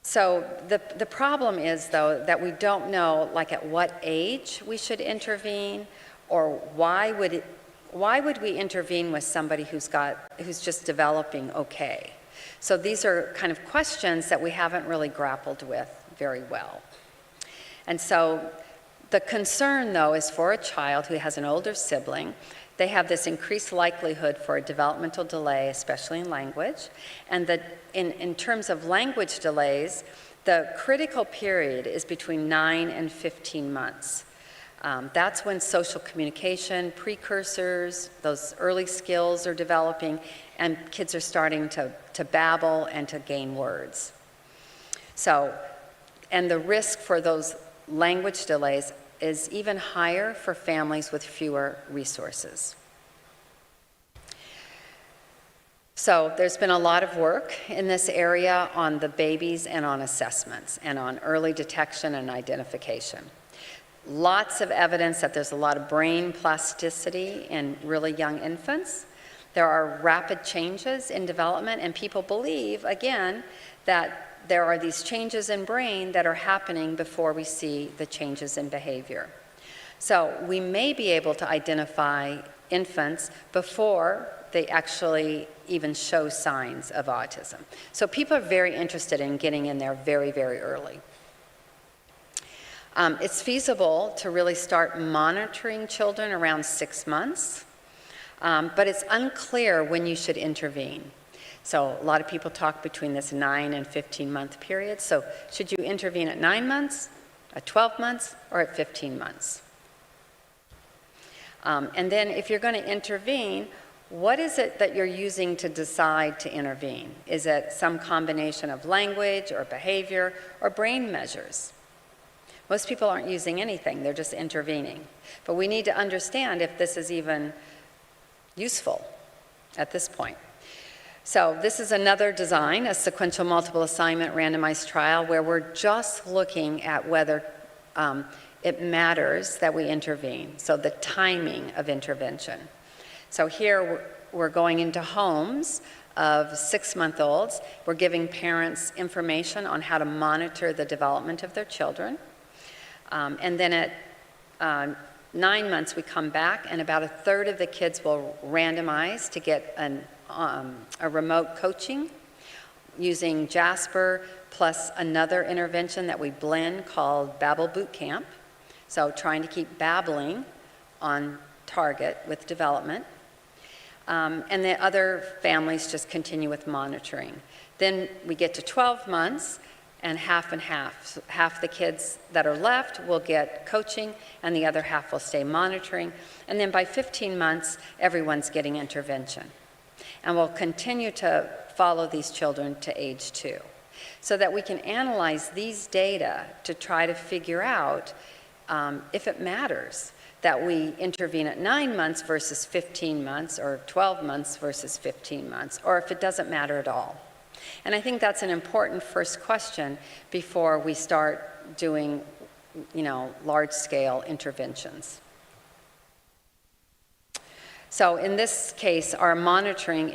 So the problem is, though, that we don't know, at what age we should intervene, or why would we intervene with somebody who's just developing okay? So these are kind of questions that we haven't really grappled with very well. And so the concern, though, is for a child who has an older sibling, they have this increased likelihood for a developmental delay, especially in language. And in terms of language delays, the critical period is between 9 and 15 months. That's when social communication, precursors, those early skills are developing, and kids are starting to babble and to gain words. So, and the risk for those language delays is even higher for families with fewer resources. So there's been a lot of work in this area on the babies and on assessments and on early detection and identification. Lots of evidence that there's a lot of brain plasticity in really young infants. There are rapid changes in development, and people believe, again, that there are these changes in brain that are happening before we see the changes in behavior. So we may be able to identify infants before they actually even show signs of autism. So people are very interested in getting in there very, very early. It's feasible to really start monitoring children around 6 months, but it's unclear when you should intervene. So a lot of people talk between this 9 and 15-month period. So should you intervene at 9 months, at 12 months, or at 15 months? And then if you're going to intervene, what is it that you're using to decide to intervene? Is it some combination of language or behavior or brain measures? Most people aren't using anything, they're just intervening. But we need to understand if this is even useful at this point. So this is another design, a sequential multiple assignment randomized trial, where we're just looking at whether it matters that we intervene, so the timing of intervention. So here we're going into homes of 6-month-olds. We're giving parents information on how to monitor the development of their children. And then at 9 months, we come back, and about 1/3 of the kids will randomize to get a remote coaching using Jasper plus another intervention that we blend called Babble Boot Camp. So trying to keep babbling on target with development. And the other families just continue with monitoring. Then we get to 12 months, and half and half. Half the kids that are left will get coaching, and the other half will stay monitoring. And then by 15 months, everyone's getting intervention. And we'll continue to follow these children to age 2, so that we can analyze these data to try to figure out if it matters that we intervene at 9 months versus 15 months, or 12 months versus 15 months, or if it doesn't matter at all. And I think that's an important first question before we start doing, large-scale interventions. So in this case, our monitoring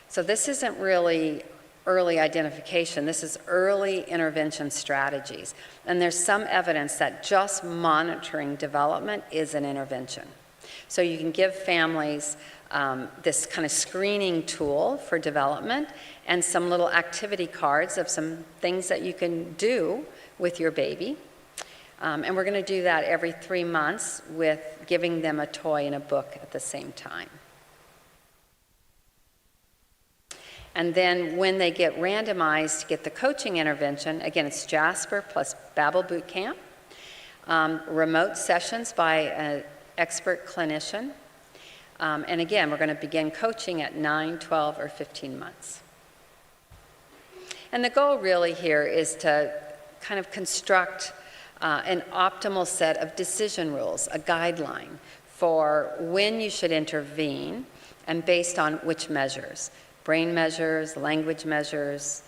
so this isn't really early identification. This is early intervention strategies. And there's some evidence that just monitoring development is an intervention. So you can give families this kind of screening tool for development and some little activity cards of some things that you can do with your baby. And we're going to do that every 3 months with giving them a toy and a book at the same time. And then when they get randomized to get the coaching intervention, again, it's Jasper plus Babble Boot Camp, remote sessions by an expert clinician. And again, we're going to begin coaching at 9, 12, or 15 months. And the goal really here is to kind of construct an optimal set of decision rules, a guideline for when you should intervene and based on which measures. Brain measures, language measures,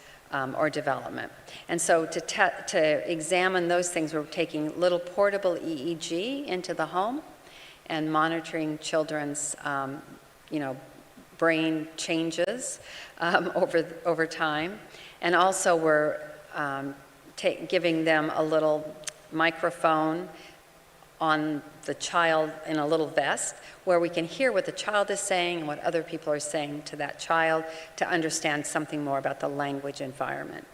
or development. And so to examine those things, we're taking little portable EEG into the home and monitoring children's, brain changes over time. And also we're giving them a little microphone on the child in a little vest where we can hear what the child is saying and what other people are saying to that child to understand something more about the language environment.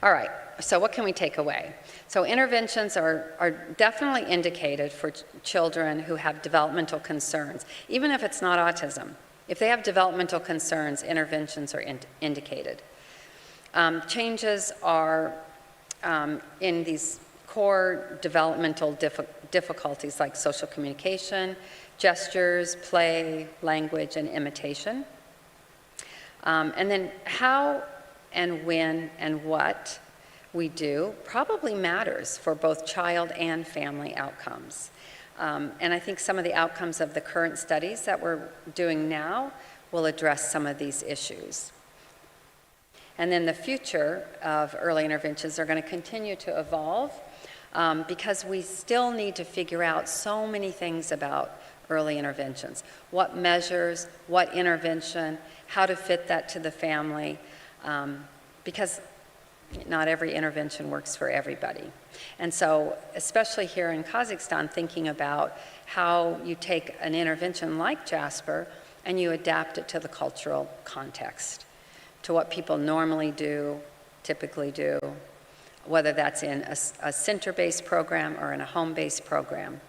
All right, so what can we take away? So interventions are definitely indicated for children who have developmental concerns, even if it's not autism. If they have developmental concerns, interventions are indicated. Changes are in these core developmental difficulties like social communication, gestures, play, language, and imitation. And then how and when and what we do probably matters for both child and family outcomes. And I think some of the outcomes of the current studies that we're doing now will address some of these issues. And then the future of early interventions are going to continue to evolve because we still need to figure out so many things about early interventions. What measures, what intervention, how to fit that to the family, because not every intervention works for everybody. And so, especially here in Kazakhstan, thinking about how you take an intervention like Jasper and you adapt it to the cultural context, to what people normally do, typically do, whether that's in a center-based program or in a home-based program.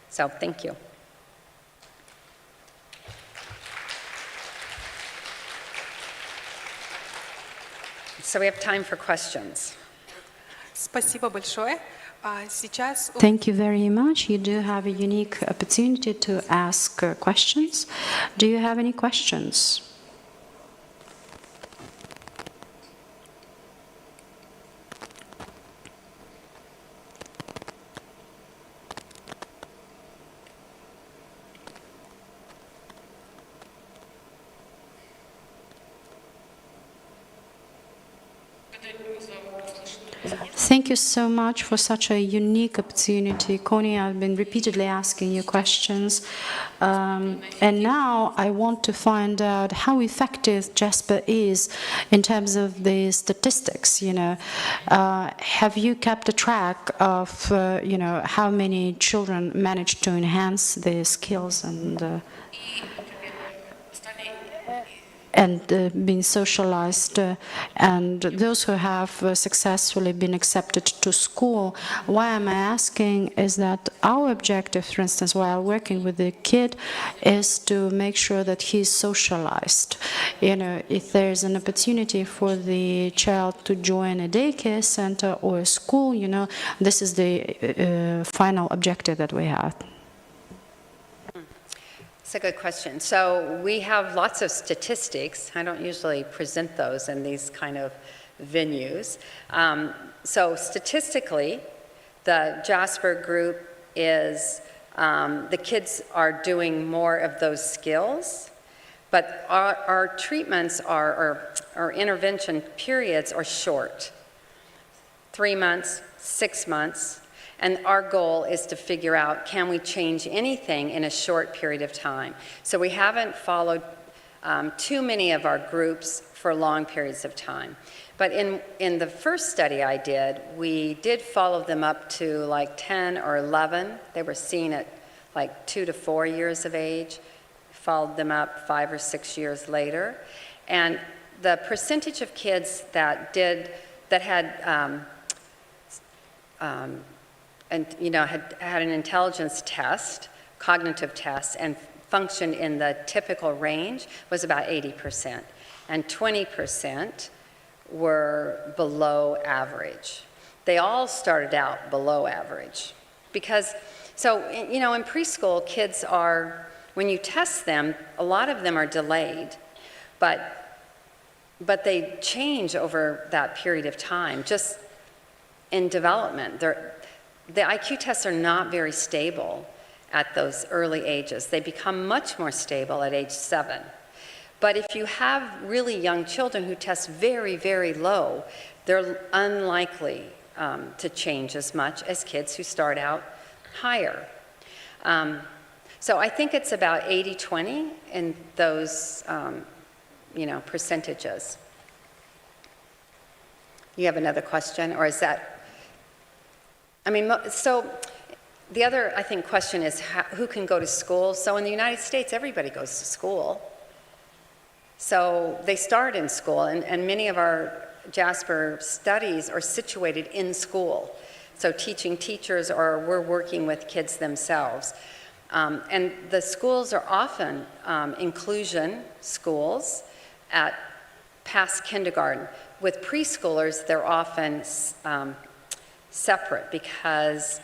So, thank you. So we have time for questions. Спасибо большое. Сейчас... Thank you very much. You do have a unique opportunity to ask questions. Do you have any questions? Thank you so much for such a unique opportunity. Connie, I've been repeatedly asking you questions. And now I want to find out how effective Jasper is in terms of the statistics, have you kept a track of, how many children manage to enhance their skills and being socialized, and those who have successfully been accepted to school? Why am I asking is that our objective, for instance, while working with the kid, is to make sure that he's socialized. If there's an opportunity for the child to join a daycare center or a school, this is the final objective that we have. That's a good question. So we have lots of statistics. I don't usually present those in these kind of venues. So statistically, the Jasper group is, the kids are doing more of those skills, but our treatments or intervention periods are short. 3 months, 6 months. And our goal is to figure out, can we change anything in a short period of time? So we haven't followed too many of our groups for long periods of time. But in the first study I did, we did follow them up to like 10 or 11. They were seen at like 2 to 4 years of age, followed them up 5 or 6 years later. And the percentage of kids that had had an intelligence test, cognitive test, and functioned in the typical range was about 80%. And 20% were below average. They all started out below average. Because, in preschool, kids are, when you test them, a lot of them are delayed, but they change over that period of time, just in development. The IQ tests are not very stable at those early ages. They become much more stable at age 7. But if you have really young children who test very, very low, they're unlikely to change as much as kids who start out higher. So I think it's about 80-20 in those, percentages. You have another question, or is that? So the other, I think, question is who can go to school? So in the United States, everybody goes to school. So they start in school, and many of our Jasper studies are situated in school. So teaching teachers, or we're working with kids themselves. And the schools are often inclusion schools at past kindergarten. With preschoolers, they're often separate because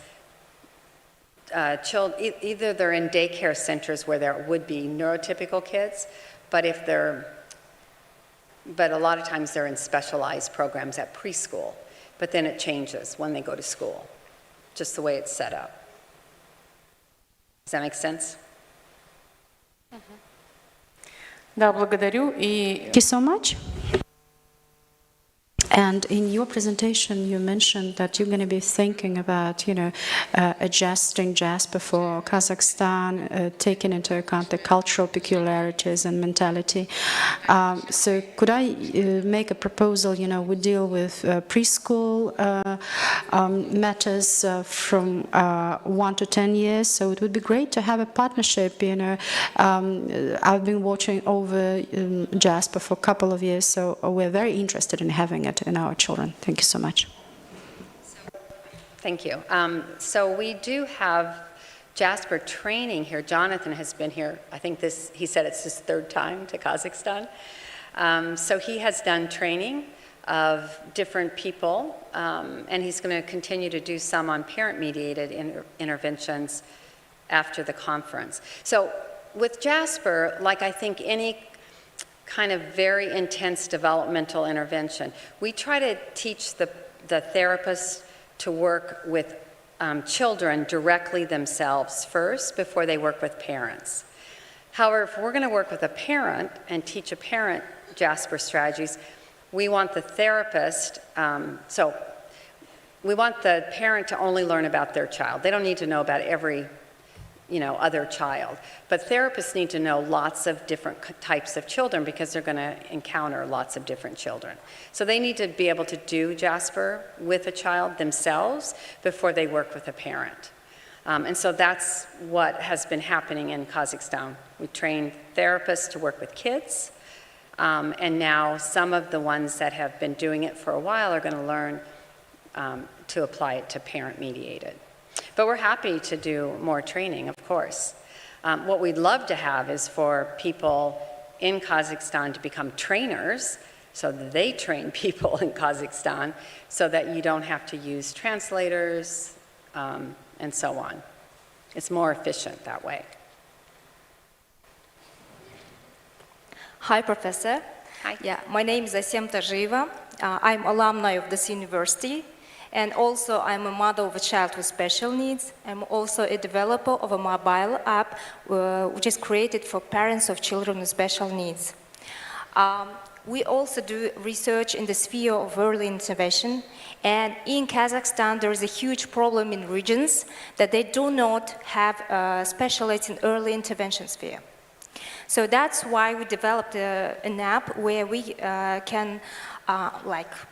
either they're in daycare centers where there would be neurotypical kids, but a lot of times they're in specialized programs at preschool. But then it changes when they go to school, just the way it's set up. Does that make sense? Да, благодарю. Thank you so much. And in your presentation, you mentioned that you're going to be thinking about, adjusting Jasper for Kazakhstan, taking into account the cultural peculiarities and mentality. So could I make a proposal? We deal with preschool matters from 1 to 10 years. So it would be great to have a partnership. I've been watching over Jasper for a couple of years, so we're very interested in having it in our children. Thank you so much. Thank you. So we do have Jasper training here. Jonathan has been here, I think he said it's his 3rd time to Kazakhstan. So he has done training of different people, and he's going to continue to do some on parent-mediated interventions after the conference. So with Jasper, like I think any kind of very intense developmental intervention, we try to teach the therapists to work with children directly themselves first before they work with parents. However, if we're going to work with a parent and teach a parent Jasper strategies, we want the therapist, so we want the parent to only learn about their child. They don't need to know about every other child. But therapists need to know lots of different types of children because they're going to encounter lots of different children. So they need to be able to do Jasper with a child themselves before they work with a parent. And so that's what has been happening in Kazakhstan. We train therapists to work with kids, and now some of the ones that have been doing it for a while are going to learn to apply it to parent-mediated. But we're happy to do more training, of course. What we'd love to have is for people in Kazakhstan to become trainers so that they train people in Kazakhstan so that you don't have to use translators and so on. It's more efficient that way. Hi, Professor. Hi. Yeah, my name is Asyl Tajeva. I'm alumni of this university. And also, I'm a mother of a child with special needs. I'm also a developer of a mobile app which is created for parents of children with special needs. We also do research in the sphere of early intervention. And in Kazakhstan, there is a huge problem in regions that they do not have specialists in early intervention sphere. So that's why we developed an app where we can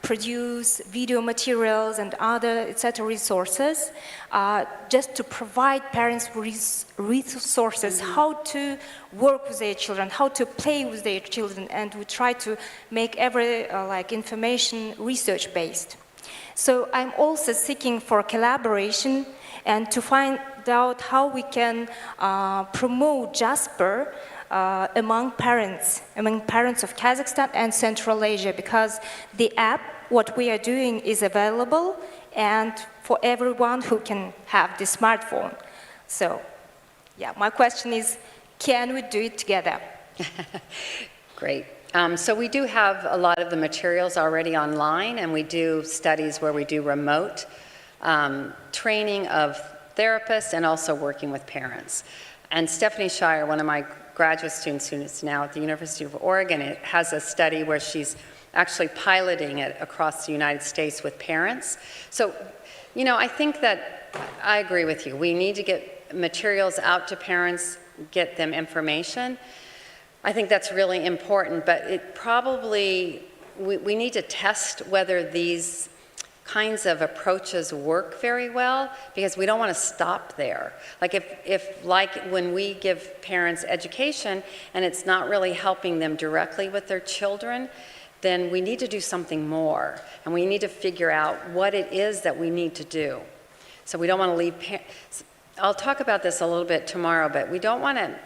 produce video materials and other etc. resources just to provide parents with resources how to work with their children, how to play with their children, and we try to make every information research based. So I'm also seeking for collaboration and to find out how we can promote Jasper among parents of Kazakhstan and Central Asia, because the app, what we are doing, is available and for everyone who can have the smartphone. So, yeah, my question is, can we do it together? Great. So we do have a lot of the materials already online, and we do studies where we do remote training of therapists and also working with parents. And Stephanie Shire, one of my graduate students who's now at the University of Oregon, it has a study where she's actually piloting it across the United States with parents. So, I think that I agree with you. We need to get materials out to parents, get them information. I think that's really important, but it probably, we need to test whether these kinds of approaches work very well, because we don't want to stop there. Like when we give parents education and it's not really helping them directly with their children, then we need to do something more, and we need to figure out what it is that we need to do. So we don't want to leave, I'll talk about this a little bit tomorrow, but we don't want to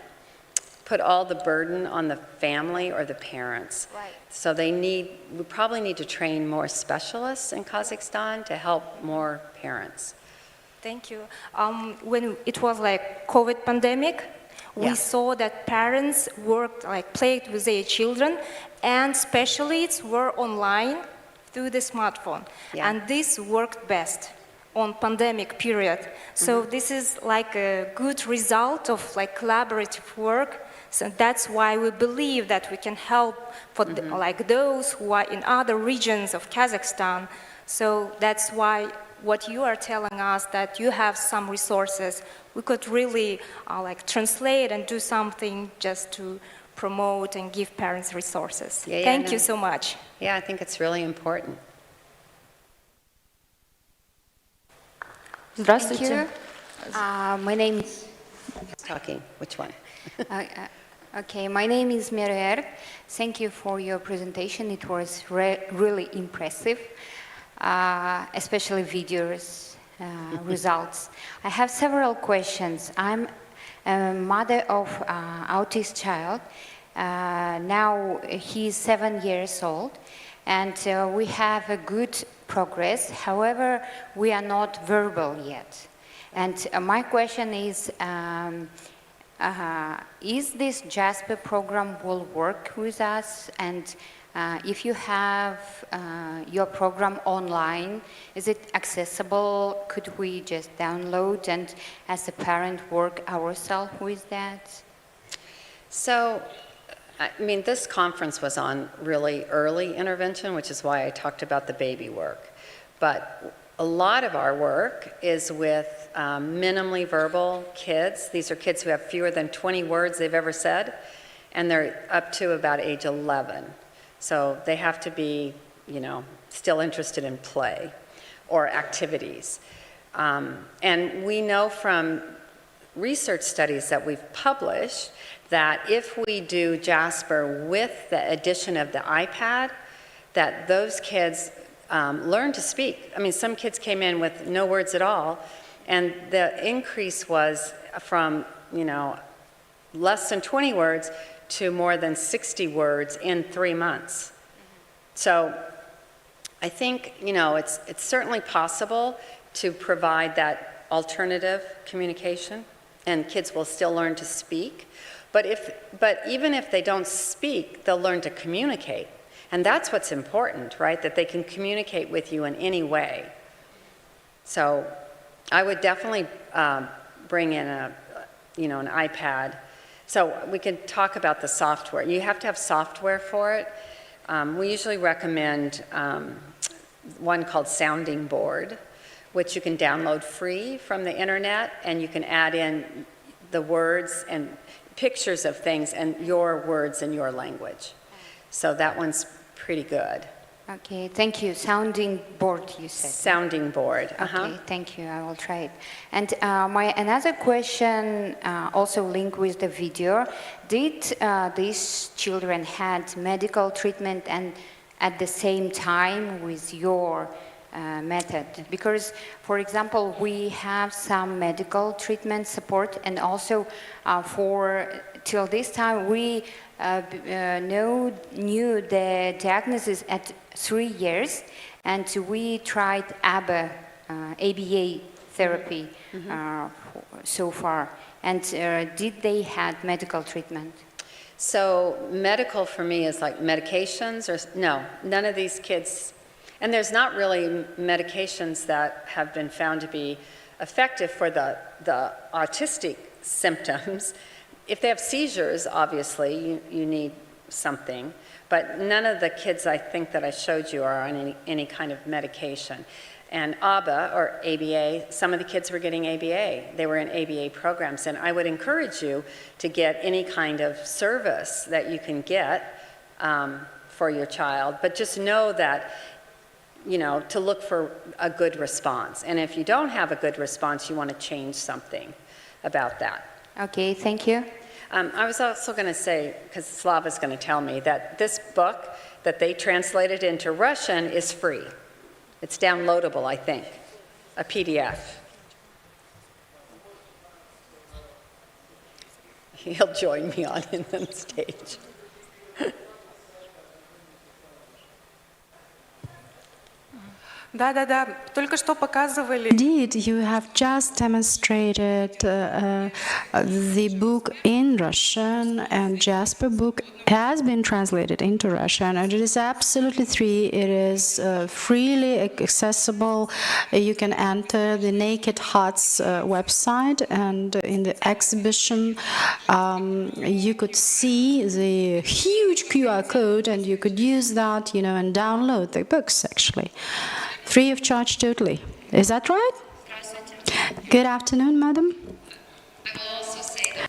put all the burden on the family or the parents. Right. So we probably need to train more specialists in Kazakhstan to help more parents. Thank you. When it was COVID pandemic, we saw that parents worked, played with their children, and specialists were online through the smartphone. Yeah. And this worked best on pandemic period. So this is a good result of collaborative work. So that's why we believe that we can help for those who are in other regions of Kazakhstan. So that's why what you are telling us, that you have some resources, we could really translate and do something just to promote and give parents resources. Thank you so much. Yeah, I think it's really important. Здравствуйте. My name is... Talking, which one? Okay, my name is Miras. Thank you for your presentation. It was really impressive, especially videos, results. I have several questions. I'm a mother of autist child. Now he's 7 years old, and we have a good progress. However, we are not verbal yet. And my question is this Jasper program will work with us? And if you have your program online, is it accessible? Could we just download and as a parent work ourselves with that? So I mean, this conference was on really early intervention, which is why I talked about the baby work. But a lot of our work is with minimally verbal kids. These are kids who have fewer than 20 words they've ever said, and they're up to about age 11. So they have to be, you know, still interested in play or activities. And we know from research studies that we've published that if we do Jasper with the addition of the iPad, that those kids learn to speak. I mean, some kids came in with no words at all, and the increase was from, you know, less than 20 words to more than 60 words in 3 months. So I think, you know, it's certainly possible to provide that alternative communication, and kids will still learn to speak. But even if they don't speak, they'll learn to communicate. And that's what's important, right? That they can communicate with you in any way. So I would definitely bring in an iPad. So we can talk about the software. You have to have software for it. We usually recommend one called Sounding Board, which you can download free from the internet, and you can add in the words and pictures of things and your words in your language. So that one's pretty good. Okay, thank you. Sounding board, you said. Sounding board. Okay, thank you. I will try it. And my another question, also linked with the video, did these children had medical treatment and at the same time with your method? Because, for example, we have some medical treatment support, and also till this time we knew the diagnosis at 3 years, and we tried ABA therapy so far. And did they had medical treatment? So medical for me is like medications, or no, none of these kids. And there's not really medications that have been found to be effective for the autistic symptoms. If they have seizures, obviously, you need something. But none of the kids, I think, that I showed you are on any kind of medication. And ABA, or ABA, some of the kids were getting ABA. They were in ABA programs. And I would encourage you to get any kind of service that you can get for your child. But just know that, you know, to look for a good response. And if you don't have a good response, you want to change something about that. Okay, thank you. I was also going to say, because Slava's going to tell me, that this book that they translated into Russian is free. It's downloadable, I think, a PDF. He'll join me on stage. Да, только что показывали. Indeed, you have just demonstrated the book in Russian, and Jasper book has been translated into Russian, and it is absolutely free. It is freely accessible. You can enter the Naked Hearts website, and in the exhibition you could see the huge QR code, and you could use that, and download the books actually. Free of charge totally. Is that right? Good afternoon, madam.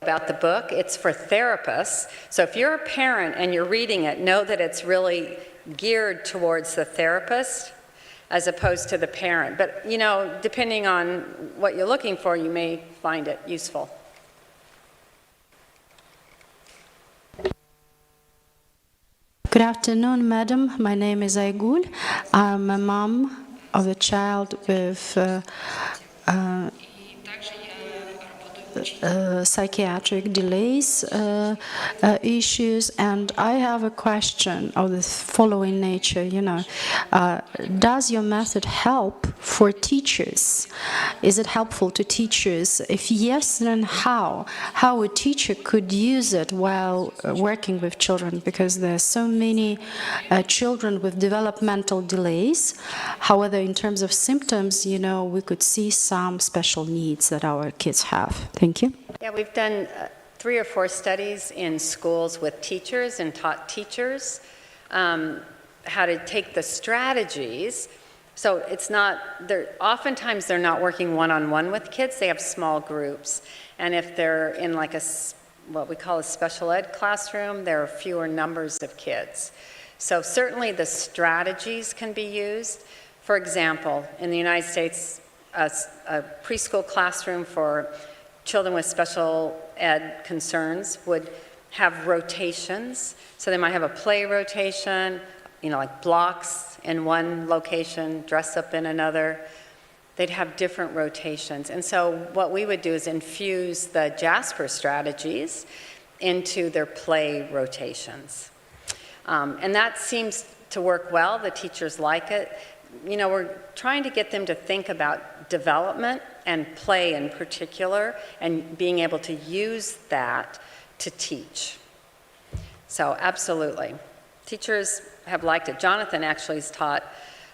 About the book, it's for therapists. So if you're a parent and you're reading it, know that it's really geared towards the therapist as opposed to the parent. But, depending on what you're looking for, you may find it useful. Good afternoon, madam. My name is Aygul. I'm a mom of a child with psychiatric delays issues, and I have a question of the following nature. Does your method help for teachers? Is it helpful to teachers? If yes, then how? How a teacher could use it while working with children? Because there are so many children with developmental delays. However, in terms of symptoms, we could see some special needs that our kids have. Thank you. Yeah, we've done 3 or 4 studies in schools with teachers and taught teachers how to take the strategies. So it's not, oftentimes they're not working one-on-one with kids, they have small groups. And if they're in like what we call a special ed classroom, there are fewer numbers of kids. So certainly the strategies can be used. For example, in the United States, a preschool classroom for children with special ed concerns would have rotations. So they might have a play rotation, like blocks in one location, dress up in another. They'd have different rotations. And so what we would do is infuse the Jasper strategies into their play rotations. And that seems to work well. The teachers like it. We're trying to get them to think about development and play in particular, and being able to use that to teach. So absolutely. Teachers have liked it. Jonathan actually has taught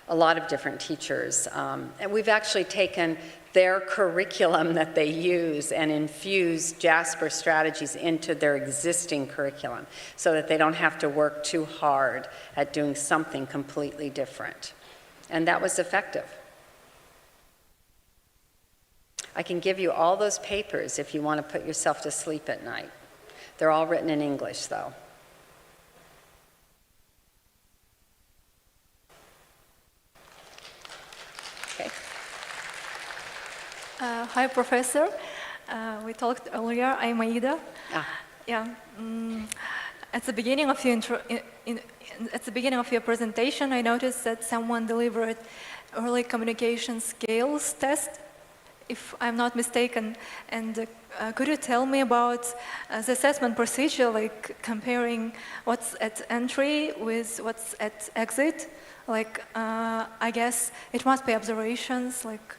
a lot of different teachers. And we've actually taken their curriculum that they use and infused Jasper strategies into their existing curriculum so that they don't have to work too hard at doing something completely different. And that was effective. I can give you all those papers if you want to put yourself to sleep at night. They're all written in English, though. Okay. Hi, Professor. We talked earlier. I'm Aida. Yeah. At the beginning of your presentation, I noticed that someone delivered early communication skills test, if I'm not mistaken. And could you tell me about the assessment procedure, like comparing what's at entry with what's at exit? Like, I guess it must be observations, like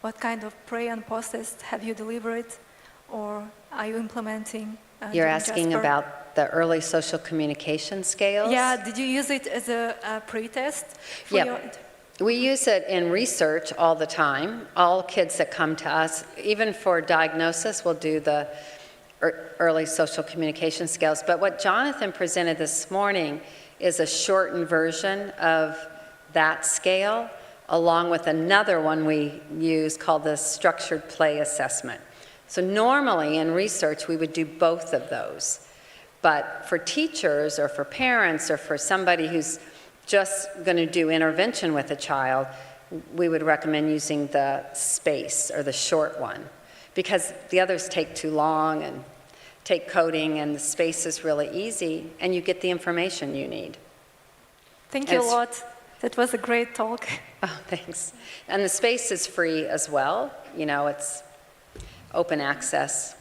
what kind of pre and post test have you delivered, or are you implementing? You're asking about the early social communication scales? Yeah, did you use it as a pre-test? Yeah, we use it in research all the time. All kids that come to us, even for diagnosis, will do the early social communication skills. But what Jonathan presented this morning is a shortened version of that scale, along with another one we use called the structured play assessment. So normally in research, we would do both of those. But for teachers or for parents or for somebody who's just going to do intervention with a child, we would recommend using the space or the short one, because the others take too long and take coding, and the space is really easy, and you get the information you need. Thank you a lot. That was a great talk. Oh, thanks. And the space is free as well. It's open access.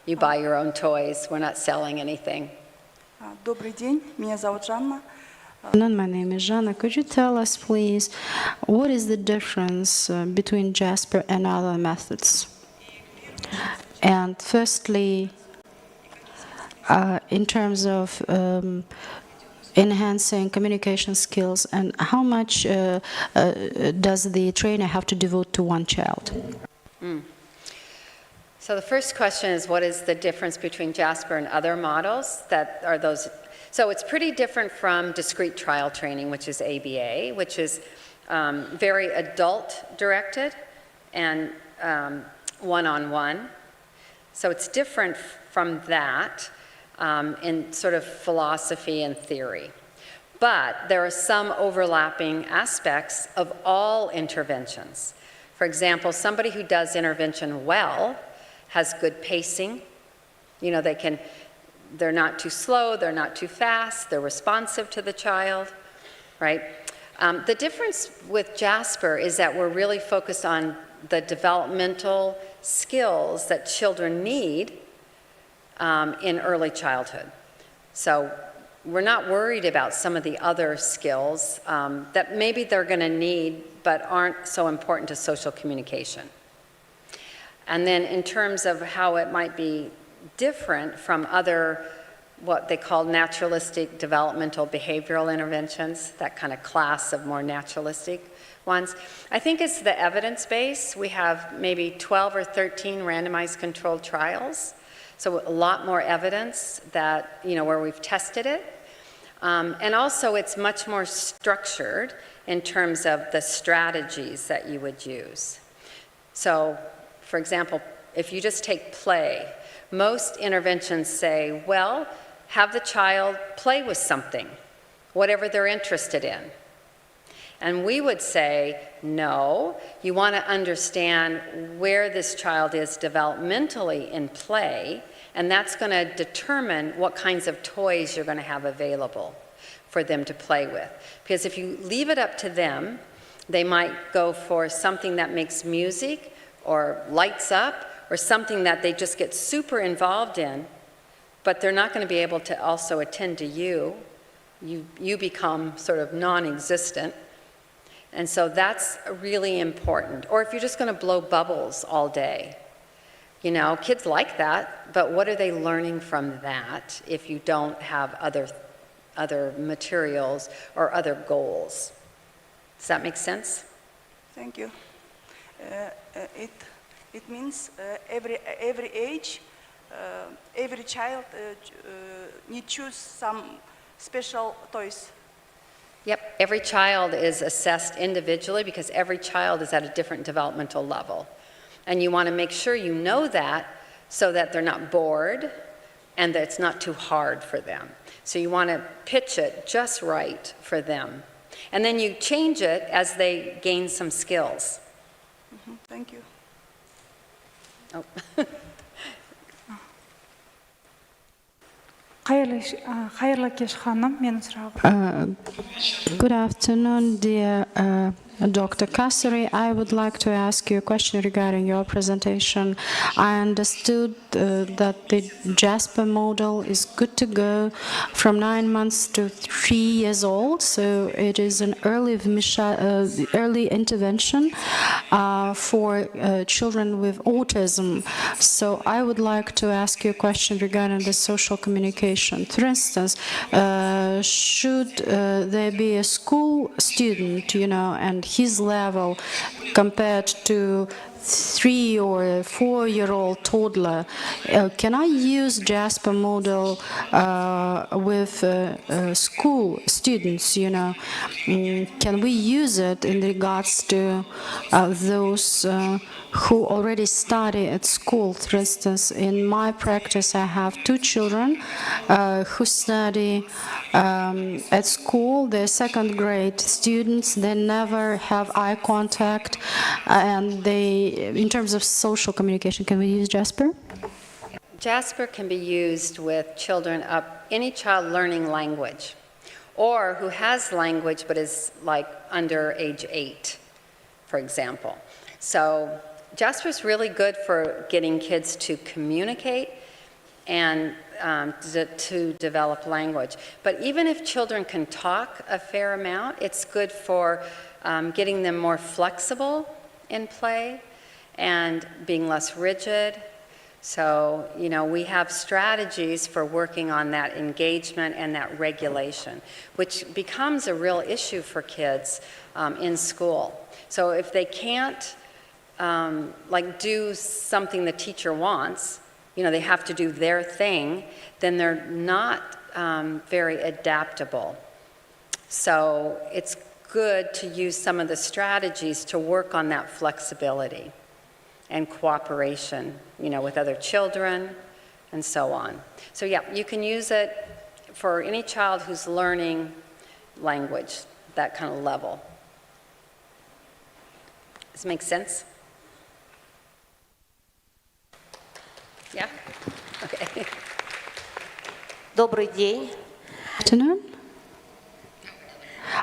You buy your own toys. We're not selling anything. Добрый день, меня зовут Жанна. My name is Jana. Could you tell us, please, what is the difference between Jasper and other methods? And firstly, in terms of enhancing communication skills, and how much does the trainer have to devote to one child? So the first question is, what is the difference between Jasper and other models that are those? So it's pretty different from discrete trial training, which is ABA, which is very adult-directed and one-on-one. So it's different from that in sort of philosophy and theory. But there are some overlapping aspects of all interventions. For example, somebody who does intervention well has good pacing. They're not too slow, they're not too fast, they're responsive to the child, right? The difference with Jasper is that we're really focused on the developmental skills that children need in early childhood. So we're not worried about some of the other skills that maybe they're going to need but aren't so important to social communication. And then in terms of how it might be different from other, what they call naturalistic developmental behavioral interventions, that kind of class of more naturalistic ones, I think it's the evidence base. We have maybe 12 or 13 randomized controlled trials So a lot more evidence that, where we've tested it. And also it's much more structured in terms of the strategies that you would use. So, for example, if you just take play, most interventions say, well, have the child play with something, whatever they're interested in. And we would say, no, you want to understand where this child is developmentally in play, and that's going to determine what kinds of toys you're going to have available for them to play with. Because if you leave it up to them, they might go for something that makes music or lights up or something that they just get super involved in, but they're not going to be able to also attend to you. You become sort of non-existent. And so that's really important. Or if you're just going to blow bubbles all day. Kids like that, but what are they learning from that if you don't have other materials or other goals? Does that make sense? Thank you. It means every age, every child need choose some special toys. Yep, every child is assessed individually because every child is at a different developmental level. And you want to make sure you know that so that they're not bored and that it's not too hard for them. So you want to pitch it just right for them. And then you change it as they gain some skills. Thank you. Oh. Hayırlı kеш hanım, benim sırağım. Good afternoon, dear Dr. Kasseri. I would like to ask you a question regarding your presentation. I understood that the JASPER model is good to go from 9 months to 3 years old, so it is an early intervention for children with autism. So I would like to ask you a question regarding the social communication. For instance, should there be a school student, and his level compared to 3 or 4-year-old toddler, can I use JASPER model with school students? Can we use it in regards to those who already study at school? For instance, in my practice, I have 2 children who study at school. They're second grade students. They never have eye contact, and in terms of social communication, can we use JASPER? JASPER can be used with children any child learning language, or who has language but is like under age 8, for example. So JASPER is really good for getting kids to communicate and to develop language. But even if children can talk a fair amount, it's good for getting them more flexible in play and being less rigid. So, we have strategies for working on that engagement and that regulation, which becomes a real issue for kids in school. So if they can't do something the teacher wants, they have to do their thing, then they're not very adaptable. So it's good to use some of the strategies to work on that flexibility and cooperation, with other children and so on. So yeah, you can use it for any child who's learning language, that kind of level. Does it make sense? Yeah? Okay. Добрый день. Afternoon.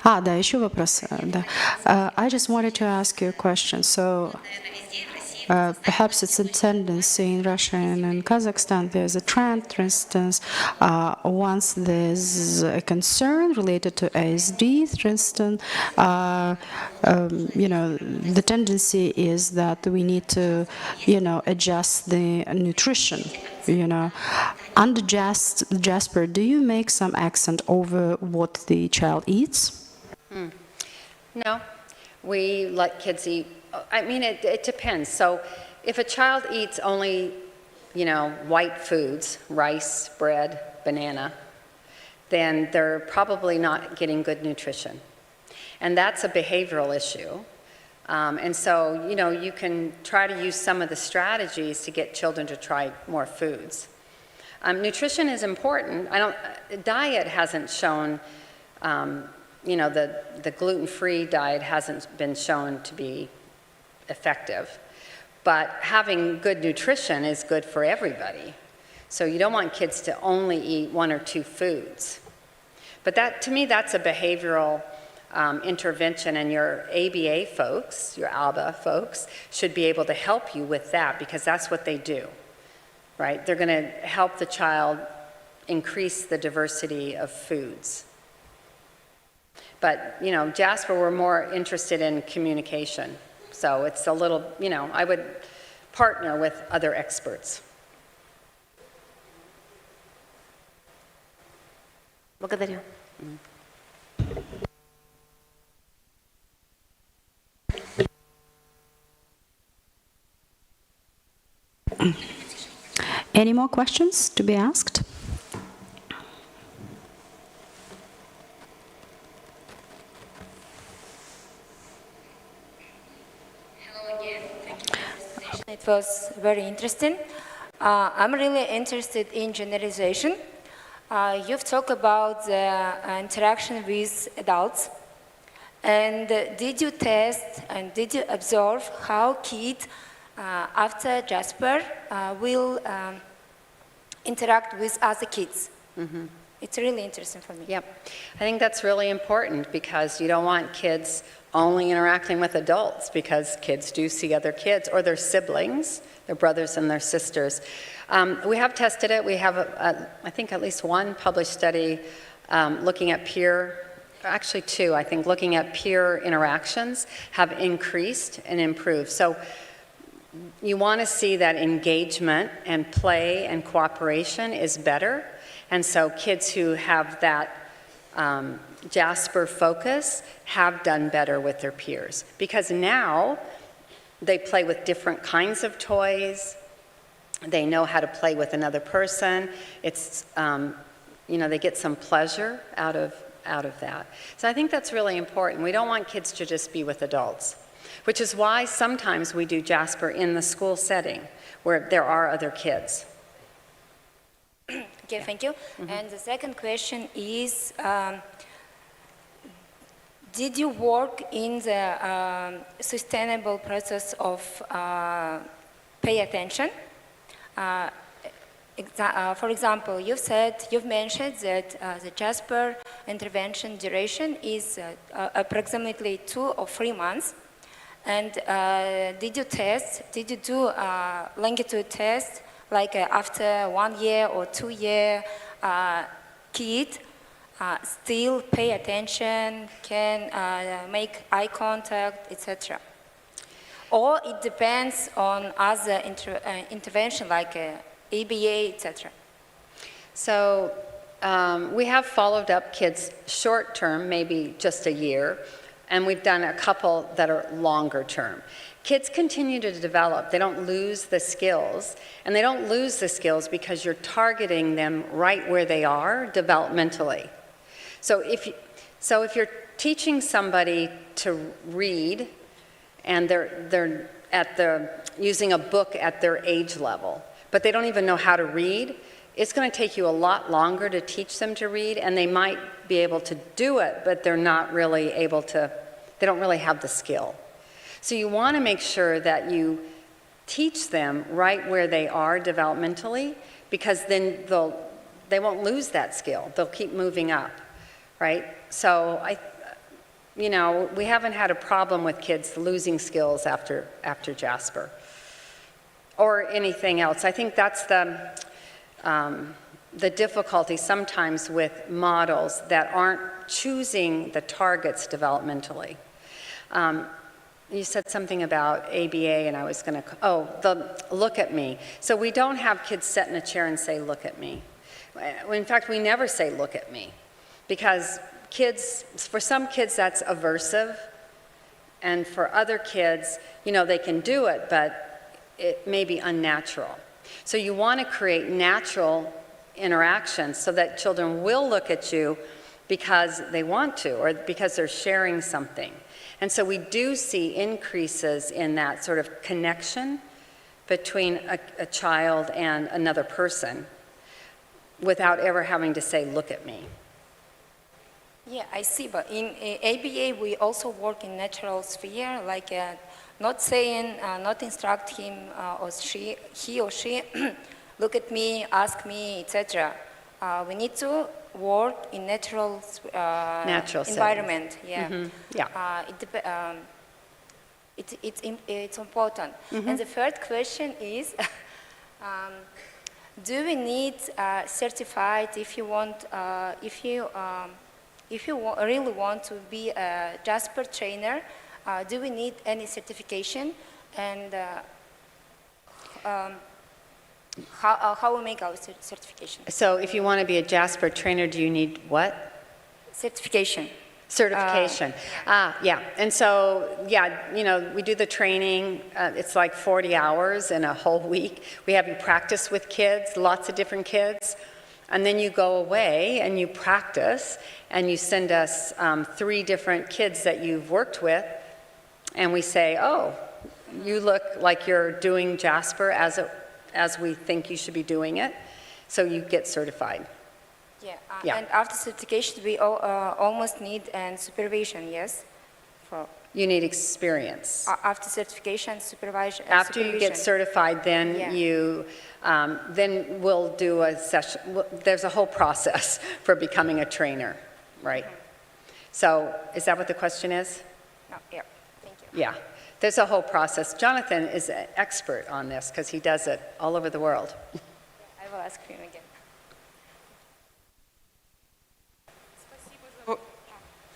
Да, еще вопрос. Да. I just wanted to ask you a question. So, perhaps it's a tendency in Russia and in Kazakhstan. There's a trend, for instance, once there's a concern related to ASD, for instance, the tendency is that we need to, adjust the nutrition. Under JASPER, do you make some accent over what the child eats? No, we let kids eat. I mean, it depends. So if a child eats only white foods, rice, bread, banana, then they're probably not getting good nutrition. And that's a behavioral issue. And so, you can try to use some of the strategies to get children to try more foods. Nutrition is important. Diet hasn't shown, the gluten-free diet hasn't been shown to be effective. But having good nutrition is good for everybody. So you don't want kids to only eat one or two foods. But to me, that's a behavioral intervention, and your ABA folks, your ALBA folks, should be able to help you with that, because that's what they do, right? They're going to help the child increase the diversity of foods. But, Jasper, we're more interested in communication. So it's a little, I would partner with other experts. Благодарю. Any more questions to be asked? It was very interesting. I'm really interested in generalization. You've talked about the interaction with adults. And did you test and did you observe how kids after Jasper will interact with other kids? Mm-hmm. It's really interesting for me. Yep. I think that's really important, because you don't want kids only interacting with adults, because kids do see other kids or their siblings, their brothers and their sisters. We have tested it. We have, I think, at least one published study looking at actually two, I think, looking at peer interactions have increased and improved. So you want to see that engagement and play and cooperation is better. And so kids who have that Jasper focus have done better with their peers, because now they play with different kinds of toys. They know how to play with another person. It's, they get some pleasure out of that. So I think that's really important. We don't want kids to just be with adults, which is why sometimes we do Jasper in the school setting where there are other kids. Okay, thank you. Mm-hmm. And the second question is, did you work in the sustainable process of pay attention? For example, you've mentioned that the Jasper intervention duration is approximately 2 or 3 months. And did you do longitude test, like after 1 year or 2 year, kid still pay attention, can make eye contact, etc.? Or it depends on other intervention, like ABA, etc.? So we have followed up kids short term, maybe just a year, and we've done a couple that are longer term. Kids continue to develop. They don't lose the skills, and they don't lose the skills because you're targeting them right where they are developmentally. So if you're teaching somebody to read, and they're using a book at their age level, but they don't even know how to read, it's going to take you a lot longer to teach them to read, and they might be able to do it, but they're not really able to, they don't really have the skill. So you want to make sure that you teach them right where they are developmentally, because then they won't lose that skill. They'll keep moving up, right? So we haven't had a problem with kids losing skills after Jasper or anything else. I think that's the difficulty sometimes with models that aren't choosing the targets developmentally. You said something about ABA, and I was going to, the look at me. So we don't have kids sit in a chair and say, look at me. In fact, we never say, look at me, because for some kids that's aversive, and for other kids, they can do it, but it may be unnatural. So you want to create natural interactions so that children will look at you because they want to or because they're sharing something. And so we do see increases in that sort of connection between a child and another person without ever having to say, look at me. Yeah, I see, but in ABA we also work in natural sphere, like not saying, not instruct him or he or she, look at me, ask me, etc. We need to work in natural environment. Settings. Yeah. Yeah. It's important. And the third question is, do we need certified if you want, if you really want to be a Jasper trainer? Do we need any certification? And how we make our certification? So if you want to be a Jasper trainer, do you need what? Certification. Certification. Yeah. And so, yeah, you know, we do the training. It's like 40 hours in a whole week. We have you practice with kids, lots of different kids. And then you go away and you practice and you send us 3 different kids that you've worked with. And we say, oh, you look like you're doing Jasper as we think you should be doing it. So you get certified. Yeah. And after certification, we almost need supervision, yes? You need experience. After certification, supervision. After you get certified, then then we'll do a session. There's a whole process for becoming a trainer, right? So is that what the question is? No, yeah, thank you. Yeah, there's a whole process. Jonathan is an expert on this because he does it all over the world. I will ask him again.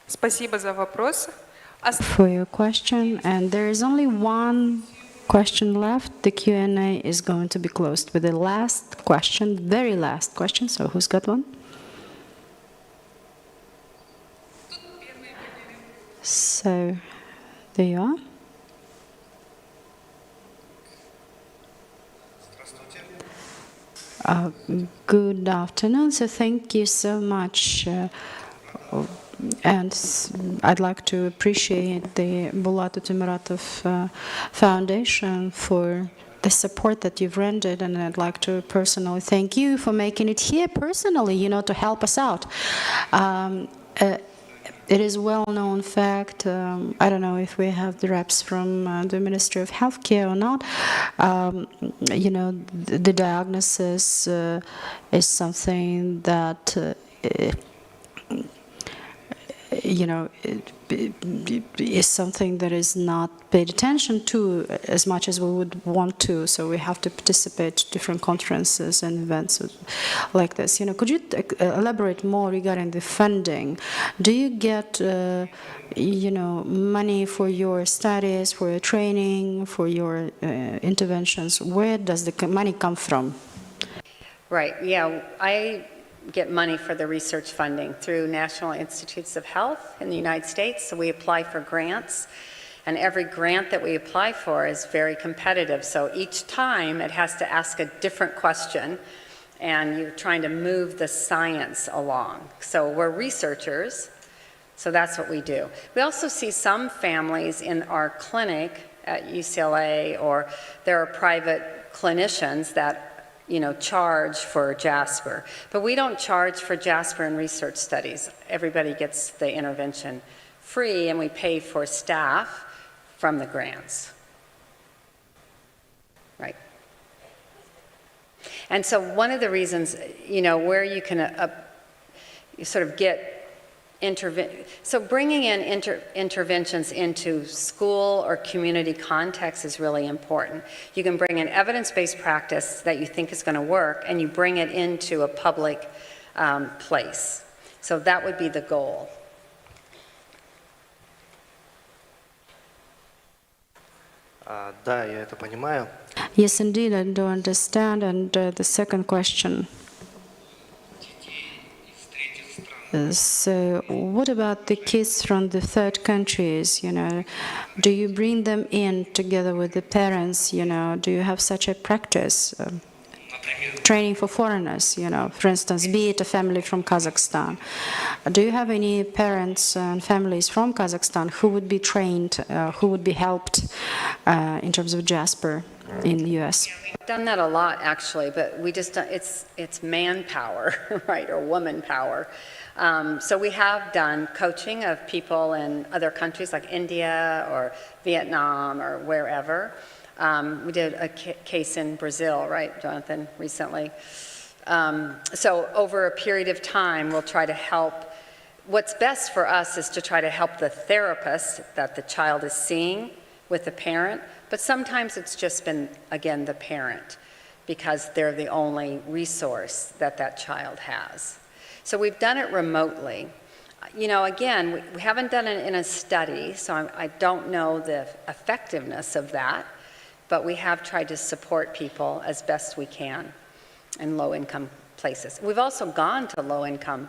Спасибо за вопрос. For your question, and there is only one question left. The Q&A is going to be closed with the last question, very last question. So who's got one? So there you are. Good afternoon. So thank you so much. And I'd like to appreciate the Bulata Timiratov Foundation for the support that you've rendered, and I'd like to personally thank you for making it here personally, you know, to help us out. It is well-known fact, I don't know if we have the reps from the Ministry of Healthcare or not, you know, the diagnosis is something that you know, is something that is not paid attention to as much as we would want to. So we have to participate in different conferences and events like this. You know, could you elaborate more regarding the funding? Do you get, you know, money for your studies, for your training, for your interventions? Where does the money come from? Right. Yeah, I get money for the research funding through National Institutes of Health in the United States. So we apply for grants, and every grant that we apply for is very competitive. So each time it has to ask a different question, and you're trying to move the science along. So we're researchers, so that's what we do. We also see some families in our clinic at UCLA, or there are private clinicians that, you know, charge for Jasper. But we don't charge for Jasper in research studies. Everybody gets the intervention free, and we pay for staff from the grants. Right. And so one of the reasons, you know, where you can you sort of get so bringing in interventions into school or community context is really important. You can bring an evidence-based practice that you think is going to work, and you bring it into a public place. So that would be the goal. Да, я это понимаю. Yes, indeed, I do understand. And the second question. So what about the kids from the third countries, you know? Do you bring them in together with the parents, you know? Do you have such a practice? training for foreigners, you know, for instance, be it a family from Kazakhstan. Do you have any parents and families from Kazakhstan who would be trained, who would be helped in terms of Jasper in the US? We've done that a lot, actually, but we just don't, it's manpower, right, or woman power. So we have done coaching of people in other countries like India or Vietnam or wherever. We did a case in Brazil, right, Jonathan, recently. So over a period of time, we'll try to help. What's best for us is to try to help the therapist that the child is seeing with the parent, but sometimes it's just been, again, the parent, because they're the only resource that that child has. So we've done it remotely. You know, again, we haven't done it in a study, so I don't know the effectiveness of that, but we have tried to support people as best we can in low-income places. We've also gone to low-income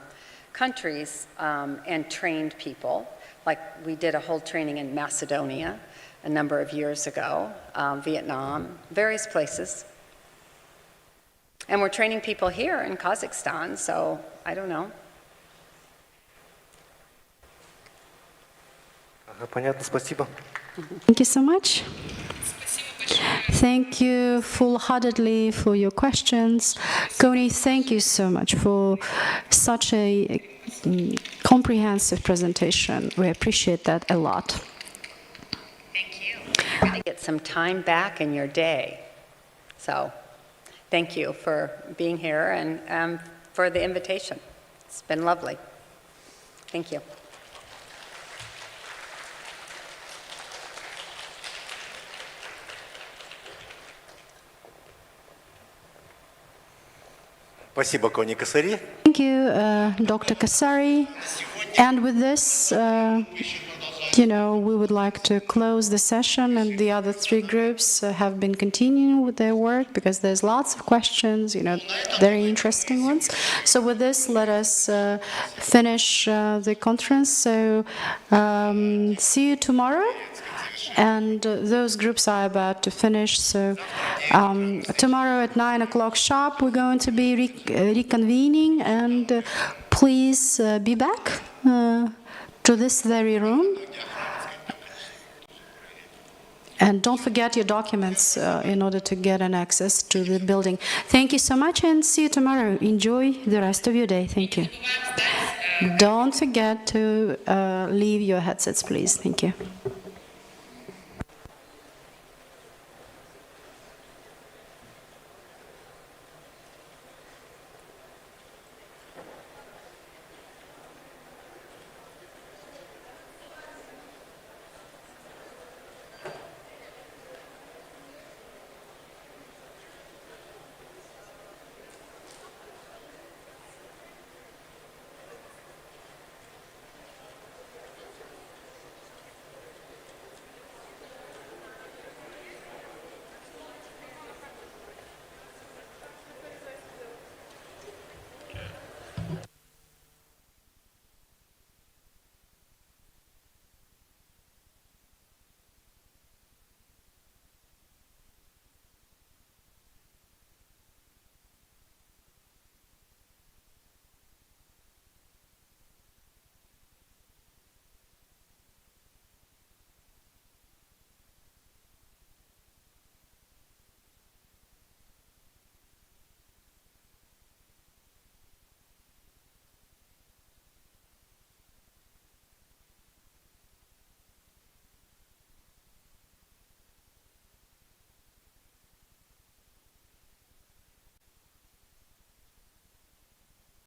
countries and trained people. Like we did a whole training in Macedonia a number of years ago, Vietnam, various places. And we're training people here in Kazakhstan, so I don't know. Понятно, спасибо. Thank you so much. Thank you full-heartedly for your questions. Koni, thank you so much for such a comprehensive presentation. We appreciate that a lot. Thank you. You're going to get some time back in your day. So thank you for being here and for the invitation. It's been lovely. Thank you. Спасибо, Кони Косари. Thank you, Dr. Kasari. And with this, you know, we would like to close the session, and the other three groups have been continuing with their work because there's lots of questions, you know, very interesting ones. So with this, let us finish the conference. So see you tomorrow. And those groups are about to finish. So tomorrow at 9 o'clock sharp, we're going to be reconvening. And please be back to this very room. And don't forget your documents in order to get an access to the building. Thank you so much, and see you tomorrow. Enjoy the rest of your day. Thank you. Don't forget to leave your headsets, please. Thank you.